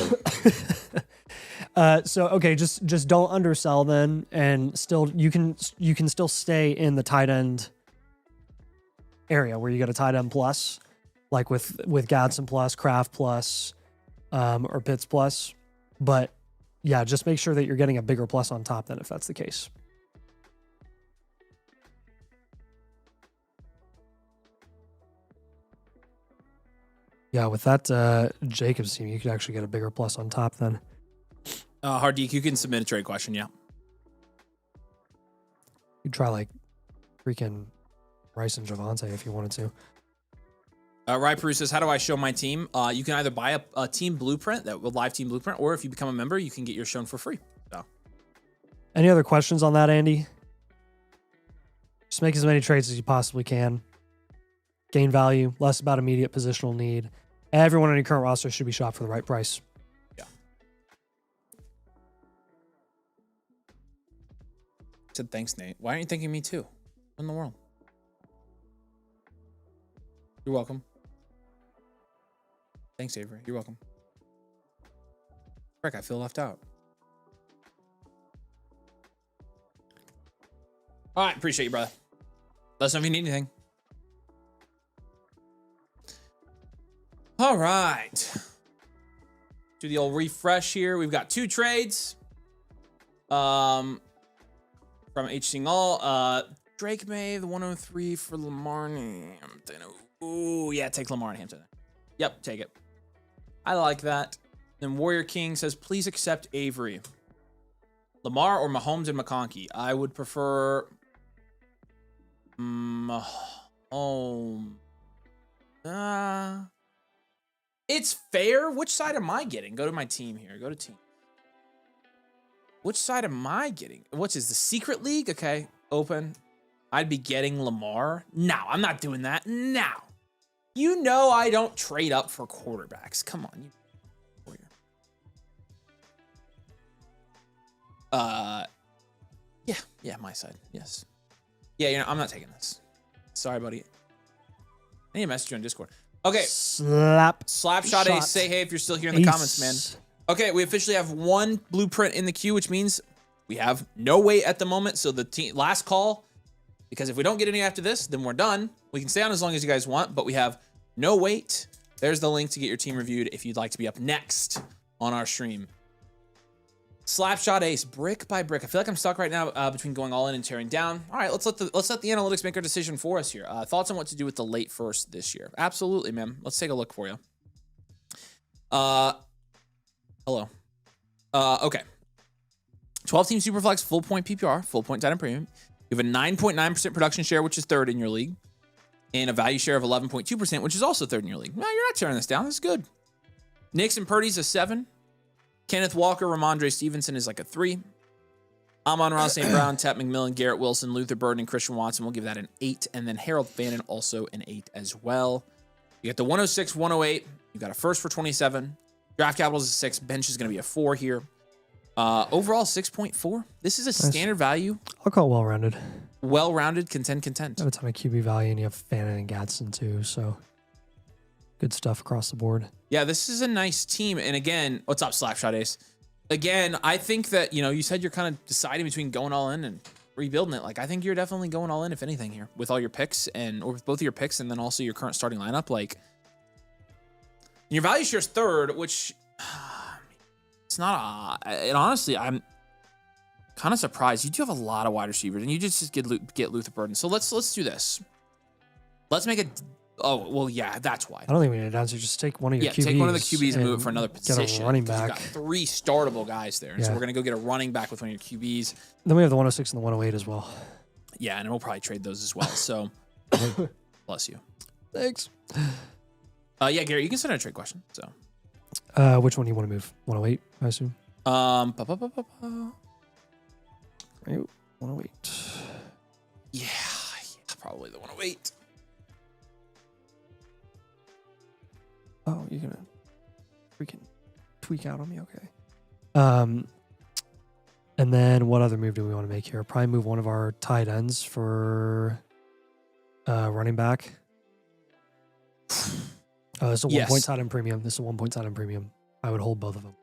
So okay, just don't undersell then, and still you can still stay in the tight end area where you get a tight end plus, like with Gadsden plus, Kraft plus, or Pitts plus. But yeah, just make sure that you're getting a bigger plus on top then if that's the case. Yeah, with that Jacobs team, you could actually get a bigger plus on top then.
Hardik, you can submit a trade question, yeah.
You'd try like freaking Rice and Javante if you wanted to.
Rai Peru says, how do I show my team? You can either buy a team blueprint, that will live team blueprint, or if you become a member, you can get yours shown for free. So,
any other questions on that, Andy? Just make as many trades as you possibly can. Gain value, less about immediate positional need. Everyone on your current roster should be shot for the right price.
Yeah. Said thanks, Nate. Why aren't you thanking me too? What in the world? You're welcome. Thanks, Avery. You're welcome. Frick, I feel left out. All right, appreciate you, brother. Let us know if you need anything. All right. Do the old refresh here. We've got 2 trades. From H. Singal. Drake May, the 103 for Lamar Hampton. Ooh, yeah, take Lamar Hampton. Yep, take it. I like that. Then Warrior King says, please accept Avery. Lamar or Mahomes and McConkey? I would prefer Mahomes. It's fair. Which side am I getting? Go to my team here. Go to team. Which side am I getting? What's the secret league? Okay, open. I'd be getting Lamar. No, I'm not doing that. Now, you know I don't trade up for quarterbacks. Come on, yeah, my side. Yes. Yeah, I'm not taking this. Sorry, buddy. I need a message on Discord. Okay. Slapshot Ace, say hey if you're still here in the comments, man. Okay, we officially have 1 blueprint in the queue, which means we have no wait at the moment. So the team last call, because if we don't get any after this, then we're done. We can stay on as long as you guys want, but we have no wait. There's the link to get your team reviewed if you'd like to be up next on our stream. Slapshot Ace, brick by brick. I feel like I'm stuck right now between going all in and tearing down. All right, let's let the analytics make our decision for us here. Thoughts on what to do with the late first this year? Absolutely, man. Let's take a look for you. Hello. Okay. 12-team Superflex, full point PPR, full point tight end premium. You have a 9.9% production share, which is 3rd in your league, and a value share of 11.2%, which is also 3rd in your league. No, you're not tearing this down. This is good. Knicks and Purdy's a 7. Kenneth Walker, Ramondre Stevenson is like a 3. Amon-Ra St. Brown, Tep McMillan, Garrett Wilson, Luther Burden, and Christian Watson. We'll give that an 8. And then Harold Fannin also an 8 as well. You got the 106, 108. You got a first for 27. Draft capital is a 6. Bench is going to be a 4 here. Overall, 6.4. This is a standard value.
I'll call it well-rounded.
Well-rounded, content.
I have a ton of QB value, and you have Fannin and Gadsden too, so good stuff across the board.
Yeah, this is a nice team. And again, what's up, Slapshot Ace? Again, I think that, you said you're kind of deciding between going all in and rebuilding it. Like, I think you're definitely going all in, if anything, here with all your picks or with both of your picks and then also your current starting lineup. Like, your value share is 3rd, which it's not and honestly, I'm kind of surprised. You do have a lot of wide receivers and you just get Luther Burden. So let's do this. Let's make a Oh, well, yeah, that's why.
I don't think we need a dynasty. Just take one of your QBs.
Take one of the QBs and move it for another
get
position.
a running
'cause
back.
You've got 3 startable guys there. And so
Yeah.
we're going to go get a running back with one of your QBs.
Then we have the 106 and the 108 as well.
Yeah, and we'll probably trade those as well. So, bless you.
Thanks.
Yeah, Gary, you can send a trade question. So,
Which one do you want to move? 108, I assume.
ba,
108.
yeah, probably the 108.
Oh, you're gonna freaking tweak out on me, okay. And then what other move do we want to make here? Probably move one of our tight ends for running back. Oh, it's a 1 point tight end premium. This is a 1 point tight end premium. I would hold both of them.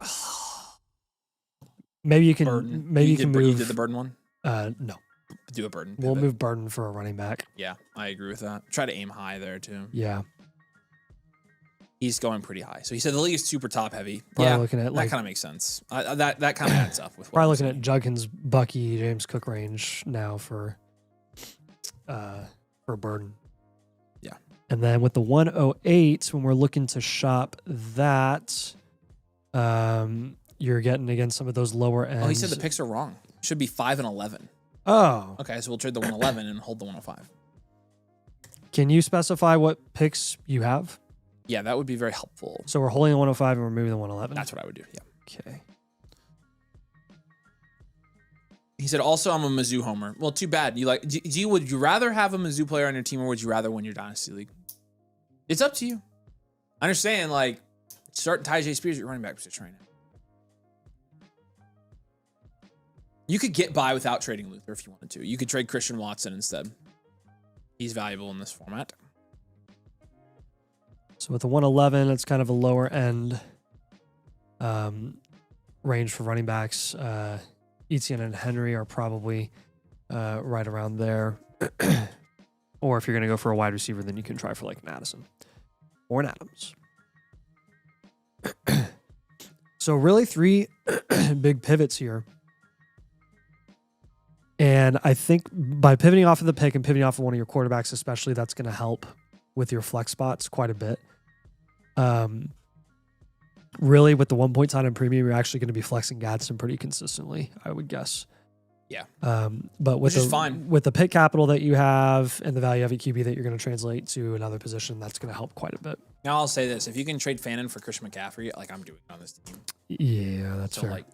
Maybe you can.
Burden.
Maybe you can move.
You did the Burden one?
No.
Do a Burden.
We'll
pivot.
move Burden for a running back.
Yeah, I agree with that. Try to aim high there too.
Yeah.
He's going pretty high. So he said the league is super top heavy.
Probably looking at
that kind of makes sense. That kind of adds up with.
Probably looking at Judkins, Bucky, James Cook range now for Burden.
Yeah.
And then with the 108, when we're looking to shop that, you're getting against some of those lower ends.
Oh, he said the picks are wrong. Should be 5 and 11.
Oh.
Okay, so we'll trade the 111 and hold the 105.
Can you specify what picks you have?
Yeah, that would be very helpful.
So we're holding the 105 and we're moving the 111?
That's what I would do, yeah.
Okay.
He said, also, I'm a Mizzou homer. Well, too bad. Would you rather have a Mizzou player on your team or would you rather win your Dynasty League? It's up to you. I understand, start Tyjae Spears at your running back position right now. You could get by without trading Luther if you wanted to. You could trade Christian Watson instead. He's valuable in this format.
So with the 111, it's kind of a lower end range for running backs. Etienne and Henry are probably right around there. Or if you're going to go for a wide receiver, then you can try for like Madison or an Adams. So really 3 big pivots here. And I think by pivoting off of the pick and pivoting off of one of your quarterbacks, especially, that's going to help with your flex spots quite a bit. Really, with the 1 point tight end premium, you're actually going to be flexing Gadsden pretty consistently, I would guess.
Yeah.
But with
fine.
With the pick capital that you have and the value of a QB that you're going to translate to another position, that's going to help quite a bit.
Now I'll say this: if you can trade Fannin for Christian McCaffrey, I'm doing it on this team.
Yeah, that's fair.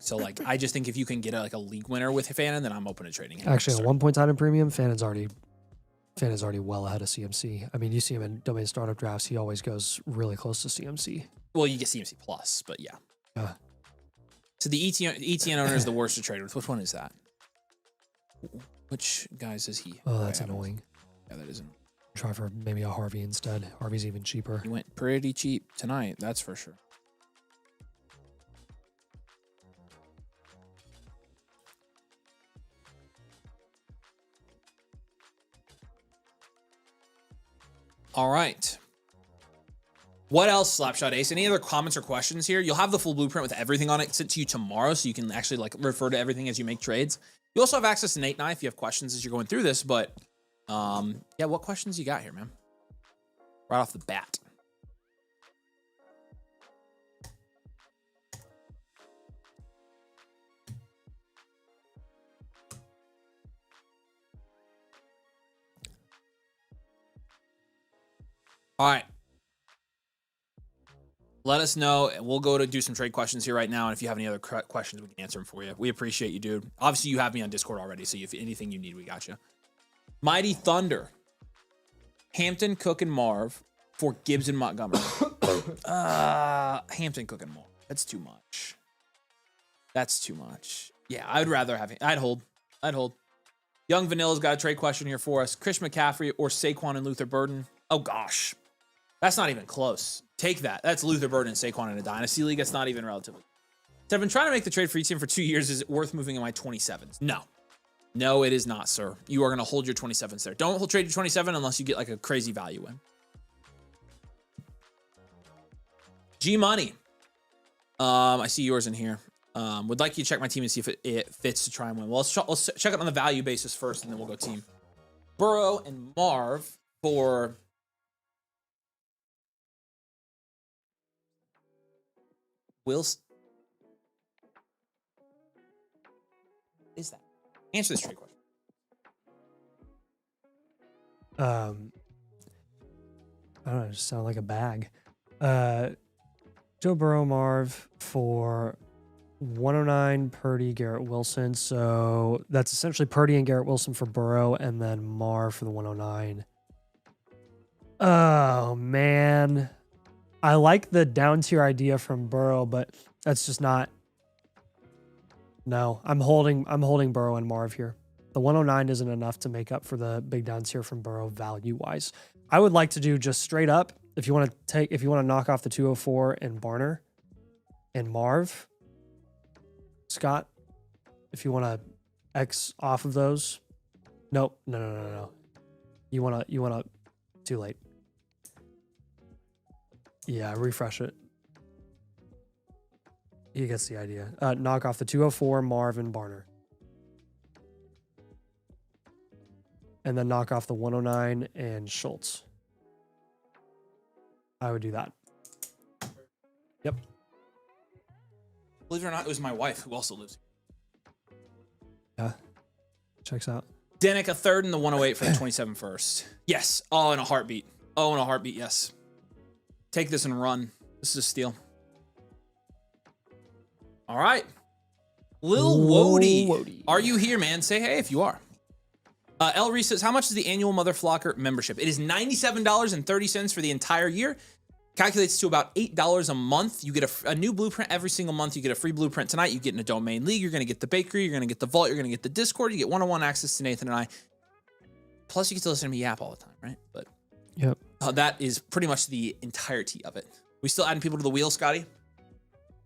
I just think if you can get a league winner with Fannin, then I'm open to trading him.
Actually, a 1 point tight end premium, Fannon's already well ahead of CMC. I mean, you see him in domain startup drafts; he always goes really close to CMC.
Well, you get CMC plus, but yeah. So the ETN owner is the worst to trade with. Which one is that? Which guys is he?
Oh, that's annoying.
Yeah, that isn't.
Try for maybe a Harvey instead. Harvey's even cheaper.
He went pretty cheap tonight, that's for sure. All right. What else, Slapshot Ace? Any other comments or questions here? You'll have the full blueprint with everything on it sent to you tomorrow, so you can actually refer to everything as you make trades. You also have access to Nate and I if you have questions as you're going through this, but yeah, what questions you got here, man? Right off the bat. All right. Let us know, and we'll go to do some trade questions here right now. And if you have any other questions, we can answer them for you. We appreciate you, dude. Obviously, you have me on Discord already, so if anything you need, we got you. Mighty Thunder. Hampton, Cook, and Marv for Gibbs and Montgomery. Hampton, Cook, and Marv. That's too much. That's too much. Yeah, I'd rather have. I'd hold. Young Vanilla's got a trade question here for us. Chris McCaffrey or Saquon and Luther Burden. Oh gosh, that's not even close. Take that. That's Luther Burden and Saquon in a Dynasty League. That's not even relatively. So I've been trying to make the trade for each team for 2 years. Is it worth moving in my 27s? No. No, it is not, sir. You are going to hold your 27s there. Don't trade your 27 unless you get like a crazy value in. G Money. I see yours in here. Would like you to check my team and see if it fits to try and win. Well, let's check it on the value basis first, and then we'll go team. Burrow and Marv for Wilson. Is that? Answer this straight question.
I don't know, it just sound like a bag. Joe Burrow, Marv for 109, Purdy, Garrett Wilson. So that's essentially Purdy and Garrett Wilson for Burrow, and then Marv for the 109. Oh man, I like the down tier idea from Burrow, but that's just not. No, I'm holding Burrow and Marv here. The 109 isn't enough to make up for the big down tier from Burrow value wise. I would like to do just straight up. If you want to knock off the 204 and Barner and Marv, Scott, if you want to X off of those. Nope. No. You want to too late. Yeah, refresh it. He gets the idea. Knock off the 204, Marv and Barner. And then knock off the 109 and Schultz. I would do that. Yep.
Believe it or not, it was my wife who also lives here.
Yeah. Checks out.
Danica, a third and the 108 for the 27 first. Yes. Oh, in a heartbeat. Yes. Take this and run. This is a steal. All right. Lil Wody. Are you here, man? Say hey if you are. El Reese says, how much is the annual Motherflocker membership? It is $97.30 for the entire year. Calculates to about $8 a month. You get a new blueprint every single month. You get a free blueprint tonight. You get in a domain league. You're going to get the bakery. You're going to get the vault. You're going to get the Discord. You get one-on-one access to Nathan and I. Plus, you get to listen to me yap all the time, right? But
yep.
That is pretty much the entirety of it. We still adding people to the wheel, Scotty?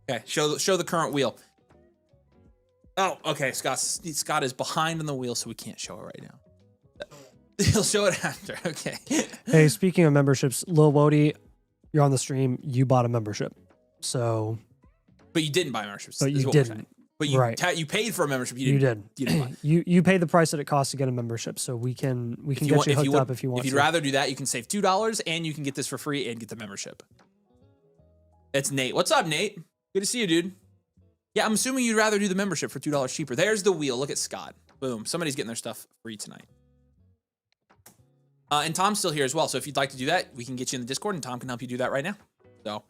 Okay, show the current wheel. Oh, okay. Scott is behind on the wheel, so we can't show it right now. He'll show it after. Okay.
Hey, speaking of memberships, Lil Wody, you're on the stream. You bought a membership, so.
But you didn't buy memberships.
But you didn't.
But you paid for a membership.
You did.
You didn't buy.
you paid the price that it costs to get a membership, so we can get you hooked up if you want.
If you'd rather do that, you can save $2 and you can get this for free and get the membership. It's Nate. What's up, Nate? Good to see you, dude. Yeah, I'm assuming you'd rather do the membership for $2 cheaper. There's the wheel. Look at Scott. Boom. Somebody's getting their stuff free tonight. And Tom's still here as well. So if you'd like to do that, we can get you in the Discord and Tom can help you do that right now. So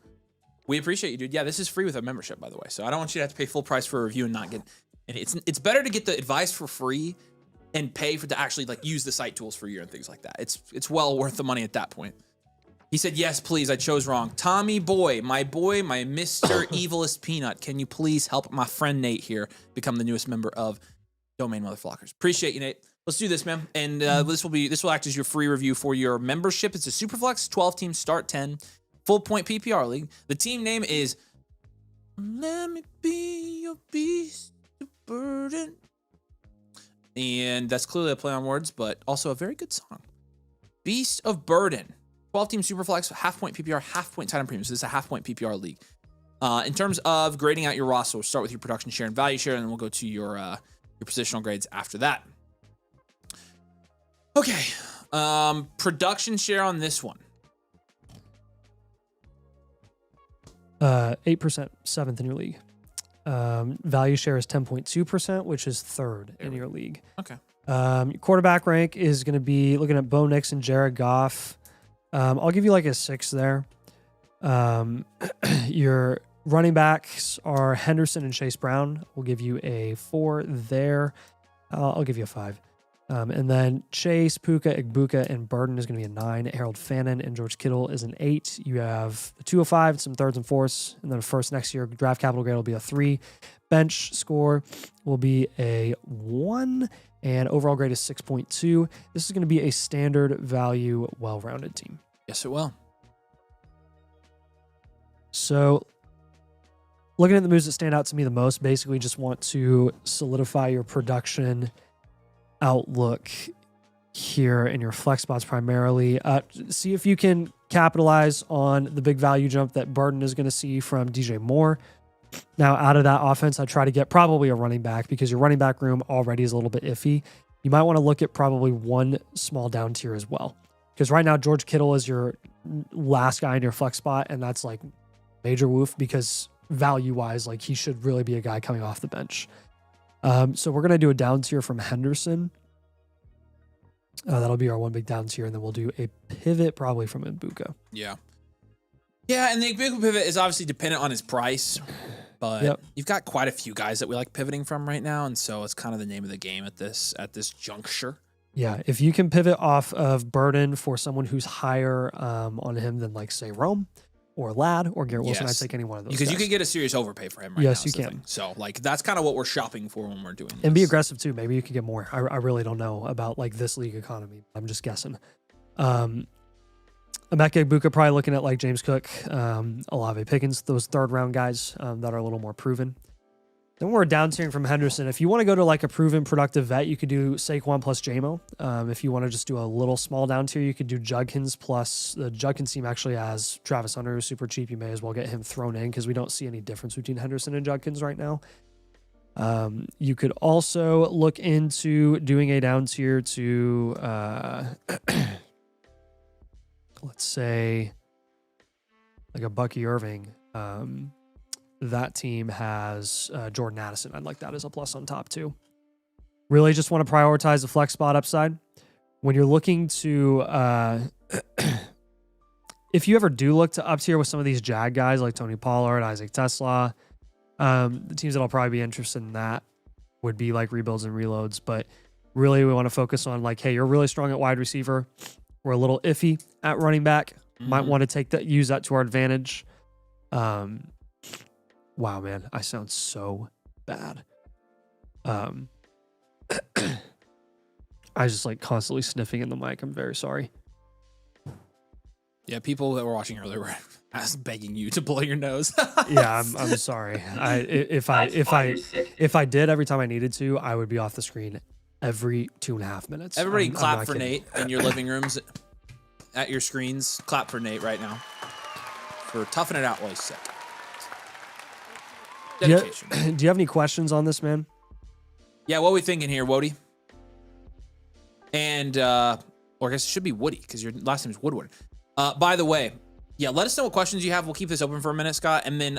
we appreciate you, dude. Yeah, this is free with a membership, by the way. So I don't want you to have to pay full price for a review and not get it. It's better to get the advice for free and pay to actually like use the site tools for a year and things like that. It's well worth the money at that point. He said, yes, please. I chose wrong. Tommy boy, my Mr. Evilest Peanut. Can you please help my friend Nate here become the newest member of Domain Motherflockers? Appreciate you, Nate. Let's do this, man. And this will act as your free review for your membership. It's a Superflex 12 team start 10 full point PPR league. The team name is Let Me Be Your Beast of Burden. And that's clearly a play on words, but also a very good song. Beast of Burden. 12 team Superflex, half point PPR, half point tight end premium. So this is a half point PPR league. In terms of grading out your roster, we'll start with your production share and value share, and then we'll go to your positional grades after that. Okay, production share on this one.
8%, 7th in your league. Value share is 10.2%, which is 3rd in your league.
Okay.
Quarterback rank is going to be looking at Bo Nix and Jared Goff. I'll give you like a 6 there. Your running backs are Henderson and Chase Brown. We'll give you a 4 there. I'll give you a 5. And then Chase, Puka, Igbuka, and Burden is going to be a 9. Harold Fannin and George Kittle is an 8. You have the 205, some 3rds and 4ths, and then a first next year. Draft capital grade will be a 3. Bench score will be a 1, and overall grade is 6.2. This is going to be a standard value, well-rounded team.
Yes, it will.
So, looking at the moves that stand out to me the most, basically just want to solidify your production outlook here in your flex spots primarily. See if you can capitalize on the big value jump that Burden is going to see from DJ Moore. Now, out of that offense, I try to get probably a running back because your running back room already is a little bit iffy. You might want to look at probably one small down tier as well. Because right now, George Kittle is your last guy in your flex spot, and that's like major woof because value-wise, like he should really be a guy coming off the bench. So we're going to do a down tier from Henderson. That'll be our one big down tier, and then we'll do a pivot probably from Mbuka.
Yeah. Yeah, and the big pivot is obviously dependent on his price, but you've got quite a few guys that we like pivoting from right now, and so it's kind of the name of the game at this juncture.
Yeah, if you can pivot off of Burden for someone who's higher on him than, like, say, Rome or Ladd or Garrett Wilson, I'd take any one of those
because
guys.
you could get a serious overpay for him right now.
Yes, you can.
So, like, that's kind of what we're shopping for when we're doing this.
And be aggressive, too. Maybe you could get more. I really don't know about, like, this league economy. I'm just guessing. Emeka Egbuka probably looking at, like, James Cook, Olave Pickens, those third-round guys that are a little more proven. Then we're down tiering from Henderson. If you want to go to, like, a proven productive vet, you could do Saquon plus JMO. If you want to just do a little small down tier, you could do Judkins plus the Judkins team actually has Travis Hunter, who's super cheap. You may as well get him thrown in because we don't see any difference between Henderson and Judkins right now. You could also look into doing a down tier to, let's say, like a Bucky Irving. That team has Jordan Addison. I'd like that as a plus on top too. Really just want to prioritize the flex spot upside. When you're looking to, if you ever do look to up tier with some of these Jag guys like Tony Pollard, Isaac Tesla, the teams that'll probably be interested in that would be like rebuilds and reloads. But really we want to focus on like, hey, you're really strong at wide receiver. We're a little iffy at running back. Might want to use that to our advantage. Wow, man, I sound so bad. I was just like constantly sniffing in the mic. I'm very sorry.
Yeah, people that were watching earlier were begging you to blow your nose.
Yeah, I'm sorry. If I did every time I needed to, I would be off the screen every 2.5 minutes.
Everybody clap for Nate in your living rooms at your screens. Clap for Nate right now for toughing it out while he's sick. Dedication.
Do you have any questions on this, man?
Yeah, what are we thinking here, Wody? And, or I guess it should be Woody because your last name is Woodward. By the way, yeah, let us know what questions you have. We'll keep this open for a minute, Scott. And then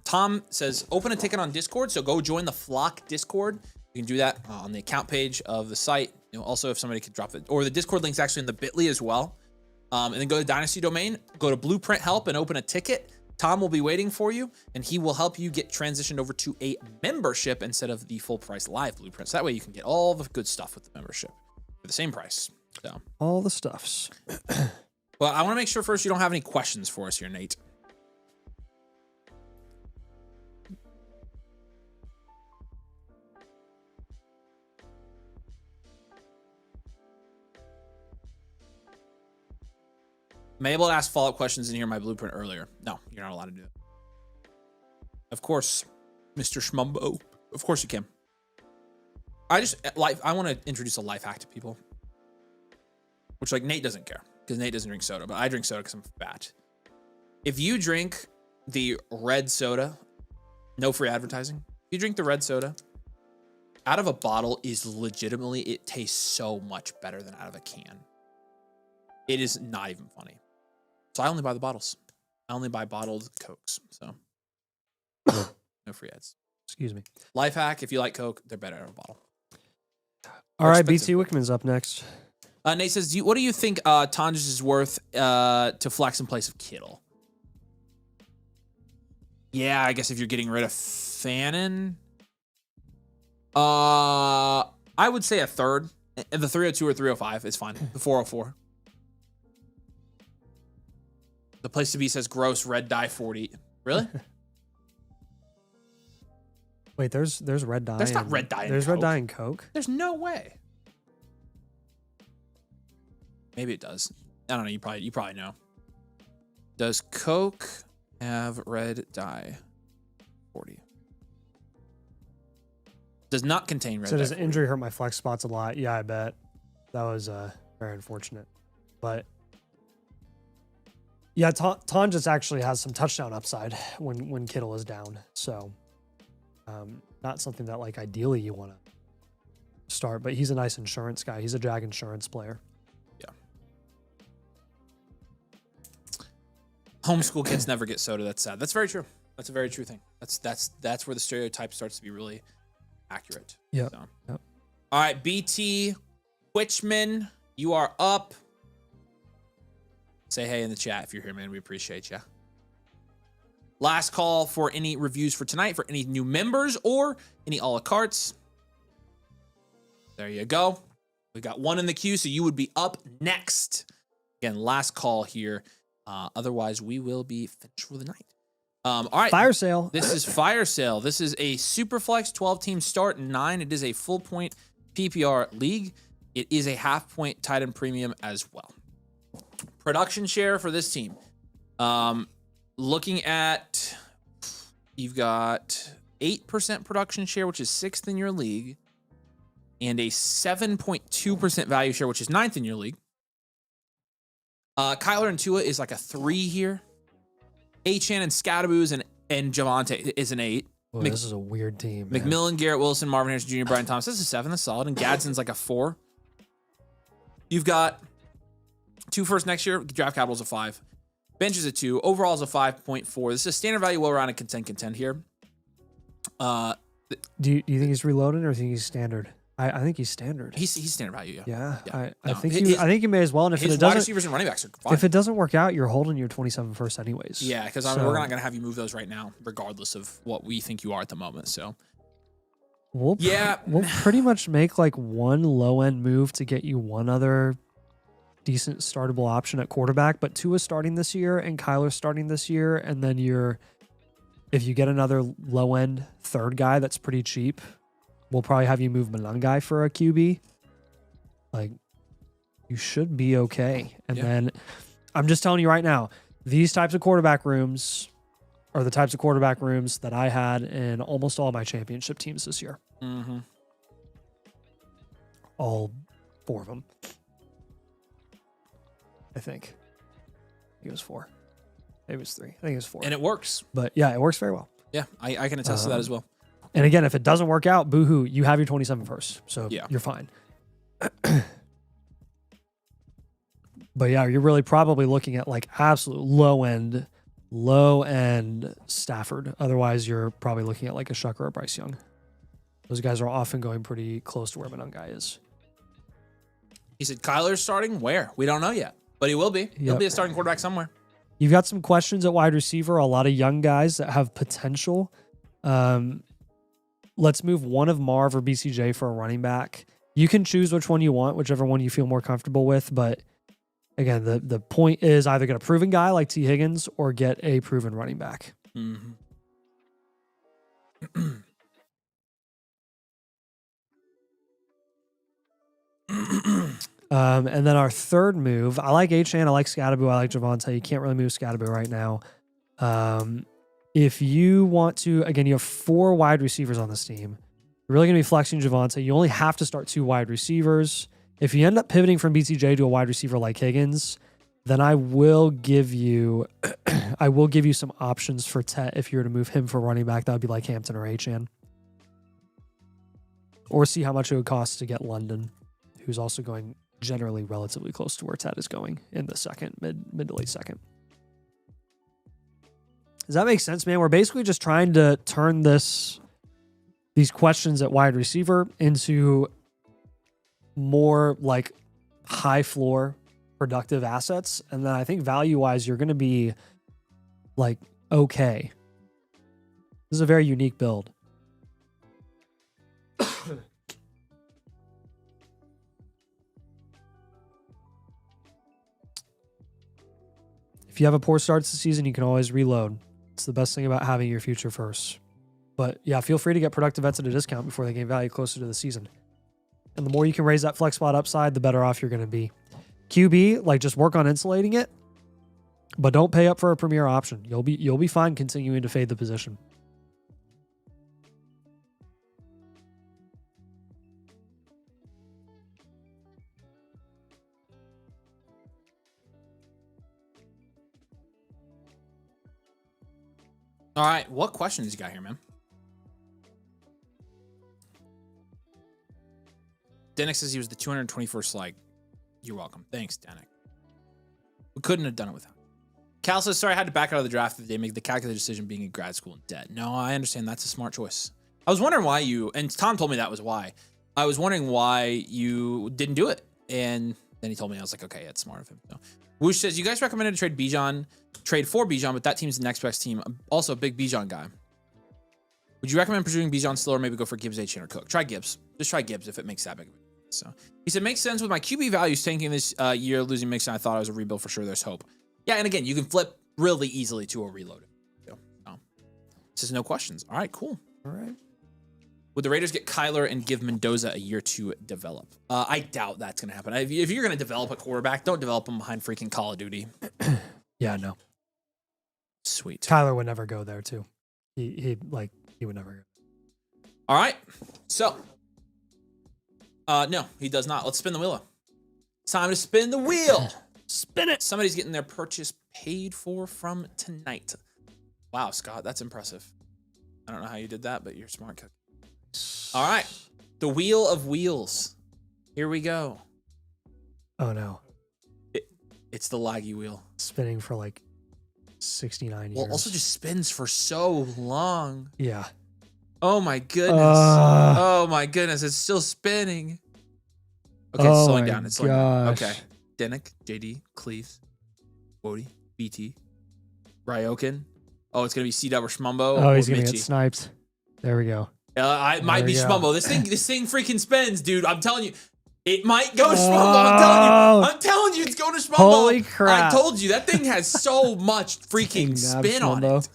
Tom says, open a ticket on Discord. So go join the Flock Discord. You can do that on the account page of the site. You know, also, if somebody could drop it, or the Discord link's actually in the bit.ly as well. And then go to Dynasty domain, go to Blueprint Help and open a ticket. Tom will be waiting for you, and he will help you get transitioned over to a membership instead of the full price live blueprints. That way you can get all the good stuff with the membership for the same price. So
all the stuffs.
Well, I want to make sure first you don't have any questions for us here, Nate. Am I able to ask follow-up questions in here in my blueprint earlier? No, you're not allowed to do it. Of course, Mr. Schmumbo. Of course you can. I want to introduce a life hack to people. Which, like, Nate doesn't care. Because Nate doesn't drink soda. But I drink soda because I'm fat. If you drink the red soda, no free advertising. If you drink the red soda, out of a bottle is legitimately, it tastes so much better than out of a can. It is not even funny. So I only buy the bottles. I only buy bottled Cokes. So no free ads.
Excuse me.
Life hack: if you like Coke, they're better out of a bottle.
All right, BT Wickman's up next.
Nate says, what do you think Tonjes is worth to flex in place of Kittle? Yeah, I guess if you're getting rid of Fannin, I would say a third. The 302 or 305 is fine. The 404. The place to be says gross red dye 40. Really?
Wait, there's red dye.
There's not red dye in
There's
Coke.
red dye in Coke?
There's no way. Maybe it does. I don't know. You probably know. Does Coke have red dye 40? Does not contain red dye.
So does
40.
injury hurt my flex spots a lot? Yeah, I bet. That was very unfortunate. But yeah, Tonjes actually has some touchdown upside when Kittle is down. So not something that like ideally you want to start, but he's a nice insurance guy. He's a Jag insurance player.
Yeah. Homeschool kids never get soda. That's sad. That's very true. That's a very true thing. That's where the stereotype starts to be really accurate.
Yeah.
So.
Yep.
All right, BT Twitchman, you are up. Say hey in the chat if you're here, man. We appreciate you. Last call for any reviews for tonight, for any new members or any a la cartes. There you go. We got one in the queue, so you would be up next. Again, last call here. Otherwise, we will be finished for the night. All right.
Fire sale.
This is Fire Sale. This is a Superflex 12-team start 9. It is a full point PPR league. It is a half point tight end premium as well. Production share for this team. Looking at, you've got 8% production share, which is 6th in your league, and a 7.2% value share, which is 9th in your league. Kyler and Tua is like a 3 here. Achane and Scadaboo and Javonte is an 8.
Boy, this is a weird team. Man.
McMillan, Garrett Wilson, Marvin Harrison Jr., Brian Thomas. This is a 7. That's solid. And Gadsden's like a 4. You've got 2 first next year. Draft capital's a 5. Bench is a 2. Overall is a 5.4. This is a standard value, well-rounded contend here.
Do you think he's reloaded or do you think he's standard? I think he's standard.
He's standard value. Yeah.
I think you may as well. And if
his
it doesn't,
wide receivers and running backs are fine.
if it doesn't work out, you're holding your 27 first anyways.
Yeah, because we're not gonna have you move those right now, regardless of what we think you are at the moment. So
we'll pretty much make like one low end move to get you one other decent startable option at quarterback. But Tua's starting this year and Kyler's starting this year, and then if you get another low end third guy that's pretty cheap, we'll probably have you move Malungai for a QB. Like, you should be okay. And then I'm just telling you right now, these types of quarterback rooms are the types of quarterback rooms that I had in almost all my championship teams this year.
Mm-hmm.
All 4 of them. I think it was 4. Maybe it was 3. I think it was 4.
And it works.
But yeah, it works very well.
Yeah, I can attest to that as well.
And again, if it doesn't work out, boo-hoo, you have your 27 first. So you're fine. But yeah, you're really probably looking at like absolute low end Stafford. Otherwise, you're probably looking at like a Shuck or a Bryce Young. Those guys are often going pretty close to where Malungai is.
He said Kyler's starting where? We don't know yet, but he will be. He'll be a starting quarterback somewhere.
You've got some questions at wide receiver, a lot of young guys that have potential. Let's move one of Marv or BCJ for a running back. You can choose which one you want, whichever one you feel more comfortable with. But again, the point is either get a proven guy like T. Higgins or get a proven running back.
Mm-hmm.
And then our third move, I like Achane, I like Scadaboo, I like Javonte. You can't really move Scadaboo right now. If you want to, again, you have 4 wide receivers on this team. You're really going to be flexing Javonte. You only have to start 2 wide receivers. If you end up pivoting from BCJ to a wide receiver like Higgins, then I will give you some options for Tet if you were to move him for running back. That would be like Hampton or Achane. Or see how much it would cost to get London, who's also going generally relatively close to where Tet is going in the second, mid to late second. Does that make sense, man? We're basically just trying to turn these questions at wide receiver into more like high floor productive assets. And then I think value-wise, you're going to be like, okay. This is a very unique build. If you have a poor start to the season, you can always reload. It's the best thing about having your future first. But yeah, feel free to get productive vets at a discount before they gain value closer to the season. And the more you can raise that flex spot upside, the better off you're going to be. QB, like just work on insulating it, but don't pay up for a premier option. You'll be fine continuing to fade the position.
All right, what questions you got here, man? Denick says he was the 221st like. You're welcome. Thanks, Denick. We couldn't have done it without. Cal says, sorry, I had to back out of the draft the day, make the calculated decision being in grad school and debt. No, I understand. That's a smart choice. I was wondering why you, and Tom told me that was why. I was wondering why you didn't do it. And then he told me, I was like, okay, it's smart of him. So, Woosh says, you guys recommended to trade for Bijan, but that team's the next best team. I'm also a big Bijan guy. Would you recommend pursuing Bijan still, or maybe go for Gibbs, Achane, or Cook? Try Gibbs. Just try Gibbs if it makes that big of a difference. So he said, makes sense with my QB values tanking this year, losing Mixon. I thought I was a rebuild for sure. There's hope. Yeah, and again, you can flip really easily to a reload. So, says no questions. All right, cool.
All right.
Would the Raiders get Kyler and give Mendoza a year to develop? I doubt that's going to happen. If you're going to develop a quarterback, don't develop him behind freaking Call of Duty.
Yeah, no.
Sweet.
Kyler would never go there too. He would never go.
All right. So, no, he does not. Let's spin the wheel. It's time to spin the wheel.
Spin it.
Somebody's getting their purchase paid for from tonight. Wow, Scott, that's impressive. I don't know how you did that, but you're smart, Cook. All right. The wheel of wheels. Here we go.
Oh, no.
It's the laggy wheel.
Spinning for like 69 years.
Well, also just spins for so long.
Yeah.
Oh, my goodness. Oh, my goodness. It's still spinning. Okay, it's slowing down. It's slowing down. Okay. Denick, JD, Cleves, Wody, BT, Ryokin. Oh, it's going to be C-Dub or Schmumbo.
Oh, he's going to get sniped. There we go.
It might be Schmumbo. This thing freaking spins, dude. I'm telling you. It might go to Schmumbo. I'm telling you, it's going to Schmumbo.
Holy crap.
I told you, that thing has so much freaking spin on it.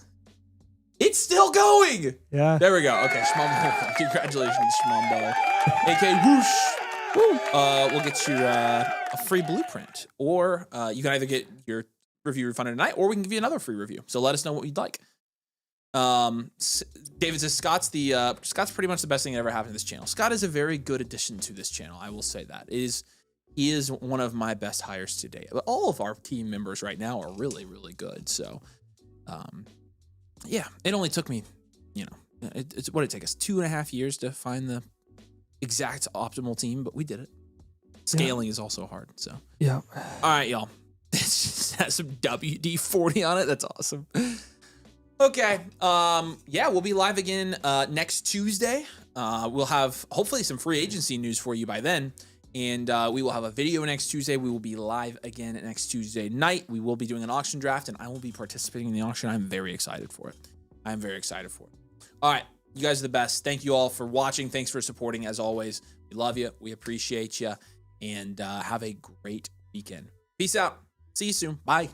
It's still going.
Yeah.
There we go. Okay, Schmumbo. Congratulations, Schmumbo. AK Whoosh. We'll get you a free blueprint, or you can either get your review refunded tonight, or we can give you another free review. So let us know what you'd like. David says Scott's pretty much the best thing that ever happened to this channel. Scott is a very good addition to this channel. I will say that. He is one of my best hires today. But all of our team members right now are really, really good. So, yeah, it only took me, it's what did it take us 2.5 years to find the exact optimal team, but we did it. Scaling is also hard. So,
yeah.
All right, y'all. This just has some WD-40 on it. That's awesome. Okay. Yeah, we'll be live again next Tuesday. We'll have hopefully some free agency news for you by then. And we will have a video next Tuesday. We will be live again next Tuesday night. We will be doing an auction draft, and I will be participating in the auction. I'm very excited for it. I'm very excited for it. All right. You guys are the best. Thank you all for watching. Thanks for supporting, as always. We love you. We appreciate you. And have a great weekend. Peace out. See you soon. Bye.